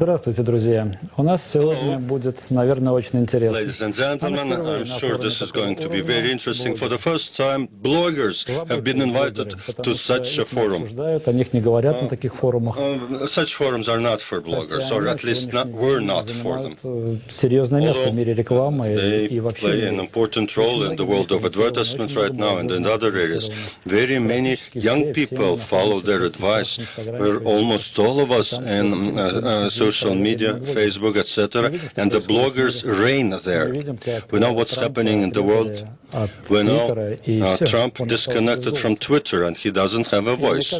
Здравствуйте, друзья. У нас сегодня будет, наверное, очень интересно. Ladies and gentlemen, I'm sure this is going to be very interesting. For the first time, bloggers have been invited to such a forum. О них не говорят на таких форумах. Such forums are not for bloggers, or at least were not for them. Серьезное место в мире рекламы и вообще. They play an important role in the world of advertisement right now and in other areas. Very many young people follow their advice. We're almost all of us in social media, Facebook, etc., and the bloggers reign there. We know what's happening in the world. We know Trump disconnected from Twitter and he doesn't have a voice.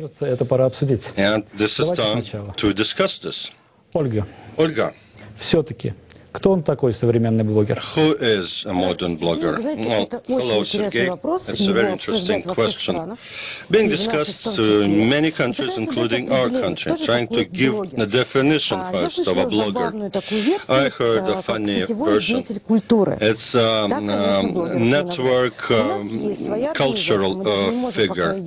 And this is time to discuss this. Olga. Все-таки. Кто он такой, современный блогер? Who is a modern blogger? Well, hello, Sergey. It's a very interesting question. Being discussed in many countries, including our country, trying to give a definition first of a blogger. I heard a funny version. It's a network cultural figure.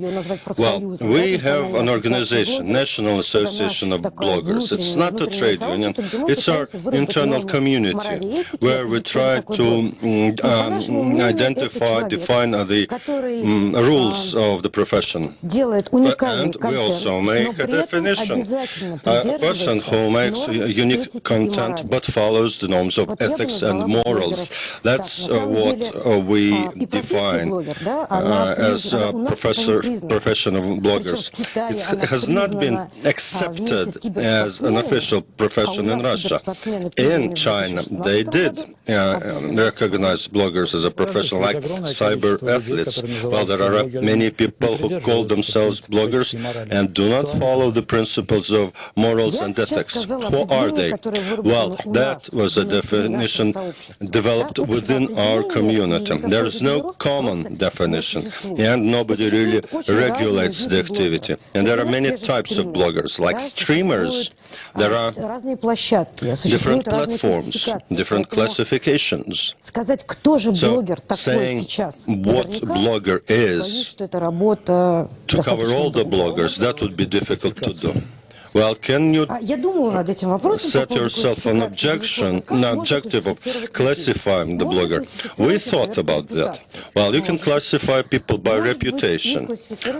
Well, we have an organization, National Association of Bloggers. It's not a trade union. It's our internal community, where we try to identify, define the rules of the profession. And we also make a definition. A person who makes unique content but follows the norms of ethics and morals. That's what we define as a profession of bloggers. It has not been accepted as an official profession in Russia. In China, they did recognize bloggers as a profession, like cyber athletes. Well, there are many people who call themselves bloggers and do not follow the principles of morals and ethics. Who are they? Well, that was a definition developed within our community. There is no common definition, and nobody really regulates the activity. And there are many types of bloggers, like streamers. There are different platforms, different classifications. So, saying what blogger is, to cover all the bloggers, that would be difficult to do. Well, can you set yourself an objective of classifying the blogger? We thought about that. Well, you can classify people by reputation,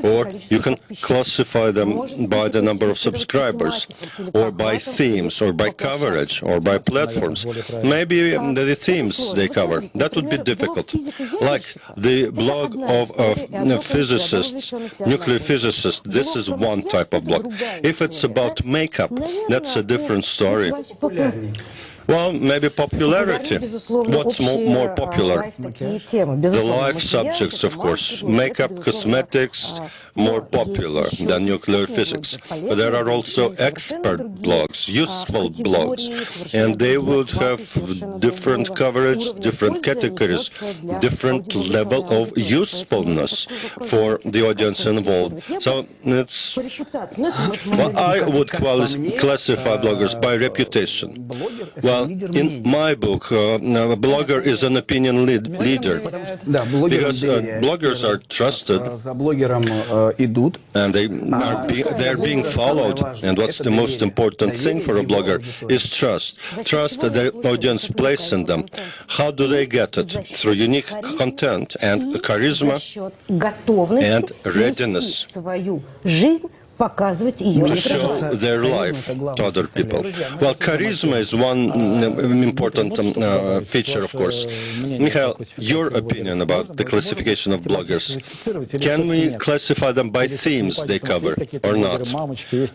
or you can classify them by the number of subscribers, or by themes, or by coverage, or by platforms. Maybe the themes they cover. That would be difficult. Like the blog of a physicist, nuclear physicist, this is one type of blog. If it's about makeup, that's a different story. Well, maybe popularity. What's more popular? The life subjects, of course. Makeup, cosmetics, more popular than nuclear physics. But there are also expert blogs, useful blogs, and they would have different coverage, different categories, different level of usefulness for the audience involved. So it's, well, I would classify bloggers by reputation. Well, in my book, a blogger is an opinion leader, because bloggers are trusted, and they're being followed. And what's the most important thing for a blogger is trust. Trust that the audience places in them. How do they get it? Through unique content and charisma and readiness to show their life to other people. Well, charisma is one important feature, of course. Mikhail, your opinion about the classification of bloggers. Can we classify them by themes they cover or not?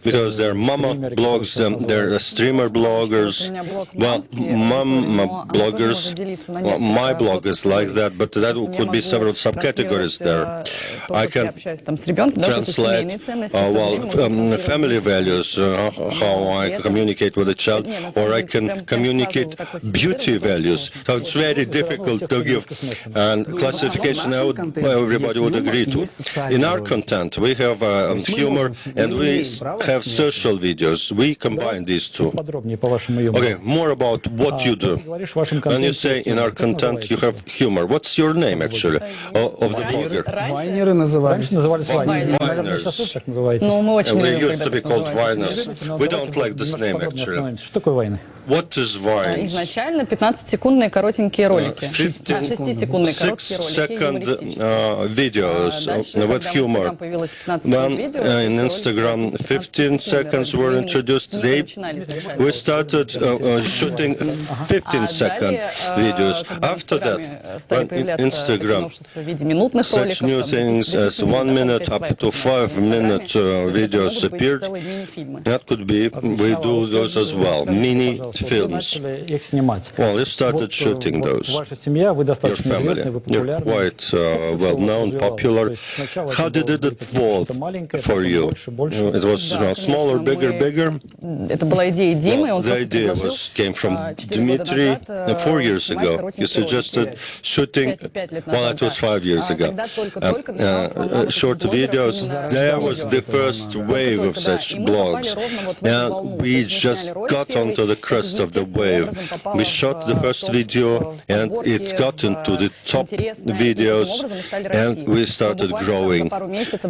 Because there are mama blogs, there are streamer bloggers. Well, mama bloggers, well, my blog is like that, but that could be several subcategories there. I can translate, family values, how I communicate with a child, or I can communicate beauty values. So it's very difficult to give and classification everybody would agree to. In our content, we have humor and we have social videos. We combine these two. Okay, more about what you do. When you say in our content you have humor, what's your name actually of the blogger? Раньше назывались вайнеры. They used to be called Viners. We don't like this name, actually. Что такое войны? What is Vine? Изначально 15-секундные коротенькие ролики. 6-second videos with humor. Then in Instagram, 15 seconds were introduced. We started shooting 15-second videos. After that, when Instagram, such new things as 1 minute up to 5-minute videos appeared, that could be, we do those as well, mini films. Well, you started shooting those. Your family, you're quite well-known, popular. How did it evolve for you? It was smaller, bigger? Well, the idea came from Dmitry 4 years ago. You suggested shooting, well, it was 5 years ago. Short videos, there was the first wave of such blogs. And we just got onto the crest of the wave. We shot the first video and it got into the top videos and we started growing.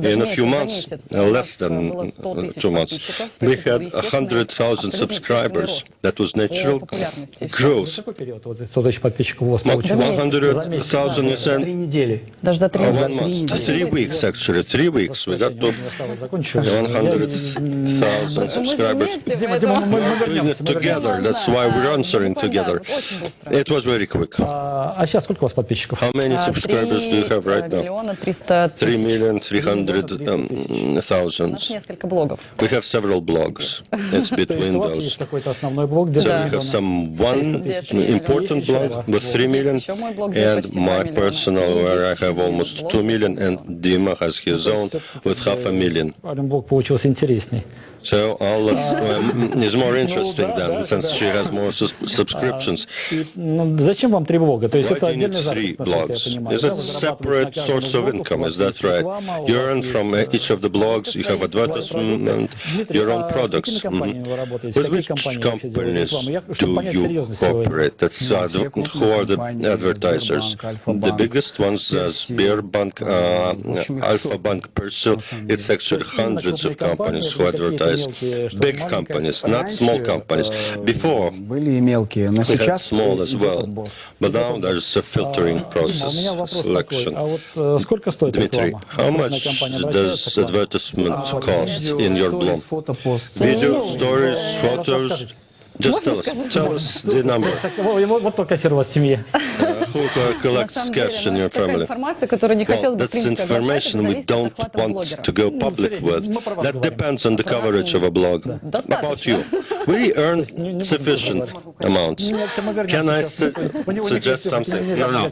In a few months, less than 2 months, we had 100,000 subscribers. That was natural growth. 100,000 is 1 month, 3 weeks actually, 3 weeks. We got to 100,000 subscribers. We're doing it together. That's why we're answering together. It was very quick. А сейчас сколько у вас подписчиков? How many subscribers do you have right now? 3,300,000. We have several blogs. It's between those. So we have one important blog with 3 million, and my personal where I have almost 2 million, and Dima has his own with 500,000. Блог получился интересней. So Olive is more interesting then, since she has more subscriptions. Зачем вам 3 блога? То есть это Why do you need отдельный 3 blogs? Is it a separate source of income? Is that right? You earn from each of the blogs, you have advertisement, your own products. With which companies do you cooperate? That's who are the advertisers? The biggest ones are Sberbank, Alpha Bank, Persil. It's actually hundreds of companies who advertise. Big companies, not small companies. Before, we had small as well, but now there's a filtering process, selection. Dmitry, how much does advertisement cost in your blog? Video, stories, photos? Just tell us the number. Вот только кассир у вас в семье. Who collects cash in your family? Well, that's information we don't want to go public with. That depends on the coverage of a blog. About you. We earn sufficient amounts. Can I suggest something? No.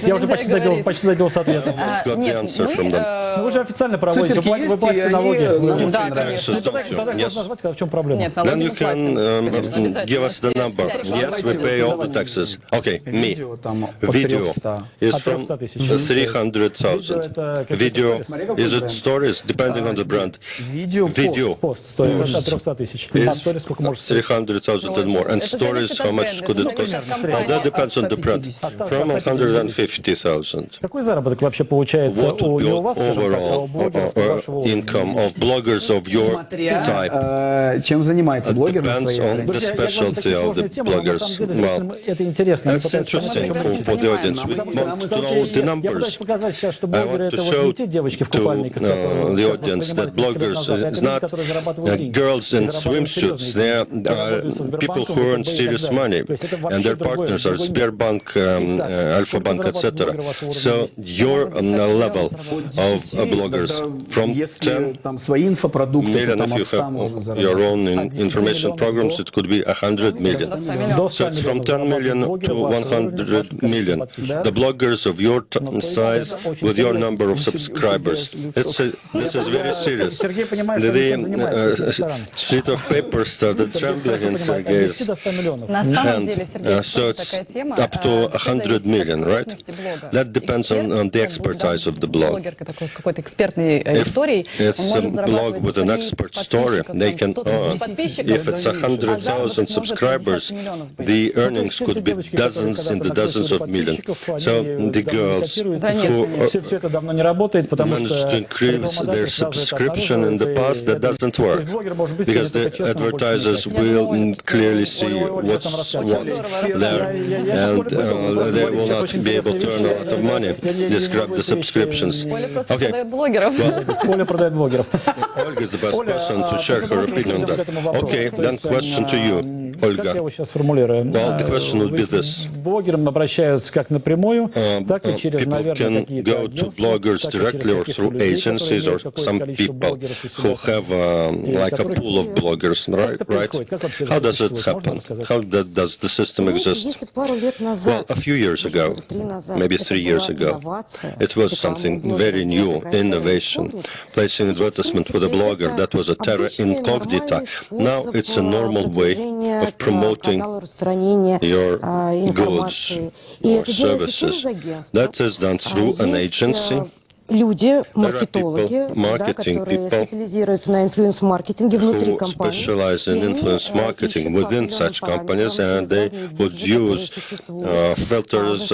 Я уже почти добился ответа. I've got the answer from them. Вы же официально проводите, вы платите налоги. Yes. В чем проблема? Then you can give us the number. Yes, we pay all the taxes. Okay, me. Video is from 300,000. Video, is it stories? Depending on the brand. Video post is 300,000 and more. And stories, how much could it cost? Well, that depends on the brand. From 150,000. Какой заработок вообще получается у вас, overall income of bloggers of your type? Чем занимается блогер на своей стране? The specialty of the bloggers. Well, that's interesting for the audience. We want to know the numbers. I want to show to the audience that bloggers is not girls in swimsuits. They are people who earn serious money, and their partners are Sberbank, Alpha Bank, etc. So your level of bloggers from 10 million, if you have your own information programs, it could be 100 million. So it's from 10 million to 100 million. The bloggers of your size with your number of subscribers. This is very serious. The sheet of paper started trembling in Sergei's hand. So it's up to 100 million, right? That depends on the expertise of the blog. If it's a blog with an expert story, they can earn. If it's 100,000 subscribers, the earnings could be dozens in the dozens tens of millions. So the girls who managed to increase their subscription in the past, that doesn't work, because the advertisers will clearly see what's what there, and they will not be able to earn a lot of money. Describe the subscriptions. Okay. Well, Olga is the best person to share her opinion on that. Okay, then question to you, Olga. Well, the question would be this. People can go to bloggers directly or through agencies, or some people who have like a pool of bloggers, right? How does it happen? How does the system exist? Well, a few years ago, maybe 3 years ago, it was something very new, innovation. Placing advertisement with a blogger, that was a terra incognita. Now it's a normal way of promoting your goods or services. That is done through an agency. Marketing people who specialize in influence marketing within such companies, and they would use filters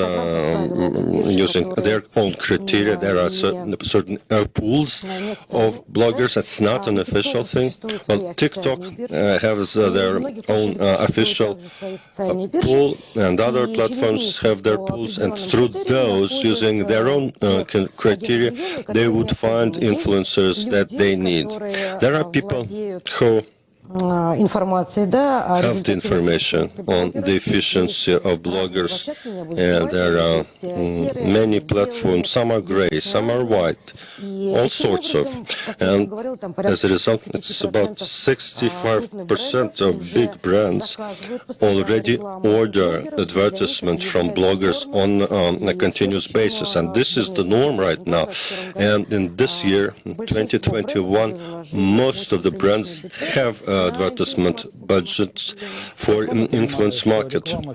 using their own criteria. There are certain pools of bloggers. It's not an official thing. Well, TikTok has their own official pool, and other platforms have their pools, and through those, using their own criteria, they would find influencers that they need. There are people who have the information on the efficiency of bloggers, and there are many platforms. Some are gray, some are white, all sorts of. And as a result, it's about 65% of big brands already order advertisement from bloggers on a continuous basis, and this is the norm right now. And in this year, 2021, most of the brands have advertisement budgets for an influence market. Do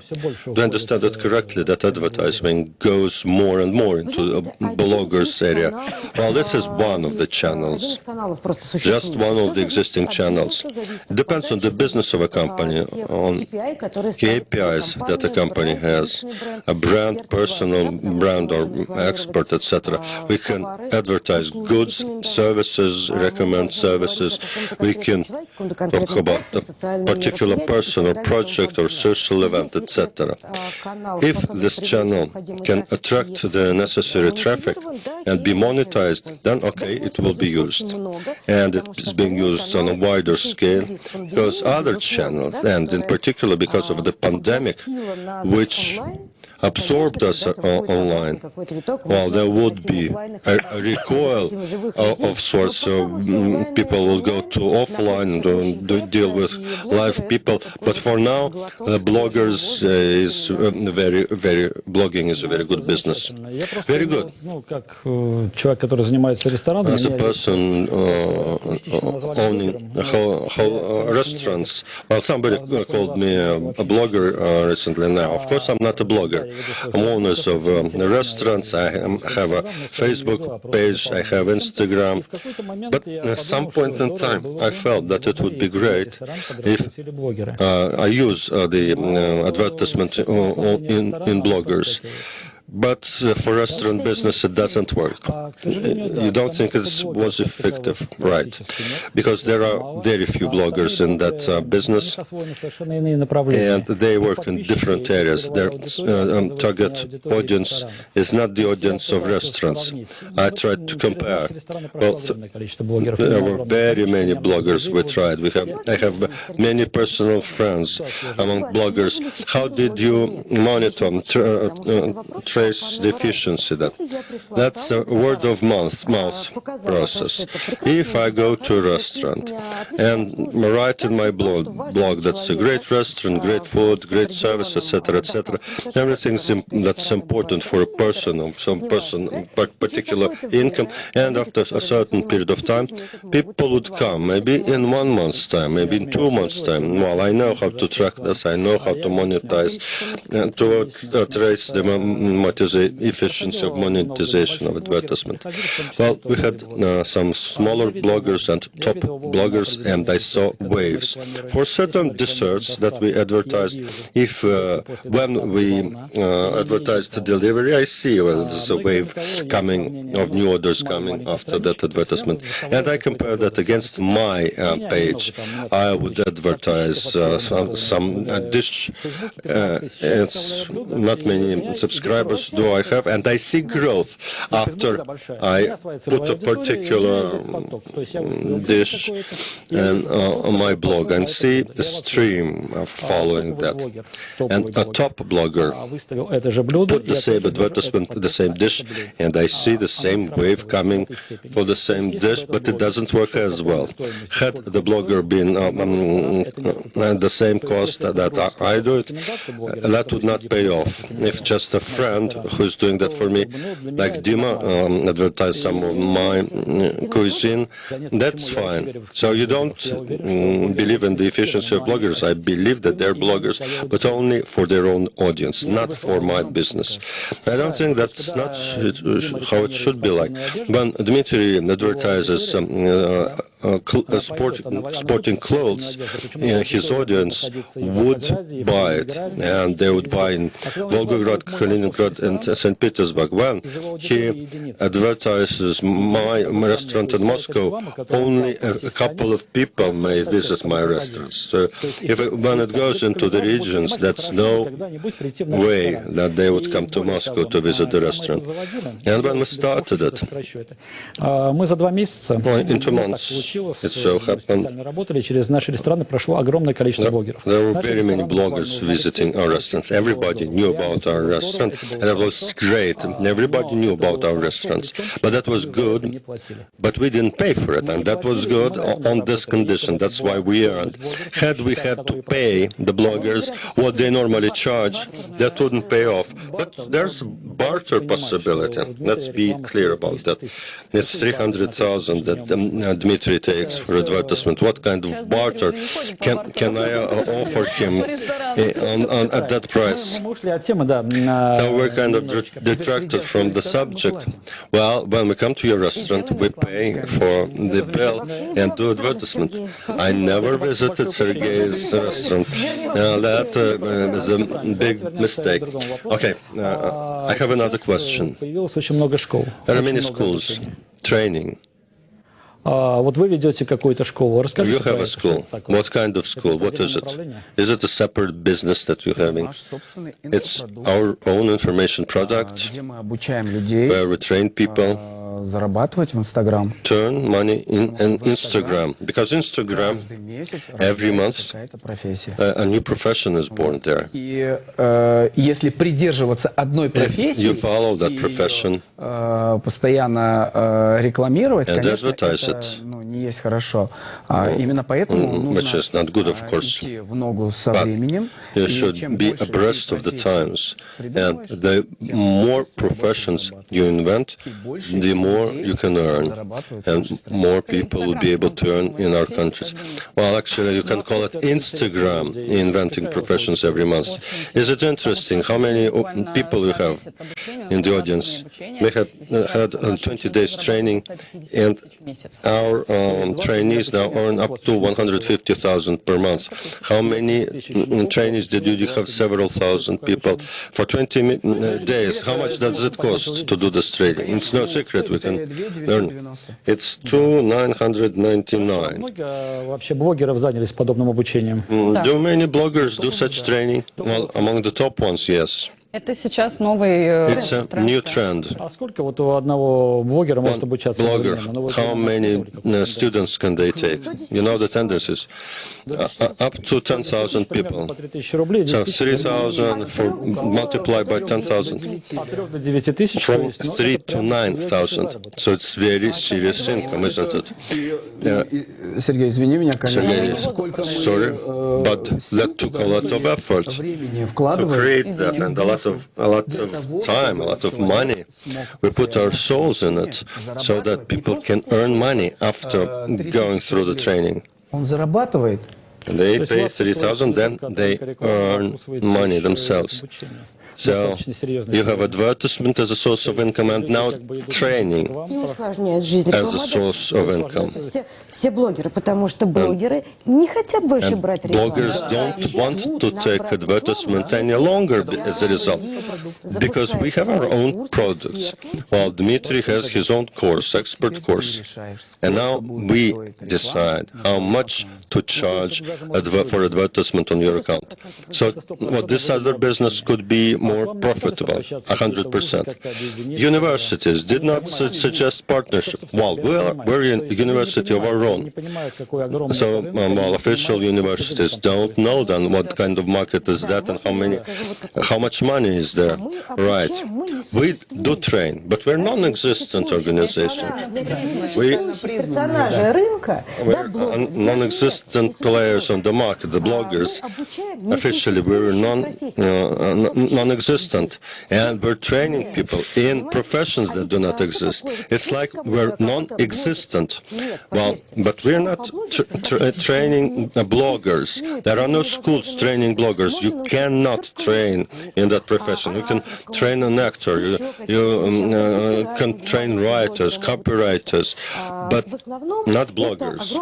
I understand that correctly, that advertising goes more and more into the bloggers area? Well, this is one of the channels, just one of the existing channels. It depends on the business of a company, on KPIs that a company has, a brand, personal brand or expert, etc. We can advertise goods, services, recommend services. We can talk about a particular person or project or social event, etc. If this channel can attract the necessary traffic and be monetized, then okay, it will be used. And it is being used on a wider scale because other channels, and in particular because of the pandemic, which absorbed us online, while there would be a recoil of sorts. People will go to offline and deal with live people. But for now, bloggers is blogging is a very good business. Very good. As a person owning whole restaurants, well, somebody called me a blogger recently. Now, of course, I'm not a blogger. I'm owners of restaurants. I have a Facebook page. I have Instagram. But at some point in time, I felt that it would be great if I use the advertisement in bloggers. But for restaurant business, it doesn't work. You don't think it was effective, right? Because there are very few bloggers in that business, and they work in different areas. Their target audience is not the audience of restaurants. I tried to compare. Well, there were very many bloggers we tried. I have many personal friends among bloggers. How did you monitor, trace the efficiency? That's a word of mouth process. If I go to a restaurant and write in my blog that's a great restaurant, great food, great service, etc., etc., everything that's important for a person of some particular income, and after a certain period of time, people would come, maybe in 1 month's time, maybe in 2 months' time. Well, I know how to track this, I know how to monetize and to trace the what is the efficiency of monetization of advertisement. Well, we had some smaller bloggers and top bloggers, and I saw waves. For certain desserts that we advertised, when we advertise the delivery, I see there's a wave coming of new orders coming after that advertisement. And I compare that against my page. I would advertise some dish. It's not many subscribers do I have, and I see growth after I put a particular dish on my blog and see the stream of following that. And a top blogger put the same advertisement, the same dish, and I see the same wave coming for the same dish, but it doesn't work as well. Had the blogger been the same cost that I do it, that would not pay off. If just a friend who's doing that for me, like Dima, advertise some of my cuisine, that's fine. So you don't believe in the efficiency of bloggers. I believe that they're bloggers, but only for their own audience, not for my business. I don't think that's not how it should be like. When Dmitry advertises sporting clothes, his audience would buy it, and they would buy in Volgograd, Kaliningrad, and St. Petersburg. When he advertises my restaurant in Moscow, only a couple of people may visit my restaurants. So when it goes into the regions, that's no way that they would come to Moscow to visit the restaurant. And when we started it, in 2 months, it so happened, there were very many bloggers visiting our restaurants. Everybody knew about our restaurant, and it was great. Everybody knew about our restaurants. But that was good, but we didn't pay for it, and that was good on this condition. That's why we earned. Had we had to pay the bloggers what they normally charge, that wouldn't pay off. But there's a barter possibility. Let's be clear about that. It's 300,000 that Dmitry takes for advertisement. What kind of barter can I offer him at that price? Now we're kind of detracted from the subject. Well, when we come to your restaurant, we pay for the bill and do advertisement. I never visited Sergei's restaurant. That is a big mistake. Okay, I have another question. There are many schools, training. You have a school. What kind of school? What is it? Is it a separate business that you're having? It's our own information product where we train people turn money in Instagram, because Instagram, every month, a new profession is born there. If you follow that profession and advertise it, which is not good, of course, but you should be abreast of the times, and the more professions you invent, the more you can earn, and more people will be able to earn in our countries. Well, actually, you can call it Instagram, inventing professions every month. Is it interesting how many people you have in the audience? We had 20 days training, and our trainees now earn up to 150,000 per month. How many trainees did you have? Several thousand people for 20 days. How much does it cost to do this training? It's no secret. We can earn. It's $2,999. Do many bloggers do such training? Well, among the top ones, yes. It's a new trend. One blogger, how many students can they take? You know the tendencies. Up to 10,000 people. So 3,000 multiplied by 10,000. From 3 to 9,000. So it's very serious income, isn't it? Sergey, sorry, but that took a lot of effort to create that, and a lot of time, a lot of money. We put our souls in it so that people can earn money after going through the training. They pay 3,000, then they earn money themselves. So you have advertisement as a source of income and now training as a source of income. And bloggers don't want to take advertisement any longer as a result, because we have our own products, while Dmitry has his own course, expert course. And now we decide how much to charge for advertisement on your account. So this other business could be more profitable, 100%. Universities did not suggest partnership. Well, we're a university of our own. So, well, official universities don't know then what kind of market is that and how much money is there. Right. We do train, but we're non-existent organization. We're non-existent players on the market, the bloggers. Officially, we're non-existent, and we're training people in professions that do not exist. It's like we're non-existent. Well, but we're not training bloggers. There are no schools training bloggers. You cannot train in that profession. You can train an actor. You can train writers, copywriters, but not bloggers.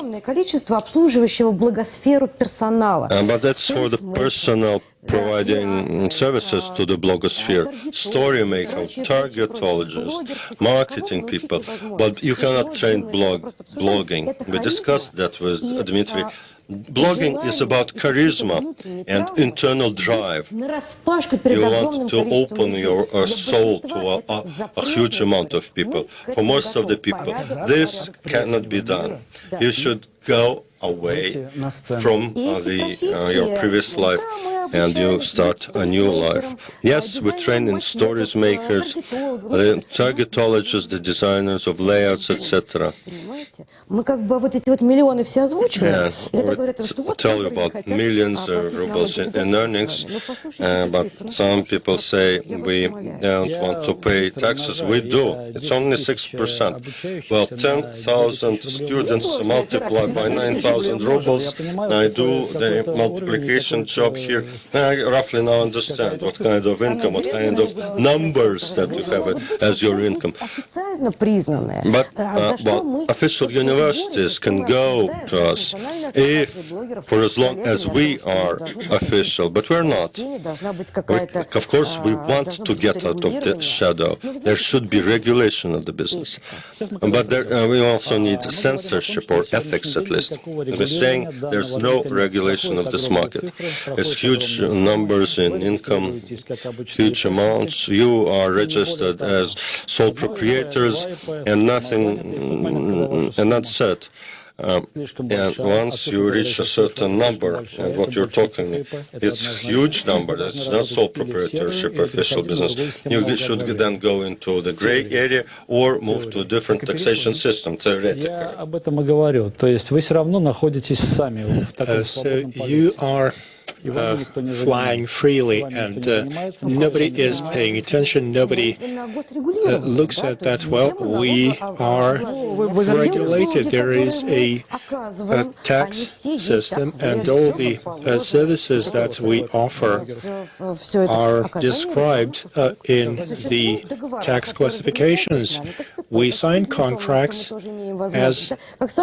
But that's for the personnel providing services to the blogosphere, story makers, targetologists, marketing people, but you cannot train blogging. We discussed that with Dmitry. Blogging is about charisma and internal drive. You want to open your soul to a huge amount of people. For most of the people, this cannot be done. You should go away from your previous life and you start a new life. Yes, we train in stories makers, the targetologists, the designers of layouts, etc. We tell you about millions of rubles in earnings, but some people say we don't want to pay taxes. We do. It's only 6%. Well, 10,000 students multiplied by 9,000 rubles. I do the multiplication job here. I roughly now understand what kind of income, what kind of numbers that you have as your income. But well, official universities can go to us for as long as we are official, but we're not. Of course, we want to get out of the shadow. There should be regulation of the business. But we also need censorship or ethics, at least. We're saying there's no regulation of this market. It's huge numbers in income, huge amounts. You are registered as sole proprietors and nothing, and that's it. And once you reach a certain number, and what you're talking, it's a huge number. It's not sole proprietorship, official business. You should then go into the gray area or move to a different taxation system, theoretically. So you are flying freely, and nobody is paying attention, nobody looks at that. Well, we are regulated. There is a tax system, and all the services that we offer are described in the tax classifications. We sign contracts as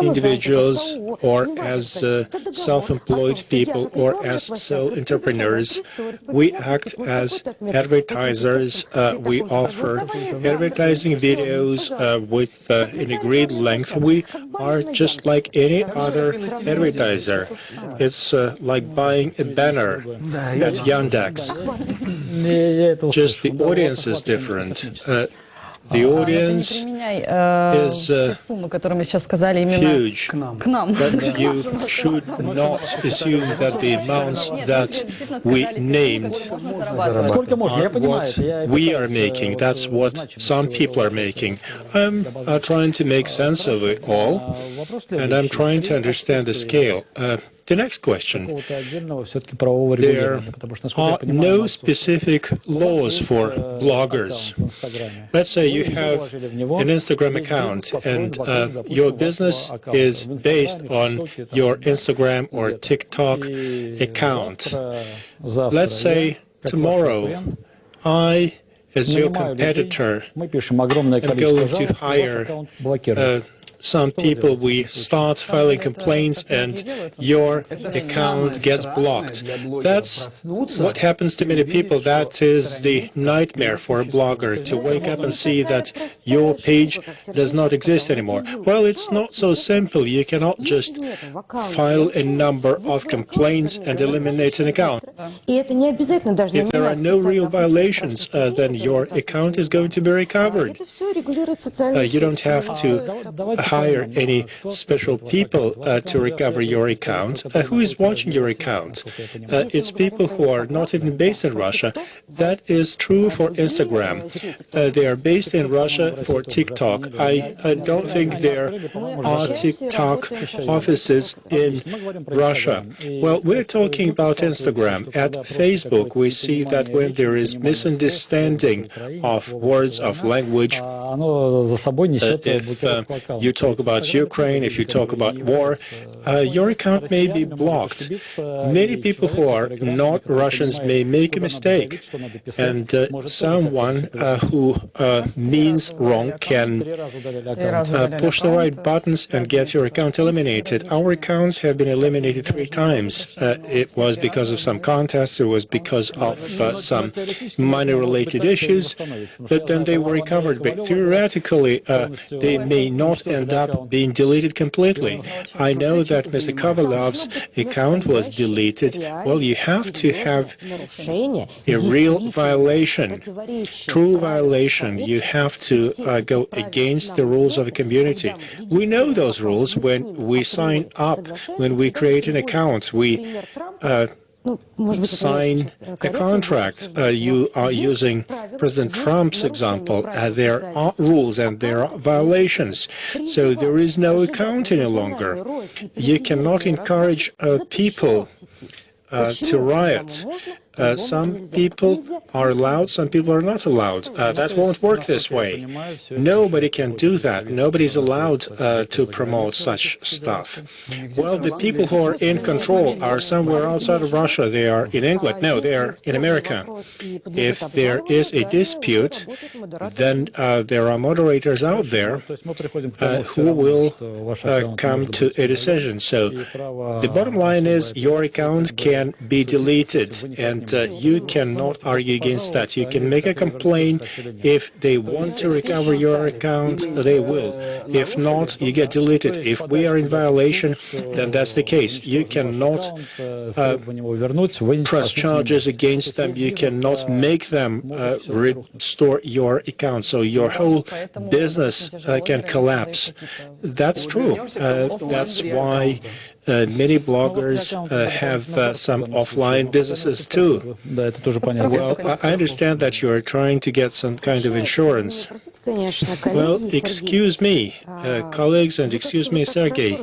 individuals or as self-employed people or as entrepreneurs. We act as advertisers. We offer advertising videos with an agreed length. We are just like any other advertiser. It's like buying a banner at Yandex. Just the audience is different. The audience is huge, but you should not assume that the amounts that we named are what we are making. That's what some people are making. I'm trying to make sense of it all, and I'm trying to understand the scale. The next question. There are no specific laws for bloggers. Let's say you have an Instagram account and your business is based on your Instagram or TikTok account. Let's say tomorrow I, as your competitor, am going to hire some people, we start filing complaints and your account gets blocked. That's what happens to many people. That is the nightmare for a blogger, to wake up and see that your page does not exist anymore. Well, it's not so simple. You cannot just file a number of complaints and eliminate an account. If there are no real violations, then your account is going to be recovered. You don't have to hire any special people to recover your account. Who is watching your account? It's people who are not even based in Russia. That is true for Instagram. They are based in Russia for TikTok. I don't think there are TikTok offices in Russia. Well, we're talking about Instagram. At Facebook, we see that when there is misunderstanding of words, of language, if you talk about Ukraine, if you talk about war, your account may be blocked. Many people who are not Russians may make a mistake, and someone who means wrong can push the right buttons and get your account eliminated. Our accounts have been eliminated 3 times. It was because of some contests, it was because of some money-related issues, but then they were recovered. But theoretically, they may not end up being deleted completely. I know that Mr. Kovalov's account was deleted. Well, you have to have a real violation, true violation. You have to go against the rules of the community. We know those rules when we sign up, when we create an account. We sign a contract. You are using President Trump's example. There are rules and there are violations. So there is no account any longer. You cannot encourage people to riot. Some people are allowed, some people are not allowed. That won't work this way. Nobody can do that. Nobody's allowed to promote such stuff. Well, the people who are in control are somewhere outside of Russia. They are in England. No, they are in America. If there is a dispute, then there are moderators out there who will come to a decision. So the bottom line is your account can be deleted, and you cannot argue against that. You can make a complaint. If they want to recover your account, they will. If not, you get deleted. If we are in violation, then that's the case. You cannot press charges against them. You cannot make them restore your account. So your whole business can collapse. That's true. That's why many bloggers have some offline businesses too. Well, I understand that you are trying to get some kind of insurance. Well, excuse me, colleagues, and excuse me, Sergey.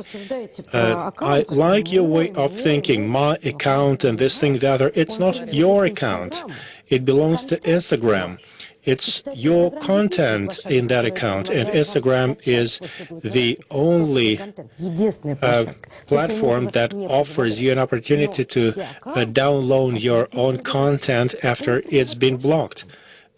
I like your way of thinking, my account and this thing, the other. It's not your account. It belongs to Instagram. It's your content in that account, and Instagram is the only platform that offers you an opportunity to download your own content after it's been blocked.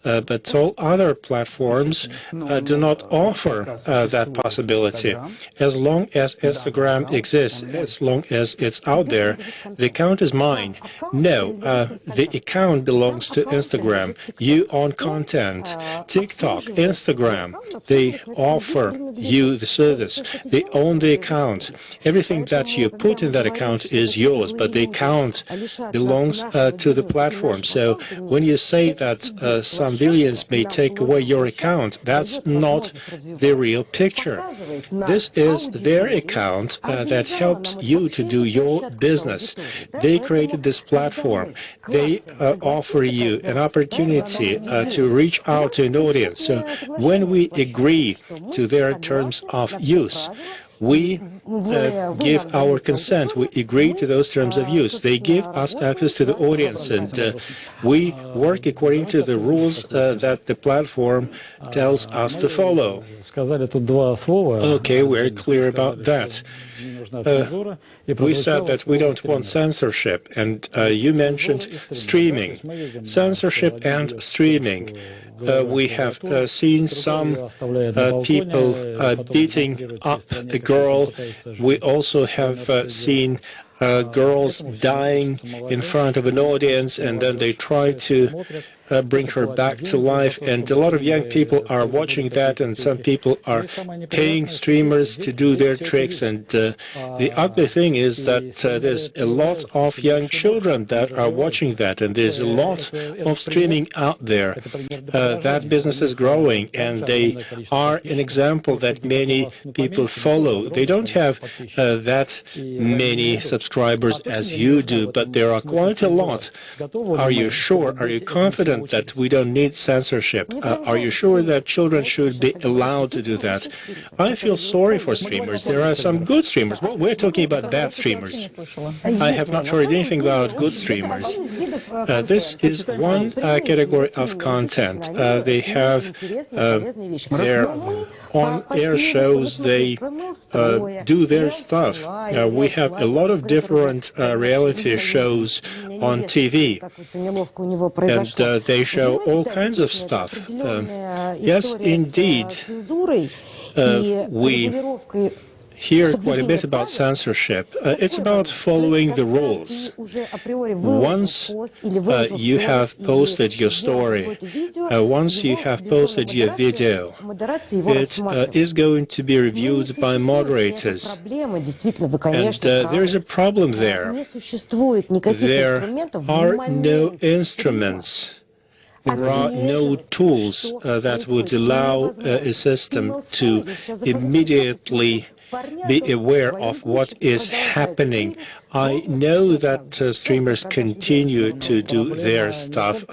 But all other platforms do not offer that possibility. As long as Instagram exists, as long as it's out there, the account is mine. No, the account belongs to Instagram. You own content. TikTok, Instagram, they offer you the service. They own the account. Everything that you put in that account is yours, but the account belongs to the platform. So when you say that some villains may take away your account, that's not the real picture. This is their account that helps you to do your business. They created this platform. They offer you an opportunity to reach out to an audience. So when we agree to their terms of use, we give our consent. We agree to those terms of use. They give us access to the audience, and we work according to the rules that the platform tells us to follow. Okay, we're clear about that. we said that we don't want censorship, and you mentioned streaming. Censorship and streaming. We have seen some people beating up a girl. We also have seen girls dying in front of an audience, and then they try to bring her back to life. And a lot of young people are watching that, and some people are paying streamers to do their tricks. And the ugly thing is that there's a lot of young children that are watching that, and there's a lot of streaming out there. That business is growing, and they are an example that many people follow. They don't have that many subscribers as you do, but there are quite a lot. Are you sure? Are you confident that we don't need censorship? Are you sure that children should be allowed to do that? I feel sorry for streamers. There are some good streamers. Well, we're talking about bad streamers. I have not heard anything about good streamers. This is one category of content. They have their on-air shows. They do their stuff. We have a lot of different reality shows on TV, and they show all kinds of stuff. Yes, indeed, we hear quite a bit about censorship. It's about following the rules. Once you have posted your story, once you have posted your video, it is going to be reviewed by moderators. And there is a problem there. There are no instruments. There are no tools that would allow a system to immediately be aware of what is happening. I know that streamers continue to do their stuff.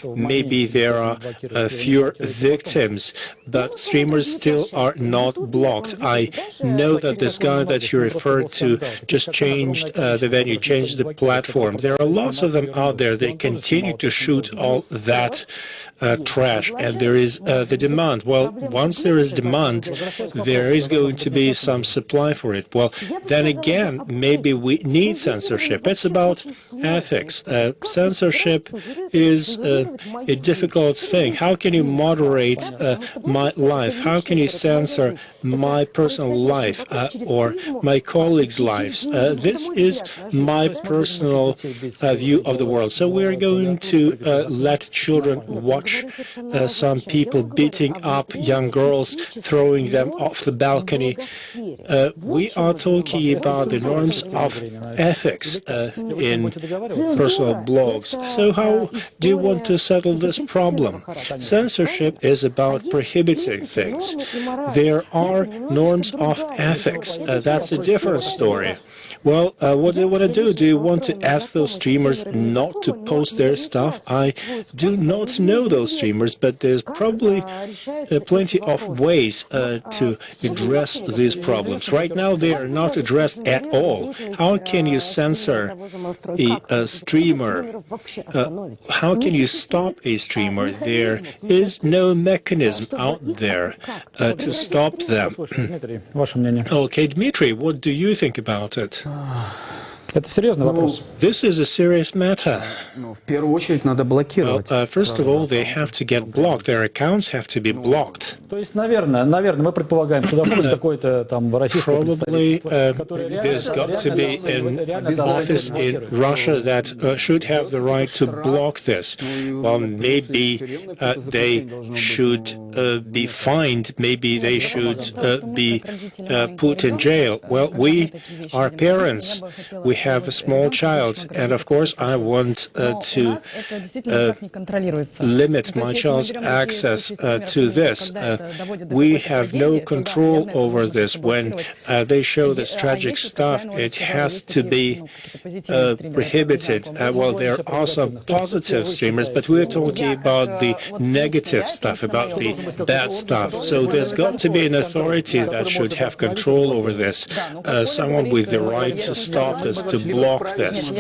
Maybe there are fewer victims, but streamers still are not blocked. I know that this guy that you referred to just changed the venue, changed the platform. There are lots of them out there. They continue to shoot all that trash, and there is the demand. Well, once there is demand, there is going to be some supply for it. Well, then again, maybe we need censorship. It's about ethics. Censorship is a difficult thing. How can you moderate my life? How can you censor my personal life or my colleagues' lives? This is my personal view of the world. So we're going to let children watch some people beating up young girls, throwing them off the balcony. We are talking about the norms of ethics in personal blogs. So how do you want to settle this problem? Censorship is about prohibiting things. There are norms of ethics. That's a different story. Well, what do you want to do? Do you want to ask those streamers not to post their stuff? I do not know those streamers, but there's probably plenty of ways to address these problems. Right now, they are not addressed at all. How can you censor a streamer? How can you stop a streamer? There is no mechanism out there to stop them. Okay, Dmitry, what do you think about it? Это серьезный вопрос. This is a serious matter. В первую очередь надо блокировать. First of all, they have to get blocked. Their accounts have to be blocked. То есть, наверное, мы предполагаем, что должен какой-то там российский Probably there's got to be an office in Russia that should have the right to block this. Well, maybe they should be fined. Maybe they should be put in jail. Well, we are parents. We have a small child, and of course I want to limit my child's access to this. We have no control over this. When they show this tragic stuff, it has to be prohibited. Well, there are some positive streamers, but we're talking about the negative stuff, about the bad stuff. So there's got to be an authority that should have control over this, someone with the right to stop this, to block this.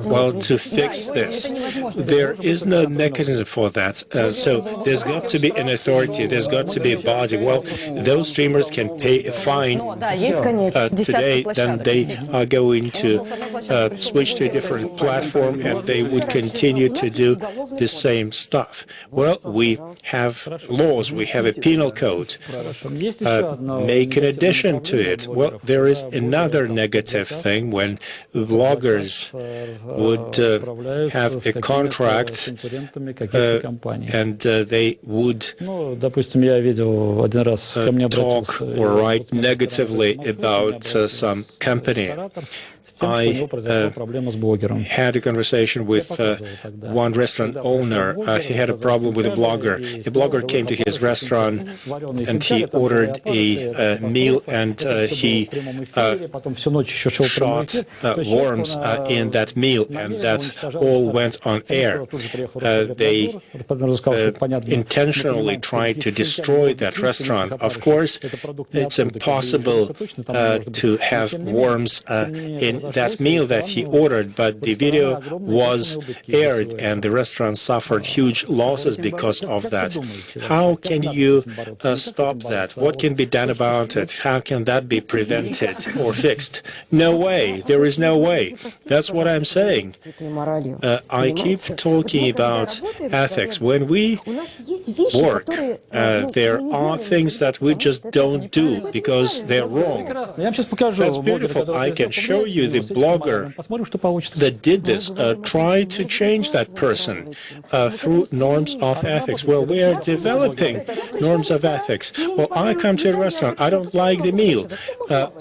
Well, to fix this, there is no mechanism for that. So there's got to be an authority, there's got to be a body. Well, those streamers can pay a fine today, then they are going to switch to a different platform and they would continue to do the same stuff. Well, we have laws, we have a penal code. Make an addition to it. Well, there is another negative thing when bloggers would have a contract and they would talk or write negatively about some company. I had a conversation with one restaurant owner. He had a problem with a blogger. A blogger came to his restaurant and he ordered a meal and he shot worms in that meal, and that all went on air. They intentionally tried to destroy that restaurant. Of course, it's impossible to have worms in that meal that he ordered, but the video was aired and the restaurant suffered huge losses because of that. How can you stop that? What can be done about it? How can that be prevented or fixed? No way. There is no way. That's what I'm saying. I keep talking about ethics. When we work, there are things that we just don't do because they're wrong. That's beautiful. I can show you the blogger that did this. Try to change that person through norms of ethics. Well, we are developing norms of ethics. Well, I come to a restaurant. I don't like the meal.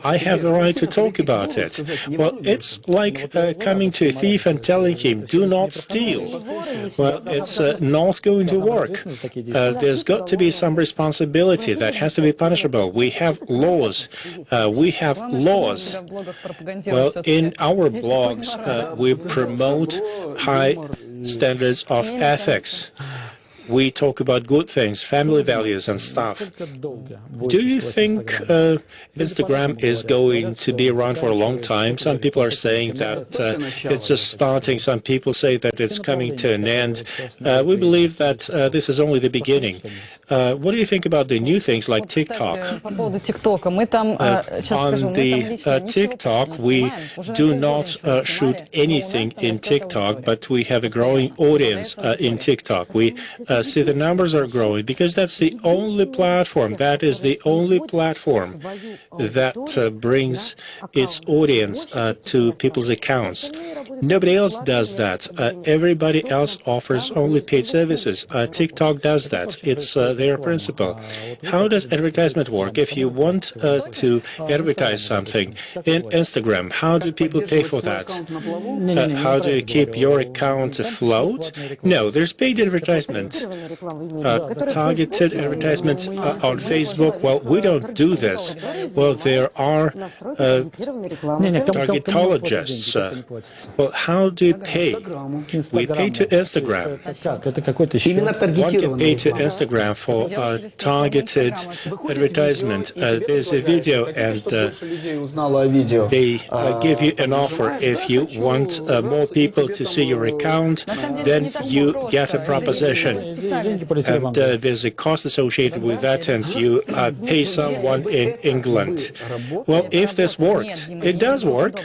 I have the right to talk about it. Well, it's like coming to a thief and telling him, do not steal. Well, it's not going to work. There's got to be some responsibility that has to be punishable. We have laws. We have laws. Well, in our blogs, we promote high standards of ethics. We talk about good things, family values and stuff. Do you think Instagram is going to be around for a long time? Some people are saying that it's just starting. Some people say that it's coming to an end. We believe that this is only the beginning. What do you think about the new things like TikTok? On the TikTok, we do not shoot anything in TikTok, but we have a growing audience in TikTok. We see the numbers are growing because that's the only platform, that is the only platform that brings its audience to people's accounts. Nobody else does that. Everybody else offers only paid services. TikTok does that. It's their principle. How does advertisement work? If you want to advertise something in Instagram, how do people pay for that? How do you keep your account afloat? No, there's paid advertisement. Targeted advertisements on Facebook. Well, we don't do this. Well, there are targetologists. Well, how do you pay? We pay to Instagram. One can pay to Instagram for targeted advertisement. There's a video and they give you an offer. If you want more people to see your account, then you get a proposition. And there's a cost associated with that, and you pay someone in England. Well, if this worked, it does work.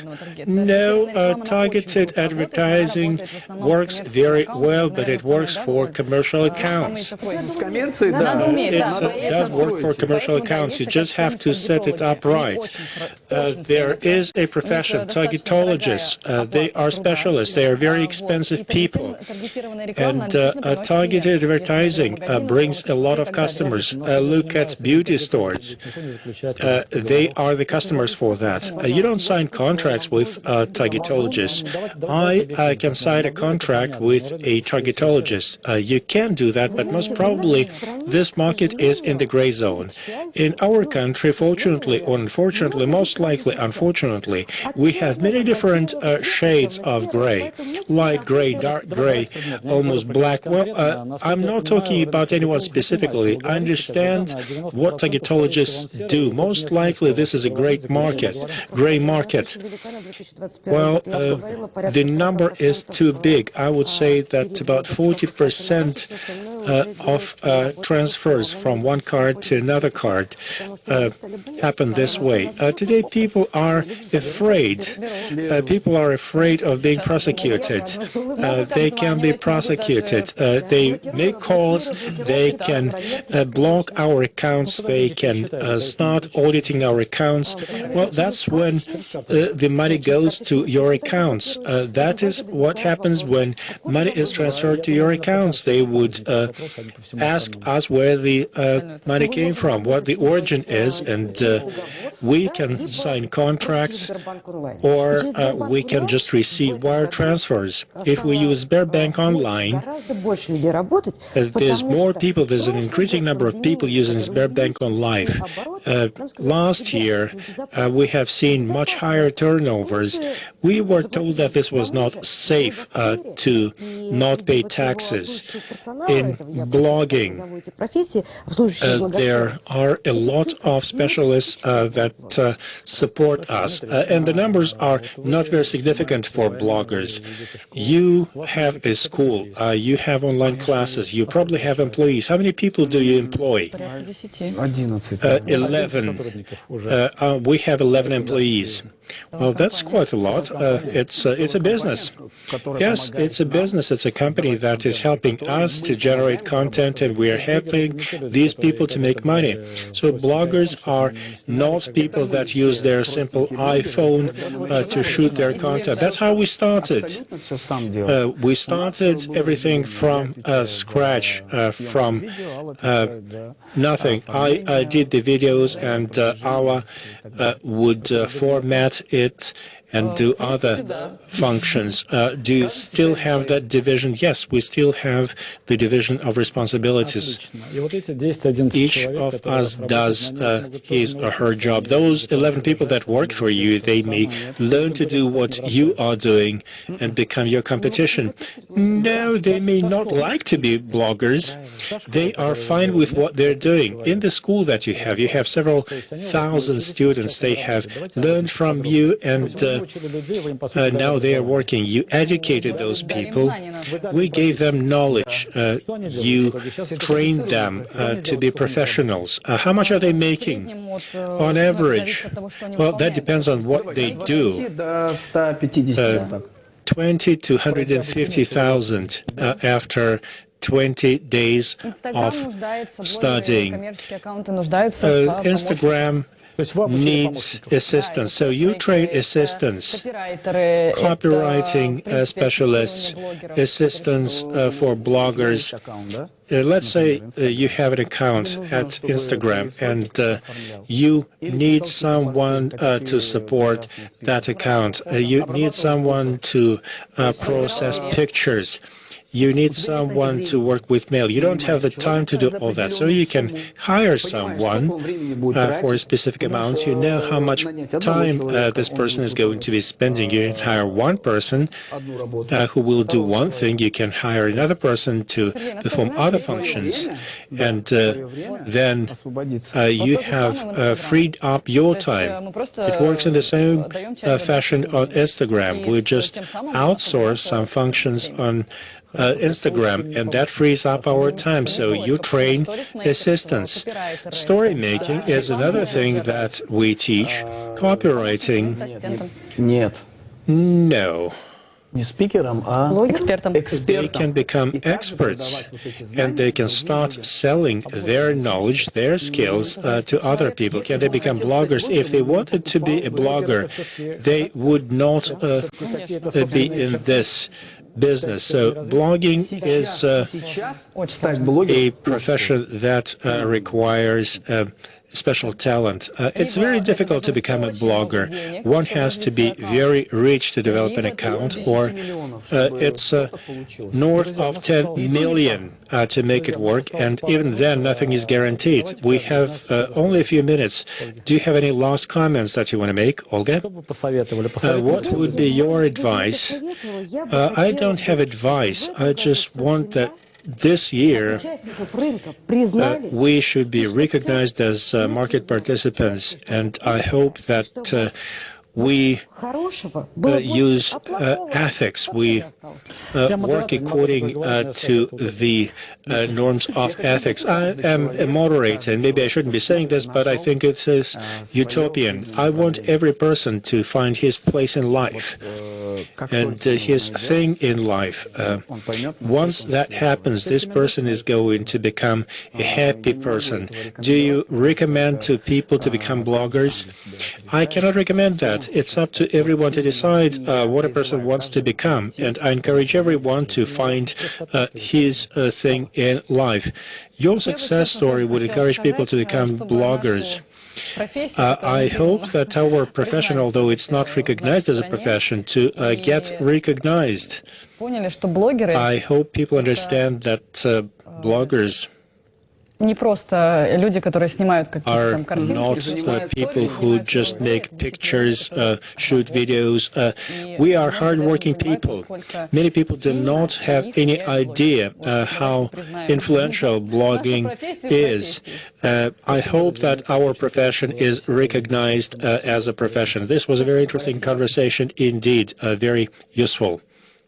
No, targeted advertising works very well, but it works for commercial accounts. It does work for commercial accounts. You just have to set it up right. There is a profession, targetologists. They are specialists. They are very expensive people. And targeted advertising brings a lot of customers. Look at beauty stores. They are the customers for that. You don't sign contracts with targetologists. I can sign a contract with a targetologist. You can do that, but most probably this market is in the gray zone. In our country, fortunately or unfortunately, most likely unfortunately, we have many different shades of gray. Light gray, dark gray, almost black. Well, I'm not talking about anyone specifically. I understand what targetologists do. Most likely this is a great market, gray market. Well, the number is too big. I would say that about 40% of transfers from one card to another card happen this way. Today people are afraid. People are afraid of being prosecuted. They can be prosecuted. They make calls. They can block our accounts. They can start auditing our accounts. Well, that's when the money goes to your accounts. That is what happens when money is transferred to your accounts. They would ask us where the money came from, what the origin is, and we can sign contracts, or we can just receive wire transfers. If we use Sberbank Online, there's more people, there's an increasing number of people using Sberbank Online. Last year, we have seen much higher turnovers. We were told that this was not safe to not pay taxes. In blogging, there are a lot of specialists that support us, and the numbers are not very significant for bloggers. You have a school, you have online classes, you probably have employees. How many people do you employ? 11. We have 11 employees. Well, that's quite a lot. It's a business. Yes, it's a business. It's a company that is helping us to generate content, and we are helping these people to make money. So bloggers are not people that use their simple iPhone to shoot their content. That's how we started. We started everything from scratch, from nothing. I did the videos, and Awa would format it and do other functions. Do you still have that division? Yes, we still have the division of responsibilities. Each of us does his or her job. Those 11 people that work for you, they may learn to do what you are doing and become your competition. No, they may not like to be bloggers. They are fine with what they're doing. In the school that you have several thousand students. They have learned from you, and now they are working. You educated those people. We gave them knowledge. You trained them to be professionals. How much are they making on average? Well, that depends on what they do. 20 to 150,000 after 20 days of studying. Instagram needs assistance. So you train assistants, copywriting specialists, assistants for bloggers. Let's say you have an account at Instagram, and you need someone to support that account. You need someone to process pictures. You need someone to work with mail. You don't have the time to do all that, so you can hire someone for a specific amount. You know how much time this person is going to be spending. You can hire one person who will do one thing. You can hire another person to perform other functions, and then you have freed up your time. It works in the same fashion on Instagram. We just outsource some functions on Instagram, and that frees up our time. So you train assistants. Story making is another thing that we teach. Copywriting, no. They can become experts, and they can start selling their knowledge, their skills to other people. Can they become bloggers? If they wanted to be a blogger, they would not be in this business. So blogging is a profession that requires special talent. It's very difficult to become a blogger. One has to be very rich to develop an account, or it's north of 10 million to make it work, and even then nothing is guaranteed. We have only a few minutes. Do you have any last comments that you want to make, Olga? What would be your advice? I don't have advice. I just want that this year, we should be recognized as market participants, and I hope that we use ethics. We work according to the norms of ethics. I am a moderator, and maybe I shouldn't be saying this, but I think it is utopian. I want every person to find his place in life and his thing in life. Once that happens, this person is going to become a happy person. Do you recommend to people to become bloggers? I cannot recommend that. It's up to everyone to decide what a person wants to become, and I encourage everyone to find his thing in life. Your success story would encourage people to become bloggers. I hope that our profession, although it's not recognized as a profession, to get recognized. I hope people understand that bloggers are not people who just make pictures, shoot videos. We are hardworking people. Many people do not have any idea how influential blogging is. I hope that our profession is recognized as a profession. This was a very interesting conversation indeed, very useful.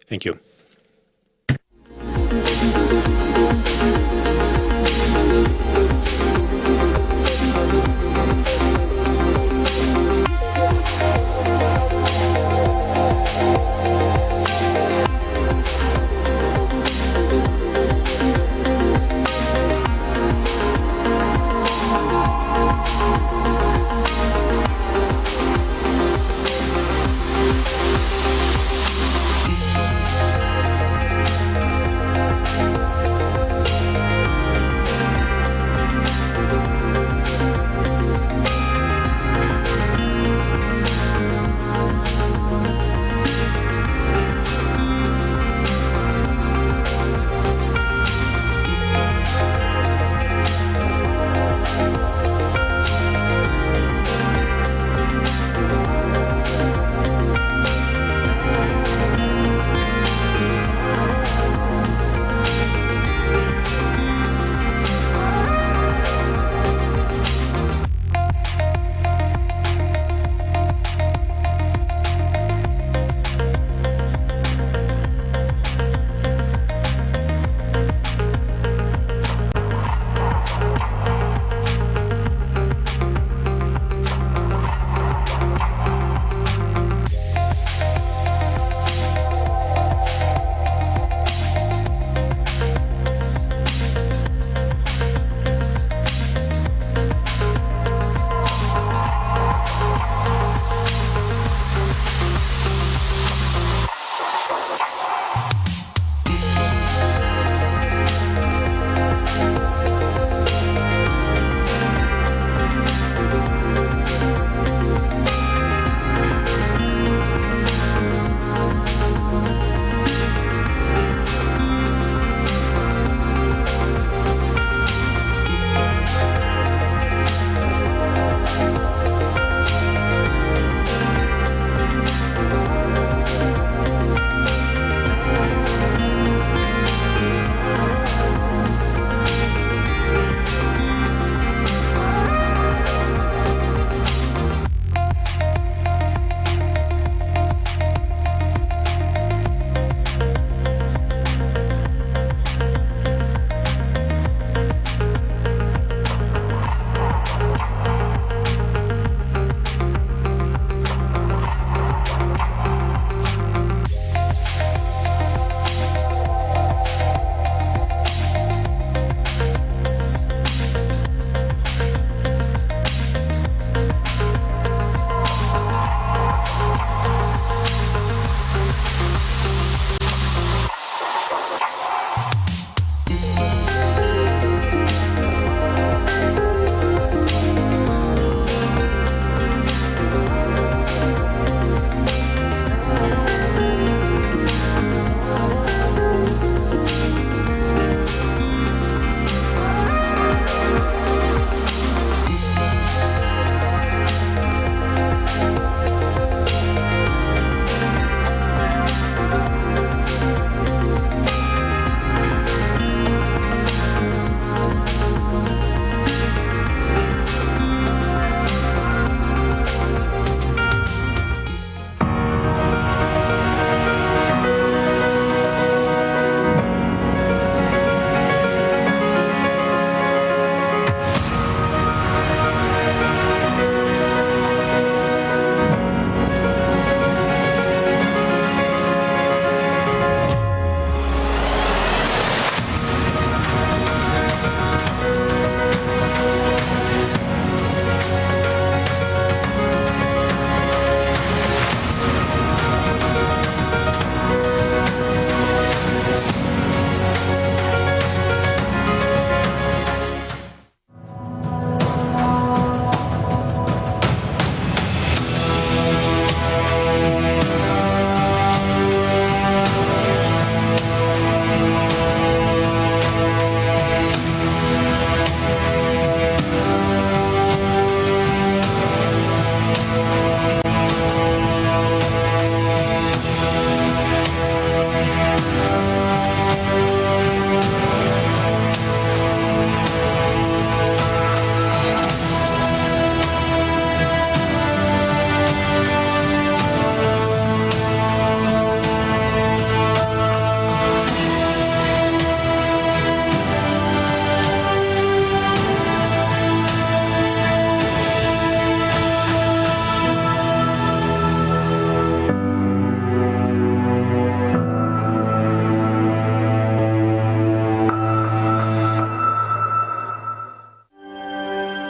Thank you.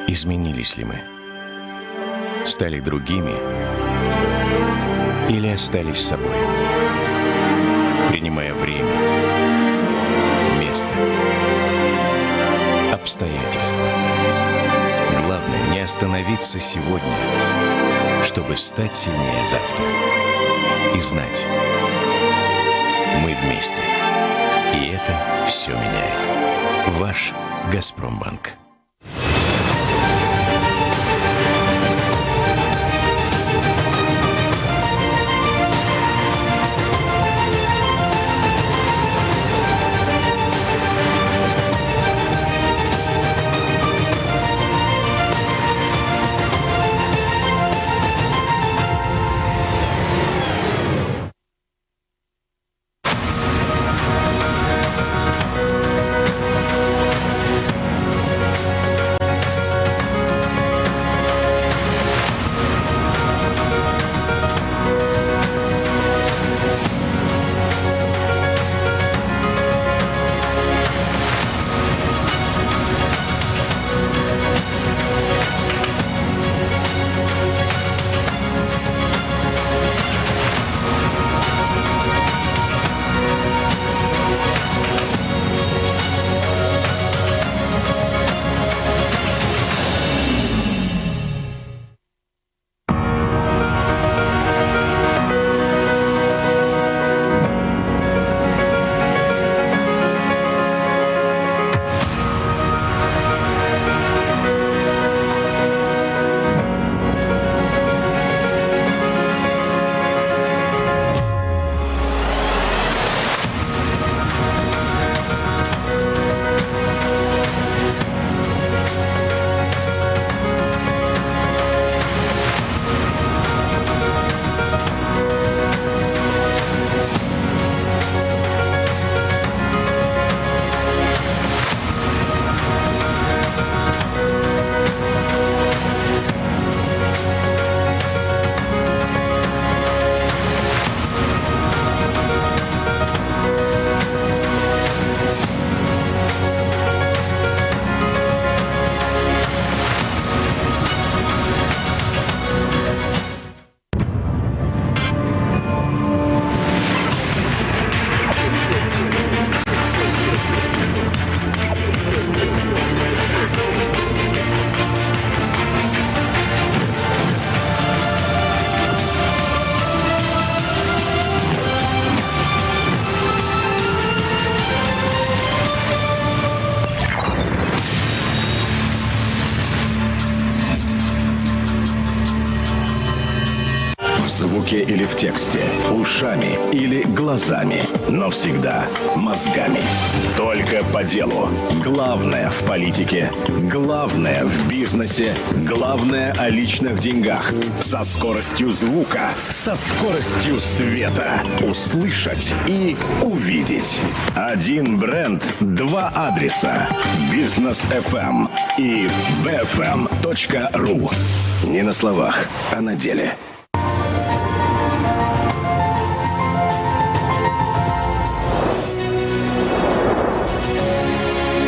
Изменились ли мы? Стали другими или остались собой? Принимая время, место, обстоятельства. Главное не остановиться сегодня, чтобы стать сильнее завтра. И знать, мы вместе. И это все меняет. Ваш «Газпромбанк». звуке или в тексте, ушами или глазами, но всегда мозгами. Только по делу. Главное в политике, главное в бизнесе, главное о личных деньгах. Со скоростью звука, со скоростью света. Услышать и увидеть. Один бренд, два адреса. Бизнес FM и bfm.ru. Не на словах, а на деле.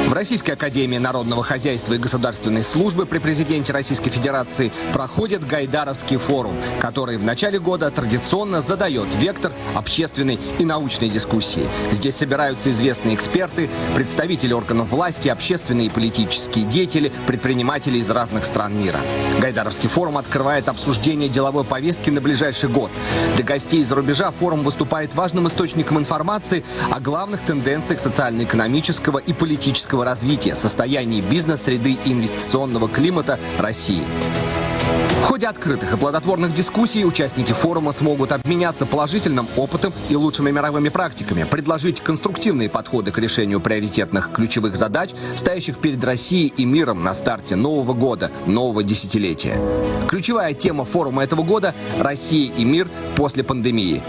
В Российской академии народного хозяйства и государственной службы при президенте Российской Федерации проходит Гайдаровский форум, который в начале года традиционно задает вектор общественной и научной дискуссии. Здесь собираются известные эксперты, представители органов власти, общественные и политические деятели, предприниматели из разных стран мира. Гайдаровский форум открывает обсуждение деловой повестки на ближайший год. Для гостей из-за рубежа форум выступает важным источником информации о главных тенденциях социально-экономического и политического развития, состоянии бизнес-среды и инвестиционного климата России. В ходе открытых и плодотворных дискуссий участники форума смогут обменяться положительным опытом и лучшими мировыми практиками, предложить конструктивные подходы к решению приоритетных ключевых задач, стоящих перед Россией и миром на старте нового года, нового десятилетия. Ключевая тема форума этого года – «Россия и мир после пандемии».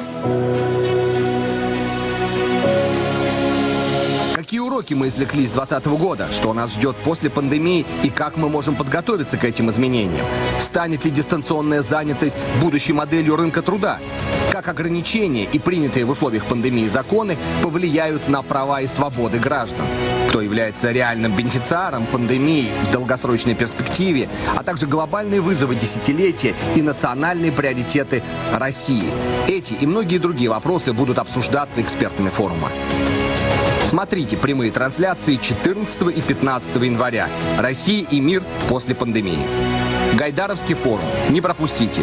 Какие уроки мы извлекли с 2020 года? Что нас ждет после пандемии и как мы можем подготовиться к этим изменениям? Станет ли дистанционная занятость будущей моделью рынка труда? Как ограничения и принятые в условиях пандемии законы повлияют на права и свободы граждан? кто является реальным бенефициаром пандемии в долгосрочной перспективе, а также глобальные вызовы десятилетия и национальные приоритеты России. Эти и многие другие вопросы будут обсуждаться экспертами форума. Смотрите прямые трансляции 14 и 15 января. Россия и мир после пандемии. Гайдаровский форум. Не пропустите.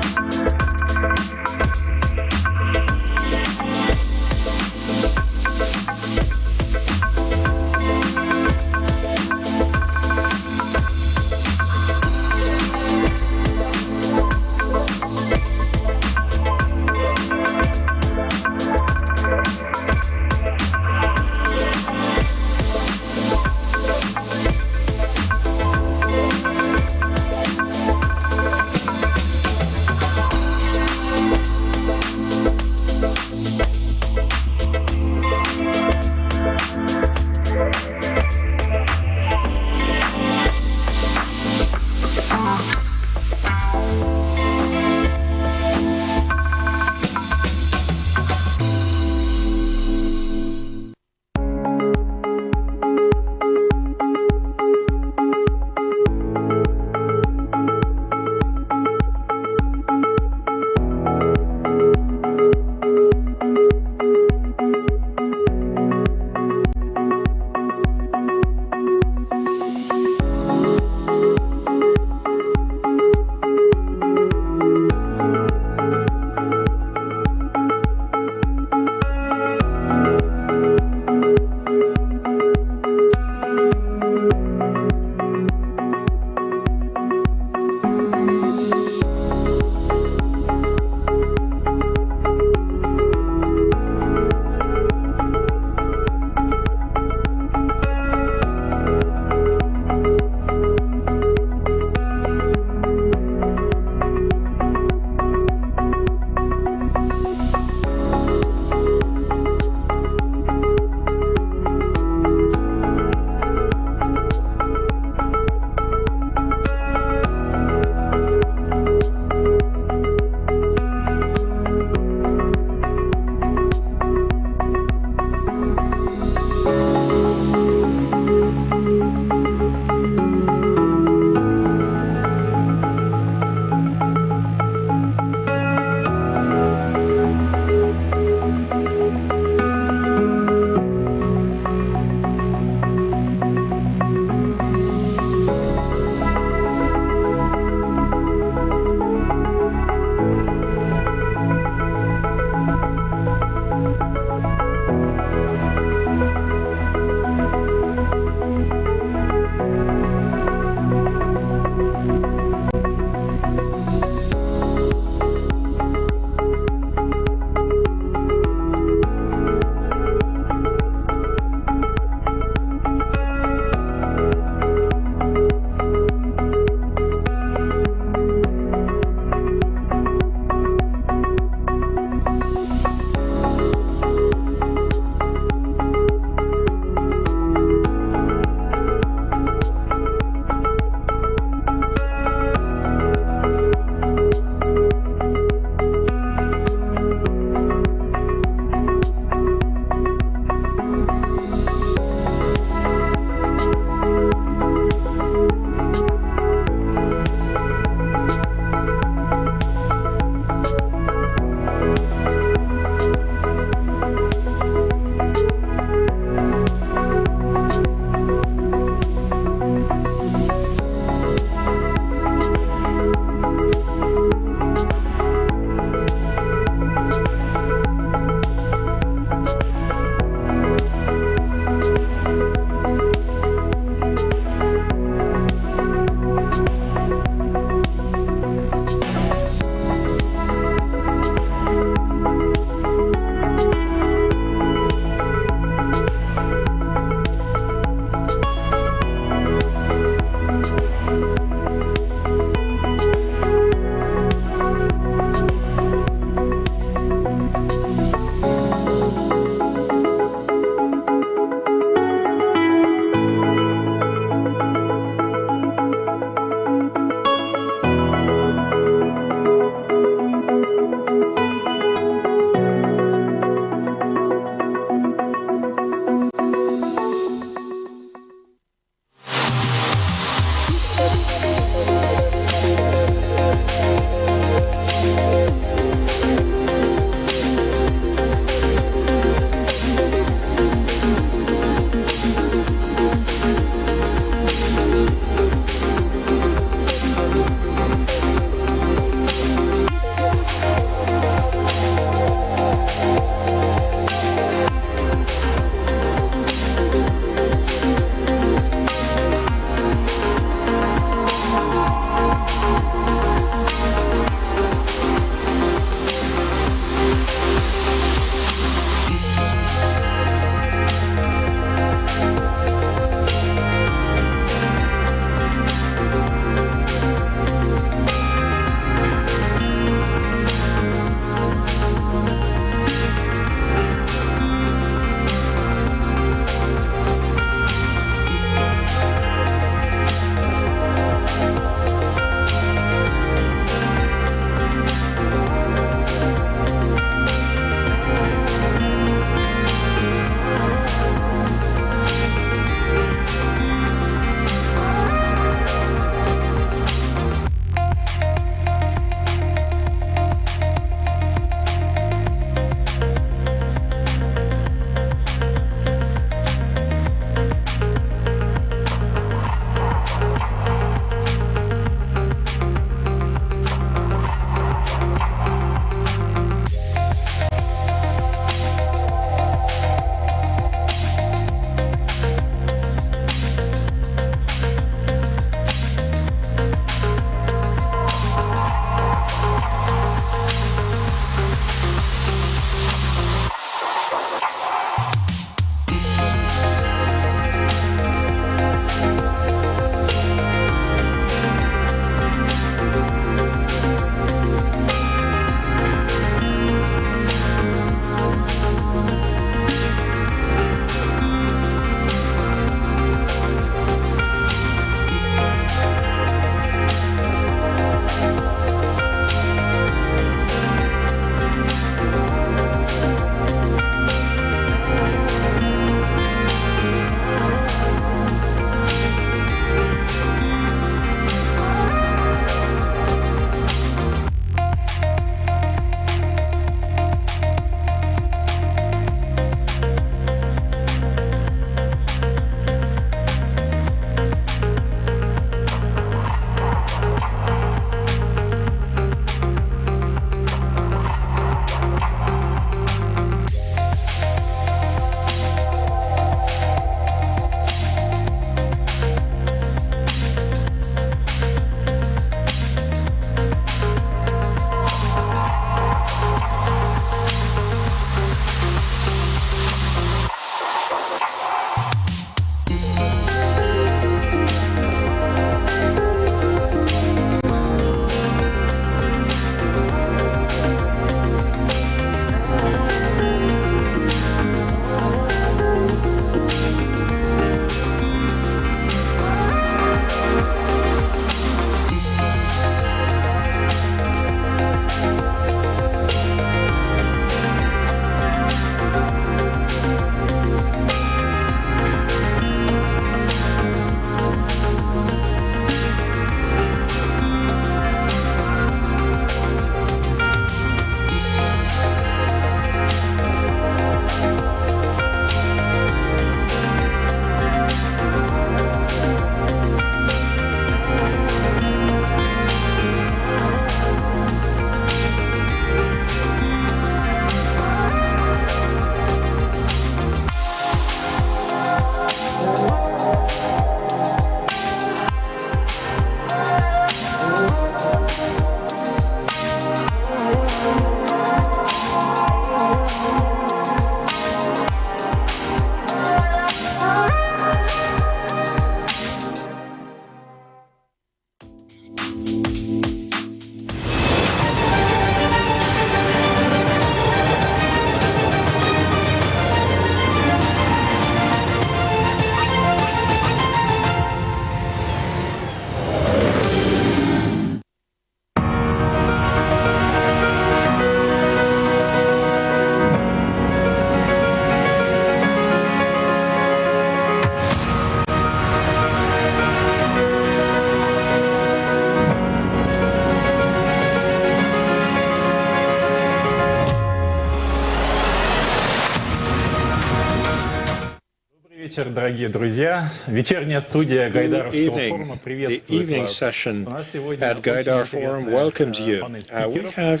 вечер, дорогие друзья. Вечерняя студия Гайдаровского форума The приветствует evening вас. session У нас сегодня at Gaidar Forum welcomes you. We have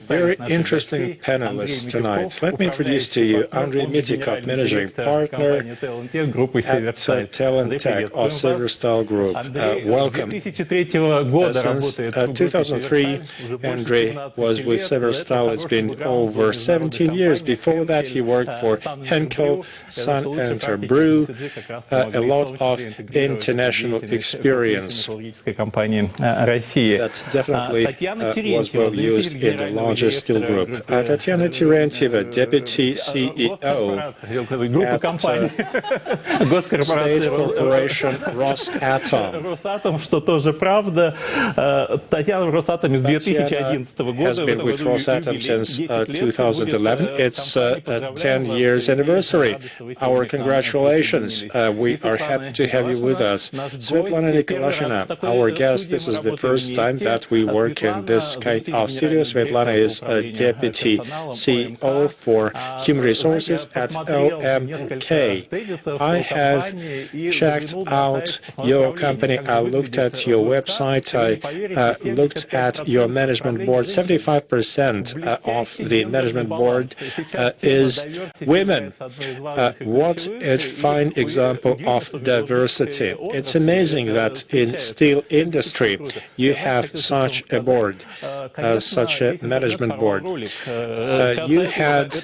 very interesting panelists tonight. Let me introduce to you Andrei Mitikov, Managing Partner at Talent of Severstal Group. Welcome. Since 2003, Andrei was with Severstal. It's been over 17 years. Before that, he worked for Henkel, Sun Enter Brew, a lot of international experience that definitely was well used in the larger steel group. Tatiana Terentьева, Deputy CEO at State Corporation Rosatom. Tatiana has been with Rosatom since 2011. It's 10 years anniversary. Our congratulations. We are happy to have you with us. Svetlana Nikolashina, our guest. This is the first time that we work in this kind of studio. Svetlana is a Deputy CEO for Human Resources at OMK. I have checked out your company. I looked at your website. I looked at your management board. 75% of the management board is women. What a fine example of diversity. It's amazing that in steel industry you have such a board, such a management board. You had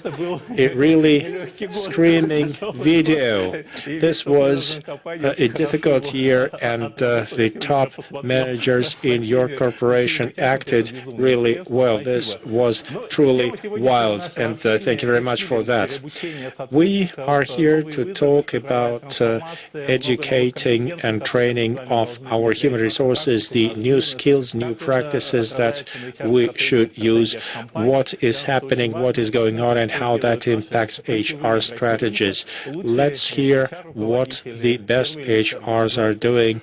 a really screaming video. This was a difficult year, and the top managers in your corporation acted really well. This was truly wild, and thank you very much for that. We are here to talk about educating and training of our human resources, the new skills, new practices that we should use, what is happening, what is going on, and how that impacts HR strategies. Let's hear what the best HRs are doing,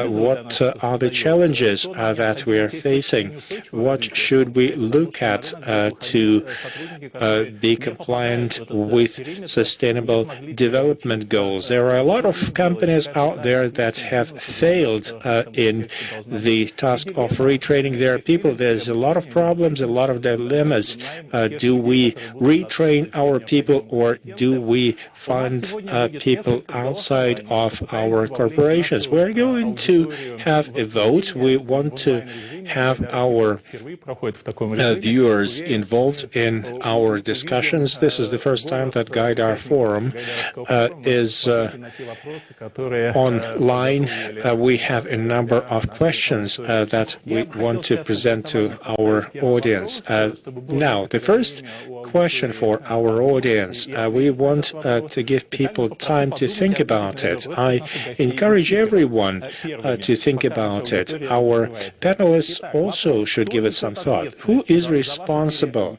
what are the challenges that we are facing, what should we look at to be compliant with sustainable development goals. There are a lot of companies out there that have failed in the task of retraining their people. There's a lot of problems, a lot of dilemmas. Do we retrain our people, or do we find people outside of our corporations? We're going to have a vote. We want to have our viewers involved in our discussions. This is the first time that Gaidar Forum is online. We have a number of questions that we want to present to our audience. Now, the first question for our audience, we want to give people time to think about it. I encourage everyone to think about it. Our panelists also should give it some thought. Who is responsible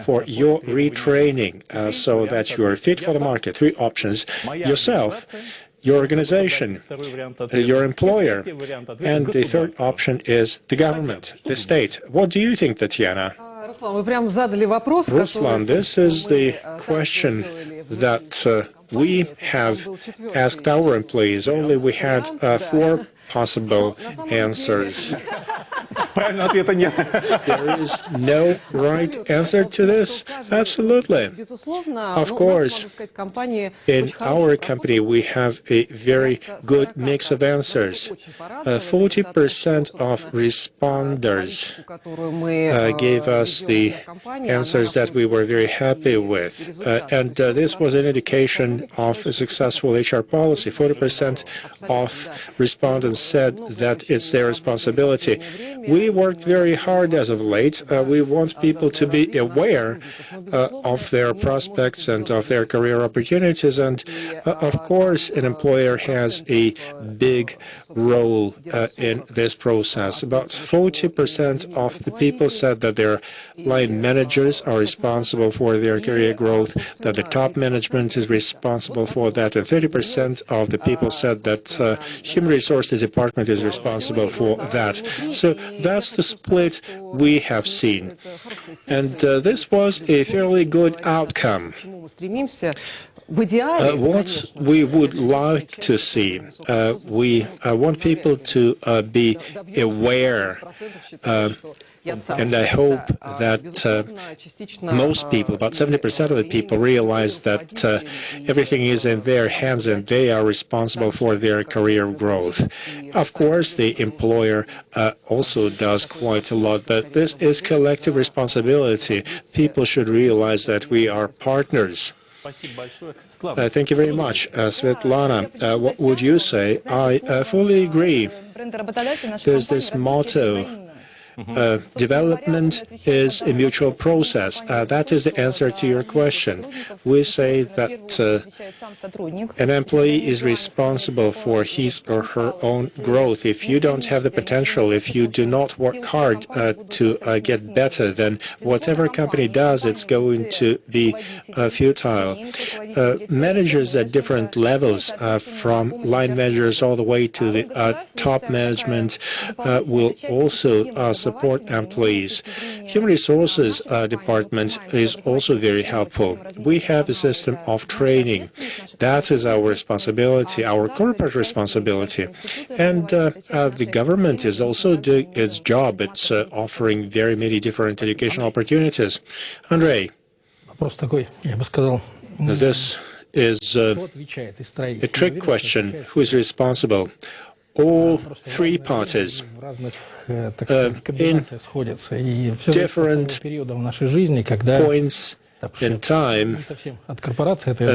for your retraining so that you are fit for the market? Three options: yourself, your organization, your employer, and the third option is the government, the state. What do you think, Tatiana? Ruslan, this is the question that we have asked our employees. Only we had 4 possible answers. There is no right answer to this? Absolutely. Of course, in our company we have a very good mix of answers. 40% of responders gave us the answers that we were very happy with. And this was an indication of a successful HR policy. 40% of respondents said that it's their responsibility. We worked very hard as of late. We want people to be aware of their prospects and of their career opportunities. And of course, an employer has a big role in this process. About 40% of the people said that their line managers are responsible for their career growth, that the top management is responsible for that, and 30% of the people said that human resources department is responsible for that. So that's the split we have seen. And this was a fairly good outcome. What we would like to see, we want people to be aware, and I hope that most people, about 70% of the people, realize that everything is in their hands and they are responsible for their career growth. Of course, the employer also does quite a lot, but this is collective responsibility. People should realize that we are partners. Thank you very much. Svetlana, what would you say? I fully agree. There's this motto, development is a mutual process. That is the answer to your question. We say that an employee is responsible for his or her own growth. If you don't have the potential, if you do not work hard to get better, then whatever company does, it's going to be futile. Managers at different levels, from line managers all the way to the top management, will also support employees. Human Resources Department is also very helpful. We have a system of training. That is our responsibility, our corporate responsibility. And the government is also doing its job. It's offering very many different educational opportunities. Andrei, this is a trick question. Who is responsible? All three parties in different points in time,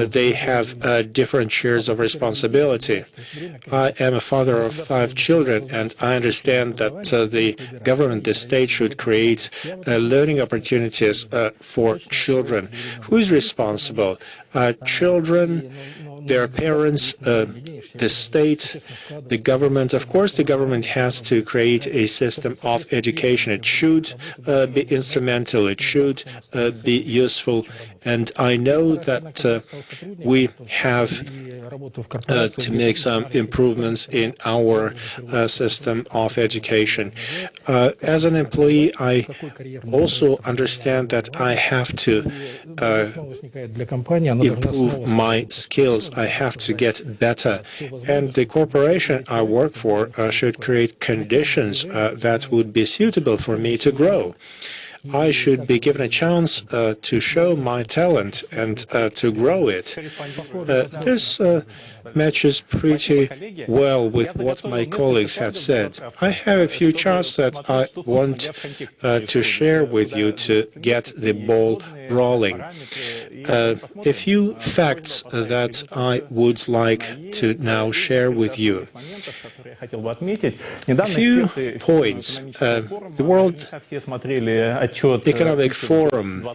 they have different shares of responsibility. I am a father of 5 children, and I understand that the government, the state, should create learning opportunities for children. Who is responsible? Children, their parents, the state, the government. Of course, the government has to create a system of education. It should be instrumental. It should be useful. And I know that we have to make some improvements in our system of education. As an employee, I also understand that I have to improve my skills. I have to get better. And the corporation I work for should create conditions that would be suitable for me to grow. I should be given a chance to show my talent and to grow it. This matches pretty well with what my colleagues have said. I have a few charts that I want to share with you to get the ball rolling. A few facts that I would like to now share with you. A few points. The World Economic Forum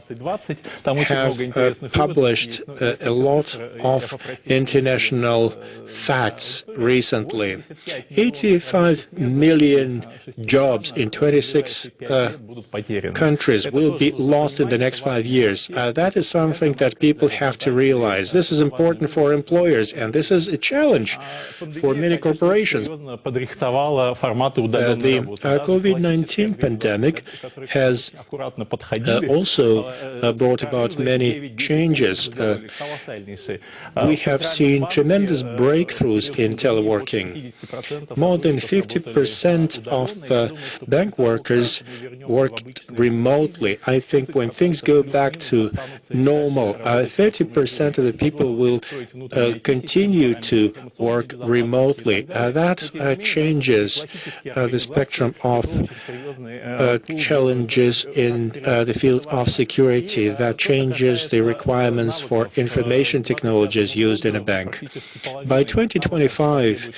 have published a lot of international facts recently. 85 million jobs in 26 countries will be lost in the next 5 years. That is something that people have to realize. This is important for employers, and this is a challenge for many corporations. The COVID-19 pandemic has also brought about many changes. We have seen tremendous breakthroughs in teleworking. More than 50% of bank workers worked remotely. I think when things go back to normal, 30% of the people will continue to work remotely. That changes the spectrum of challenges in the field of security. That changes the requirements for information technologies used in a bank. By 2025,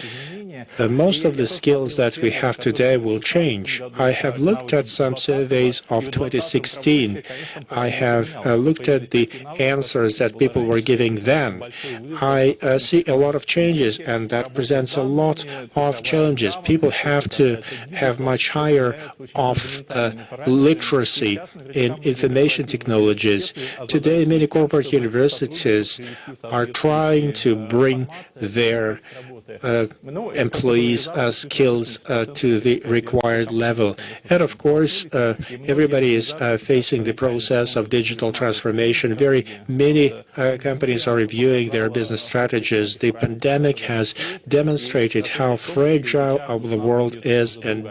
most of the skills that we have today will change. I have looked at some surveys of 2016. I have looked at the answers that people were giving then. I see a lot of changes, and that presents a lot of challenges. People have to have much higher of literacy in information technologies. Today, many corporate universities are trying to bring their employees' skills to the required level. And of course, everybody is facing the process of digital transformation. Very many companies are reviewing their business strategies. The pandemic has demonstrated how fragile the world is, and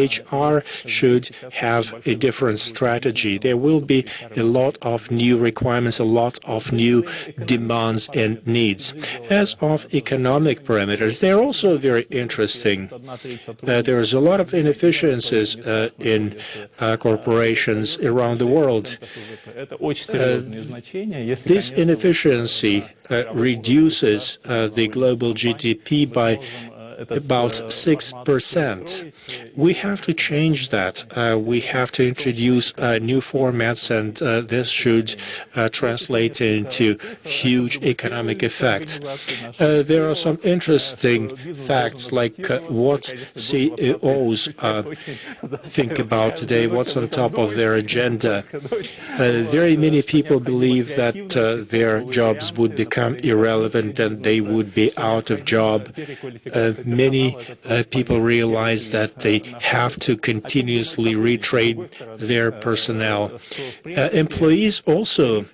HR should have a different strategy. There will be a lot of new requirements, a lot of new demands and needs. As of economic parameters, they're also very interesting. There's a lot of inefficiencies in corporations around the world. This inefficiency reduces the global GDP by about 6%. We have to change that. We have to introduce new formats, and this should translate into huge economic effect. There are some interesting facts, like what CEOs think about today, what's on top of their agenda. Very many people believe that their jobs would become irrelevant and they would be out of job. Many people realize that they have to continuously retrain their personnel. Employees also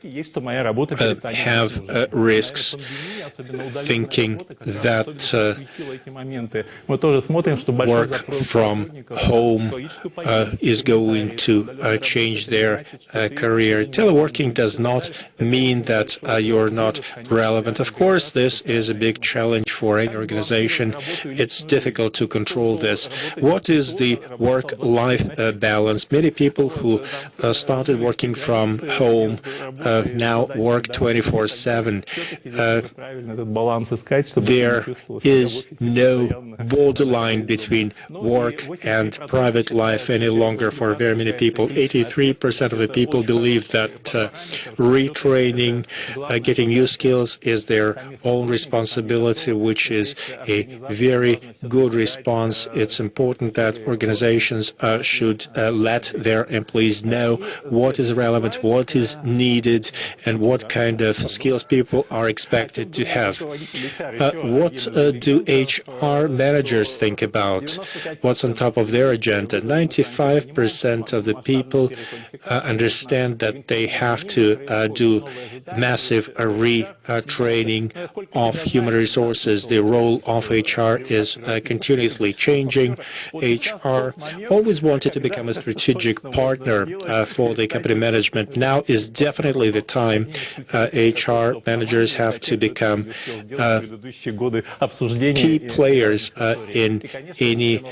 have risks, thinking that work from home is going to change their career. Teleworking does not mean that you're not relevant. Of course, this is a big challenge for any organization. It's difficult to control this. What is the work-life balance? Many people who started working from home now work 24/7. There is no borderline between work and private life any longer for very many people. 83% of the people believe that retraining, getting new skills is their own responsibility, which is a very good response. It's important that organizations should let their employees know what is relevant, what is needed, and what kind of skills people are expected to have. What do HR managers think about? What's on top of their agenda? 95% of the people understand that they have to do massive retraining of human resources. The role of HR is continuously changing. HR always wanted to become a strategic partner for the company management. Now is definitely the time. HR managers have to become key players in any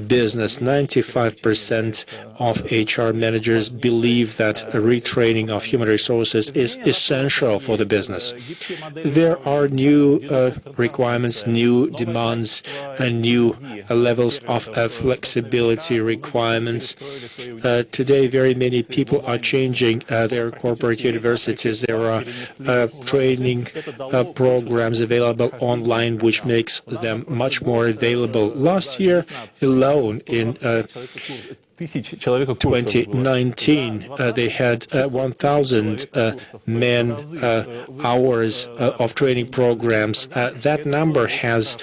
business. 95% of HR managers believe that retraining of human resources is essential for the business. There are new requirements, new demands, and new levels of flexibility requirements. Today, very many people are changing their corporate universities. There are training programs available online, which makes them much more available. Last year alone, in 2019, they had 1,000 man-hours of training programs. That number has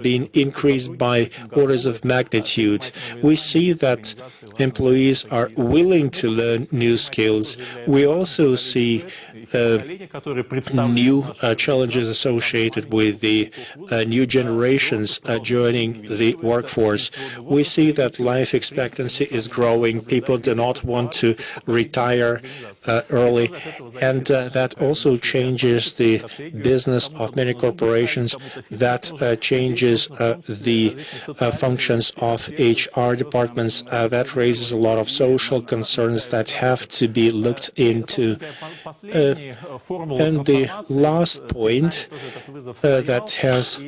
been increased by orders of magnitude. We see that employees are willing to learn new skills. We also see new challenges associated with the new generations joining the workforce. We see that life expectancy is growing. People do not want to retire early, and that also changes the business of many corporations. That changes the functions of HR departments. That raises a lot of social concerns that have to be looked into. And the last point that has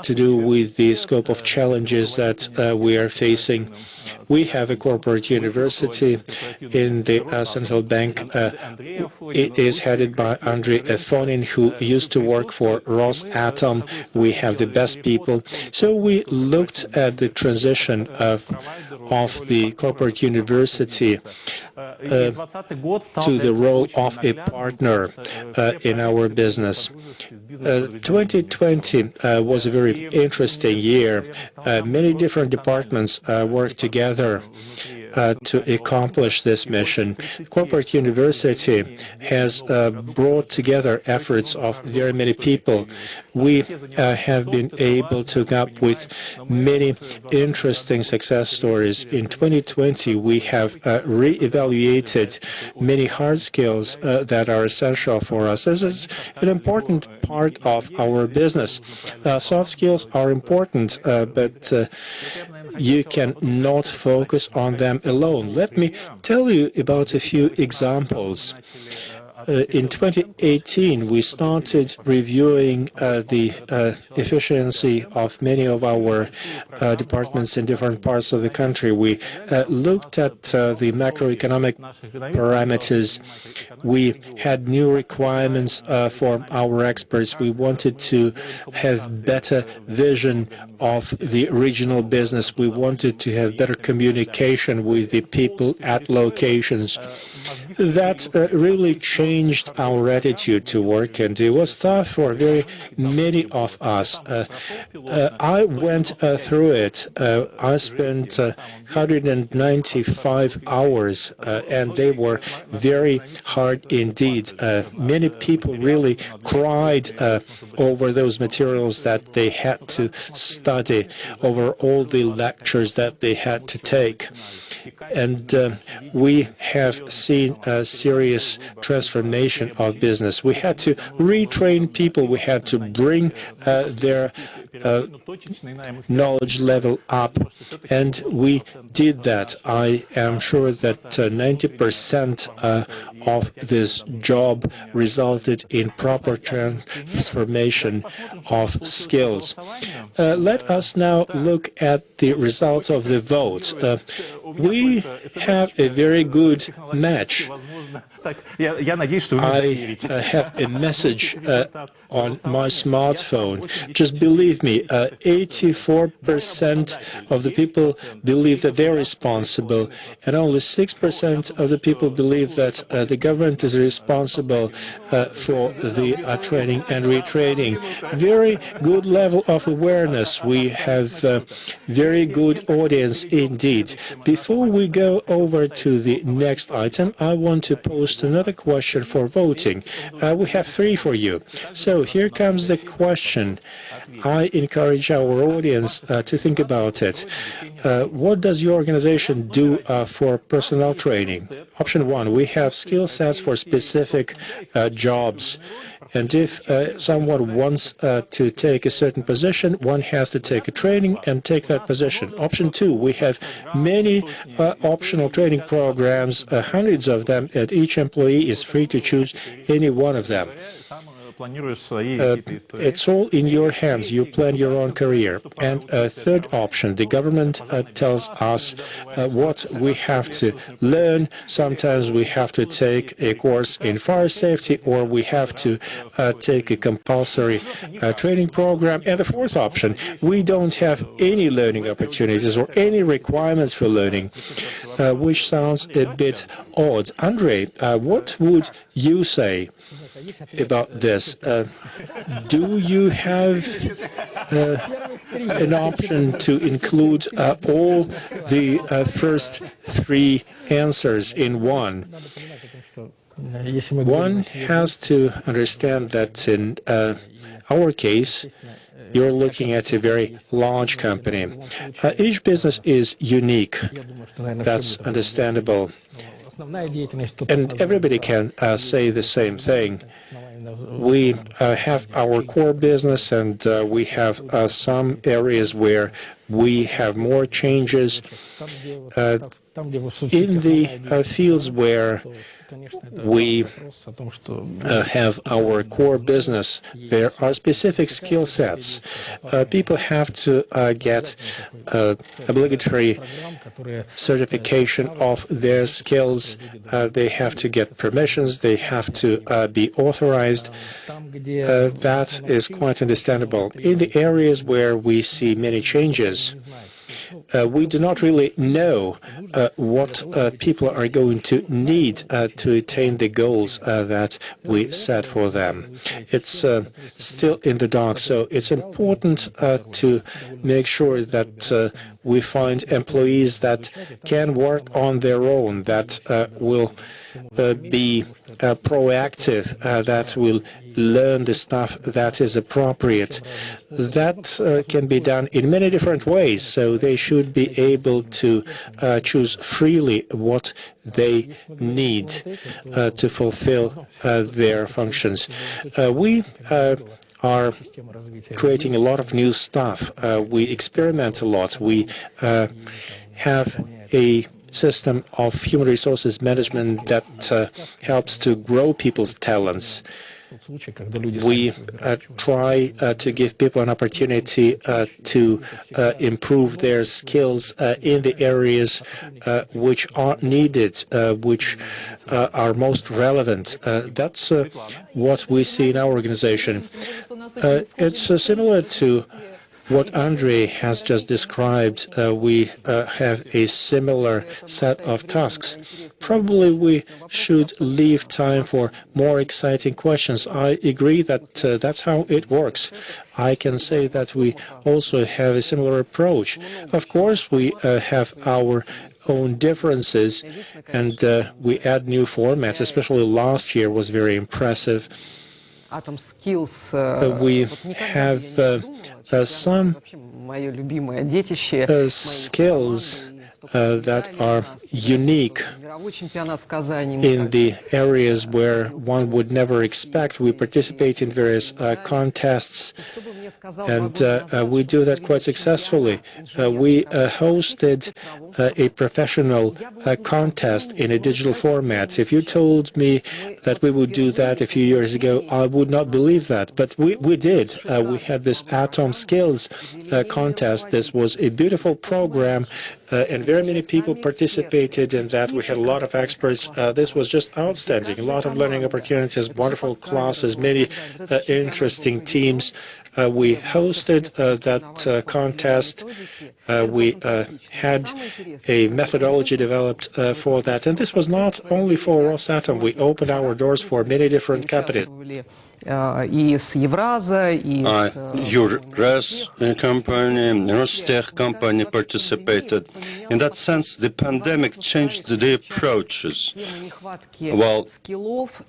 to do with the scope of challenges that we are facing. We have a corporate university in the central bank. It is headed by Andrei Efonin, who used to work for Rosatom. We have the best people. So we looked at the transition of the corporate university to the role of a partner. together in our business. 2020 was a very interesting year. Many different departments worked together to accomplish this mission. Corporate University has brought together efforts of very many people. We have been able to come up with many interesting success stories. In 2020, we have re-evaluated many hard skills that are essential for us. This is an important part of our business. Soft skills are important, but you cannot focus on them alone. Let me tell you about a few examples. In 2018, we started reviewing the efficiency of many of our departments in different parts of the country. We looked at the macroeconomic parameters. We had new requirements for our experts. We wanted to have better vision of the regional business. We wanted to have better communication with the people at locations. That really changed our attitude to work, and it was tough for very many of us. I went through it. I spent 195 hours, and they were very hard indeed. Many people really cried over those materials that they had to study, over all the lectures that they had to take. And we have seen a serious transformation of business. We had to retrain people. We had to bring their knowledge level up, and we did that. I am sure that 90% of this job resulted in proper transformation of skills. Let us now look at the results of the vote. We have a very good match. I have a message on my smartphone. Just believe me, 84% of the people believe that they're responsible, and only 6% of the people believe that the government is responsible for the training and retraining. Very good level of awareness. We have very good audience indeed. Before we go over to the next item, I want to post another question for voting. We have 3 for you. So here comes the question. I encourage our audience to think about it. What does your organization do for personnel training? Option 1, we have skill sets for specific jobs. And if someone wants to take a certain position, one has to take a training and take that position. Option 2, we have many optional training programs, hundreds of them, and each employee is free to choose any one of them. It's all in your hands. You plan your own career. And a third option, the government tells us what we have to learn. Sometimes we have to take a course in fire safety, or we have to take a compulsory training program. And the fourth option, we don't have any learning opportunities or any requirements for learning, which sounds a bit odd. Andrei, what would you say about this? Do you have an option to include all the first 3 answers in one? One has to understand that in our case, you're looking at a very large company. Each business is unique. That's understandable. And everybody can say the same thing. We have our core business, and we have some areas where we have more changes. In the fields where we have our core business, there are specific skill sets. People have to get obligatory certification of their skills. They have to get permissions. They have to be authorized. That is quite understandable. In the areas where we see many changes, we do not really know what people are going to need to attain the goals that we set for them. It's still in the dark, so it's important to make sure that we find employees that can work on their own, that will be proactive, that will learn the stuff that is appropriate. That can be done in many different ways, so they should be able to choose freely what they need to fulfill their functions. We are creating a lot of new stuff. We experiment a lot. We have a system of human resources management that helps to grow people's talents. We try to give people an opportunity to improve their skills in the areas which are needed, which are most relevant. That's what we see in our organization. It's similar to what Andrei has just described. We have a similar set of tasks. Probably we should leave time for more exciting questions. I agree that that's how it works. I can say that we also have a similar approach. Of course, we have our own differences, and we add new formats, especially last year was very impressive. We have some skills that are unique in the areas where one would never expect. We participate in various contests, and we do that quite successfully. We hosted a professional contest in a digital format. If you told me that we would do that a few years ago, I would not believe that, but we did. We had this Atom Skills contest. This was a beautiful program, and very many people participated in that. We had a lot of experts. This was just outstanding. A lot of learning opportunities, wonderful classes, many interesting teams. We hosted that contest. We had a methodology developed for that. And this was not only for Rosatom. We opened our doors for many different companies. Euras company, Rostech company participated. In that sense, the pandemic changed the approaches. Well,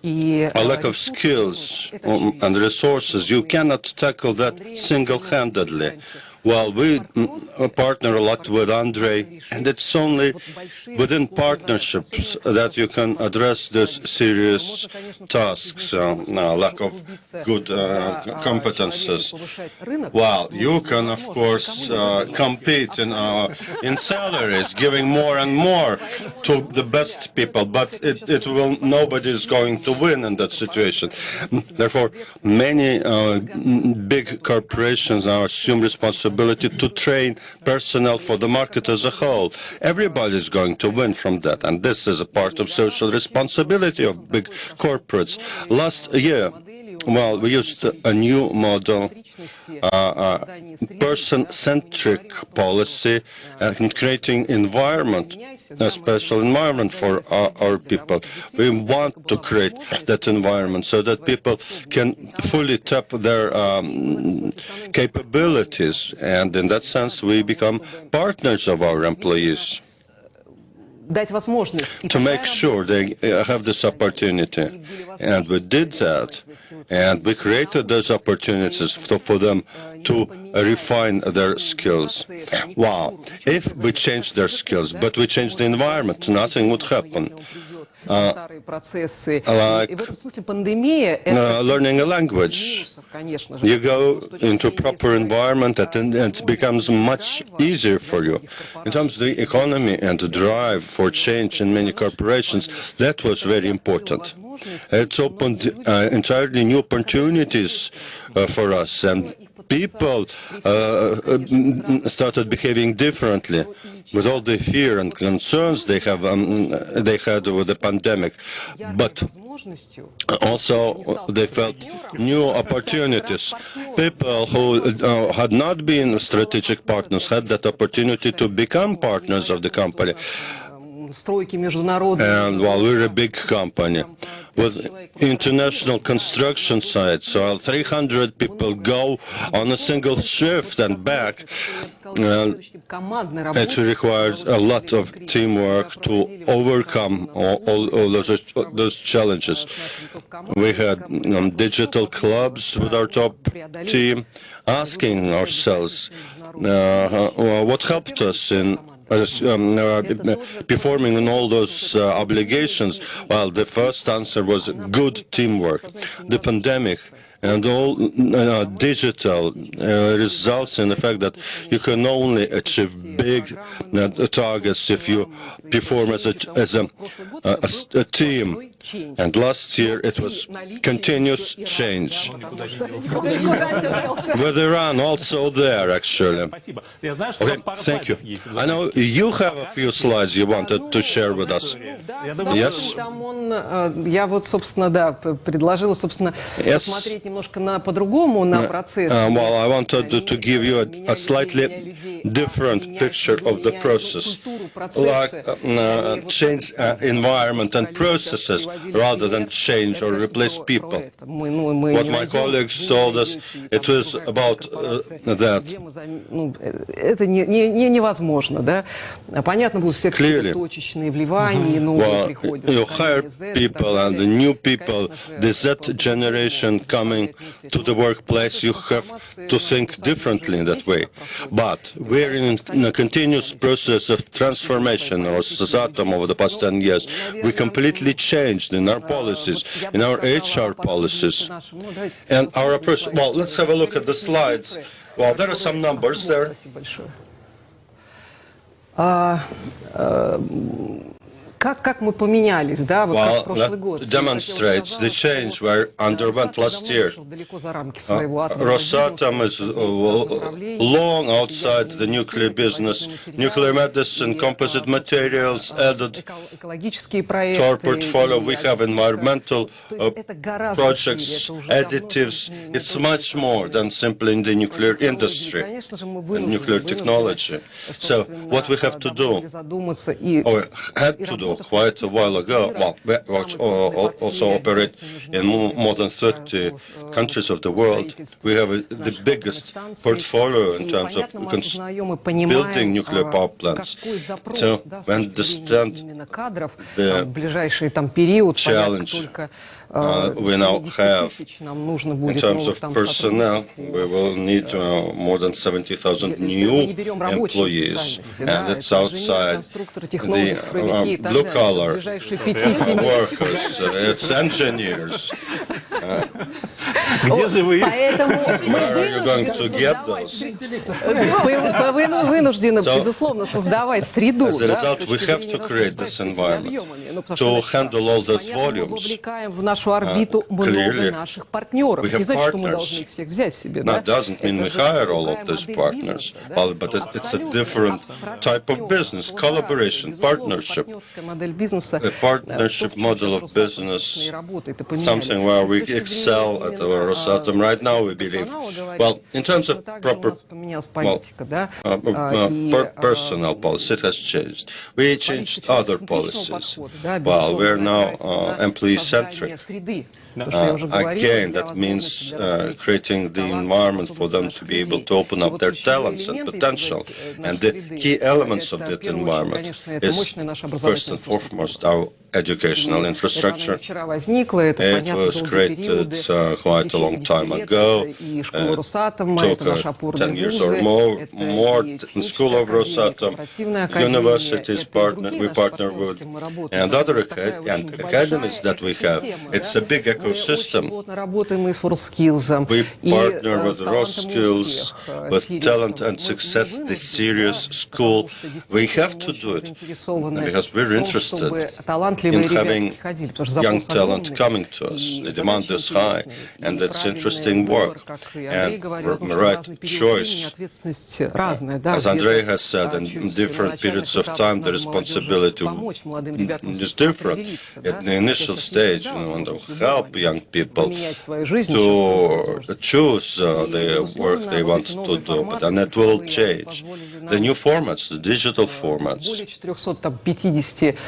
a lack of skills and resources, you cannot tackle that single-handedly. Well, we partner a lot with Andrei, and it's only within partnerships that you can address these serious tasks, lack of good competences. Well, you can, of course, compete in salaries, giving more and more to the best people, but nobody is going to win in that situation. Therefore, many big corporations now assume responsibility to train personnel for the market as a whole. Everybody is going to win from that, and this is a part of social responsibility of big corporates. Last year, well, we used a new model, person-centric policy, and creating environment, a special environment for our people. We want to create that environment so that people can fully tap their capabilities, and in that sense, we become partners of our employees, to make sure they have this opportunity. And we did that, and we created those opportunities for them to refine their skills. Wow, if we change their skills, but we change the environment, nothing would happen. Like learning a language. You go into a proper environment and it becomes much easier for you. In terms of the economy and the drive for change in many corporations, that was very important. It's opened entirely new opportunities for us, and people started behaving differently with all the fear and concerns they had with the pandemic. But also they felt new opportunities. People who had not been strategic partners had that opportunity to become partners of the company. And while we're a big company with international construction sites, so 300 people go on a single shift and back, it requires a lot of teamwork to overcome all those challenges. We had digital clubs with our top team, asking ourselves what helped us in performing on all those obligations. Well, the first answer was good teamwork. The pandemic and all digital results in the fact that you can only achieve big targets if you perform as a team. And last year it was continuous change. With Iran also there, actually. Okay, thank you. I know you have a few slides you wanted to share with us. Yes? Я вот, собственно, да, предложила, собственно, посмотреть немножко по-другому на процесс. Well, I wanted to give you a slightly different picture of the process, like change environment and processes rather than change or replace people. What my colleagues told us, it was about that. Это невозможно, да? Понятно, будут все какие-то точечные вливания, новые приходят. You hire people and the new people, the Z generation coming to the workplace, you have to think differently in that way. But we're in a continuous process of transformation of Rosatom over the past 10 years. We completely changed in our policies, in our HR policies, and our approach. Well, let's have a look at the slides. Well, there are some numbers there. Как мы поменялись, да, вот как прошлый год. Demonstrates the change we underwent last year. Rosatom is long outside the nuclear business. Nuclear medicine, composite materials added to our portfolio. We have environmental projects, additives. It's much more than simply in the nuclear industry and nuclear technology. So what we have to do, or had to do quite a while ago, well, we also operate in more than 30 countries of the world. We have the biggest portfolio in terms of building nuclear power plants. So we understand the challenge we now have in terms of personnel. We will need more than 70,000 new employees, and it's outside the blue-collar workers, it's engineers. Where are you going to get those? Вынуждены, безусловно, создавать среду. As a result, we have to create this environment to handle all those volumes. Clearly, we have partners. That doesn't mean we hire all of those partners, but it's a different type of business, collaboration, partnership. A partnership model of business, something where we excel at our Rosatom right now, we believe. Well, in terms of proper personnel policy, it has changed. We changed other policies. Well, we're now employee-centric. Again, that means creating the environment for them to be able to open up their talents and potential. And the key elements of that environment is, first and foremost, our educational infrastructure. It was created quite a long time ago. It took 10 years or more. The School of Rosatom, universities we partner with, and other academies that we have. It's a big ecosystem. We partner with Roskills, with Talent and Success, the serious school. We have to do it because we're interested in having young talent coming to us. The demand is high, and it's interesting work and right choice. As Andrei has said, in different periods of time, the responsibility is different. At the initial stage, we want to help young people to choose the work they want to do, but then it will change. The new formats, the digital formats,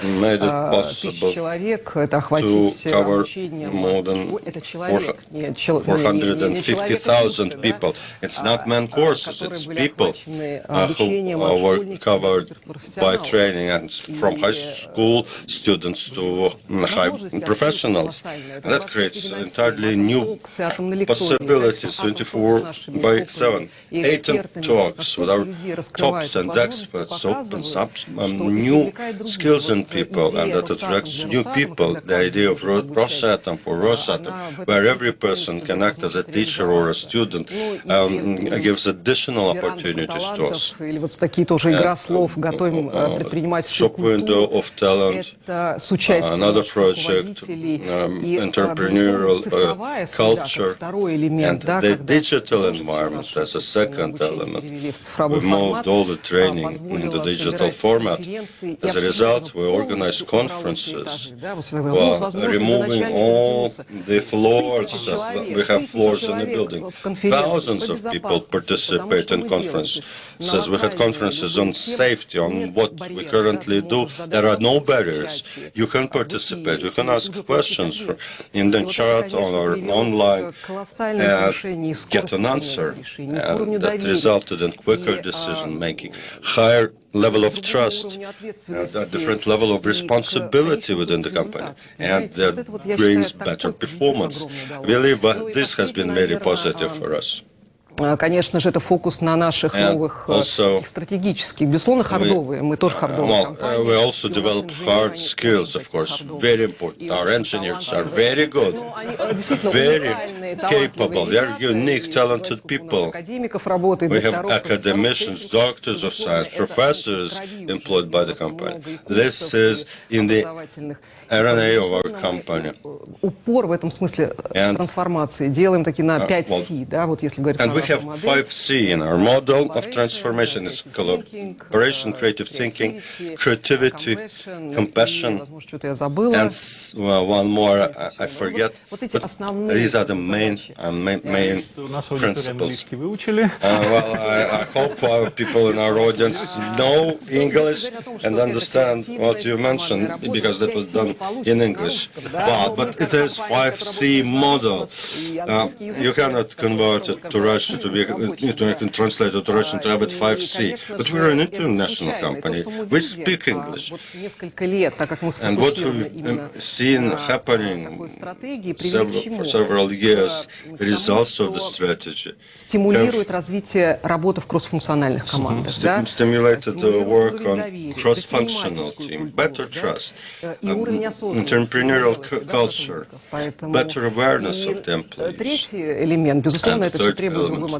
made it possible to cover more than 450,000 people. It's not man courses, it's people who were covered by training, and from high school students to high professionals. And that creates entirely new possibilities 24/7. 18 talks with our tops and experts opens up new skills in people, and that attracts new people. The idea of Rosatom for Rosatom, where every person can act as a teacher or a student, gives additional opportunities to us. Shop window of talent, another project, entrepreneurial culture, and the digital environment as a second element. We moved all the training into digital format. As a result, we organize conferences while removing all the floors. We have floors in the building. Thousands of people participate in conferences. We had conferences on safety, on what we currently do. There are no barriers. You can participate. You can ask questions in the chat or online and get an answer. That resulted in quicker decision-making, higher level of trust, a different level of responsibility within the company, and that brings better performance. I believe this has been very positive for us. Конечно же, это фокус на наших новых стратегических, безусловно, хардовые. Мы тоже хардовые компания. We also develop hard skills, of course, very important. Our engineers are very good, very capable. They are unique, talented people. We have academicians, doctors of science, professors employed by the company. This is in the RNA of our company. Упор в этом смысле трансформации делаем таки на 5C, да, вот если говорить. We have 5C in our model of transformation. It's collaboration, creative thinking, creativity, compassion, and one more I forget. But these are the main principles. Well, I hope our people in our audience know English and understand what you mentioned, because that was done in English. But it is 5C model. You cannot convert it to Russian to be translate it to Russian to have it 5C. But we're an international company. We speak English. And what we've seen happening for several years, results of the strategy, stimulated the work on cross-functional team, better trust, entrepreneurial culture, better awareness of the employees. And the third element,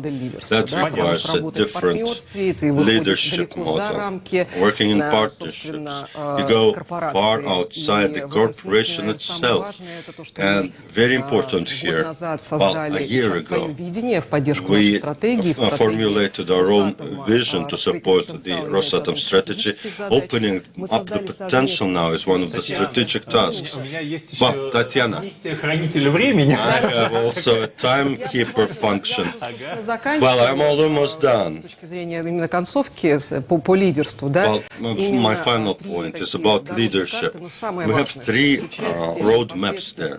that requires a different leadership model, working in partnerships. You go far outside the corporation itself. And very important here, a year ago, we formulated our own vision to support the Rosatom strategy. Opening up the potential now is one of the strategic tasks. But, Tatiana, I have also a timekeeper function. Well, I'm almost done. Well, my final point is about leadership. We have 3 roadmaps there.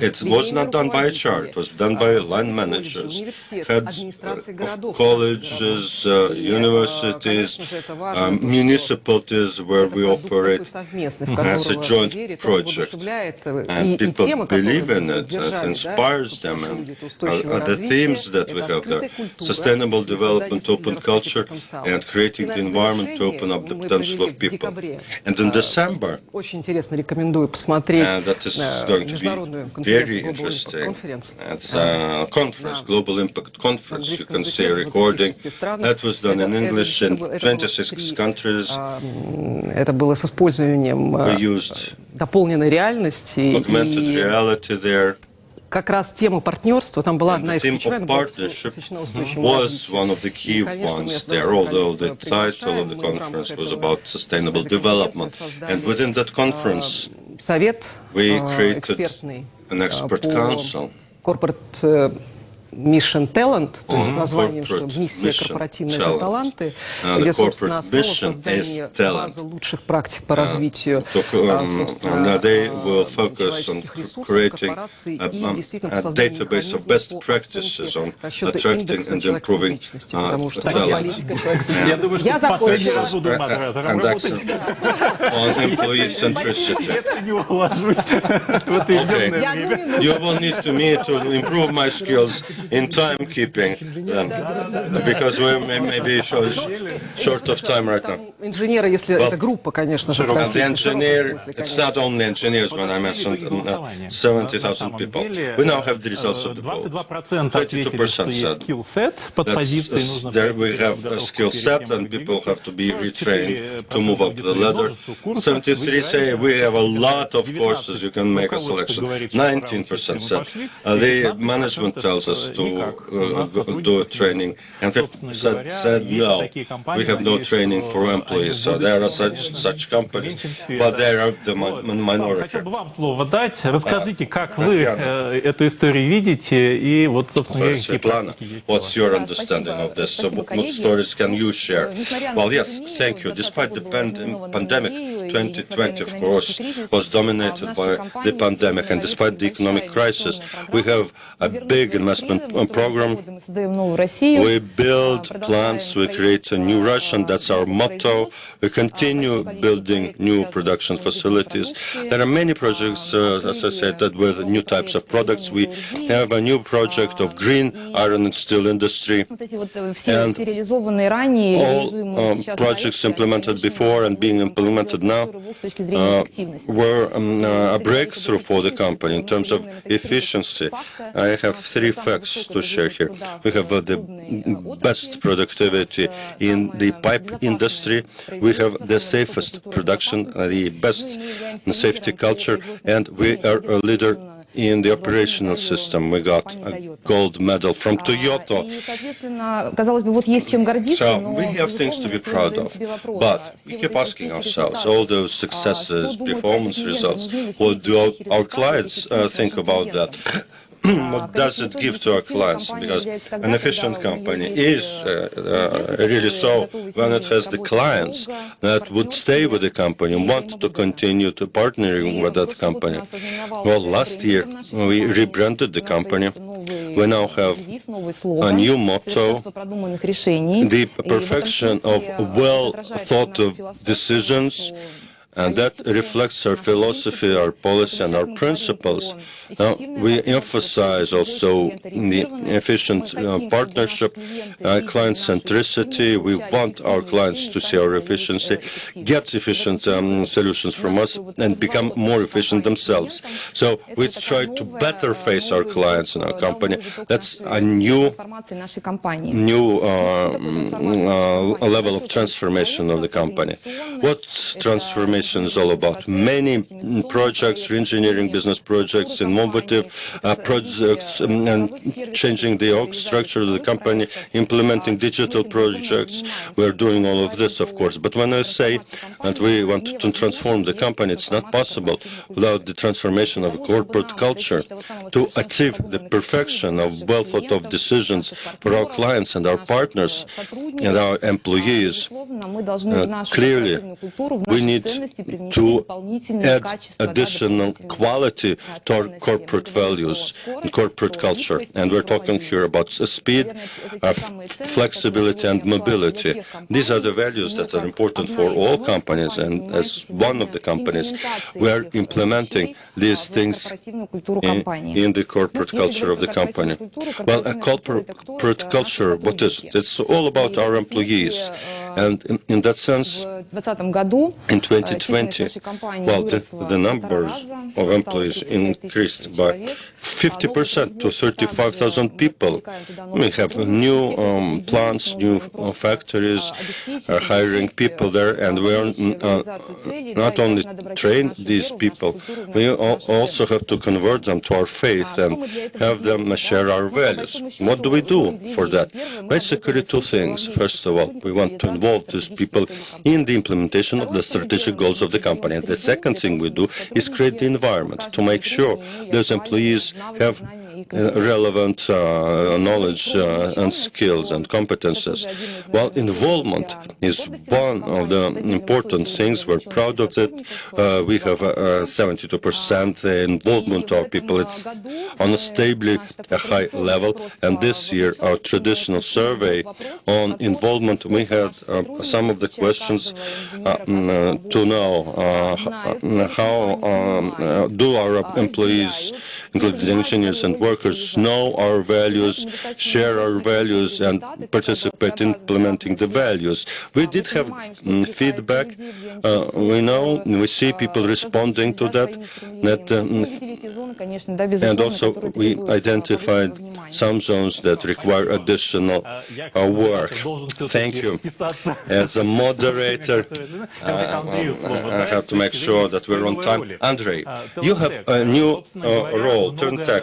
It was not done by HR, it was done by line managers, heads of colleges, universities, municipalities where we operate as a joint project. And people believe in it, it inspires them, and the themes that we have there: sustainable development, open culture, and creating the environment to open up the potential of people. And in December, that is going to be very interesting. It's a conference, Global Impact Conference. You can see a recording that was done in English in 26 countries. We used augmented reality there. Как раз тема партнерства, там была одна из ключевых. The theme of partnership was one of the key ones there, although the title of the conference was about sustainable development. And within that conference, we created an expert council. Corporate Mission Talent, то есть названием, что миссия корпоративные таланты, где, собственно, основа создания базы лучших практик по развитию человеческих ресурсов корпораций и действительно по созданию механизмов по расчету индекса человеческой личности, потому что политика человеческой. Я закончила. On employee centricity. Okay. You will need me to improve my skills in timekeeping, because we may be short of time right now. Инженеры, если это группа, конечно же. And the engineer, it's not only engineers when I mentioned 70,000 people. We now have the results of the vote. 22% said there we have a skill set and people have to be retrained to move up the ladder. 73 say we have a lot of courses, you can make a selection. 19% said the management tells us to do training, and 50% said no, we have no training for employees. So there are such companies, but they are the minority. Хотел бы вам слово дать. Расскажите, как вы эту историю видите, и вот, собственно, какие практики есть. What's your understanding of this? So what stories can you share? Well, yes, thank you. Despite the pandemic, 2020, of course, was dominated by the pandemic, and despite the economic crisis, we have a big investment program. We build plants, we create a new Russia, and that's our motto. We continue building new production facilities. There are many projects associated with new types of products. We have a new project of green iron and steel industry, and all projects implemented before and being implemented now were a breakthrough for the company in terms of efficiency. I have 3 facts to share here. We have the best productivity in the pipe industry. We have the safest production, the best safety culture, and we are a leader in the operational system. We got a gold medal from Toyota. So we have things to be proud of, but we keep asking ourselves, all those successes, performance results, what do our clients think about that? What does it give to our clients? Because an efficient company is really so when it has the clients that would stay with the company and want to continue to partnering with that company. Well, last year we rebranded the company. We now have a new motto, the perfection of well-thought-of decisions, and that reflects our philosophy, our policy, and our principles. Now, we emphasize also the efficient partnership, client centricity. We want our clients to see our efficiency, get efficient solutions from us, and become more efficient themselves. So we try to better face our clients in our company. That's a new level of transformation of the company. What transformation is all about? Many projects, re-engineering business projects, innovative projects, and changing the org structure of the company, implementing digital projects. We're doing all of this, of course. But when I say that we want to transform the company, it's not possible without the transformation of a corporate culture to achieve the perfection of well-thought-of decisions for our clients and our partners and our employees. Clearly, we need to add additional quality to our corporate values and corporate culture. And we're talking here about speed, flexibility, and mobility. These are the values that are important for all companies, and as one of the companies, we're implementing these things in the corporate culture of the company. Well, a corporate culture, what is it? It's all about our employees. And in that sense, in 2020, well, the numbers of employees increased by 50% to 35,000 people. We have new plants, new factories, are hiring people there, and we are not only train these people, we also have to convert them to our faith and have them share our values. What do we do for that? Basically two things. First of all, we want to involve these people in the implementation of the strategic goals of the company. And the second thing we do is create the environment to make sure those employees have relevant knowledge and skills and competences. Well, involvement is one of the important things. We're proud of it. We have 72% involvement of people. It's on a stably high level. And this year, our traditional survey on involvement, we had some of the questions to know how do our employees, including the engineers and workers, know our values, share our values, and participate in implementing the values. We did have feedback. We know, we see people responding to that. And also, we identified some zones that require additional work. Thank you. As a moderator, I have to make sure that we're on time. Andrei, you have a new role, Turntech.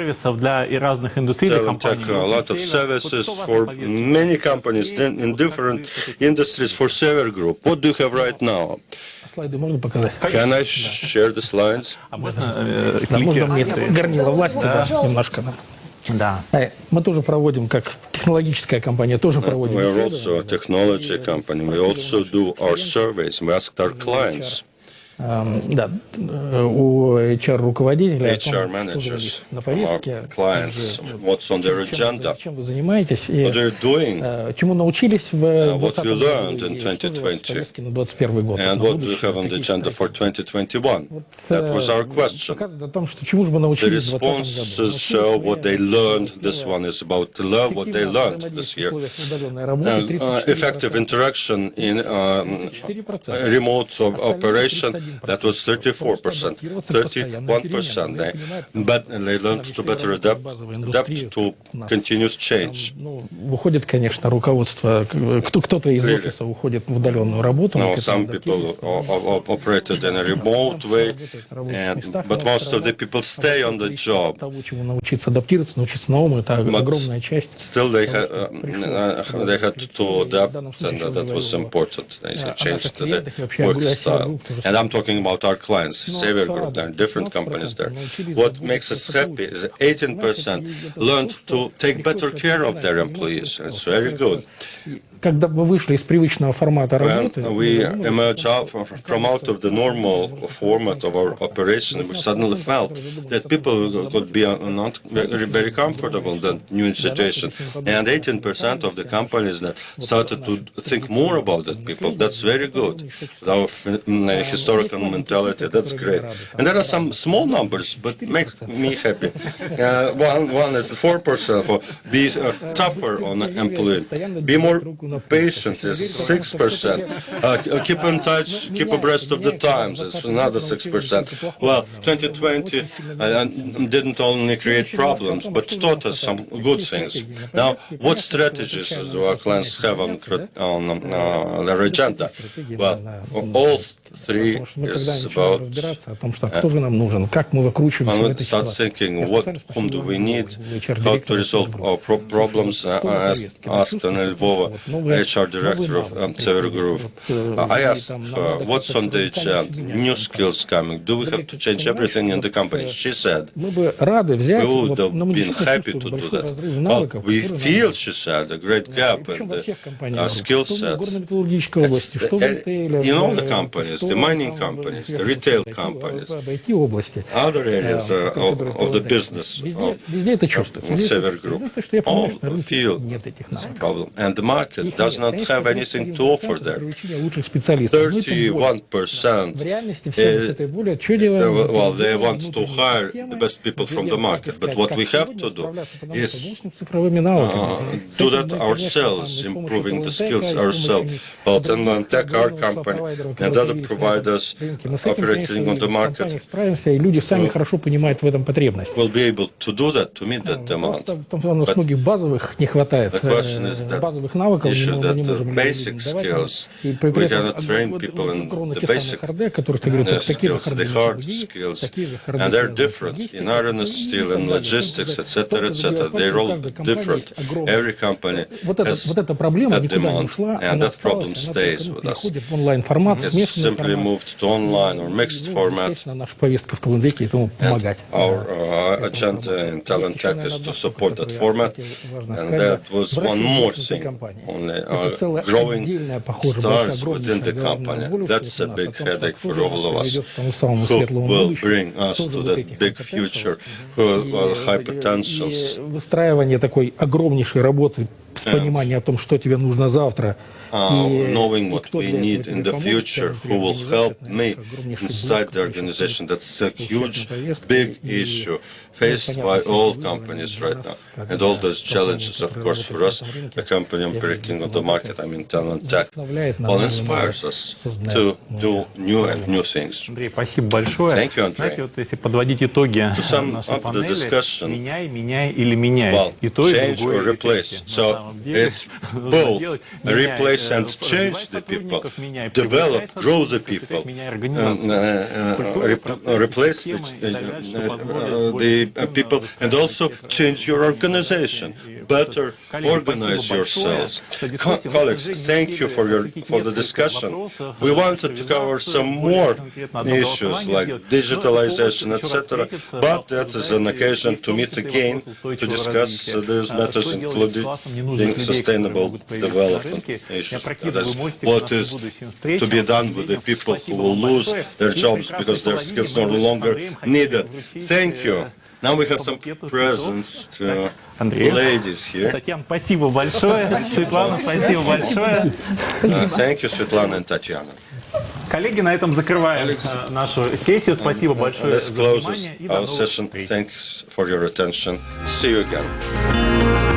Turntech, a lot of services for many companies in different industries for Sever Group. What do you have right now? Can I share the slides? Можно мне горнило власти немножко? Да. Мы тоже проводим, как технологическая компания, тоже проводим. We are also a technology company. We also do our surveys. We ask our clients. Да, у HR-руководителя HR managers, our clients, what's on their agenda, чем вы занимаетесь и what they're doing, чему научились в 2020 году, на 2021 год. And what do we have on the agenda for 2021? That was our question. О том, что чему же мы научились в 2020 году. The responses show what they learned. This one is about to learn what they learned this year. Effective interaction in remote operation. That was 34%, 31%. But they learned to better adapt to continuous change. Выходит, конечно, руководство, кто-то из офиса уходит в удаленную работу. Now, some people operated in a remote way, but most of the people stay on the job. Того, чему научиться адаптироваться, научиться новому, это огромная часть. Still, they had to adapt, and that was important. They changed the work style. And I'm talking about our clients, Sever Group, there are different companies there. What makes us happy is that 18% learned to take better care of their employees. It's very good. Когда мы вышли из привычного формата работы, when we emerged from out of the normal format of our operation, we suddenly felt that people could be not very comfortable in that new situation. And 18% of the companies that started to think more about that people. That's very good. With our historical mentality, that's great. And there are some small numbers, but makes me happy. One is 4% for be tougher on the employee, be more patient is 6%. Keep in touch, keep abreast of the times is another 6%. Well, 2020 didn't only create problems, but taught us some good things. Now, what strategies do our clients have on their agenda? Well, all three мы когда is начинаем about разбираться о том, что кто же нам нужен, как мы выкручиваемся в when we этой start ситуации. thinking whom do we need, how to resolve our problems, I asked Anna Lvova, HR director of Sever Group. I asked her, what's on the agenda, new skills coming, do we have to change everything in the company? She said, мы бы рады взять, we would have но мы been действительно happy чувствуем to do большой that. разрыв Well, навыков, we которые feel, she said, a great gap причем in во всех the компаниях, skill что в set. горно-металлургической области, что в ритейле, In all the companies, the mining companies, the retail companies, IT-области, other areas of the business везде это чувствуется. of Sever Group, Единственное, что я понимаю, all что на рынке feel нет этих this навыков. problem. And the market does not have anything to offer there. Привлечение лучших специалистов. Ну, это боль. 31% В реальности все с этой болью, что делаем? well, they want to hire the best people from the market, but what we have to do is do that ourselves, improving the skills ourselves. Well, and tech our company and other providers operating on the market справимся, и люди сами хорошо понимают в этом потребность. will be able to do that, to meet that demand. У нас многих базовых не хватает, базовых навыков issue мы that не the можем basic skills, we cannot train people in the basic skills, the hard skills, and they're different in iron and steel and logistics, etc., etc. They're all different. Every company has that demand, and that problem stays with us. It's simply moved to online or mixed format, and our agenda in Talent Tech is to support that format, and that was one more thing, only growing stars within the company. That's a big headache for all of us, who will bring us to that big future, high potentials. Выстраивание такой огромнейшей работы с пониманием о том, что тебе нужно завтра. Knowing what we need in the future, who will help me inside the organization. That's a huge, big issue faced by all companies right now. And all those challenges, of course, for us, a company operating on the market, I mean Talent Tech, well, inspires us to do new things. Андрей, спасибо большое. Thank you, Andrei. Знаете, вот если подводить итоги нашей панели, меняй или меняй. Well, И то, и change or другое replace. So it's both replace and change the people, develop, grow the people, replace the people, and also change your organization. Better organize yourselves. Colleagues, thank you for the discussion. We wanted to cover some more issues like digitalization, etc., but that is an occasion to meet again to discuss these matters, including sustainable development issues. That's what is to be done with the people who will lose their jobs because their skills are no longer needed. Thank you. Now we have some presents to ladies here. Татьяна, спасибо большое. Светлана, спасибо большое. Thank you, Svetlana and Tatiana. Коллеги, на этом закрываем нашу сессию. Спасибо большое за внимание. Our session. Thanks for your attention. See you again.